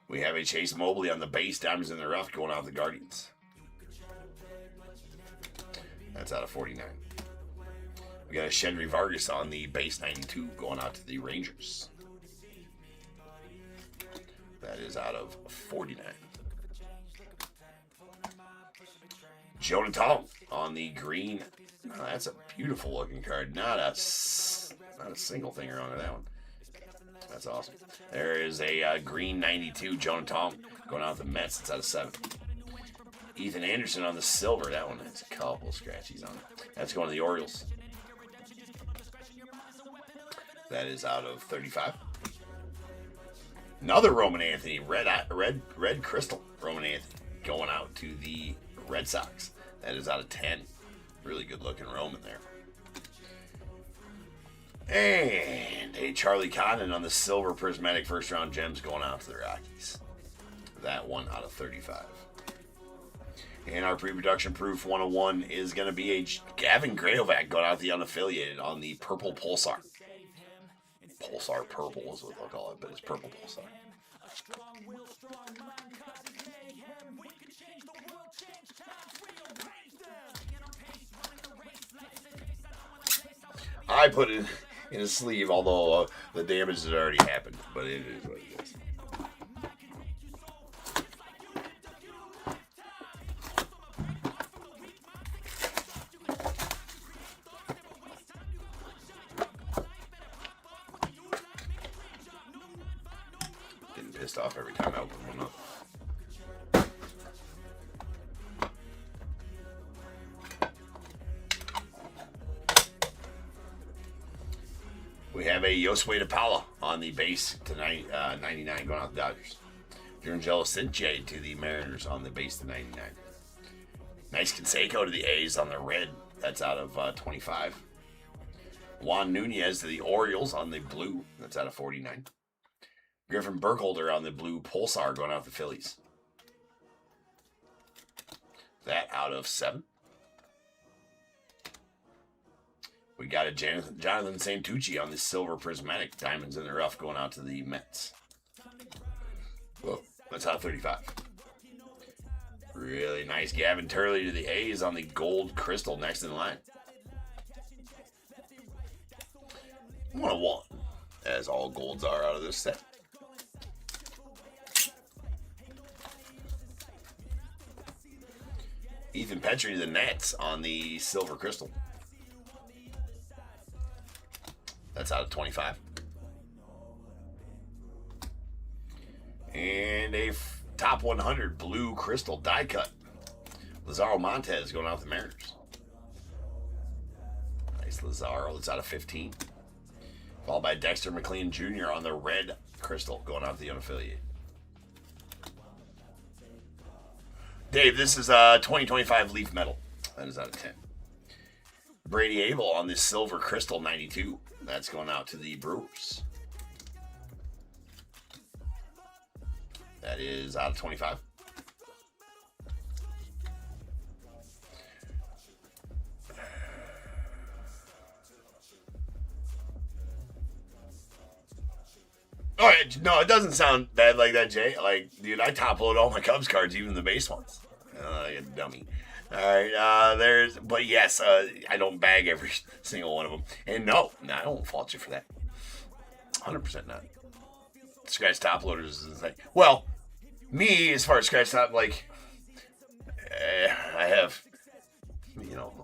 We have a Chase Mobley on the base, diamonds in the rough, going out the Guardians. That's out of 49. We got a Shendry Vargas on the base 92, going out to the Rangers. That is out of 49. Jonah Tong on the green. Oh, that's a beautiful looking card. Not a single thing wrong with that one. That's awesome. There is a green 92, Jonah Tong, going out the Mets. It's out of 7. Ethan Anderson on the silver. That one has a couple scratchies on it. That's going to the Orioles. That is out of 35. Another Roman Anthony, red crystal Roman Anthony, going out to the Red Sox. That is out of 10. Really good looking Roman there. And a Charlie Condon on the silver prismatic first round gems, going out to the Rockies. That one out of 35. And our pre-production proof 101 is going to be a Gavin Grayovac, going out the unaffiliated on the purple Pulsar. Pulsar purple is what they'll call it, but it's purple Pulsar. I put it in a sleeve, although the damage has already happened, but it is what it is. pissed off every time I open one up. We have a Josue DePaula on the base to 99 going out the Dodgers. Angelo Cinche to the Mariners on the base to 99. Nice Canseco to the A's on the red. That's out of 25. Juan Nunez to the Orioles on the blue. That's out of 49. Griffin Burkholder on the blue Pulsar going out the Phillies. That out of 7. We got a Jonathan Santucci on the silver prismatic diamonds in the rough going out to the Mets. Whoa, that's out of 35. Really nice Gavin Turley to the A's on the gold crystal next in line. 101, as all golds are out of this set. Ethan Petry to the Nats on the silver crystal. That's out of 25. And a top 100 blue crystal die cut. Lazaro Montez going out the Mariners. Nice Lazaro. That's out of 15. Followed by Dexter McLean Jr. on the red crystal going out the unaffiliated. Dave, this is 2025 Leaf Metal. That is out of 10. Brady Abel on this silver crystal 92. That's going out to the Brewers. That is out of 25. All right, no, it doesn't sound bad like that, Jay. Like, dude, I top load all my Cubs cards, even the base ones. Like a dummy. All right, but yes, I don't bag every single one of them. And no, I don't fault you for that. 100% not. Scratch top loaders is like, well, me, as far as scratch top, like, I have,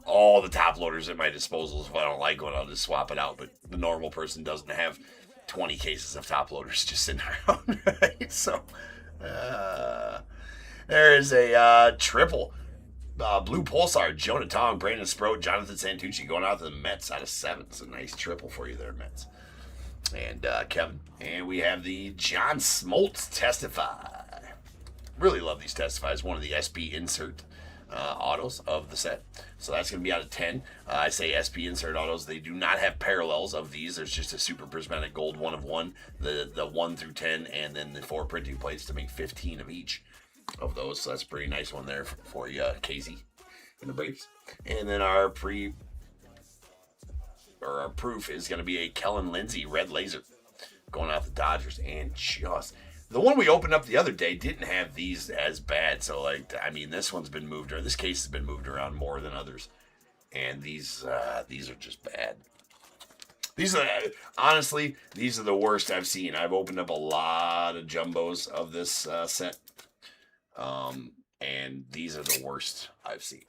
all the top loaders at my disposal. If I don't like one, I'll just swap it out. But the normal person doesn't have 20 cases of top loaders just sitting around, right? So, there is a triple. Blue Pulsar, Jonah Tong, Brandon Sproat, Jonathan Santucci going out to the Mets out of 7. It's a nice triple for you there, Mets. And Kevin. And we have the John Smoltz Testify. Really love these Testifys. One of the SB insert autos of the set. So that's going to be out of 10. I say SB insert autos. They do not have parallels of these. There's just a super prismatic gold 1 of 1. The 1 through 10. And then the 4 printing plates to make 15 of each of those. So that's a pretty nice one there for you, Casey, in the Braves. And then our proof is going to be a Kellen Lindsay red laser going out the Dodgers. And just the one we opened up the other day didn't have these as bad. So, this one's been moved, or this case has been moved around more than others. And these are just bad. These are, honestly, these are the worst I've seen. I've opened up a lot of jumbos of this set. And these are the worst I've seen.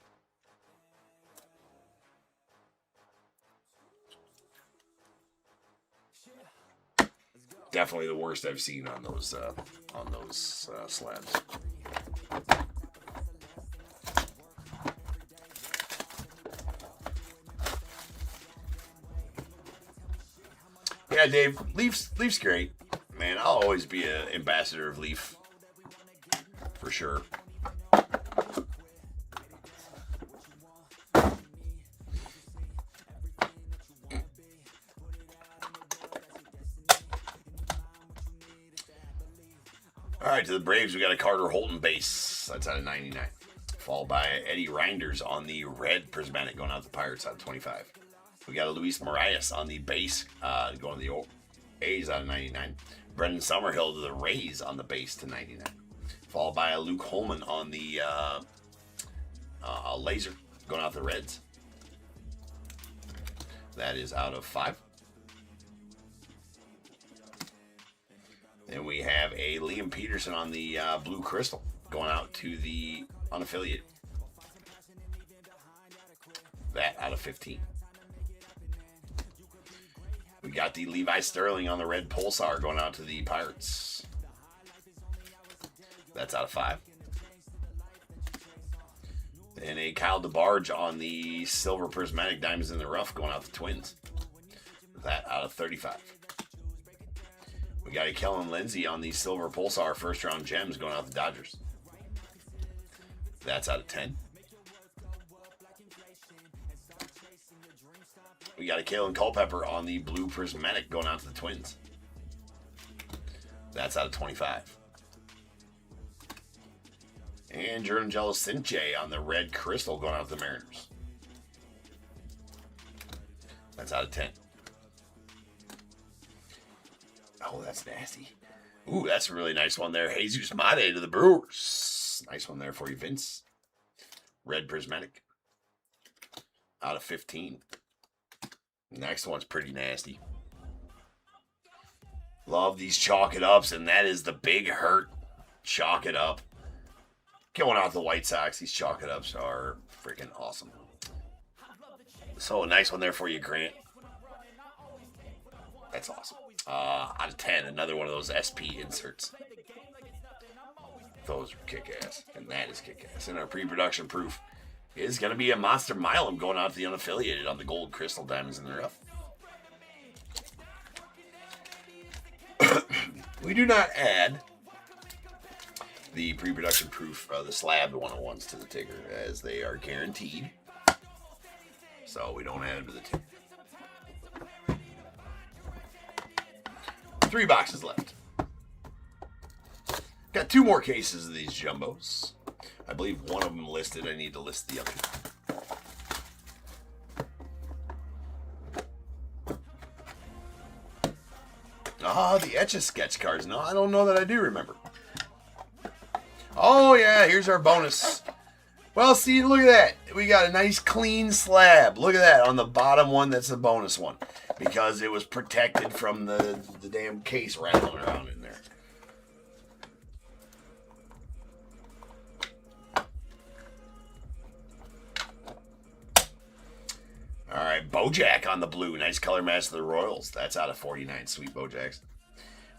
Definitely the worst I've seen on those slabs. Yeah, Dave, Leaf's great, man. I'll always be an ambassador of Leaf. For sure. All right, to the Braves, we got a Carter Holton base. That's out of 99. Followed by Eddie Reinders on the red prismatic going out to the Pirates out of 25. We got a Luis Marias on the base going to the A's out of 99. Brendan Summerhill to the Rays on the base to 99. Followed by a Luke Holman on the laser going out the Reds. That is out of 5. Then we have a Liam Peterson on the blue crystal going out to the unaffiliated. That out of 15. We got the Levi Sterling on the red Pulsar going out to the Pirates. That's out of 5. And a Kyle DeBarge on the silver prismatic diamonds in the rough going out the Twins. That out of 35. We got a Kellen Lindsay on the silver pulsar first round gems going out the Dodgers. That's out of 10. We got a Kalen Culpepper on the blue prismatic going out to the Twins. That's out of 25. And Jordan Sinche on the red crystal going out to the Mariners. That's out of 10. Oh, that's nasty. Ooh, that's a really nice one there. Jesus Mate to the Brewers. Nice one there for you, Vince. Red prismatic. Out of 15. Next one's pretty nasty. Love these chalk it ups, and that is the big hurt. Chalk it up. Going out the White Sox. These chalk it ups are freaking awesome. So a nice one there for you, Grant. That's awesome. Out of 10, another one of those SP inserts. Those are kick-ass, and that is kick-ass. And our pre-production proof is going to be a Monster Milam going out to the unaffiliated on the gold crystal diamonds in the rough. We do not add the pre-production proof, the slabbed 101s to the ticker, as they are guaranteed. So we don't add them to the ticker. 3 boxes left. Got 2 more cases of these jumbos. I believe one of them listed. I need to list the other. The Etch-a-Sketch cards. No, I don't know that I do remember. Oh, yeah, here's our bonus. Well, see, look at that. We got a nice clean slab. Look at that on the bottom one. That's the bonus one. Because it was protected from the damn case rattling around in there. All right, Bojack on the blue. Nice color match to the Royals. That's out of 49. Sweet Bojacks.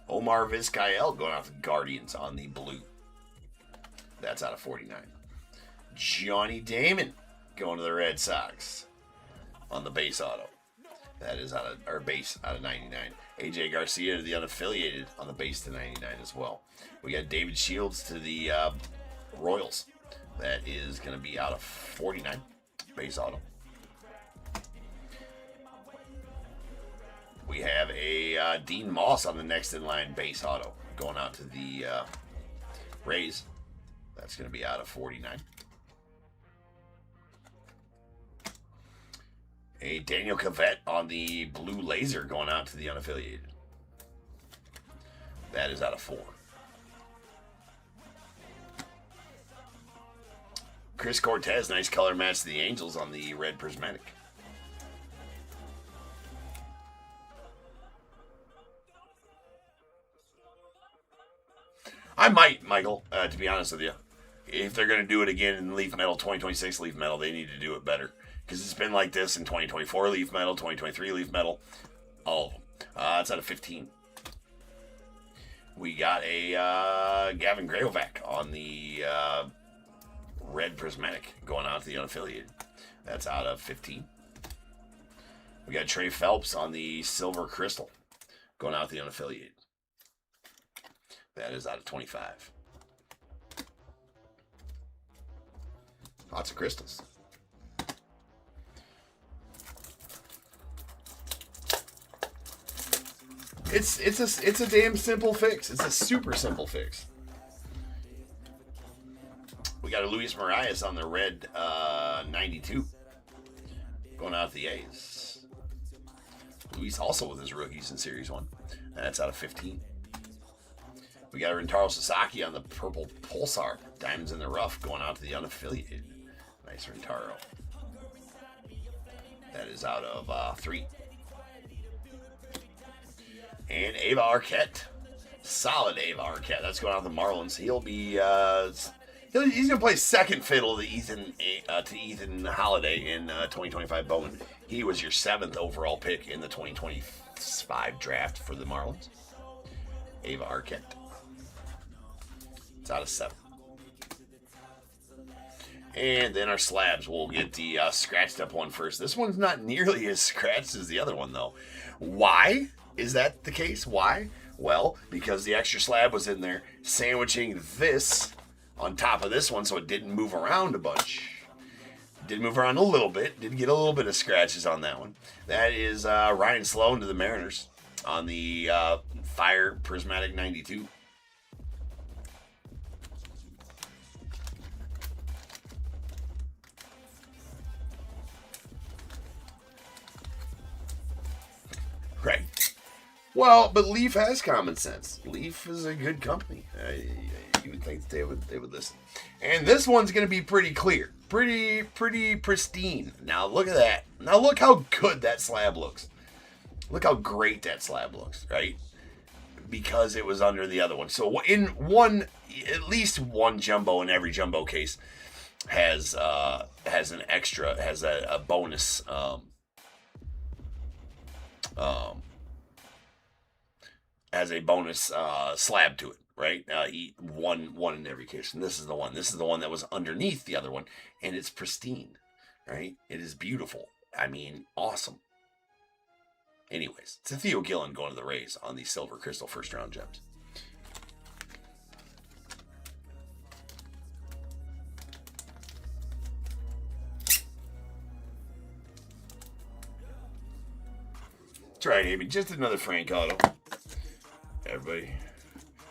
Omar Vizcael going out to Guardians on the blue. That's out of 49. Johnny Damon going to the Red Sox on the base auto. That is out of, or base out of 99. AJ Garcia to the unaffiliated on the base to 99 as well. We got David Shields to the Royals. That is going to be out of 49. Base auto. We have a Dean Moss on the next in line base auto going out to the Rays. That's going to be out of 49. A Daniel Cavett on the blue laser going out to the unaffiliated. That is out of 4. Chris Cortez, nice color match to the Angels on the red prismatic. I might, Michael, to be honest with you. If they're going to do it again in Leaf Metal 2026 Leaf Metal, they need to do it better. Because it's been like this in 2024 Leaf Metal, 2023 Leaf Metal, all of them. It's out of 15. We got a Gavin Grayovac on the red prismatic going out to the unaffiliated. That's out of 15. We got Trey Phelps on the silver crystal going out to the unaffiliated. That is out of 25. Lots of crystals. It's a damn simple fix. It's a super simple fix. We got a Luis Marias on the red 92 going out to the A's. Luis also with his rookies in Series 1. And that's out of 15. We got a Rintaro Sasaki on the purple Pulsar. Diamonds in the rough going out to the unaffiliated. Nice Rintaro. That is out of 3. And Ava Arquette. Solid Ava Arquette. That's going out to the Marlins. He'll be he's gonna play second fiddle to Ethan Holiday in 2025 Bowman. He was your 7th overall pick in the 2025 draft for the Marlins. Ava Arquette. It's out of 7. And then our slabs, we'll get the scratched up one first. This one's not nearly as scratched as the other one, though. Why is that the case? Why? Well, because the extra slab was in there sandwiching this on top of this one, so it didn't move around a bunch. Did move around a little bit. Did get a little bit of scratches on that one. That is Ryan Sloan to the Mariners on the Fire Prismatic 92. Right. Well, but Leaf has common sense. Leaf is a good company. You would think they would listen. And this one's going to be pretty clear. Pretty pristine. Now look at that. Now look how good that slab looks. Look how great that slab looks, right? Because it was under the other one. So in one, at least one jumbo in every jumbo case has an extra, has a bonus has a bonus slab to it, right? One in every case, and this is the one. This is the one that was underneath the other one, and it's pristine, right? It is beautiful. I mean, awesome. Anyways, it's a Theo Gillen going to the Rays on the Silver Crystal first round gems. That's right, Amy. Just another Frank Auto. Everybody.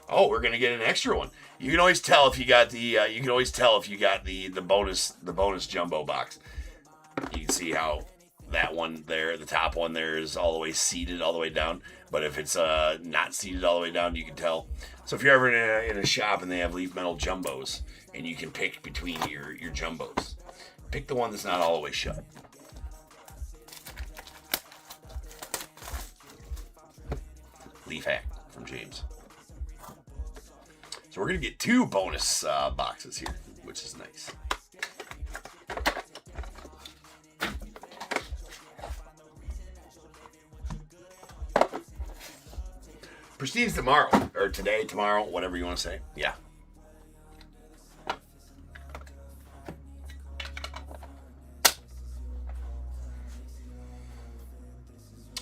Oh, we're gonna get an extra one. You can always tell if you got the. You can always tell if you got the bonus jumbo box. You can see how that one there, the top one there, is all the way seated all the way down. But if it's not seated all the way down, you can tell. So if you're ever in a shop and they have Leaf Metal jumbos, and you can pick between your jumbos, pick the one that's not all the way shut. Leaf hack from James. So we're going to get 2 bonus boxes here, which is nice. Prestine's tomorrow, or today, tomorrow, whatever you want to say. Yeah.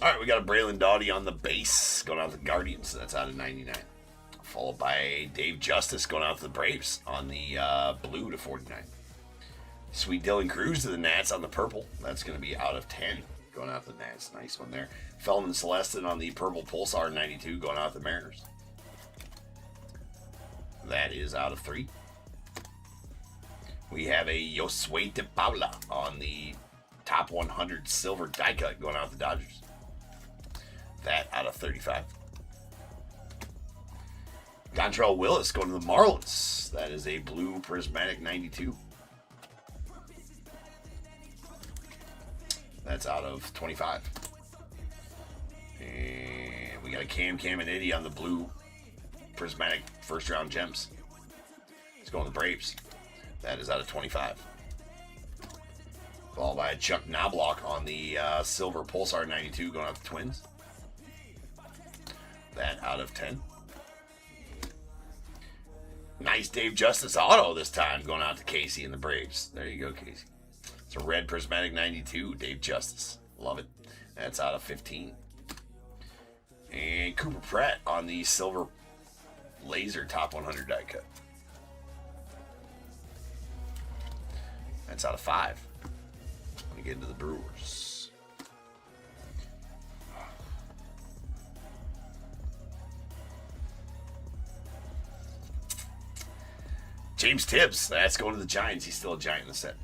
All right, we got a Braylon Doughty on the base going out to the Guardians. That's out of 99. Followed by Dave Justice going out to the Braves on the blue to 49. Sweet Dylan Cruz to the Nats on the purple. That's going to be out of 10 going out to the Nats. Nice one there. Feldman Celestin on the purple Pulsar 92 going out to the Mariners. That is out of 3. We have a Josue de Paula on the top 100 silver die cut going out to the Dodgers. That out of 35. Dontrell Willis going to the Marlins. That is a blue prismatic 92. That's out of 25. And we got a Cam Caminiti on the blue prismatic first round gems. It's going to the Braves. That is out of 25. Followed by Chuck Knobloch on the silver Pulsar 92 going out to the Twins. That out of 10. Nice Dave Justice auto this time going out to Casey and the Braves. There you go, Casey. It's a red prismatic 92, Dave Justice. Love it. That's out of 15. And Cooper Pratt on the silver laser top 100 die cut. That's out of 5. Let me get into the Brewers. James Tibbs, that's going to the Giants. He's still a Giant in the set.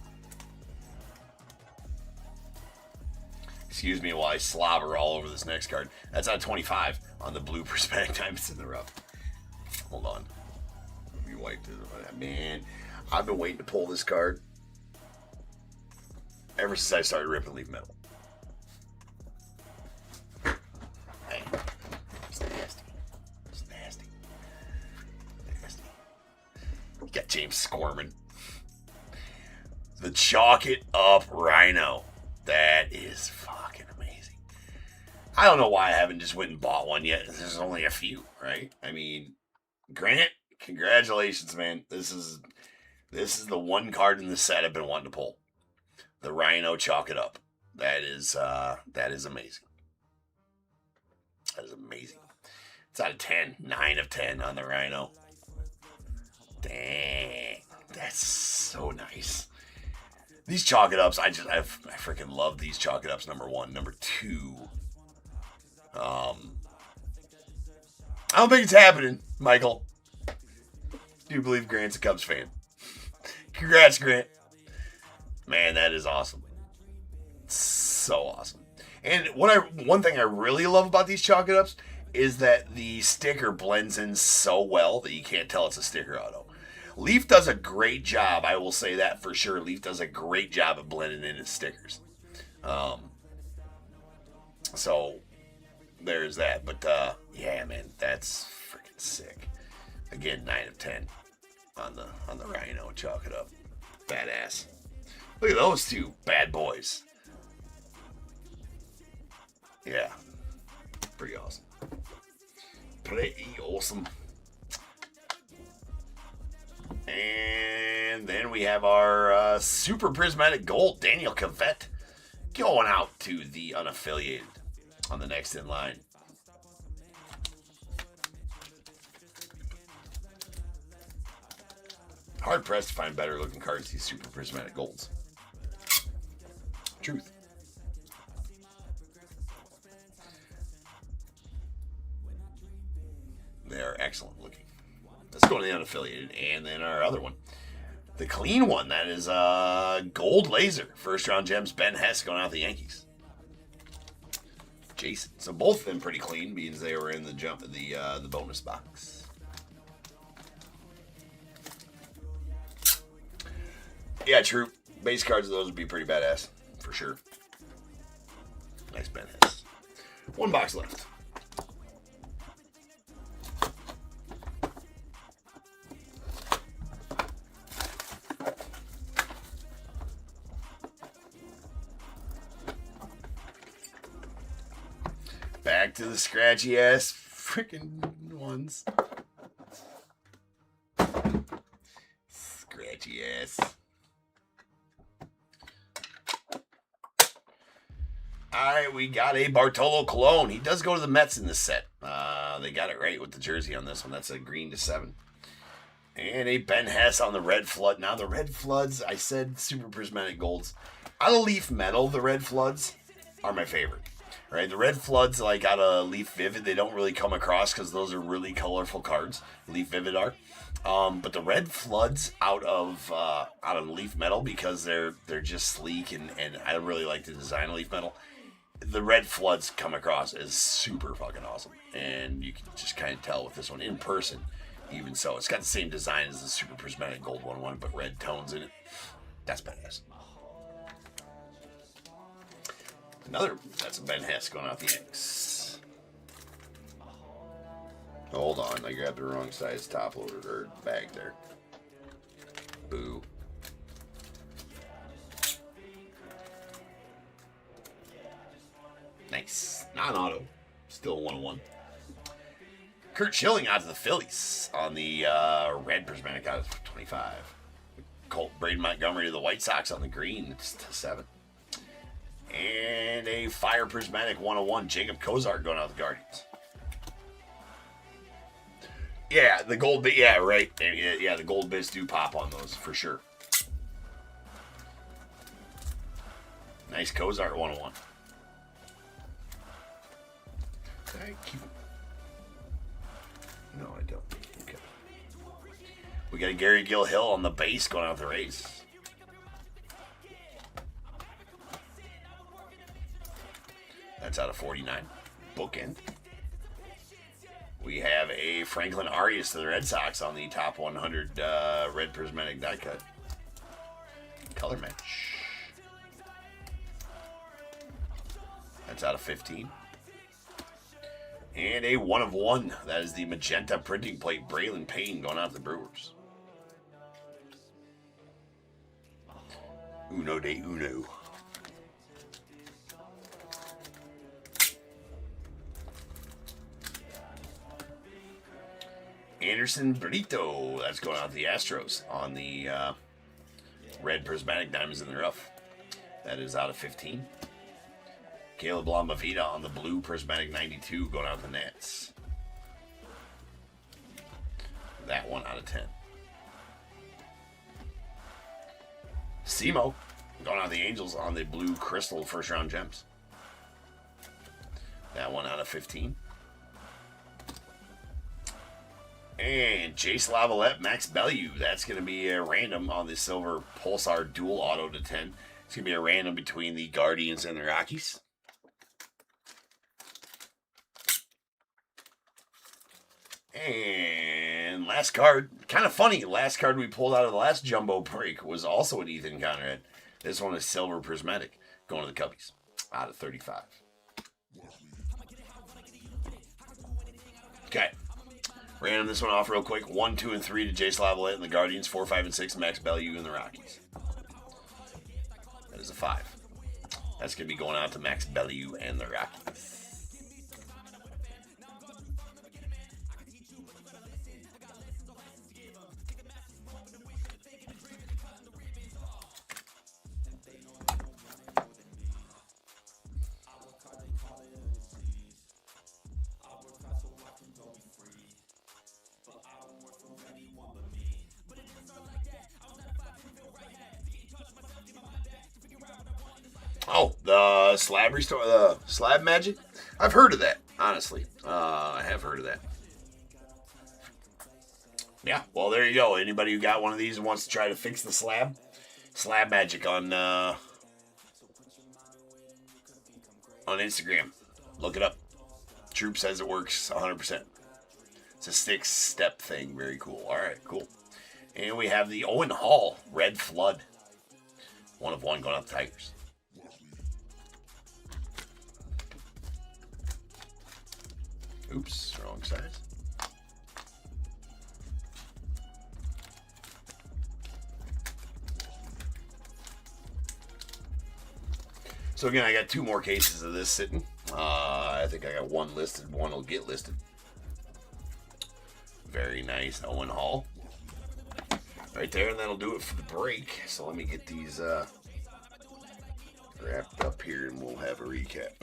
Excuse me while I slobber all over this next card. That's out of 25 on the blue prismatic diamonds in the rough. Hold on. Let me wipe this. Man, I've been waiting to pull this card ever since I started ripping Leaf Metal. Hey, it's nasty. It's nasty. Nasty. You got James squirming. The Chalk It Up Rhino. That is fucking amazing. I don't know why I haven't just went and bought one yet. There's only a few, right? I mean, granted, Congratulations, man. This is the one card in the set I've been wanting to pull. The Rhino Chalk It Up. That is amazing. That is amazing. It's out of 10. 9 of 10 on the Rhino. Dang. That's so nice. These Chalk It Ups, I freaking love these Chalk It Ups, number 1. Number 2. I don't think it's happening, Michael. Do you believe Grant's a Cubs fan? Congrats, Grant. Man, that is awesome. So awesome. And one thing I really love about these Chalk It Ups is that the sticker blends in so well that you can't tell it's a sticker auto. Leaf does a great job, I will say that for sure. Leaf does a great job of blending in his stickers. So there's that. But yeah, man, that's freaking sick. Again, 9 of 10 on the Rhino. Chalk It Up. Badass. Look at those two bad boys. Yeah. Pretty awesome. Pretty awesome. And then we have our Super Prismatic Gold, Daniel Cavett, going out to the unaffiliated on the next in line. Hard pressed to find better looking cards than these Super Prismatic Golds. Truth. They are excellent looking. Let's go to the unaffiliated, and then our other one. The clean one, that is Gold Laser. First round gems, Ben Hess going out the Yankees. Jason. So both of them pretty clean, means they were in the bonus box. Yeah, true. Base cards of those would be pretty badass, for sure. Nice Ben Hess. One box left. Back to the scratchy ass freaking ones. Scratchy ass. Alright, we got a Bartolo Colon. He does go to the Mets in this set. They got it right with the jersey on this one. That's a green to 7. And a Ben Hess on the Red Flood. Now, the Red Floods, I said Super Prismatic Golds. Out of Leaf Metal, the Red Floods are my favorite. Right, the Red Floods, like out of Leaf Vivid, they don't really come across because those are really colorful cards. Leaf Vivid are, but the Red Floods out of Leaf Metal, because they're just sleek and I don't really like the design of Leaf Metal. The Red Floods come across as super fucking awesome, and you can just kind of tell with this one in person. Even so, it's got the same design as the Super Prismatic Gold one, but red tones in it. That's badass. That's a Ben Hess going out the Yanks. Hold on, I grabbed the wrong size top loader or bag there. Boo. Nice. Non-auto. Still 1-1. Kurt Schilling out to the Phillies on the red prismatic out of 25. Colt Braden Montgomery to the White Sox on the green. It's to 7. And a Fire Prismatic 101, Jacob Kozart going out the Guardians. Yeah, the gold bits, yeah, right. Yeah, the gold bits do pop on those, for sure. Nice Kozart 101. Thank you. No, I don't. Okay. We got a Gary Gill Hill on the base going out the Rays. That's out of 49. Bookend. We have a Franklin Arias to the Red Sox on the top 100 red prismatic die cut. Color match. That's out of 15. And a 1 of 1. That is the magenta printing plate Braylon Payne going out to the Brewers. Uno de uno. And Anderson Brito. That's going out to the Astros on the red prismatic diamonds in the rough. That is out of 15. Caleb Lambavita on the blue prismatic 92 going out to the Nats. That one out of 10. Simo going out to the Angels on the blue crystal first round gems. That one out of 15. And Jace Lavalette, Max Bellew. That's going to be a random on the silver Pulsar dual auto to 10. It's going to be a random between the Guardians and the Rockies. And last card, kind of funny, last card we pulled out of the last jumbo break was also an Ethan Conrad. This one is silver prismatic, going to the Cubbies, out of 35. Okay, random this one off real quick. 1, 2, and 3 to Jace Lavalette and the Guardians. 4, 5, and 6, Max Bellew and the Rockies. That is a 5. That's going to be going out to Max Bellew and the Rockies. Oh, the slab restore, the slab magic. I've heard of that, honestly. I have heard of that. Yeah, well, there you go. Anybody who got one of these and wants to try to fix the slab magic on Instagram, look it up. Troop says it works 100%. It's a 6-step thing. Very cool. All right, cool. And we have the Owen Hall Red Flood. 1 of 1 going up the Tigers. Oops, wrong size. So again, I got 2 more cases of this sitting. I think I got 1 listed. 1 will get listed. Very nice, Owen Hall. Right there, and that'll do it for the break. So let me get these wrapped up here, and we'll have a recap.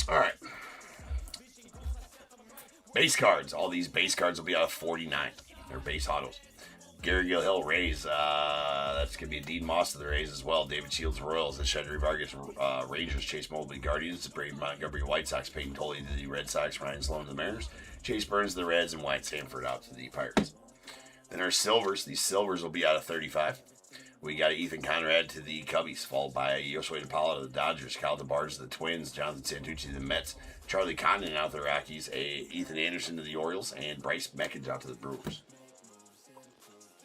All right. Base cards. All these base cards will be out of 49. They're base autos. Gary Gilhill, Rays. That's going to be a Dean Moss to the Rays as well. David Shields, Royals. The Shedry Vargas, Rangers. Chase Mobley, Guardians. Brady Montgomery, White Sox. Peyton Tolley to the Red Sox. Ryan Sloan to the Mariners. Chase Burns to the Reds. And Wyatt Sanford out to the Pirates. Then our silvers. These silvers will be out of 35. We got Ethan Conrad to the Cubbies, followed by Yosway DePaula to the Dodgers, Kyle DeBarge to the Twins, Jonathan Santucci to the Mets, Charlie Condon out to the Rockies, Ethan Anderson to the Orioles, and Bryce Meckage out to the Brewers.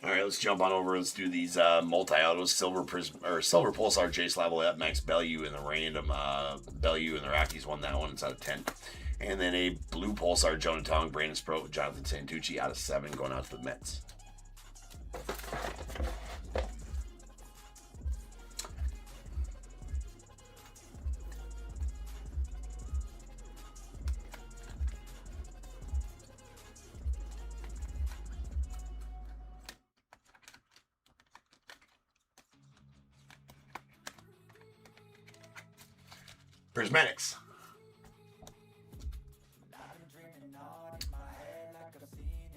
All right, let's jump on over. Let's do these multi-autos. Silver Pulsar, Jace Lavalette, Max Bellew, and the random Bellew and the Rockies won that one. It's out of 10. And then a blue Pulsar, Jonah Tong, Brandon Sproat, Jonathan Santucci out of 7, going out to the Mets. Prismatics.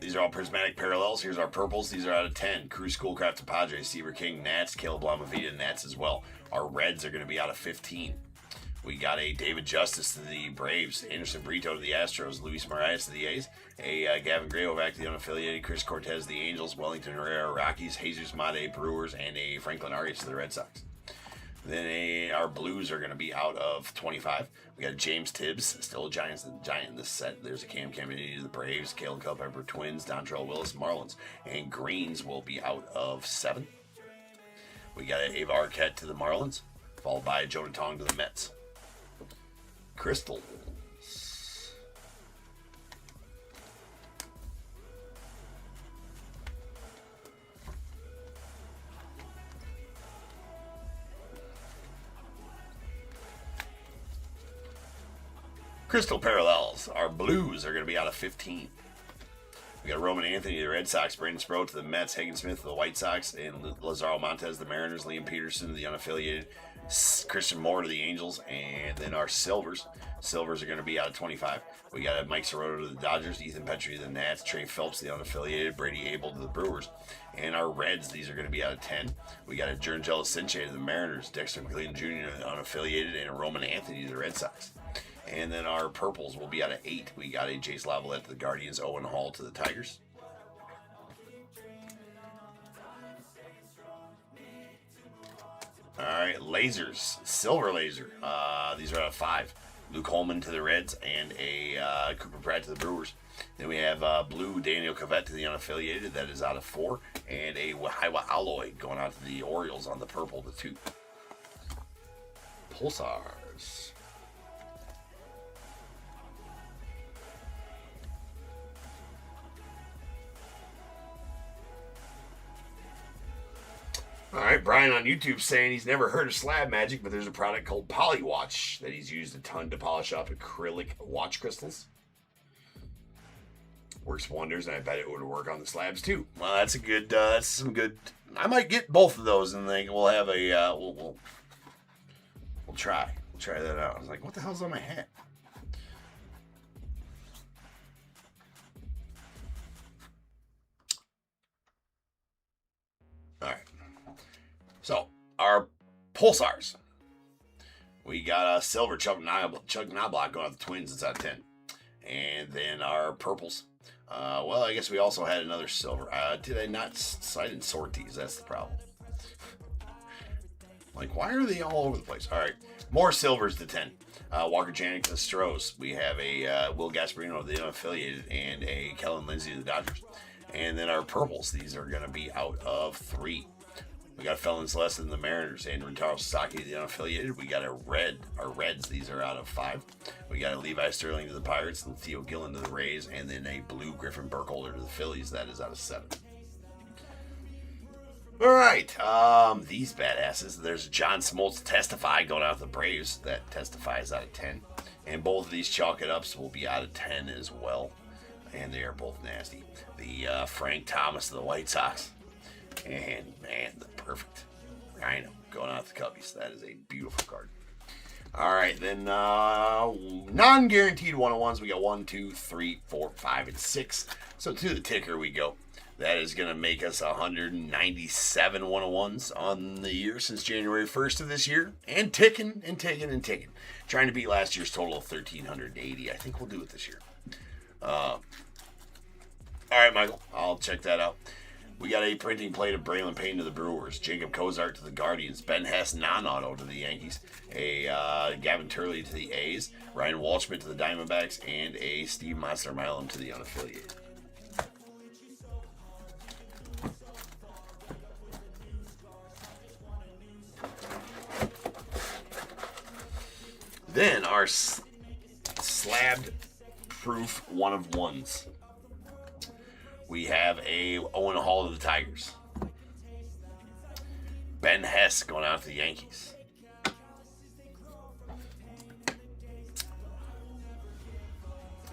These are all prismatic parallels. Here's our purples. These are out of 10. Cruz Schoolcraft to Padres, Seaver King, Nats, Caleb Lamavita, Nats as well. Our reds are going to be out of 15. We got a David Justice to the Braves, Anderson Brito to the Astros, Luis Marias to the A's, a Gavin Grayovac to the unaffiliated, Chris Cortez to the Angels, Wellington Herrera Rockies, Jesus Mate Brewers, and a Franklin Arias to the Red Sox. Then our blues are going to be out of 25. We got James Tibbs, still a giant in this set. There's a Cam Kennedy to the Braves, Caleb Culpepper Twins, Dontrell Willis Marlins, and greens will be out of 7. We got an Ava Arquette to the Marlins, followed by Jonah Tong to the Mets. Crystals. Crystal parallels. Our blues are going to be out of 15. We got Roman Anthony to the Red Sox, Brandon Sproat to the Mets, Hagen Smith to the White Sox, and Lazaro Montez to the Mariners, Liam Peterson to the unaffiliated, Christian Moore to the Angels, and then our silvers. Silvers are going to be out of 25. We got Mike Soroto to the Dodgers, Ethan Petrie to the Nats, Trey Phelps to the unaffiliated, Brady Abel to the Brewers. And our reds, these are going to be out of 10. We got a Jurangelo Sinche to the Mariners, Dexter McLean Jr. to the unaffiliated, and a Roman Anthony to the Red Sox. And then our purples will be out of 8. We got a Jace Lavalette to the Guardians, Owen Hall to the Tigers. All right, lasers, silver laser. These are out of 5. Luke Holman to the Reds and a Cooper Pratt to the Brewers. Then we have blue Daniel Cavett to the unaffiliated. That is out of 4. And a Wahaiwa Alloy going out to the Orioles on the purple to 2. Pulsars. All right, Brian on YouTube saying he's never heard of slab magic, but there's a product called Polywatch that he's used a ton to polish up acrylic watch crystals. Works wonders, and I bet it would work on the slabs too. Well, that's a good. That's some good. I might get both of those, and then we'll have a. We'll try. We'll try that out. I was like, what the hell's on my hat? All right. So, our pulsars. We got a silver Chuck Knobloch going out the Twins. It's out of 10. And then our purples. Well, I guess we also had another silver. Did I not? I didn't sort these. That's the problem. Like, why are they all over the place? All right. More silvers to 10. Walker Janik to the Stros. We have a Will Gasparino to the unaffiliated and a Kellen Lindsay to the Dodgers. And then our purples. These are going to be out of 3. We got Felon Celeste in the Mariners, Andrew Sasaki, the unaffiliated. We got our reds, these are out of 5. We got a Levi Sterling to the Pirates, and Theo Gillen to the Rays, and then a blue Griffin Burkholder to the Phillies. That is out of 7. All right, these badasses. There's John Smoltz Testify going out to the Braves. That Testify is out of 10. And both of these Chalk It Ups will be out of 10 as well. And they are both nasty. The Frank Thomas to the White Sox. And, man, the perfect rhino going out the Cubbies. That is a beautiful card. All right, then non-guaranteed 101s. We got 1, 2, 3, 4, 5, and 6. So to the ticker we go. That is going to make us 197 101s on the year since January 1st of this year. And ticking and ticking and ticking. Trying to beat last year's total of 1,380. I think we'll do it this year. All right, Michael. I'll check that out. We got a printing plate of Braylon Payne to the Brewers, Jacob Cozart to the Guardians, Ben Hess non-auto to the Yankees, a Gavin Turley to the A's, Ryan Walshman to the Diamondbacks, and a Steve Monster Milam to the unaffiliated. Then our slabbed proof 1 of 1s. We have a Owen Hall to the Tigers. Ben Hess going out to the Yankees.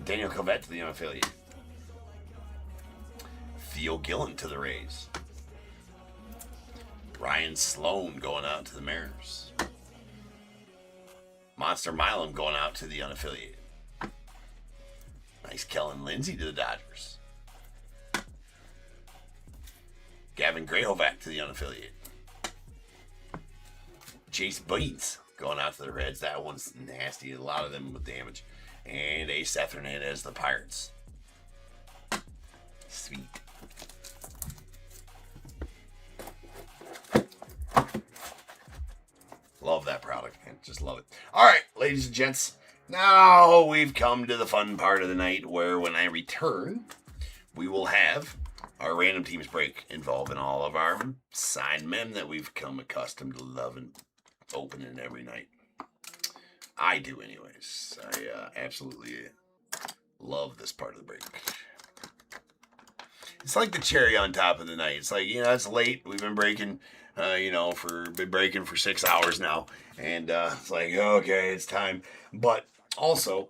Daniel Cavett to the unaffiliated. Theo Gillen to the Rays. Ryan Sloan going out to the Mariners. Monster Milam going out to the unaffiliated. Nice Kellen Lindsay to the Dodgers. Gavin Grayhovac to the unaffiliated. Chase Beans going out to the Reds. That one's nasty. A lot of them with damage. And a Seth Hernandez to the Pirates. Sweet. Love that product, man. Just love it. All right, ladies and gents. Now we've come to the fun part of the night where when I return, we will have our random teams break involving all of our signed men that we've come accustomed to loving opening every night. I do, anyways. I absolutely love this part of the break. It's like the cherry on top of the night. It's like, it's late. We've been breaking, been breaking for 6 hours now. And it's like, okay, it's time. But also,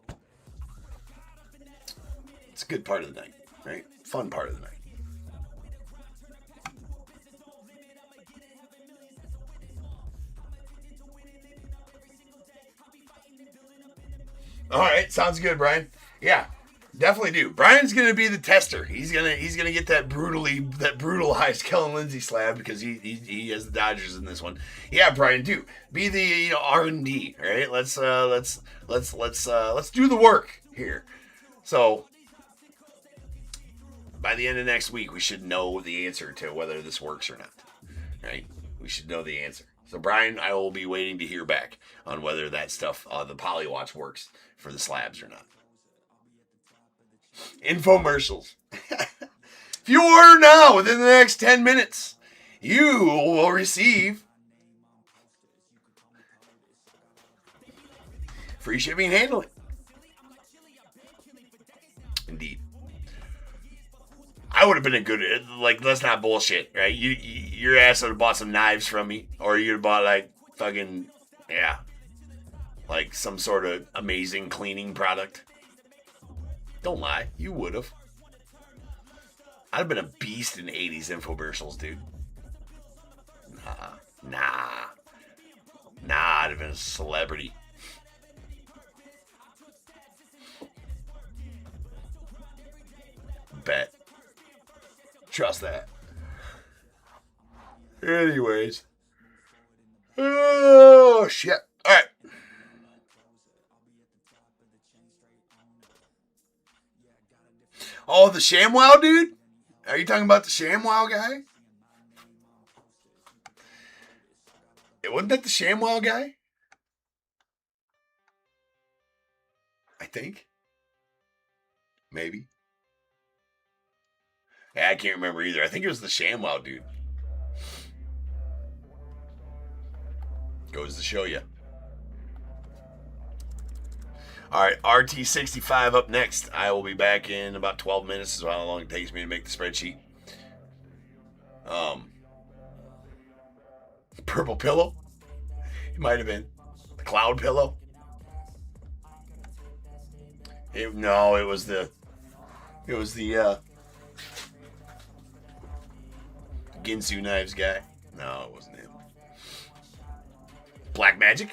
it's a good part of the night, right? Fun part of the night. All right, sounds good, Brian. Yeah, definitely do. Brian's gonna be the tester. He's gonna get that brutalized Kellen Lindsay slab because he has the Dodgers in this one. Yeah, Brian, do be the R&D. All right, let's do the work here. So by the end of next week, we should know the answer to whether this works or not. Right? We should know the answer. So Brian, I will be waiting to hear back on whether that stuff, the Polywatch, works for the slabs or not. Infomercials. If you order now within the next 10 minutes, you will receive free shipping and handling. Indeed. I would have been a good, like, let's not bullshit, right? Your ass would have bought some knives from me, or you'd have bought, like, fucking, yeah, like some sort of amazing cleaning product. Don't lie, you would have. I'd have been a beast in 80s infomercials, dude. Nah, I'd have been a celebrity. Bet. Trust that. Anyways. Oh, shit. All right. Oh, the ShamWow dude? Are you talking about the ShamWow guy? Wasn't that the ShamWow guy? I think. Maybe. Yeah, I can't remember either. I think it was the ShamWow dude. Goes to show you. All right, RT65 up next. I will be back in about 12 minutes. This is how long it takes me to make the spreadsheet. Purple pillow? It might have been. The cloud pillow? No, it was the Ginsu Knives guy. No, it wasn't him. Black Magic?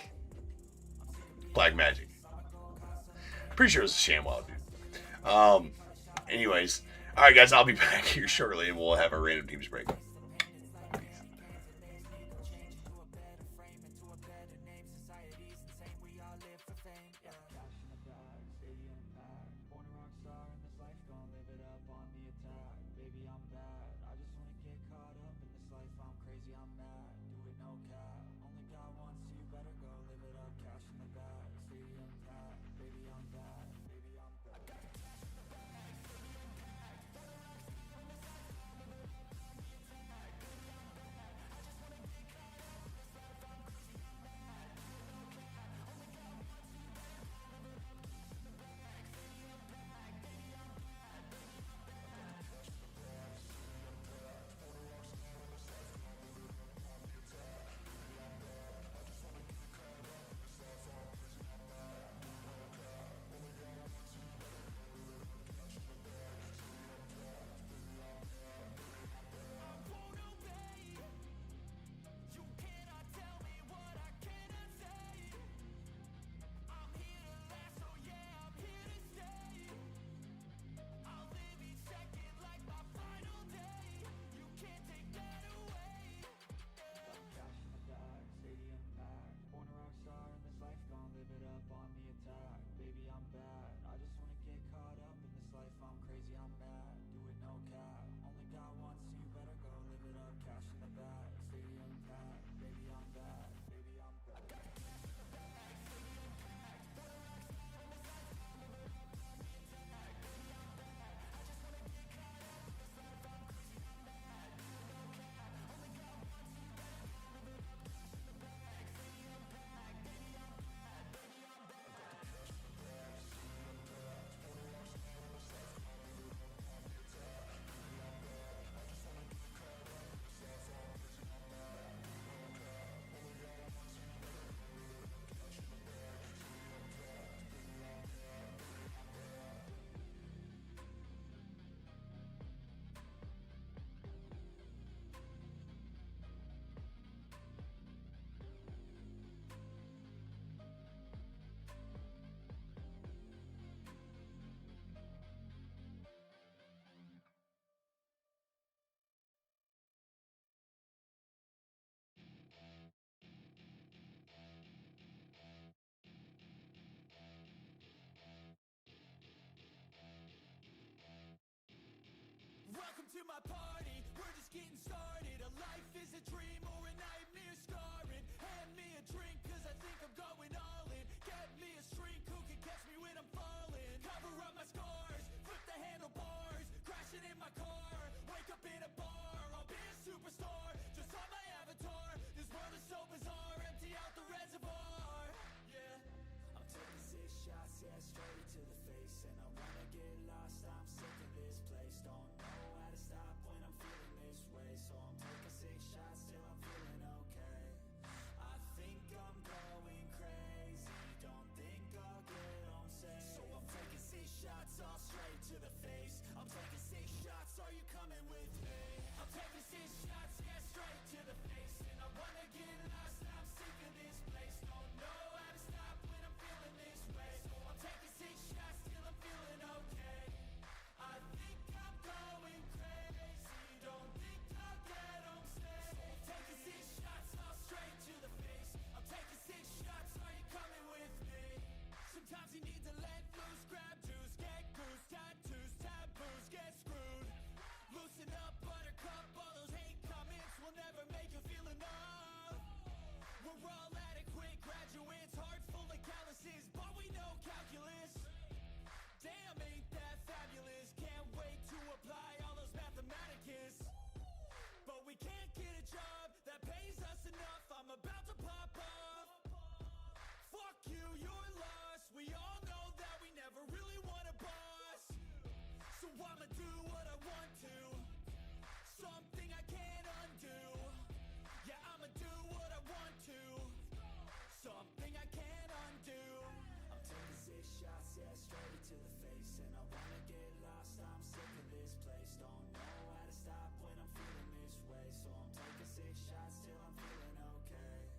Black Magic. Pretty sure it was a ShamWow dude. Anyways. Alright guys, I'll be back here shortly and we'll have a random teams break. to my party, we're just getting started. A life is a dream or a nightmare scarring. Hand me a drink cause I think I'm going all in. Get me a shrink who can catch me when I'm falling. Cover up my scars, flip the handlebars, crashing in my car, wake up in a bar. I'll be a superstar, just on my avatar. This world is so bizarre, empty out the reservoir. Yeah, I'm taking 6 shots, yeah, straight to the face. And I wanna get lost, I'm sick of this place. Don't know how to stop when I'm feeling this way. So I'm taking 6 shots till I'm feeling okay. I think I'm going crazy, don't think I'll get home safe. So I'm taking 6 shots all straight to the face. I'm taking 6 shots, are you coming with me? I'm taking 6 shots, yeah, straight to the face. And I wanna get lost, I'm sick of this place. Don't know how to stop when I'm feeling this way. So I'm taking 6 shots till I'm feeling okay. I think I'm going crazy, don't think I'll get home safe. So I'm taking 6 shots all straight to the face. I'm taking 6 shots, are you coming with me? Sometimes you need to let loose, grab juice, get goose, tattoos, taboos, get screwed. Loosen up, buttercup, all those hate comments will never make you feel enough. We're all adequate graduates, heart full of calluses, but we know calculus. Damn, ain't that fabulous? Can't wait to apply all those mathematicus. But we can't get a job that pays us enough. I'm about to pop off. Fuck you, you're lost. We all know that we never really want a boss. So I'ma do what I want to, something I can't undo. Yeah, I'ma do what I want to, something I can't undo. I'm taking 6 shots, yeah, straight to the face. And I wanna get lost, I'm sick of this place. Don't know how to stop when I'm feeling this way. So I'm taking 6 shots till I'm feeling okay.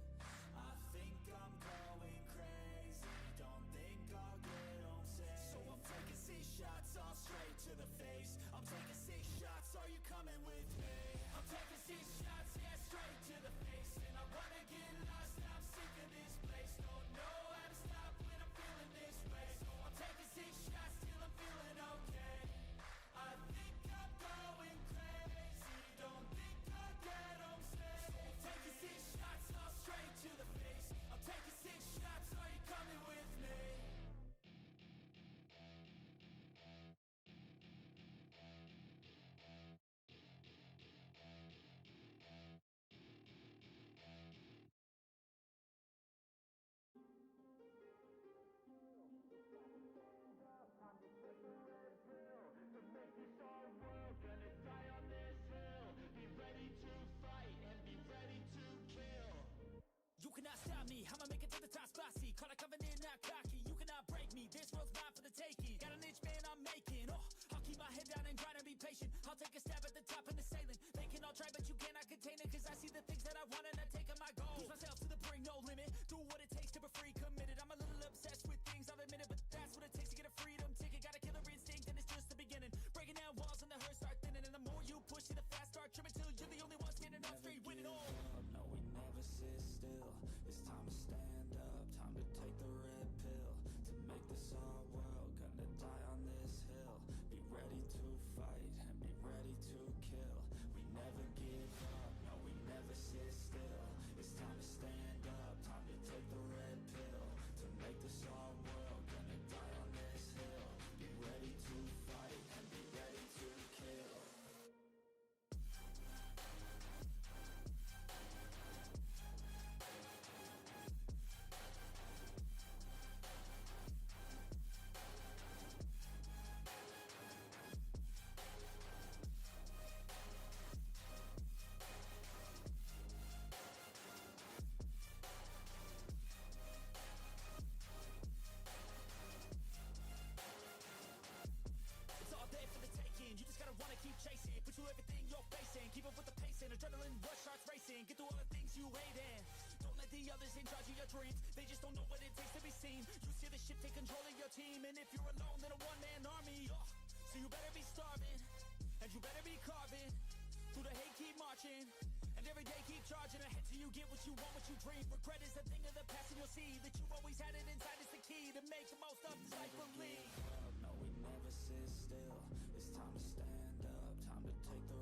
I think I'm going crazy, don't think I'll get home safe. So I'm taking 6 shots all straight to the face. I'm taking 6 shots, are you coming with me? I'm taking 6 shots, yeah, straight to the face. And I wanna get lost, I'm sick of this place. Don't know how to stop when I'm feeling this way. So I'm taking 6 shots till I'm feeling okay. I think I'm going crazy, don't think I'll get home safe. So I'm taking 6 shots all straight to the face. I'm taking 6 shots, are you coming with me? You cannot stop me, I'ma make it to the top spicy. Call a covenant, not cocky. You cannot break me, this world's mine for the taking. Got an itch, man, I'm making. Oh, I'll keep my head down and grind and be patient. I'll take a stab at the top and the sailing. They can all try, but you cannot contain it. Cause I see the things that I want and I take on my goal. Push myself to the brink, no limit. Do what it takes to be free, committed. I'm a little obsessed with things, I'll admit it. But that's what it takes to get a freedom ticket. Got a killer instinct and it's just the beginning. Breaking down walls and the hurt start thinning. And the more you push it, the fast start trimming. Till you're the only one standing up straight, winning all. No, we never sit still. It's time to stand up, time to take the red pill. To make this our world, gonna die on this hill. Be ready to fight and be ready to kill. We never give up, no, we never sit still. It's time to stand up, time to take the red pill. To make this our world, gonna die on this hill. Be ready to fight and be ready to kill. You just gotta wanna keep chasing, put you everything you're facing. Keep up with the pace and adrenaline rush starts racing. Get through all the things you hate in. Don't let the others in charge of your dreams. They just don't know what it takes to be seen. You see the ship take control of your team. And if you're alone, then a one-man army. So you better be starving, and you better be carving. Through the hate, keep marching, and every day keep charging ahead till you get what you want, what you dream. Regret is a thing of the past, and you'll see that you've always had it inside. It's the key to make the most of this life. Believe. No, we never sit still. It's time to stand up, time to take the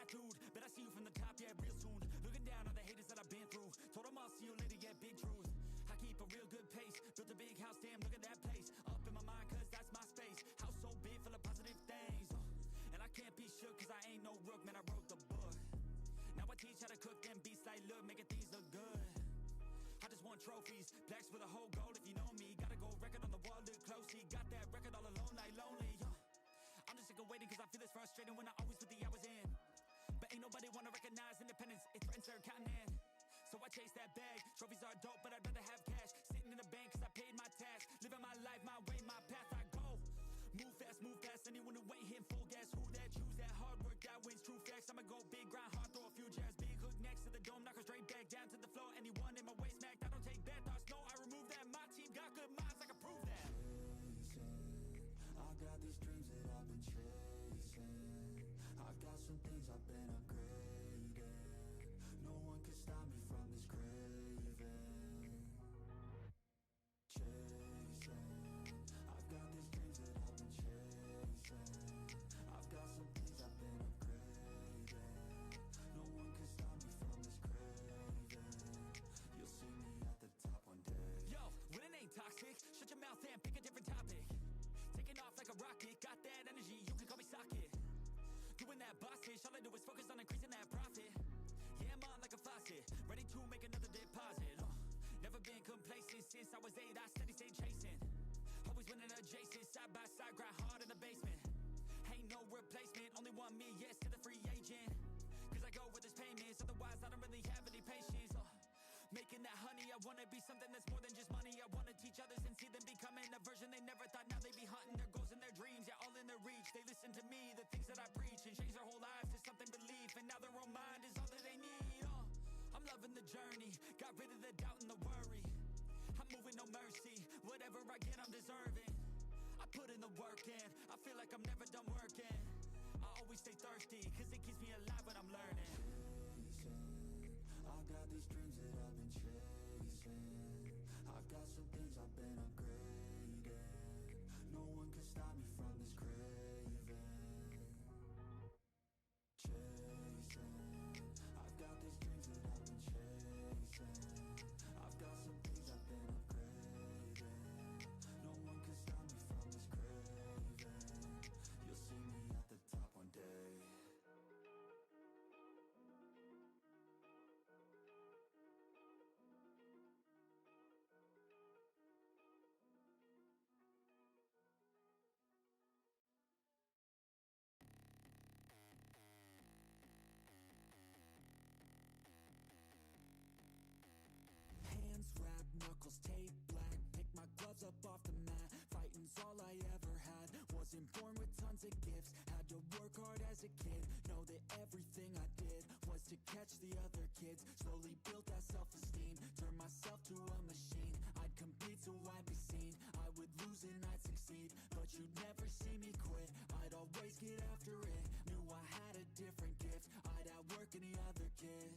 bad dude, but I see you from the top, yeah, real soon. Looking down on the haters that I've been through. Told them I'll see you later, yeah, big truth. I keep a real good pace. Built a big house, damn, look at that place. Up in my mind, cause that's my space. House so big, full of positive things. And I can't be shook, cause I ain't no rook, man, I wrote the book. Now I teach how to cook them beats like, look, making things look good. I just want trophies, plaques for the whole goal if you know me. Gotta go record on the wall, look closely. Got that record all alone, like lonely. I'm just sick of waiting cause I feel it's frustrating when I always put the hours in. But ain't nobody wanna recognize independence, it threatens their continent. So I chase that bag, trophies are dope but I'd rather have cash. Sitting in the bank cause I paid my tax. Living my life, my way, my path, I go. Move fast, anyone who ain't hitting full gas. Who that, choose that, hard work, that wins, true facts. I'ma go big, grind hard, throw a few jabs. Big hook next to the dome, knock her straight back down to the floor. Anyone in my way smacked, I don't take bad thoughts, no, I remove that. My team got good minds, I can prove that. Chasing, I got these dreams that I've been chasing. I got some things I've been upgrading. No one can stop me from this craving. Chasing, I've got these dreams that I've been chasing. I've got some things I've been upgrading. No one can stop me from this craving. You'll see me at the top one day. Yo, when it ain't toxic, shut your mouth and pick a different topic. Taking off like a rocket, got that energy, you can call me socket. Doing that boss ish, all I do is focus on increasing that profit. Yeah, I'm on like a faucet, ready to make another deposit. Never been complacent since I was 8, I steady stay chasing. Always winning adjacent, side by side, grind hard in the basement. Ain't no replacement, only want me, yes, to the free agent. Cause I go with this payments, otherwise I don't really have any patience. Making that honey, I wanna be something that's more than just money. I wanna teach others and see them becoming a version they never thought. Now they be hunting their goals and their dreams, yeah, all in their reach. They listen to me, the things that I preach, and change their whole lives to something belief. And now their own mind is all that they need. I'm loving the journey, got rid of the doubt and the worry. I'm moving no mercy, whatever I get I'm deserving. I put in the work in, I feel like I'm never done working. I always stay thirsty, cause it keeps me alive when I'm learning. Chasing, I got these dreams that I've been chasing. I've got some things I've been upgrading. No one can stop me from this craving. Chasing, I've got these dreams that I've been chasing. I've got some things I've been upgrading. No one can stop me from this craving. You'll see me at the top one day. Hands wrapped, knuckles taped black. Pick my gloves up off the mat. Fighting's all I ever had. Wasn't born with tons of gifts. Had to work hard as a kid. Know that everything I did was to catch the other kids. Slowly built that self-esteem. Turned myself to a machine. I'd compete so I'd be seen. I would lose and I'd succeed, but you'd never see me quit. I'd always get after it. Knew I had a different gift. I'd outwork any other kid.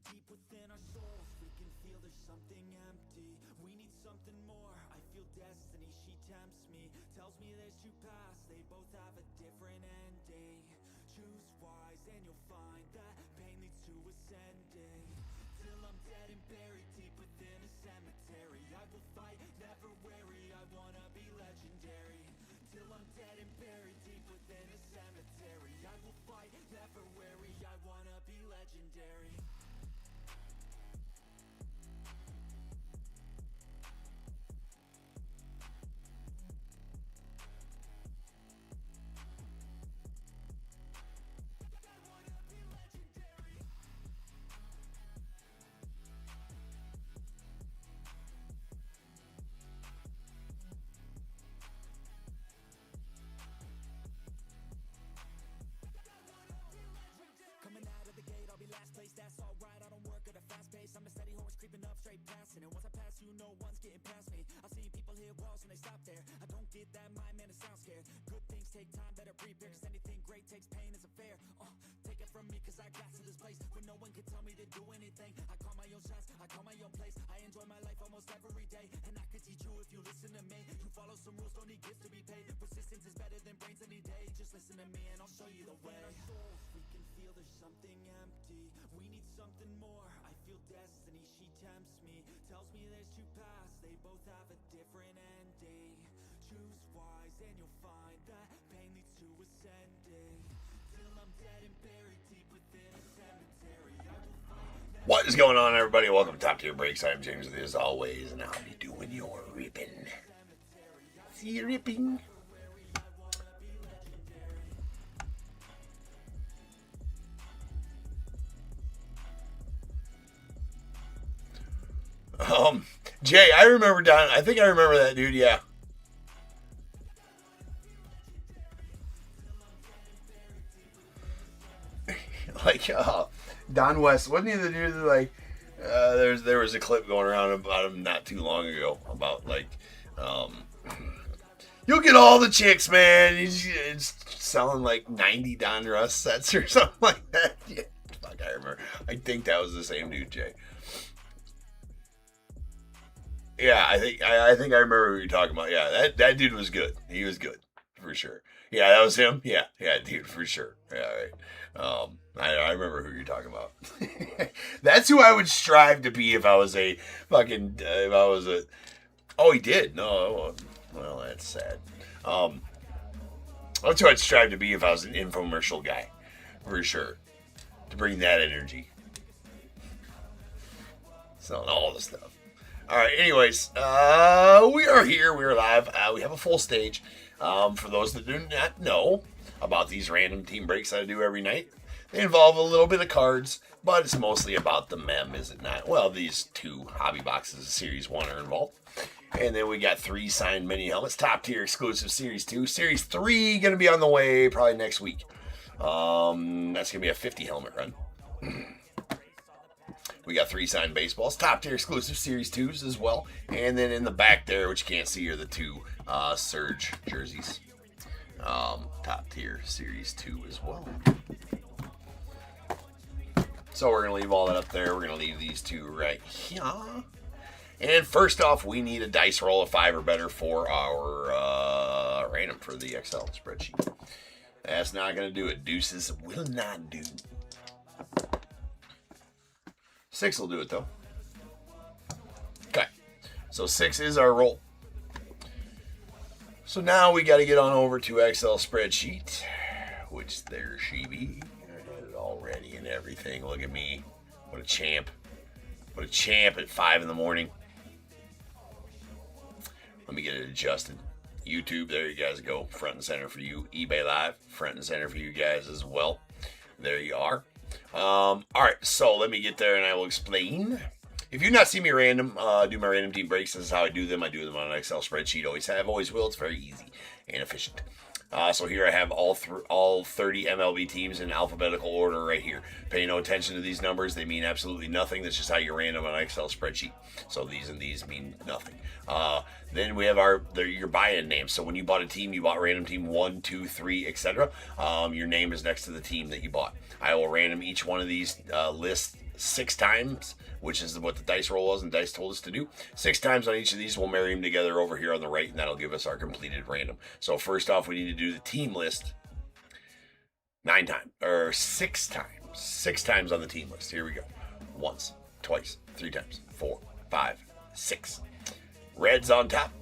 Deep within our souls, we can feel there's something empty. We need something more. I feel destiny, she tempts me. Tells me there's two paths, they both have a different ending. Choose wise and you'll find that pain leads to ascending. Till I'm dead and buried deep within a cemetery. I will fight, never weary, I wanna be legendary. Till I'm dead and buried deep within a cemetery. I will fight, never weary, I wanna be legendary. That's alright, I don't work at a fast pace. I'm a steady horse creeping up straight past it. And once I pass you, no one's getting past me. I've seen people hit walls and they stop there. I don't get that mind, man, it sounds scared. Good things take time, better prepare. Cause anything great takes pain as a fair. Take it from me cause I got to this place where no one can tell me to do anything. I call my own shots, I call my own place. I enjoy my life almost every day. And I could teach you if you listen to me. You follow some rules, don't need gifts to be paid. Persistence is better than brains any day. Just listen to me and I'll show you the way. Our souls, we can feel feel there's something empty. We need something more. I feel destiny, she tempts me. Tells me there's two paths, they both have a different ending. Choose wise and you'll find that pain leads to ascending. Till I'm dead and buried deep within a cemetery. I will fight. What is going on, everybody? Welcome to Top Tier Breaks. I'm James with you as always, and I'll be doing your ripping. See you ripping. Jay, I remember Don. I think I remember that dude. Yeah. Like Don West, wasn't he the dude that like? There was a clip going around about him not too long ago about like, you'll get all the chicks, man. He's selling like 90 Don Russ sets or something like that. Yeah, fuck, I remember. I think that was the same dude, Jay. Yeah, I think I remember what you're talking about. Yeah, that dude was good. He was good for sure. Yeah, that was him. Yeah, dude, for sure. Yeah, right. I remember who you're talking about. That's who I would strive to be if I was a fucking Oh, he did. No, well, that's sad. That's who I'd strive to be if I was an infomercial guy, for sure. To bring that energy, selling all the stuff. All right, anyways, we are here. We are live. We have a full stage. For those that do not know about these random team breaks that I do every night, they involve a little bit of cards, but it's mostly about the mem, is it not? Well, these two hobby boxes of Series 1 are involved. And then we got 3 signed mini helmets, top tier exclusive Series 2. Series 3 going to be on the way probably next week. That's going to be a 50 helmet run. We got 3 signed baseballs, top tier exclusive Series 2s as well. And then in the back there, which you can't see, are the 2 Surge jerseys. Top tier Series 2 as well. So we're going to leave all that up there. We're going to leave these 2 right here. And first off, we need a dice roll of 5 or better for our random for the Excel spreadsheet. That's not going to do it. Deuces will not do. 6 will do it, though. Okay. So 6 is our roll. So now we got to get on over to Excel spreadsheet, which there she be. I had it all ready and everything. Look at me. What a champ. What a champ at 5 in the morning. Let me get it adjusted. YouTube, there you guys go. Front and center for you. eBay Live, front and center for you guys as well. There you are. All right, so let me get there and I will explain. If you've not seen me do my random team breaks, this is how I do them. I do them on an Excel spreadsheet. Always have, always will. It's very easy and efficient. So here I have all 30 MLB teams in alphabetical order right here. Pay no attention to these numbers. They mean absolutely nothing. That's just how you random on an Excel spreadsheet. So these and these mean nothing. Then we have your buy-in names. So when you bought a team, you bought random team 1, 2, 3, etc. Your name is next to the team that you bought. I will random each one of these lists 6 times, which is what the dice roll was and dice told us to do. 6 times on each of these, we'll marry them together over here on the right, and that'll give us our completed random. So first off, we need to do the team list 9 times, or 6 times. 6 times on the team list. Here we go. Once, twice, 3 times, 4, 5, 6. Reds on top.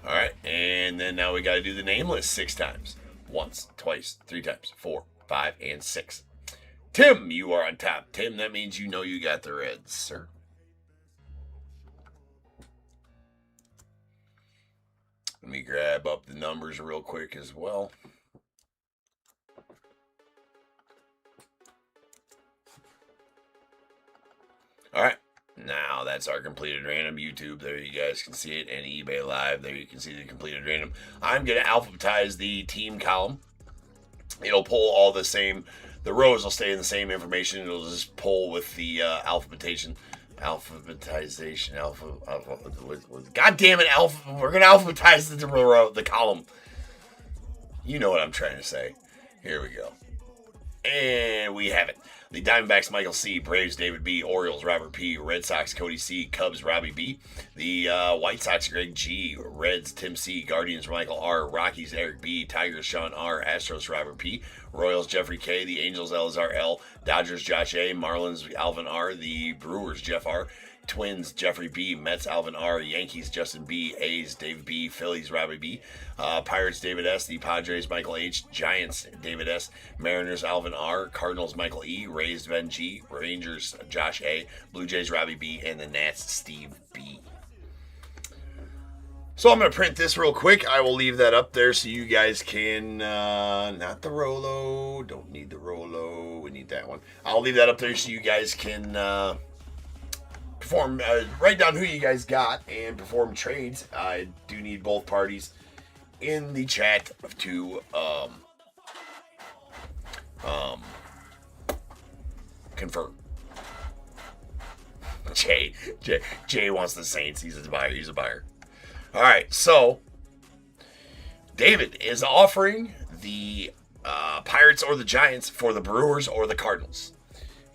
All right, and then now we got to do the name list 6 times. Once, twice, 3 times, 4, 5, and 6. Tim, you are on top. Tim, that means you know you got the Reds, sir. Let me grab up the numbers real quick as well. All right. Now that's our completed random. YouTube, there you guys can see it, and eBay Live, there you can see the completed random. I'm going to alphabetize the team column. It'll pull all the same, the rows will stay in the same information. It'll just pull with the alphabetization. God damn it, we're going to alphabetize the column. You know what I'm trying to say. Here we go. And we have it. The Diamondbacks, Michael C. Braves, David B. Orioles, Robert P. Red Sox, Cody C. Cubs, Robbie B. The White Sox, Greg G. Reds, Tim C. Guardians, Michael R. Rockies, Eric B. Tigers, Sean R. Astros, Robert P. Royals, Jeffrey K. The Angels, Elazar L. Dodgers, Josh A. Marlins, Alvin R. The Brewers, Jeff R. Twins, Jeffrey B. Mets, Alvin R. Yankees, Justin B. A's, David B. Phillies, Robbie B. Pirates, David S. The Padres, Michael H. Giants, David S. Mariners, Alvin R. Cardinals, Michael E. Rays, Ben G. Rangers, Josh A. Blue Jays, Robbie B. And the Nats, Steve B. So I'm going to print this real quick. I will leave that up there so you guys can, not the Rolo. Don't need the Rolo. We need that one. I'll leave that up there so you guys can, perform, write down who you guys got and perform trades. I do need both parties in the chat to confirm. Jay wants the Saints. He's a buyer. All right, so David is offering the Pirates or the Giants for the Brewers or the Cardinals.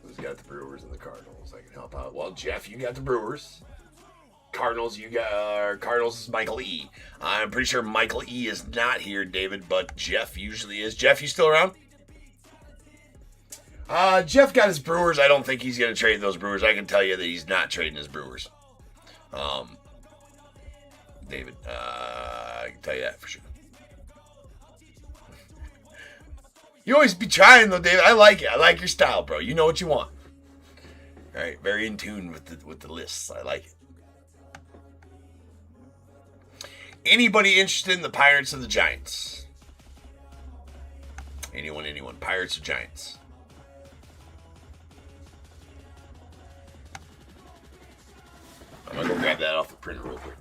Who's got the Brewers and the Cardinals? I can help out. Well, Jeff, you got the Brewers. Cardinals, you got Cardinals is Michael E. I'm pretty sure Michael E is not here, David, but Jeff usually is. Jeff, you still around? Jeff got his Brewers. I don't think he's going to trade those Brewers. I can tell you that he's not trading his Brewers. David, I can tell you that for sure. You always be trying though, David. I like it. I like your style, bro. You know what you want. All right, very in tune with the lists. I like it. Anybody interested in the Pirates or the Giants? Anyone? Pirates or Giants? I'm gonna go grab that off the printer real quick.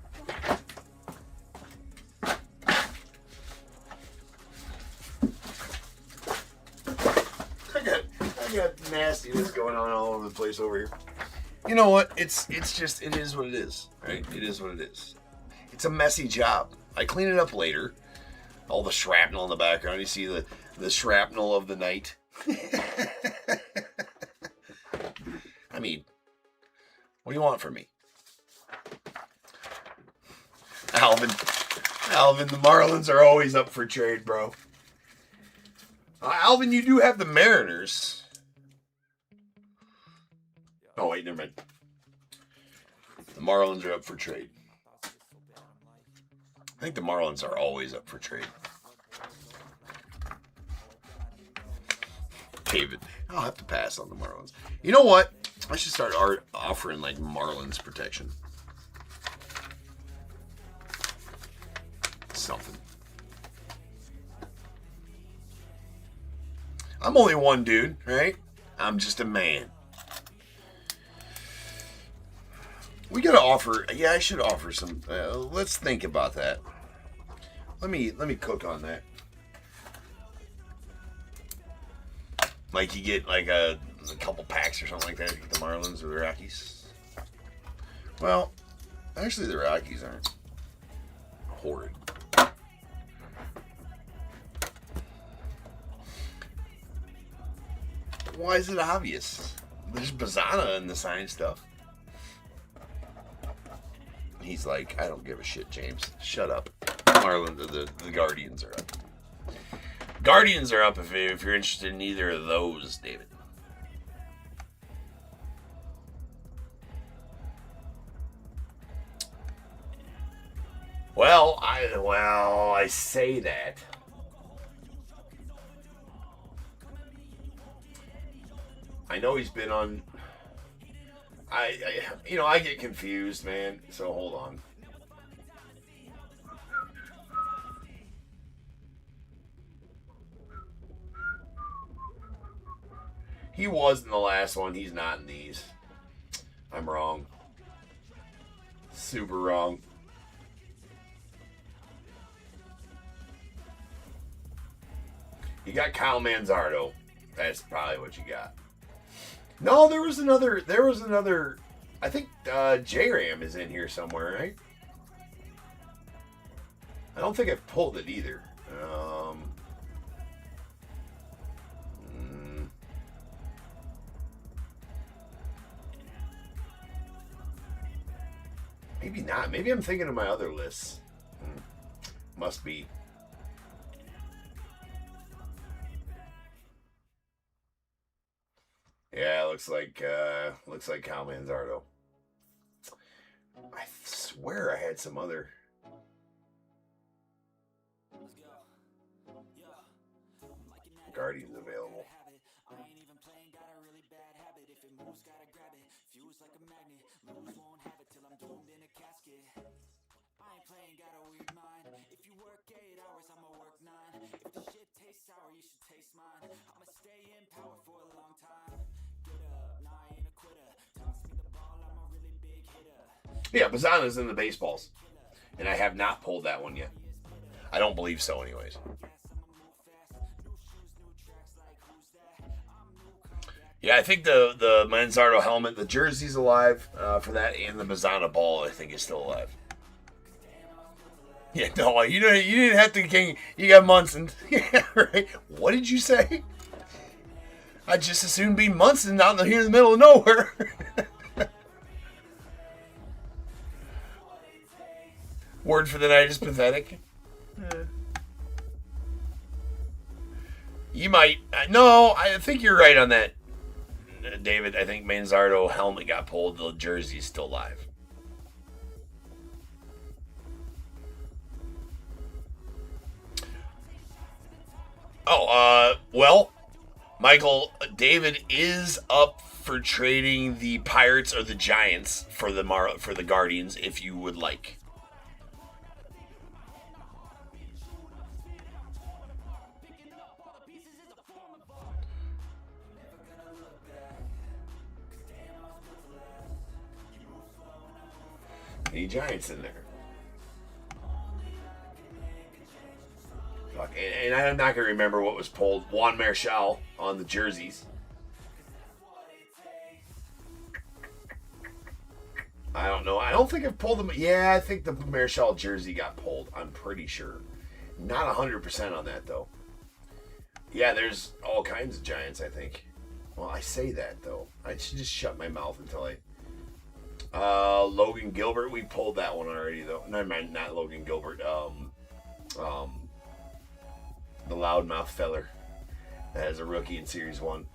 I got nastiness going on all over the place over here. You know what? It is what it is, right? It is what it is. It's a messy job. I clean it up later. All the shrapnel in the background. You see the shrapnel of the night. I mean, what do you want from me? Alvin, the Marlins are always up for trade, bro. Alvin, you do have the Mariners. Oh, wait, never mind. The Marlins are up for trade. I think the Marlins are always up for trade. David, I'll have to pass on the Marlins. You know what? I should start offering, like, Marlins protection. Something. I'm only one dude, right? I'm just a man. We gotta offer. Yeah, I should offer some. Let's think about that. Let me cook on that. Like you get like a couple packs or something like that. You get the Marlins or the Rockies. Well, actually, the Rockies aren't horrid. Why is it obvious? There's Bazana in the sign stuff. He's like, I don't give a shit, James. Shut up. Marlon, the Guardians are up. Guardians are up if you're interested in either of those, David. Well, I say that. I know he's been on. I get confused, man. So hold on. He was in the last one. He's not in these. I'm wrong. Super wrong. You got Kyle Manzardo. That's probably what you got. No, there was another. I think J-Ram is in here somewhere, right? I don't think I've pulled it either. Maybe not. Maybe I'm thinking of my other lists. Must be. Yeah, looks like Cal Manzardo. I swear I had some other. Guardians available. I ain't even playing, got a really bad habit. If it moves, gotta grab it. Fuse like a magnet. Lose, won't have it till I'm doomed in a casket. I ain't playing, got a weird mind. If you work 8 hours, I'ma work 9. If the shit tastes sour, you should taste mine. I'ma stay in power for a long time. Get up, nah, I ain't a quitter. Toss me the ball, I'm a really big hitter. Yeah, Bazzana's in the baseballs. And I have not pulled that one yet. I don't believe so, anyways. Yeah, I think the Manzardo helmet, the jersey's alive for that, and the Bazzana ball, I think, is still alive. Yeah, no, you didn't have to. You got Munson. Yeah, right. What did you say? I'd just as soon be Munson out here in the middle of nowhere. Word for the night is pathetic. You might. No, I think you're right on that, David. I think Manzardo helmet got pulled. The jersey's still live. Well, Michael, David is up for trading the Pirates or the Giants for the Guardians if you would like. Any Giants in there? Fuck, and I'm not gonna remember what was pulled. Juan Marichal on the jerseys. I don't know. I don't think I've pulled them. Yeah, I think the Marichal jersey got pulled. I'm pretty sure. Not 100% on that though. Yeah, there's all kinds of Giants. I think. Well, I say that though. I should just shut my mouth until I. Logan Gilbert, we pulled that one already though. Never mind, not Logan Gilbert. The loudmouth feller that is a rookie in Series 1.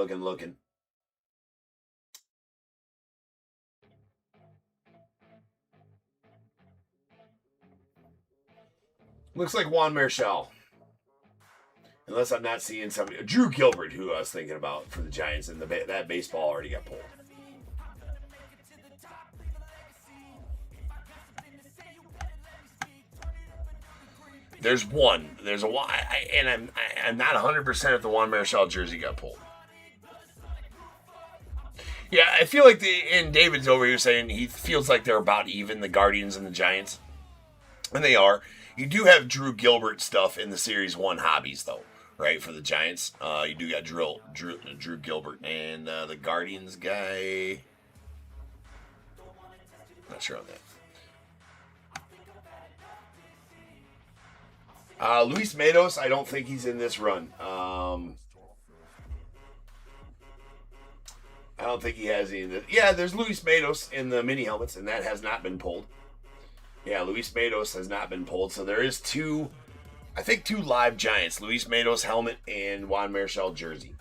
Looking. Looks like Juan Marichal. Unless I'm not seeing somebody. Drew Gilbert, who I was thinking about for the Giants, and that baseball already got pulled. There's one. There's a one. And I'm not 100% if the Juan Marichal jersey got pulled. Yeah, I feel like and David's over here saying he feels like they're about even, the Guardians and the Giants. And they are. You do have Drew Gilbert stuff in the Series 1 hobbies, though, right, for the Giants. You do got Drew Gilbert. And the Guardians guy, not sure on that. Luis Matos, I don't think he's in this run. I don't think he has any in this. Yeah, there's Luis Matos in the mini helmets, and that has not been pulled. Yeah, Luis Matos has not been pulled. So there is two live Giants. Luis Matos helmet and Juan Marichal jersey.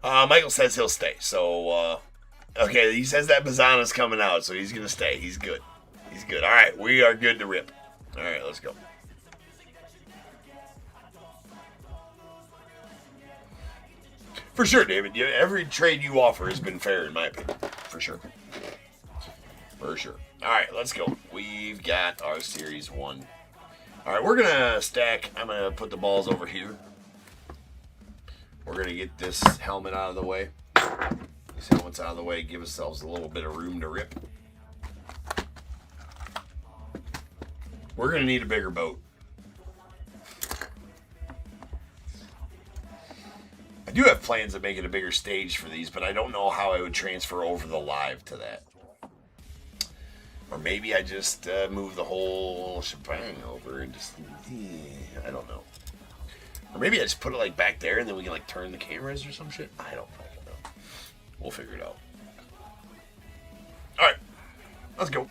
Michael says he'll stay. So, okay, he says that Bazzana's coming out, so he's going to stay. He's good. All right, we are good to rip. All right, let's go. For sure, David. Every trade you offer has been fair, in my opinion. For sure. All right, let's go. We've got our Series 1. All right, we're going to stack. I'm going to put the balls over here. We're going to get this helmet out of the way. This helmet's out of the way. Give ourselves a little bit of room to rip. We're going to need a bigger boat. I do have plans of making a bigger stage for these, but I don't know how I would transfer over the live to that. Or maybe I just move the whole shebang over and just, I don't know. Or maybe I just put it like back there and then we can like turn the cameras or some shit. I don't fucking know. We'll figure it out. All right, let's go.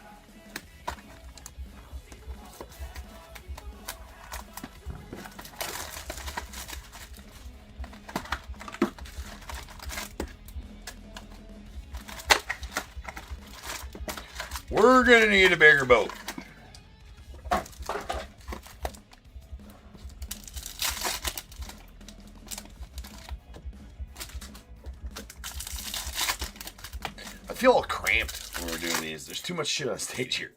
We're gonna need a bigger boat. I feel all cramped when we're doing these. There's too much shit on stage here.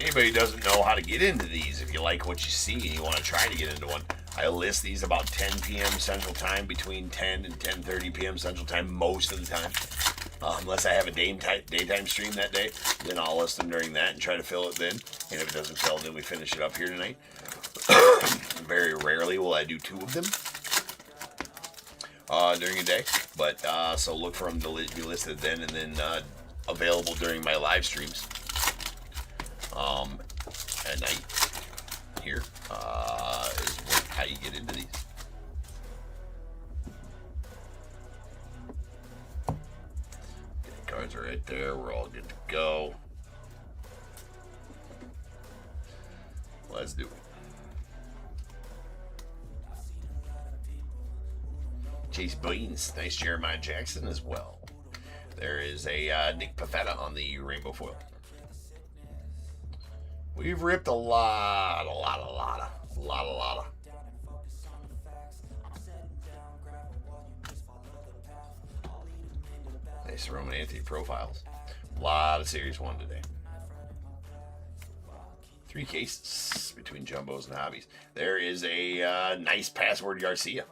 Anybody who doesn't know how to get into these, if you like what you see and you want to try to get into one, I list these about 10 p.m. Central Time, between 10 and 10:30 p.m. Central Time most of the time. Unless I have a daytime stream that day, then I'll list them during that and try to fill it then. And if it doesn't fill, then we finish it up here tonight. Very rarely will I do 2 of them during a day. But so look for them to be listed then and then available during my live streams. At night here is how you get into these. Okay, cards are right there. We're all good to go. Let's do it. Chase Beans, nice Jeremiah Jackson as well. There is a Nick Pavetta on the rainbow foil. We've ripped a lot. Nice Roman Anthony profiles. A lot of Series 1 today. 3 cases between jumbos and hobbies. There is a nice password Garcia.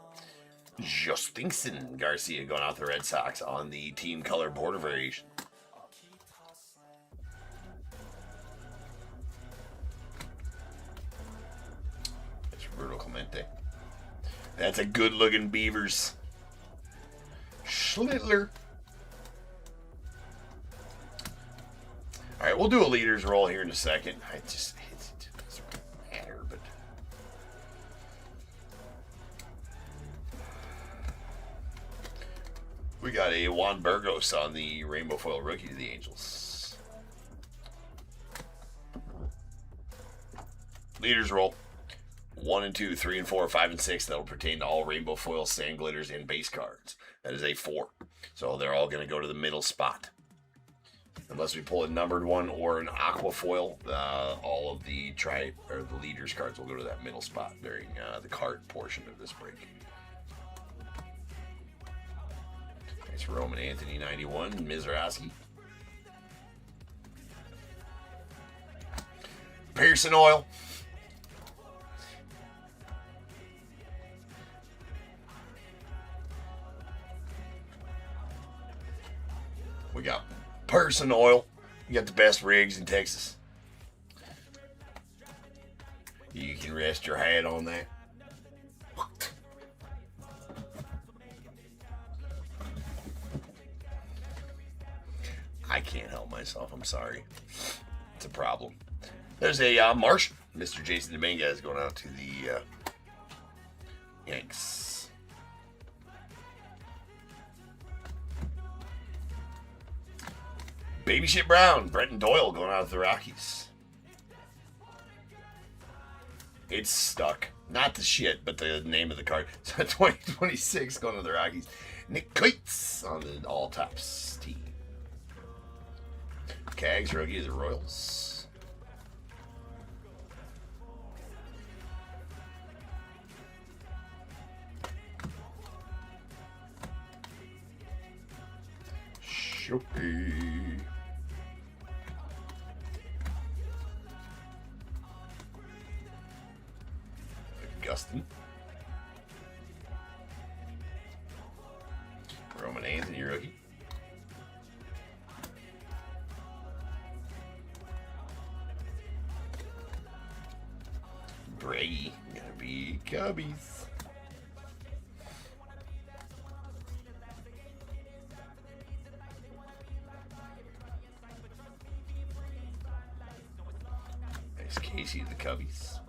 Justinson Garcia going out to the Red Sox on the team color border variation. Bruno Clemente. That's a good looking Beavers. Schlittler. Alright, we'll do a leaders roll here in a second. It doesn't matter, but we got a Juan Burgos on the rainbow foil rookie to the Angels. Leaders roll. 1 and 2, 3 and 4, 5 and 6. That'll pertain to all rainbow foil, sand glitters, and base cards. That is a 4. So they're all going to go to the middle spot. Unless we pull a numbered one or an aqua foil, all of the the leaders cards will go to that middle spot during the card portion of this break. Nice Roman Anthony 91, Mizrahi. Pearson Oil. We got Pearson Oil. You got the best rigs in Texas. You can rest your hat on that. I can't help myself. I'm sorry. It's a problem. There's a Martian. Mr. Jason Dominguez going out to the Yanks. Baby Shit Brown, Brenton Doyle going out of the Rockies. It's stuck. Not the shit, but the name of the card. So 2026 going to the Rockies. Nick Cates on the All Tops team. Cags, rookie of the Royals. Shohei. Augustin. Roman Anthony. Anthony rookie. Brady, gonna be Cubbies. Nice Casey to the Cubbies.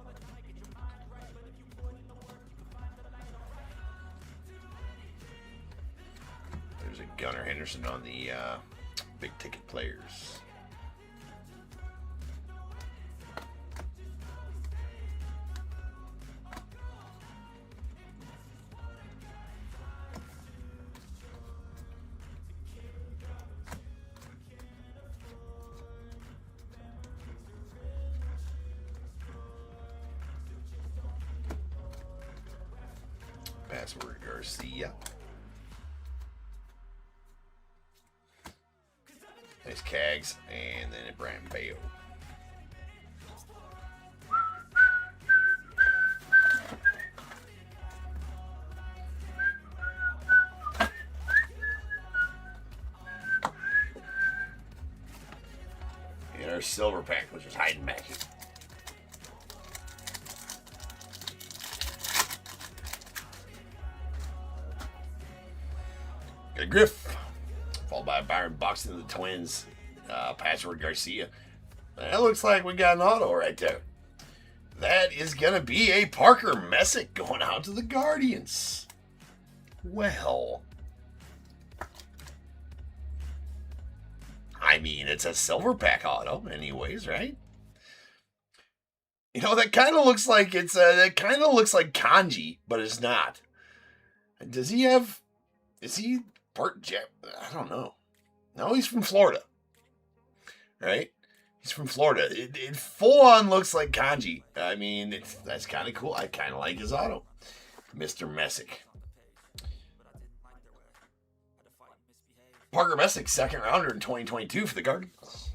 There's a Gunnar Henderson on the big ticket players. Password Garcia. Nice Cags, and then a Brian Bayo. And our silver pack, which is hiding back here. Got a Griff, followed by Byron Buxton of the Twins. Password Garcia. That looks like we got an auto right there. That is going to be a Parker Messick going out to the Guardians. Well, I mean, it's a silver pack auto anyways, right? You know, that kind of looks like that kind of looks like Kanji, but it's not. Does he have, is he part Jap? I don't know. No, he's from Florida. Right? He's from Florida. It full on looks like Kanji. I mean, that's kind of cool. I kind of like his auto. Mr. Messick. Parker Messick, second rounder in 2022 for the Guardians.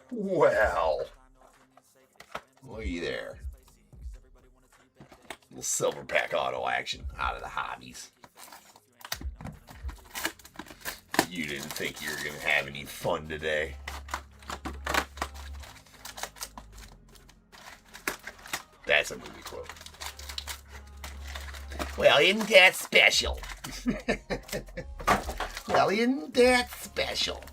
Well, looky there. Little silver pack auto action out of the hobbies. You didn't think you were going to have any fun today. That's a movie quote. Well, isn't that special? Well, isn't that special?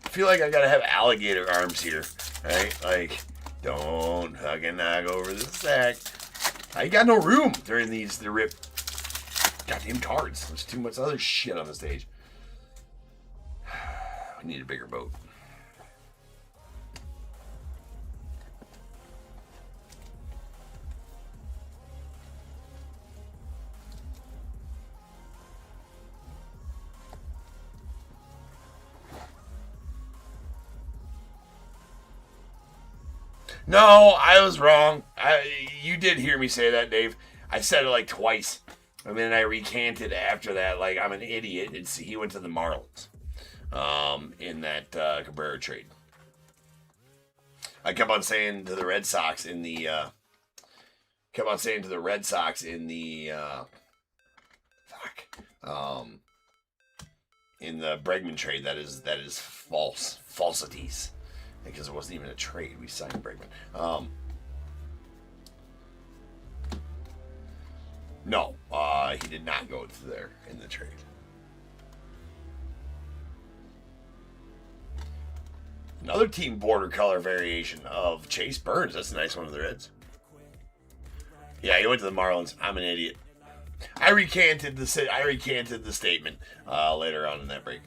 I feel like I gotta have alligator arms here, right? Like, don't hug and knock over the sack. I got no room during these to rip goddamn cards. There's too much other shit on the stage. We need a bigger boat. No, I was wrong. You did hear me say that, Dave. I said it like twice. And then I recanted after that like I'm an idiot. He went to the Marlins in that Cabrera trade. I kept on saying to the Red Sox in the in the Bregman trade that is falsities. Because it wasn't even a trade. We signed Bregman. No, he did not go to there in the trade. Another team border color variation of Chase Burns. That's a nice one of the Reds. Yeah, he went to the Marlins. I'm an idiot. I recanted the statement later on in that break.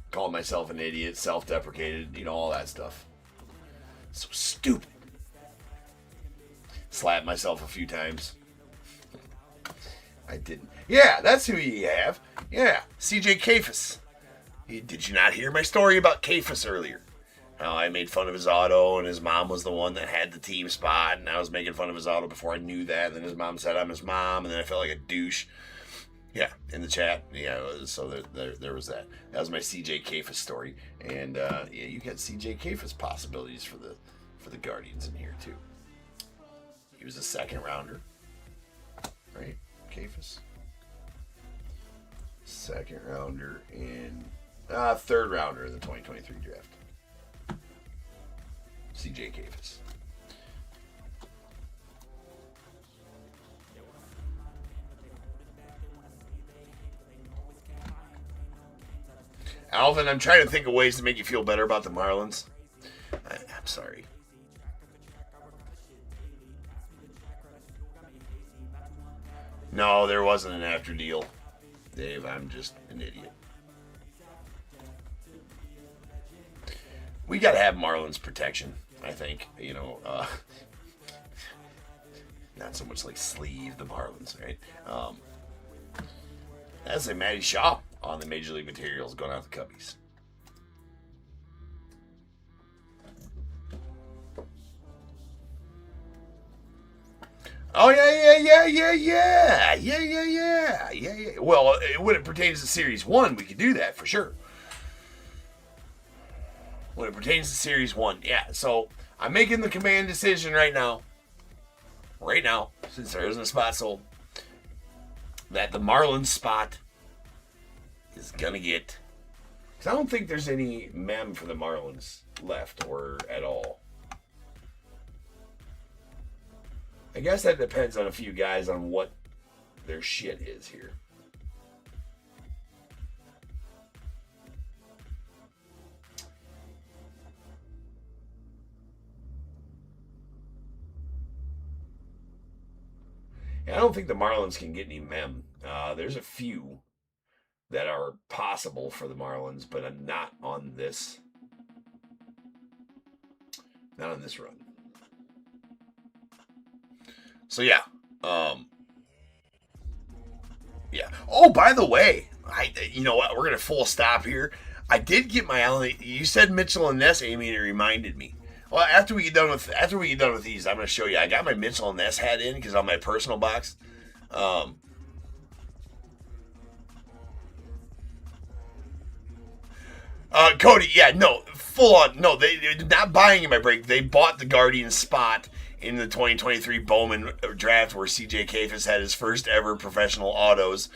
Called myself an idiot, self-deprecated, all that stuff. So stupid. Slapped myself a few times. I didn't. Yeah, that's who you have. Yeah, CJ Kafis. Did you not hear my story about Kafis earlier? How I made fun of his auto, and his mom was the one that had the team spot, and I was making fun of his auto before I knew that, and then his mom said I'm his mom, and then I felt like a douche. Yeah, in the chat. Yeah, so there was that. That was my CJ Kafis story, and yeah, you got CJ Kafis possibilities for the Guardians in here too. He was a second rounder, right? Kafis, second rounder in third rounder in the 2023 draft. CJ Kafis. Alvin, I'm trying to think of ways to make you feel better about the Marlins. I'm sorry. No, there wasn't an after deal. Dave, I'm just an idiot. We got to have Marlins protection, I think. Not so much like sleeve the Marlins, right? That's a Matty Shaw on the Major League Materials going out the Cubbies. Oh, yeah. Well, when it pertains to Series 1, we could do that for sure. When it pertains to Series 1, yeah. So, I'm making the command decision right now, since there isn't a spot sold, that the Marlins spot is going to get... Because I don't think there's any mem for the Marlins left or at all. I guess that depends on a few guys on what their shit is here. I don't think the Marlins can get any mem. There's a few that are possible for the Marlins, but I'm not on this. Not on this run. So yeah. Yeah. Oh, by the way, you know what? We're gonna full stop here. I did get my Allen. You said Mitchell and Ness, Amy, and it reminded me. Well, after we get done with these, I'm gonna show you. I got my Mitchell and Ness hat in because on my personal box. Cody, yeah, no, full on, no, they're not buying in my break. They bought the Guardian spot in the 2023 Bowman draft where CJ Kafis had his first ever professional autos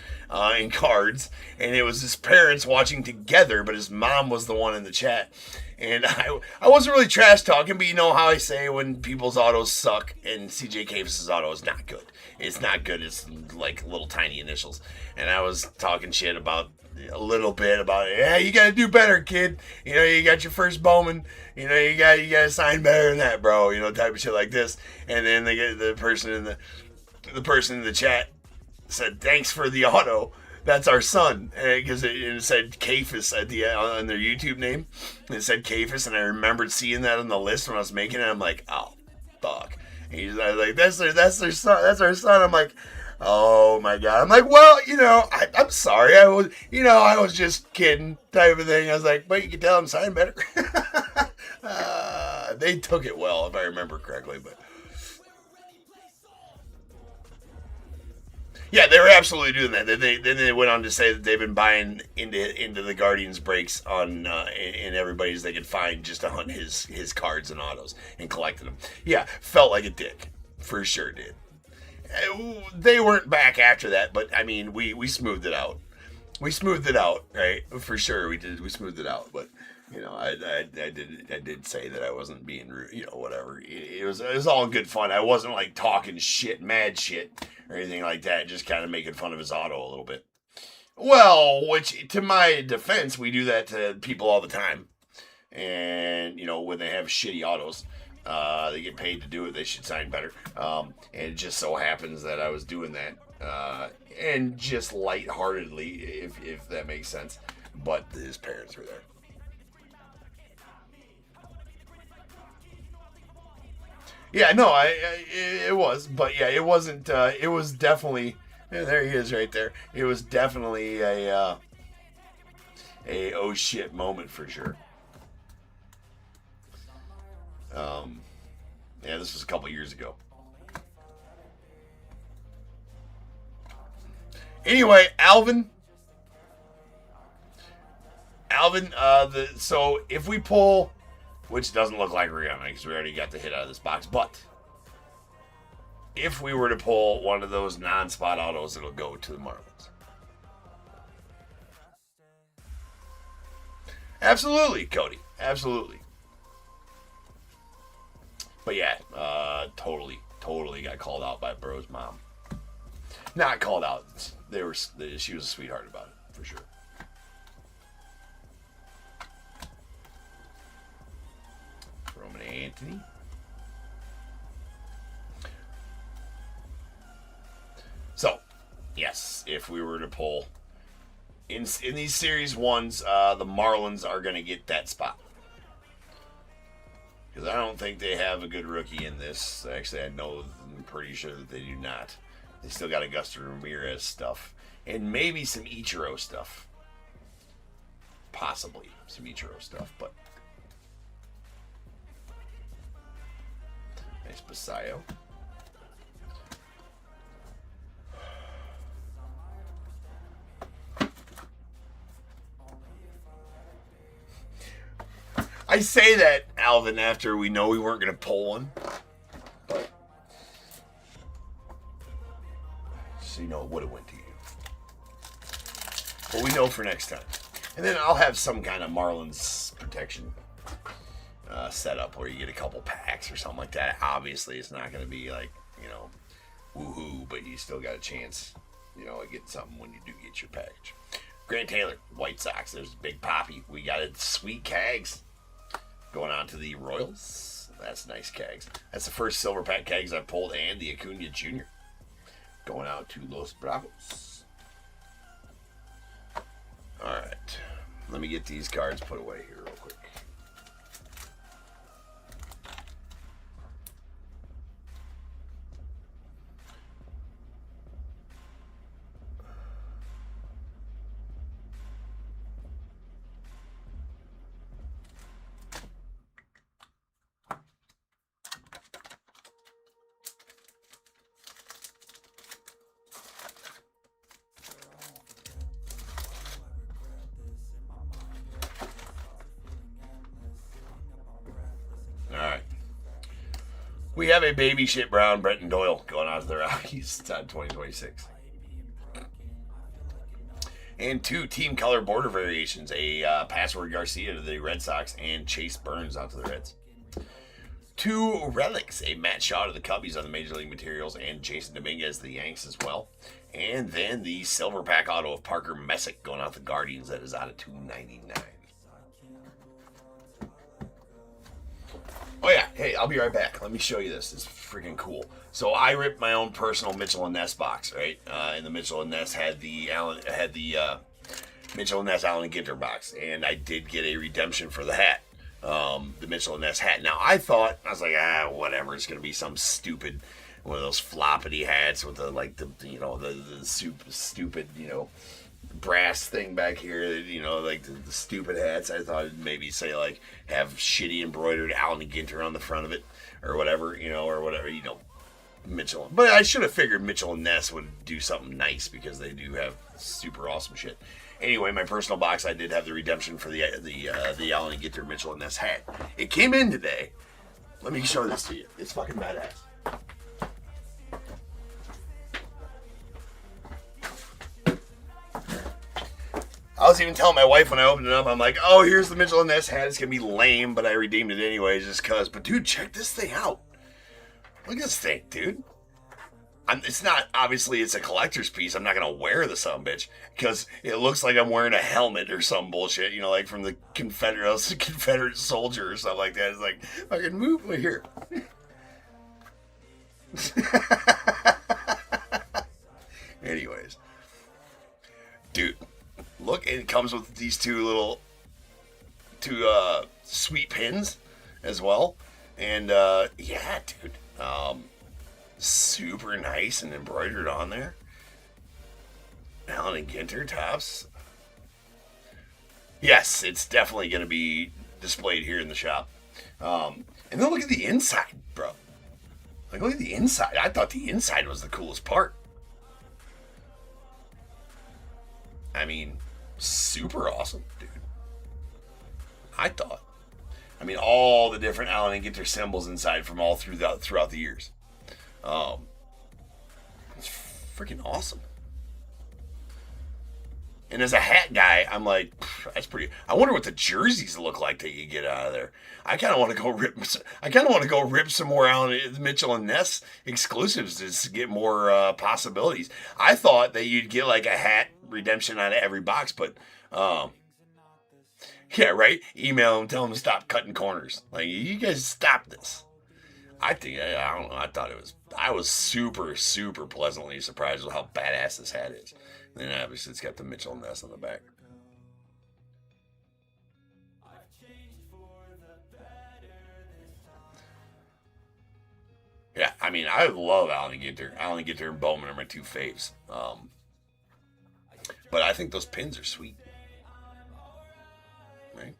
in cards, and it was his parents watching together, but his mom was the one in the chat. And I wasn't really trash talking, but you know how I say when people's autos suck, and CJ Kafis' auto is not good. It's not good. It's like little tiny initials. And I was talking shit about a little bit about it. Yeah, you got to do better, kid. You know, you got your first Bowman. You know, you got to sign better than that, bro. You know, type of shit like this. And then they get the person in the chat said, "Thanks for the auto. That's our son," because it said Kafis at the on their YouTube name. It said Kafis, and I remembered seeing that on the list when I was making it. I'm like, oh, fuck. And he's like, that's their son. That's our son. I'm like, oh my god. I'm like, well, you know, I'm sorry. I was just kidding, type of thing. I was like, but you can tell him sign better. They took it well, if I remember correctly, but. Yeah, they were absolutely doing that. Then they went on to say that they've been buying into the Guardians breaks on in everybody's they could find just to hunt his cards and autos and collected them. Yeah, felt like a dick, for sure did. They weren't back after that, but I mean we smoothed it out. We smoothed it out, right? For sure we did. We smoothed it out, but you know I did say that I wasn't being rude, you know, whatever. It was all good fun. I wasn't like talking shit, mad shit. Or anything like that, just kind of making fun of his auto a little bit. Well, which, to my defense, we do that to people all the time. And, you know, when they have shitty autos. They get paid to do it. They should sign better. And it just so happens that I was doing that. And just lightheartedly, if that makes sense. But his parents were there. Yeah, no, it was. But yeah, it wasn't, it was definitely, yeah, there he is right there. It was definitely a oh shit moment for sure. Yeah, this was a couple years ago. Anyway, Alvin, so if we pull, which doesn't look like we're gonna, because we already got the hit out of this box, but if we were to pull one of those non-spot autos, it'll go to the Marlins. Absolutely, Cody. Absolutely. But yeah, totally got called out by Bro's mom. Not called out. She was a sweetheart about it, for sure. Roman Anthony. So, yes, if we were to pull in these series ones, the Marlins are going to get that spot. Because I don't think they have a good rookie in this. Actually, I'm pretty sure that they do not. They still got Augusto Ramirez stuff. And maybe some Ichiro stuff. Possibly some Ichiro stuff, but... Nice Basayo. I say that, Alvin, after we know we weren't going to pull one. But, so you know it would have went to you. But we know for next time. And then I'll have some kind of Marlins protection set up where you get a couple packs or something like that. Obviously, it's not going to be like, woohoo, but you still got a chance, to get something when you do get your package. Grant Taylor, White Sox. There's Big Poppy. We got a sweet Cags. Going on to the Royals. That's nice Cags. That's the first Silver Pack Cags I've pulled, and the Acuna Jr. Going out to Los Bravos. Alright. Let me get these cards put away here real quick. We have a baby shit brown Brenton Doyle going out to the Rockies. It's on 2026. And 2 team color border variations. A Password Garcia to the Red Sox and Chase Burns out to the Reds. 2 relics. A Matt Shaw to the Cubbies on the Major League Materials and Jason Dominguez to the Yanks as well. And then the Silver Pack auto of Parker Messick going out to the Guardians that is out of 299. Oh yeah, hey, I'll be right back. Let me show you this. It's freaking cool. So I ripped my own personal Mitchell and Ness box, right? And the Mitchell and Ness had the Mitchell and Ness Allen and Ginter box, and I did get a redemption for the hat, the Mitchell and Ness hat. Now I was like, whatever. It's gonna be some stupid one of those floppity hats with the stupid brass thing back here, like the stupid hats. I thought it'd maybe say like have shitty embroidered Allen and Ginter on the front of it or whatever, Mitchell. But I should have figured Mitchell and Ness would do something nice because they do have super awesome shit. Anyway, my personal box, I did have the redemption for the Allen and Ginter Mitchell and Ness hat. It came in today. Let me show this to you. It's fucking badass. I was even telling my wife when I opened it up, I'm like, oh, here's the Mitchell and Ness hat. It's going to be lame, but I redeemed it anyways just because. But, dude, check this thing out. Look at this thing, dude. It's not, obviously, it's a collector's piece. I'm not going to wear the sumbitch because it looks like I'm wearing a helmet or some bullshit, you know, like from the Confederate soldier or something like that. It's like, I can move here. Anyways. Dude, look, it comes with these two sweet pins as well. And, yeah, dude. Super nice and embroidered on there. Allen and Ginter tops. Yes, it's definitely going to be displayed here in the shop. And then look at the inside, bro. Like, look at the inside. I thought the inside was the coolest part. I mean, super awesome, dude. I thought. I mean, all the different Allen and Ginter symbols inside from all throughout the years. It's freaking awesome. And as a hat guy, I'm like, that's pretty. I wonder what the jerseys look like that you get out of there. I kind of want to go rip. I kind of want to go rip some more Allen Mitchell and Ness exclusives to get more possibilities. I thought that you'd get like a hat redemption out of every box, but yeah, right. Email them, tell them to stop cutting corners. Like, you guys stop this. I think, I don't know, I was super, super pleasantly surprised with how badass this hat is. And then obviously it's got the Mitchell Ness on the back. Yeah, I mean, I love Allen and Ginter. Allen and Ginter and Bowman are my two faves. But I think those pins are sweet. Right?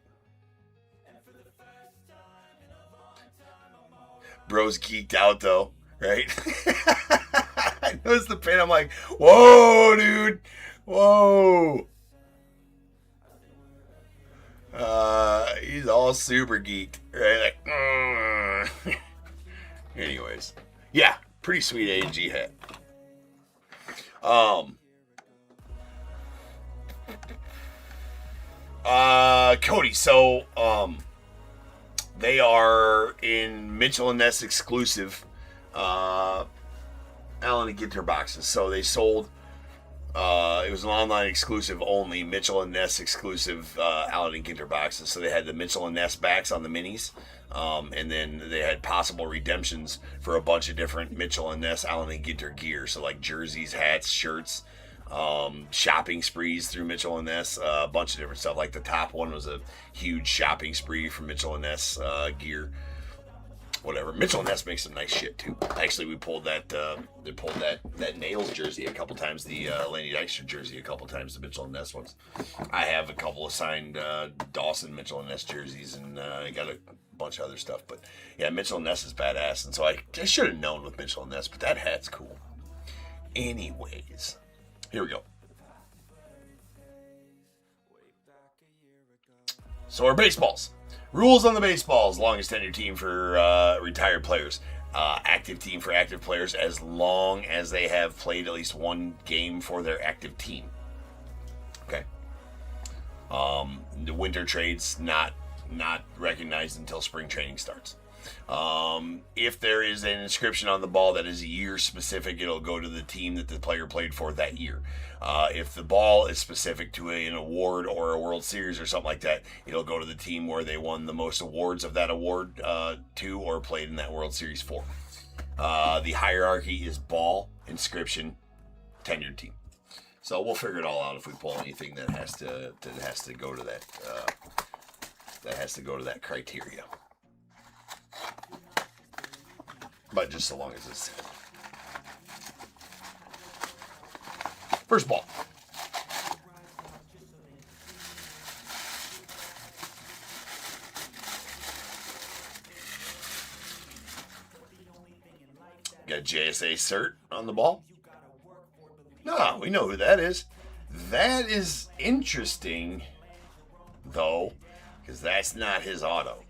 Bro's geeked out though, right? I noticed the pin. I'm like, whoa, dude. Whoa. He's all super geeked, right? Like, anyways. Yeah, pretty sweet A&G hat. Cody, so, they are in Mitchell and Ness exclusive Allen and Ginter boxes. So they sold, it was an online exclusive only, Mitchell and Ness exclusive Allen and Ginter boxes. So they had the Mitchell and Ness backs on the minis. And then they had possible redemptions for a bunch of different Mitchell and Ness Allen and Ginter gear. So like jerseys, hats, shirts, shopping sprees through Mitchell and Ness, a bunch of different stuff. Like the top one was a huge shopping spree for Mitchell and Ness gear. Whatever. Mitchell and Ness makes some nice shit too. Actually, we pulled that. They pulled that Nails jersey a couple times. The Laney Dykstra jersey a couple times. The Mitchell and Ness ones. I have a couple of signed Dawson Mitchell and Ness jerseys, and I got a bunch of other stuff. But yeah, Mitchell and Ness is badass, and so I should have known with Mitchell and Ness. But that hat's cool. Anyways. Here we go. So our baseballs. Rules on the baseballs. Longest tenure team for retired players. Active team for active players as long as they have played at least one game for their active team. Okay. The winter trades not recognized until spring training starts. If there is an inscription on the ball that is year specific, it'll go to the team that the player played for that year. If the ball is specific to an award or a World Series or something like that, it'll go to the team where they won the most awards of that award to or played in that World Series for. The hierarchy is ball, inscription, tenured team. So we'll figure it all out if we pull anything that has to go to that criteria. But just so long as it's first ball. Got a JSA cert on the ball. No, we know who that is. That is interesting, though, because that's not his auto.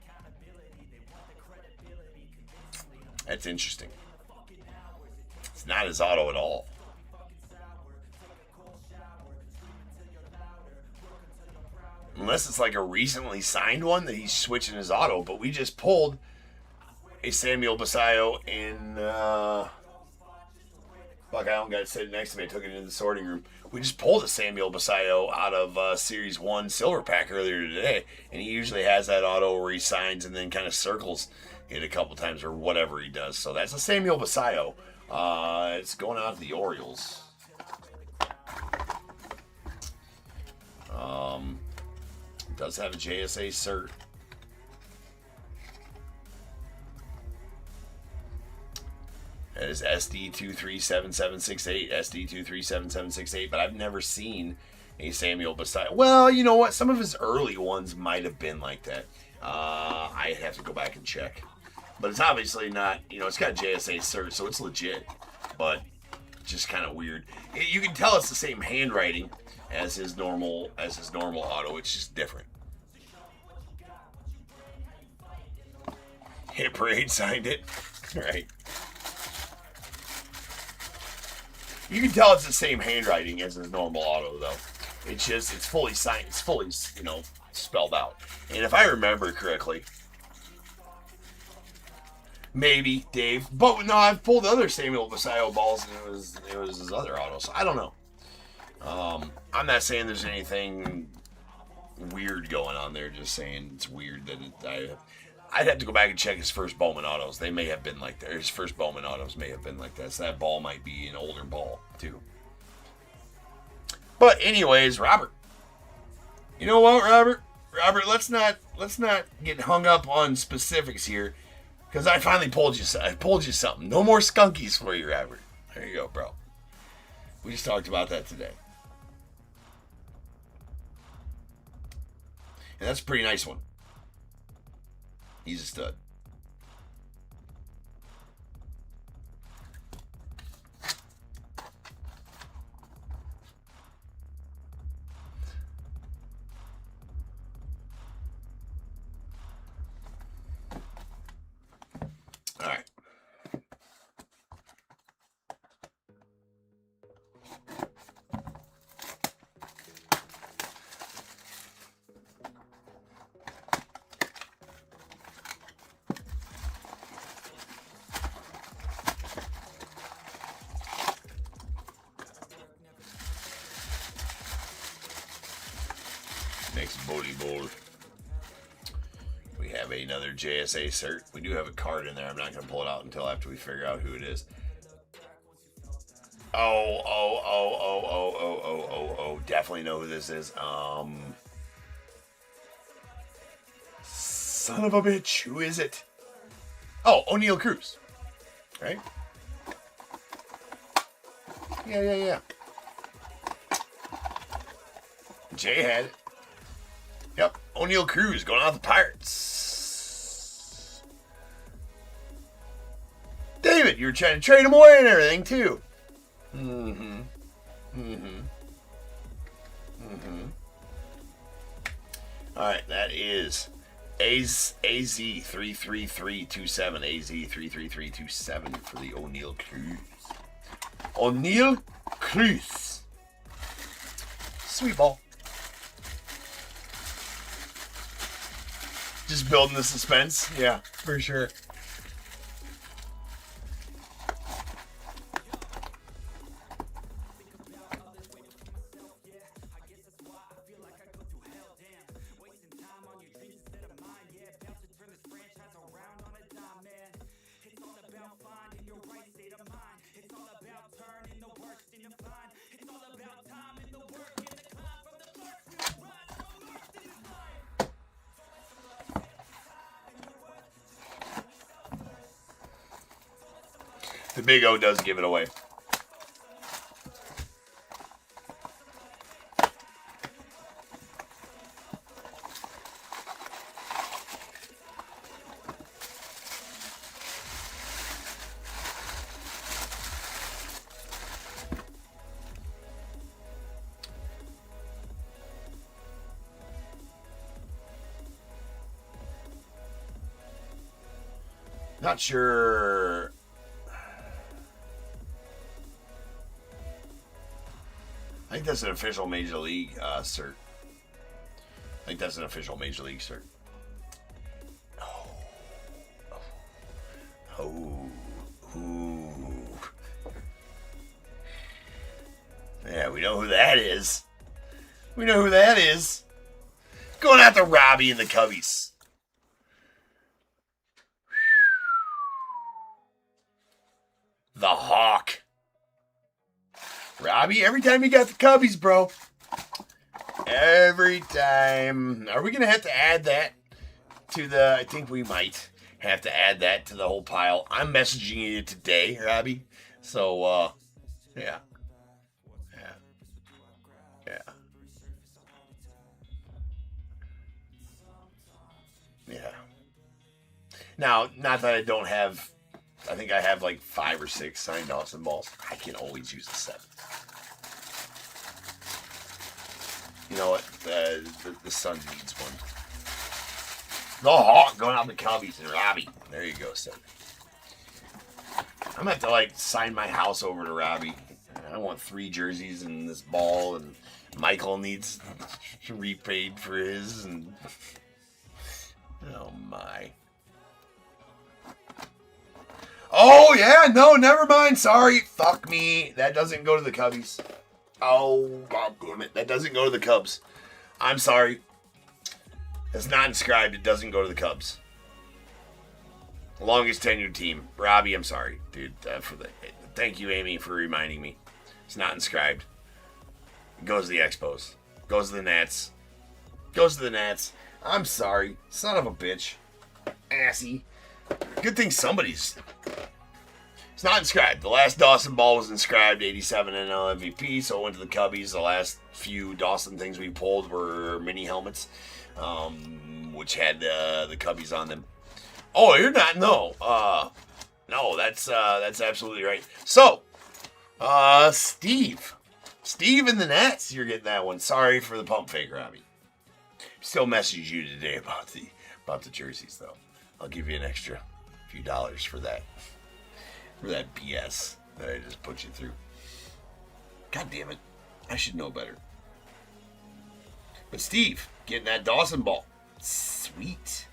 That's interesting. It's not his auto at all. Unless it's like a recently signed one that he's switching his auto, but we just pulled a Samuel Basayo in Buck Allen got sitting next to me. I took it into the sorting room. We just pulled a Samuel Basayo out of Series 1 Silver Pack earlier today, and he usually has that auto where he signs and then kind of circles it a couple times or whatever he does. So that's a Samuel Basayo. It's going out to the Orioles. Does have a JSA cert. That is SD237768, SD237768, but I've never seen a Samuel Basayo. Well, you know what? Some of his early ones might have been like that. I have to go back and check. But it's obviously not, it's got JSA cert, so it's legit. But just kind of weird. You can tell it's the same handwriting as his normal auto. It's just different. Hit Parade signed it. Right. You can tell it's the same handwriting as his normal auto, though. It's fully signed. It's fully, spelled out. And if I remember correctly, maybe Dave, but no, I've pulled other Samuel Basayo balls, and it was his other auto. So I don't know. I'm not saying there's anything weird going on there. Just saying it's weird that I'd have to go back and check his first Bowman autos. They may have been like that. His first Bowman autos may have been like that. So that ball might be an older ball, too. But anyways, Robert. You know what, Robert? Robert, let's not get hung up on specifics here. Because I finally pulled you something. No more skunkies for you, Robert. There you go, bro. We just talked about that today. And that's a pretty nice one. He's a stud. All right. Next booty bowl. We have another JSA cert. We do have a card in there. I'm not going to pull it out until after we figure out who it is. Oh. Definitely know who this is. Son of a bitch. Who is it? Oh, O'Neal Cruz. Right? Yeah. Jay had it. Yep, O'Neal Cruz going out the Pirates. David, you were trying to trade him away and everything, too. Alright, that is AZ33327. AZ33327 for the O'Neal Cruz. O'Neal Cruz. Sweet ball. Just building the suspense. Yeah, for sure. The Big O does give it away. Not sure. I think that's an official Major League cert. I think that's an official Major League cert. know who that is. We know who that is. Going out to Robbie and the Cubbies. The Hawk. Robbie, every time you got the Cubbies, bro. Every time. Are we going to have to add that to the... I think we might have to add that to the whole pile. I'm messaging you today, Robbie. So, yeah. Yeah. Now, not that I don't have... I think I have like 5 or 6 signed Dawson balls. I can always use a 7. You know what? The Sun needs one. The Hawk going out the Cubbies and Robbie. There you go, son. I'm gonna have to like sign my house over to Robbie. I want 3 jerseys and this ball, and Michael needs repaid for his. And oh my. Oh yeah, no, never mind. Sorry, fuck me. That doesn't go to the Cubbies. Oh, God damn it. That doesn't go to the Cubs. I'm sorry. It's not inscribed. It doesn't go to the Cubs. Longest tenured team. Robbie, I'm sorry, dude. Thank you, Amy, for reminding me. It's not inscribed. It goes to the Expos. Goes to the Nats. Goes to the Nats. I'm sorry. Son of a bitch. Assy. Good thing somebody's... It's not inscribed. The last Dawson ball was inscribed 87 NL MVP, so it went to the Cubbies. The last few Dawson things we pulled were mini helmets, which had the Cubbies on them. Oh, you're not? No. No, that's absolutely right. So, Steve and the Nats, you're getting that one. Sorry for the pump fake, Robbie. Still message you today about the jerseys, though. I'll give you an extra few dollars for that. For that BS that I just put you through. God damn it. I should know better. But Steve, getting that Dawson ball. Sweet.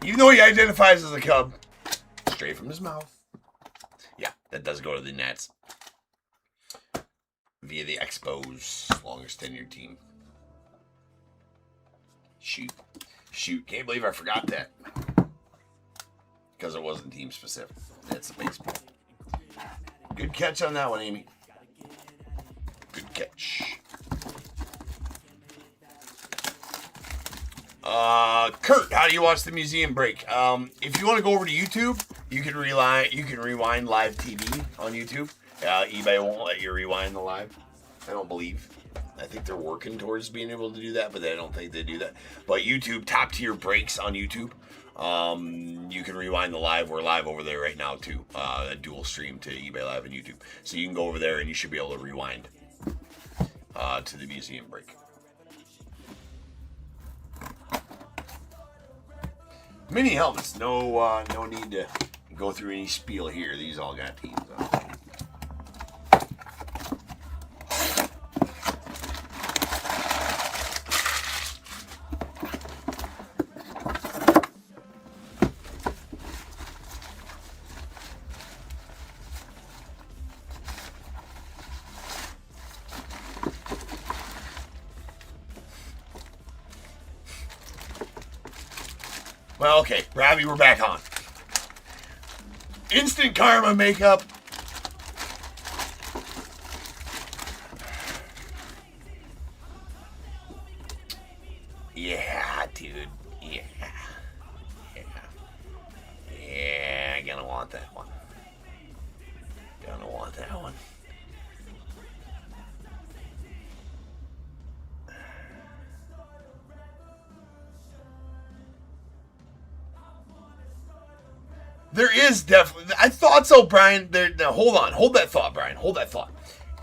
Even though he identifies as a Cub, straight from his mouth. Yeah, that does go to the Nats. Via the Expos, longest tenured team. Shoot. Can't believe I forgot that. Because it wasn't team specific. That's the baseball. Good catch on that one, Amy. Good catch. Kurt, how do you watch the museum break? If you want to go over to YouTube, you can rewind live TV on YouTube. eBay won't let you rewind the live. I don't believe. I think they're working towards being able to do that, but I don't think they do that. But YouTube, top tier breaks on YouTube. You can rewind the live. We're live over there right now too. A dual stream to eBay Live and YouTube. So you can go over there and you should be able to rewind to the museum break. Mini helmets. No need to go through any spiel here. These all got teams on. Well, okay, Robbie, we're back on. Instant Karma makeup. Yeah, dude. Yeah, gonna want that one. There is definitely... I thought so, Brian. Now, hold on. Hold that thought, Brian. Hold that thought.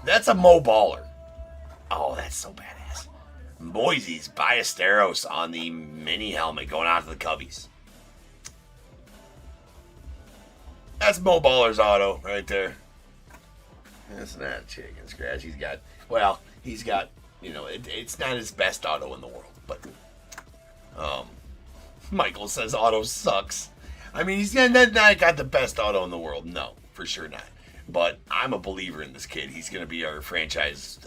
That's a Mo Baller. Oh, that's so badass. Boise's Ballesteros on the mini helmet going out to the Cubbies. That's Mo Baller's auto right there. That's not a chicken scratch. He's got, you know, it's not his best auto in the world, but Michael says auto sucks. I mean, he's not got the best auto in the world. No, for sure not. But I'm a believer in this kid. He's going to be our franchise.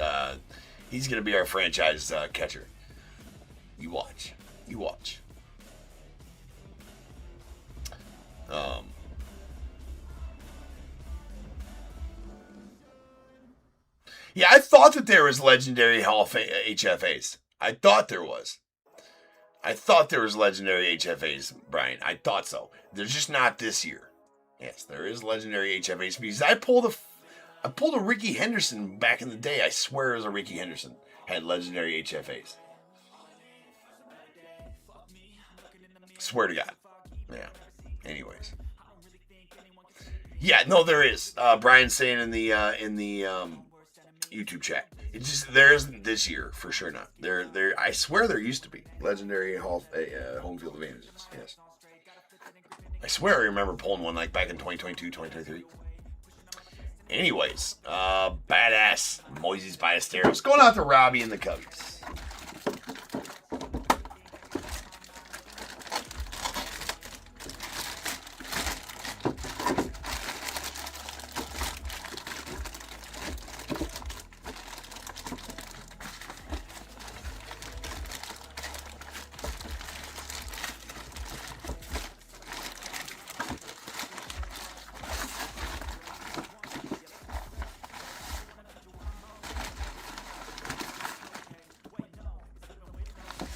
Catcher. You watch. Yeah, I thought that there was legendary Hall of HFAs. I thought there was legendary HFAs, Brian. I thought so. There's just not this year. Yes, there is legendary HFAs because I pulled a Ricky Henderson back in the day. I swear it was a Ricky Henderson had legendary HFAs. Swear to God. Yeah. Anyways. Yeah, no, there is. Brian's saying in the YouTube chat. It just there isn't this year for sure. Not there. I swear there used to be legendary home field advantages. Yes. I swear I remember pulling one like back in 2022, 2023. Anyways, badass Moises Ballesteros going out to Robbie and the Cubbies.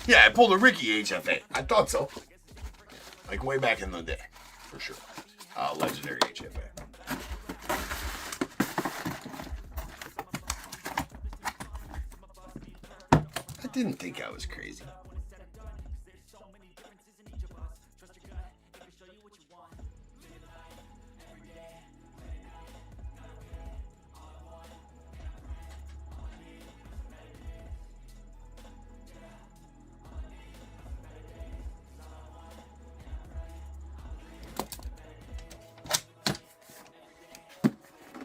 Yeah, I pulled a Ricky HFA. I thought so. Like way back in the day, for sure. Legendary HFA. I didn't think I was crazy.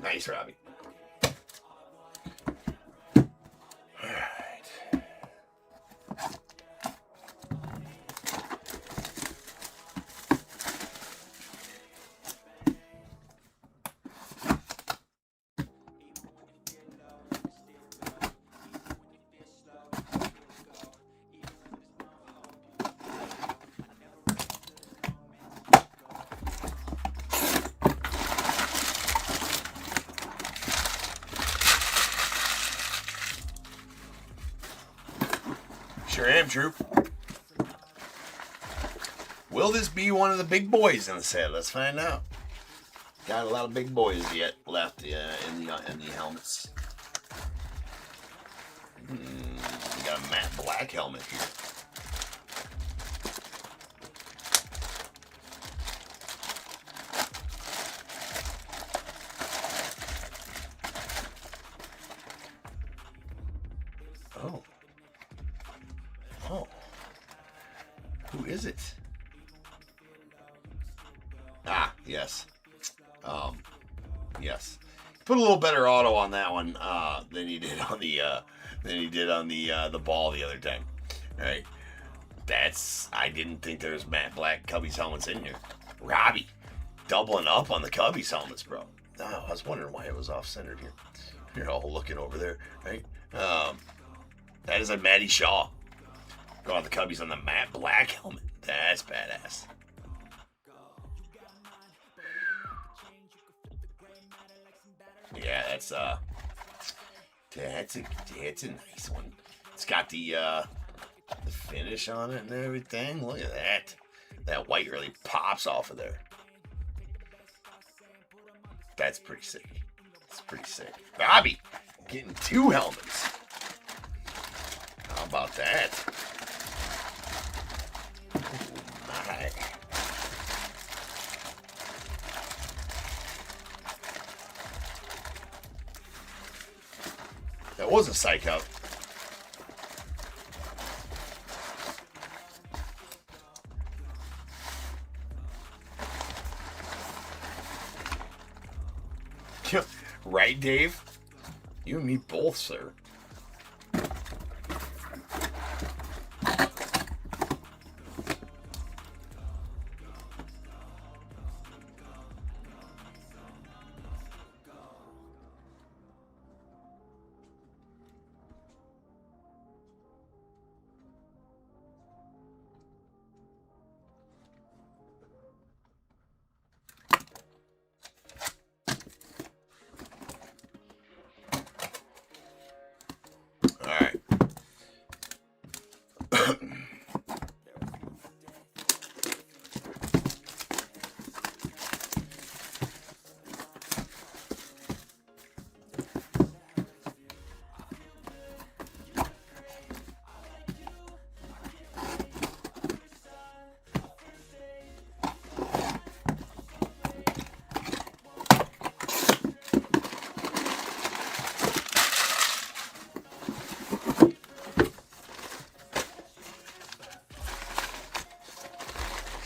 Nice, Robbie. All right. Sure am, Troop. Will this be one of the big boys in the set? Let's find out. Got a lot of big boys yet left in the helmets. We got a matte black helmet here. Oh. Oh. Who is it? Ah, yes. Yes. Put a little better auto on that one than he did on the ball the other time. All right. I didn't think there was matte black Cubbies helmets in here. Robbie doubling up on the Cubbies helmets, bro. Oh, I was wondering why it was off-centered here. You're all looking over there, right? That is a Matty Shaw. Go on the Cubbies on the matte black helmet. That's badass. Yeah, that's a nice one. It's got the finish on it and everything. Look at that. That white really pops off of there. That's pretty sick. It's pretty sick. Bobby getting 2 helmets. How about that? Oh my. That was a psych out. Right, Dave? You and me both, sir.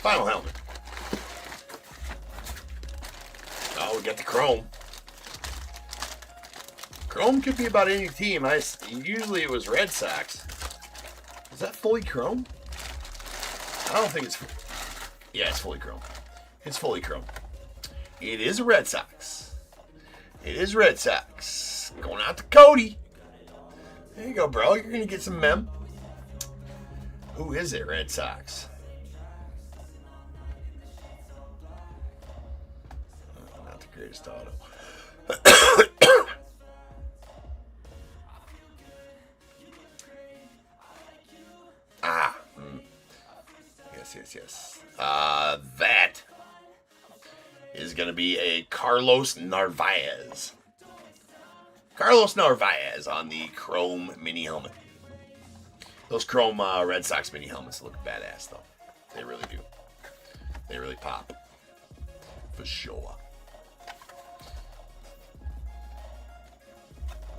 Final helmet. Oh, we got the chrome. Chrome could be about any team. Usually it was Red Sox. Is that fully chrome? I don't think it's. Yeah, it's fully chrome. It's fully chrome. It is a Red Sox. It is Red Sox. Going out to Cody. There you go, bro. You're gonna get some mem. Who is it, Red Sox? Not the greatest auto. Yes. That is going to be a Carlos Narvaez. Carlos Narvaez on the chrome mini helmet. Those chrome Red Sox mini helmets look badass, though. They really do. They really pop. For sure.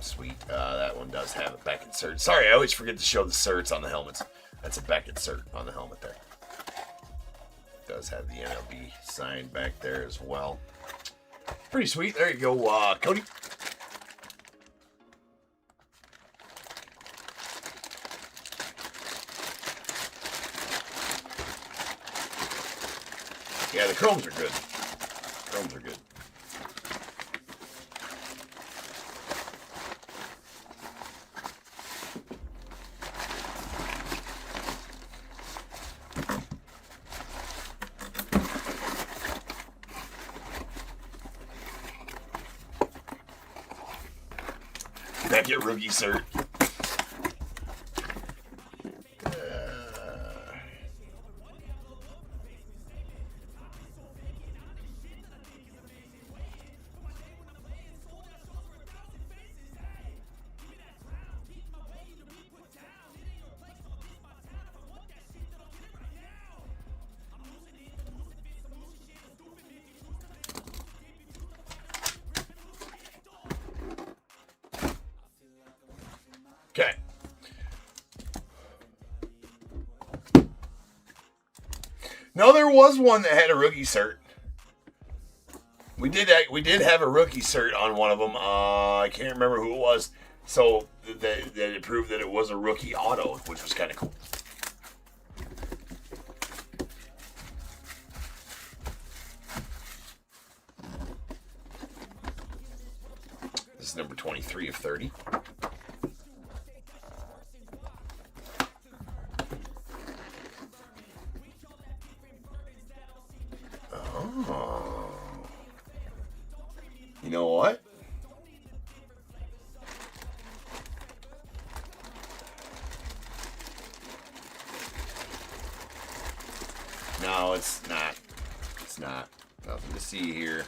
Sweet. That one does have a Beckett cert. Sorry, I always forget to show the certs on the helmets. That's a Beckett cert on the helmet there. Does have the NLB sign back there as well. Pretty sweet. There you go, Cody. Yeah, the chromes are good. Chromes are good. Get rookie cert. Okay. No, there was one that had a rookie cert. We did have a rookie cert on one of them. I can't remember who it was. So that it proved that it was a rookie auto, which was kind of cool. This is number 23 of 30. You know what? No, it's not. It's not. Nothing to see here.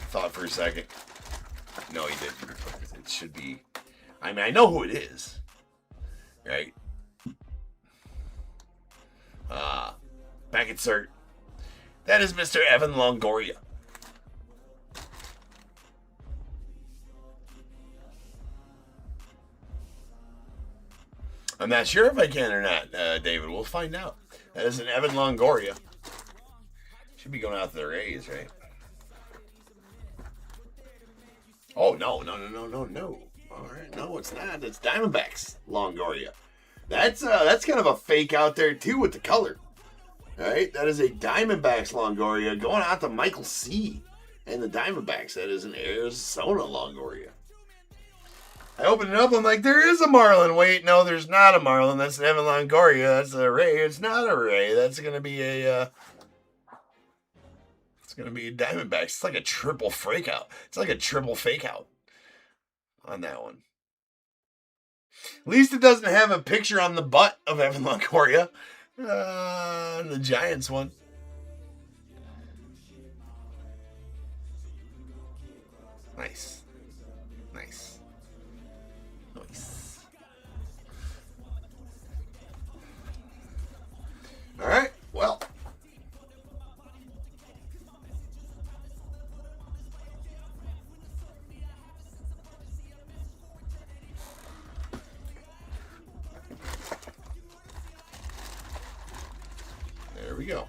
Thought for a second. No, he didn't. It should be. I mean, I know who it is. Right? Back insert. That is Mr. Evan Longoria. I'm not sure if I can or not, David. We'll find out. That is an Evan Longoria. Should be going out to the Rays, right? Oh, no. All right, no, it's not. It's Diamondbacks Longoria. That's kind of a fake out there, too, with the color. All right, that is a Diamondbacks Longoria going out to Michael C. And the Diamondbacks, that is an Arizona Longoria. I opened it up, I'm like, there is a Marlin. Wait, no, there's not a Marlin. That's an Evan Longoria. That's a Ray. It's not a Ray. That's going to be a... It's going to be a Diamondbacks. It's like a triple fake out. It's like a triple fake out on that one. At least it doesn't have a picture on the butt of Evan Longoria. The Giants one. Nice. All right, well. There we go.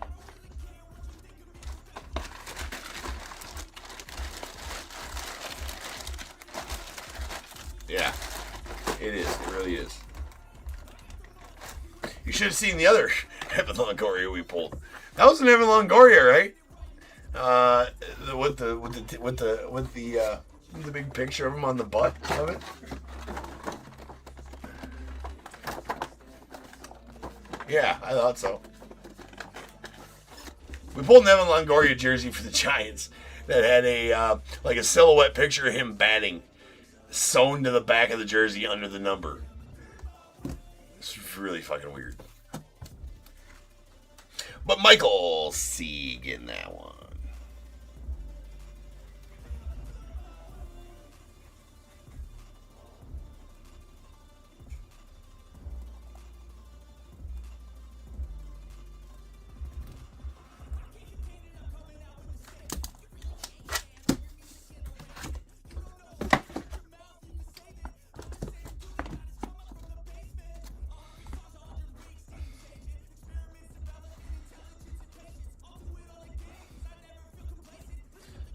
Yeah, it is. It really is. You should have seen the other Evan Longoria we pulled. That was an Evan Longoria, right? With the big picture of him on the butt of it. Yeah, I thought so. We pulled an Evan Longoria jersey for the Giants that had a like a silhouette picture of him batting sewn to the back of the jersey under the number. It's really fucking weird. But Michael C. getting that one.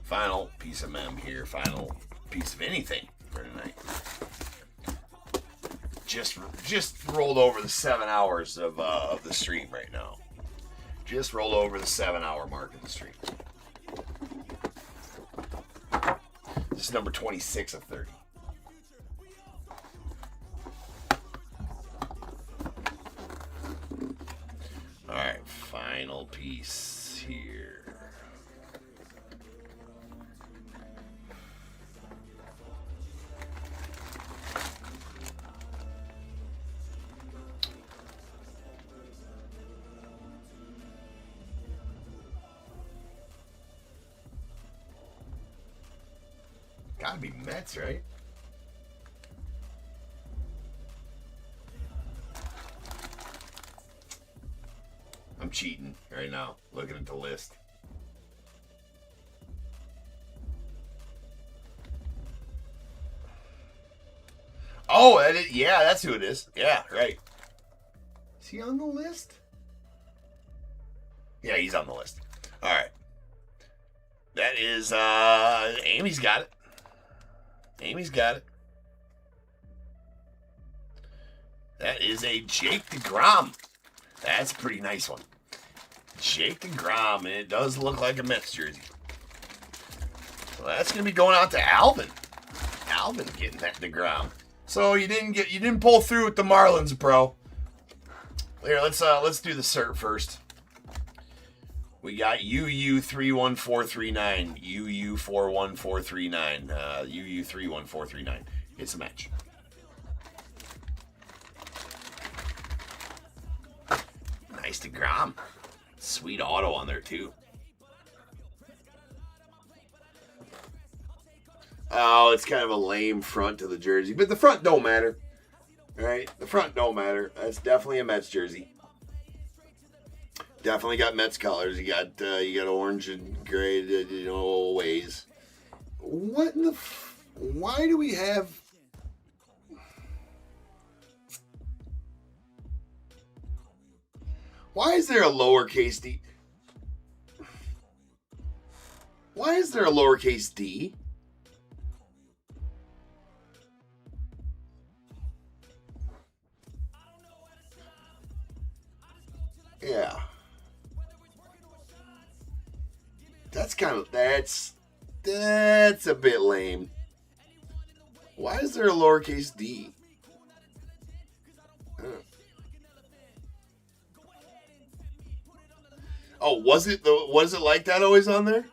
Final piece of mem here. Final piece of anything for tonight. Just rolled over the 7 hours of the stream right now. Just rolled over the 7-hour mark of the stream. This is number 26 of 30. All right, final piece here. Gotta be Mets, right? I'm cheating right now, looking at the list. Oh, yeah, that's who it is. Yeah, right. Is he on the list? Yeah, he's on the list. All right. That is, Amy's got it. Amy's got it. That is a Jake DeGrom. That's a pretty nice one. Jake DeGrom, and it does look like a Mets jersey. So that's gonna be going out to Alvin. Alvin getting that DeGrom. So you didn't pull through with the Marlins, bro. Here, let's do the cert first. We got UU31439, UU41439, UU31439. It's a match. Nice DeGrom. Sweet auto on there, too. Oh, it's kind of a lame front to the jersey, but the front don't matter. All right, the front don't matter. That's definitely a Mets jersey. Definitely got Mets colors. You got orange and gray, ways. What in the? Why do we have? Why is there a lowercase d? Why is there a lowercase d? That's a bit lame. Why is there a lowercase d? Huh. Oh, was it like that always on there?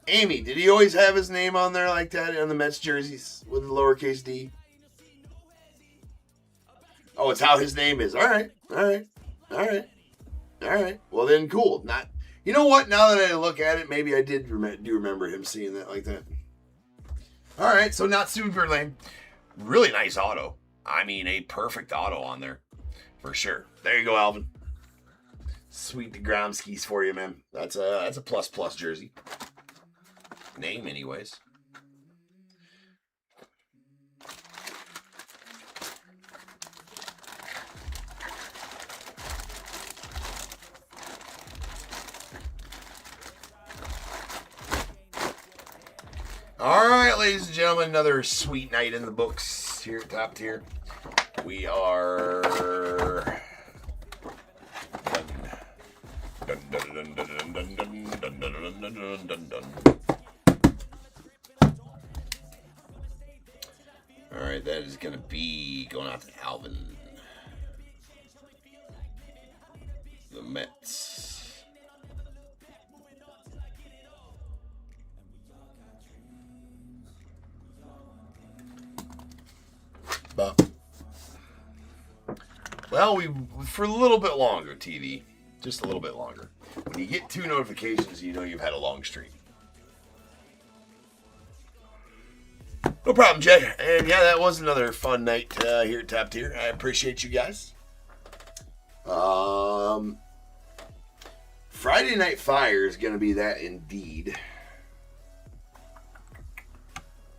Amy, did he always have his name on there like that on the Mets jerseys with the lowercase d? Oh, it's how his name is. All right. Well, then, cool. You know what? Now that I look at it, maybe I do remember him seeing that like that. All right, so not super lame. Really nice auto. I mean, a perfect auto on there for sure. There you go, Alvin. Sweet DeGromskis for you, man. That's a plus jersey. Name, anyways. All right, ladies and gentlemen, another sweet night in the books here at Top Tier. We are all right, that is going to be going out to Alvin. The Mets. Well, for a little bit longer, TV. Just a little bit longer. When you get 2 notifications, you know you've had a long streak. No problem, Jay. And yeah, that was another fun night here at Top Tier. I appreciate you guys. Friday Night Fire is going to be that indeed.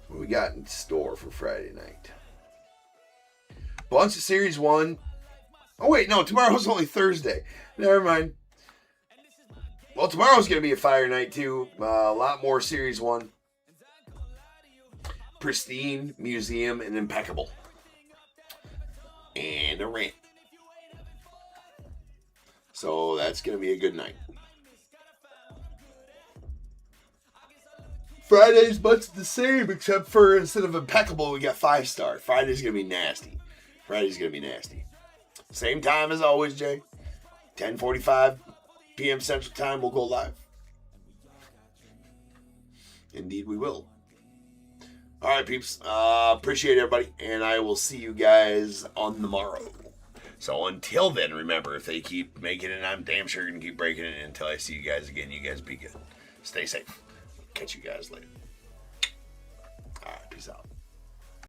What we got in store for Friday night? Bunch of Series 1. Oh, wait, no, tomorrow's only Thursday. Never mind. Well, tomorrow's going to be a fire night, too. A lot more Series 1. Pristine, museum, and impeccable. And a rant. So that's going to be a good night. Friday's much the same, except for instead of impeccable, we got 5-star. Friday's going to be nasty. Same time as always, Jay. 10:45 p.m. Central Time, we'll go live. Indeed, we will. All right, peeps. Appreciate everybody, and I will see you guys on the morrow. So until then, remember, if they keep making it, I'm damn sure going to keep breaking it until I see you guys again. You guys be good. Stay safe. Catch you guys later. All right, peace out.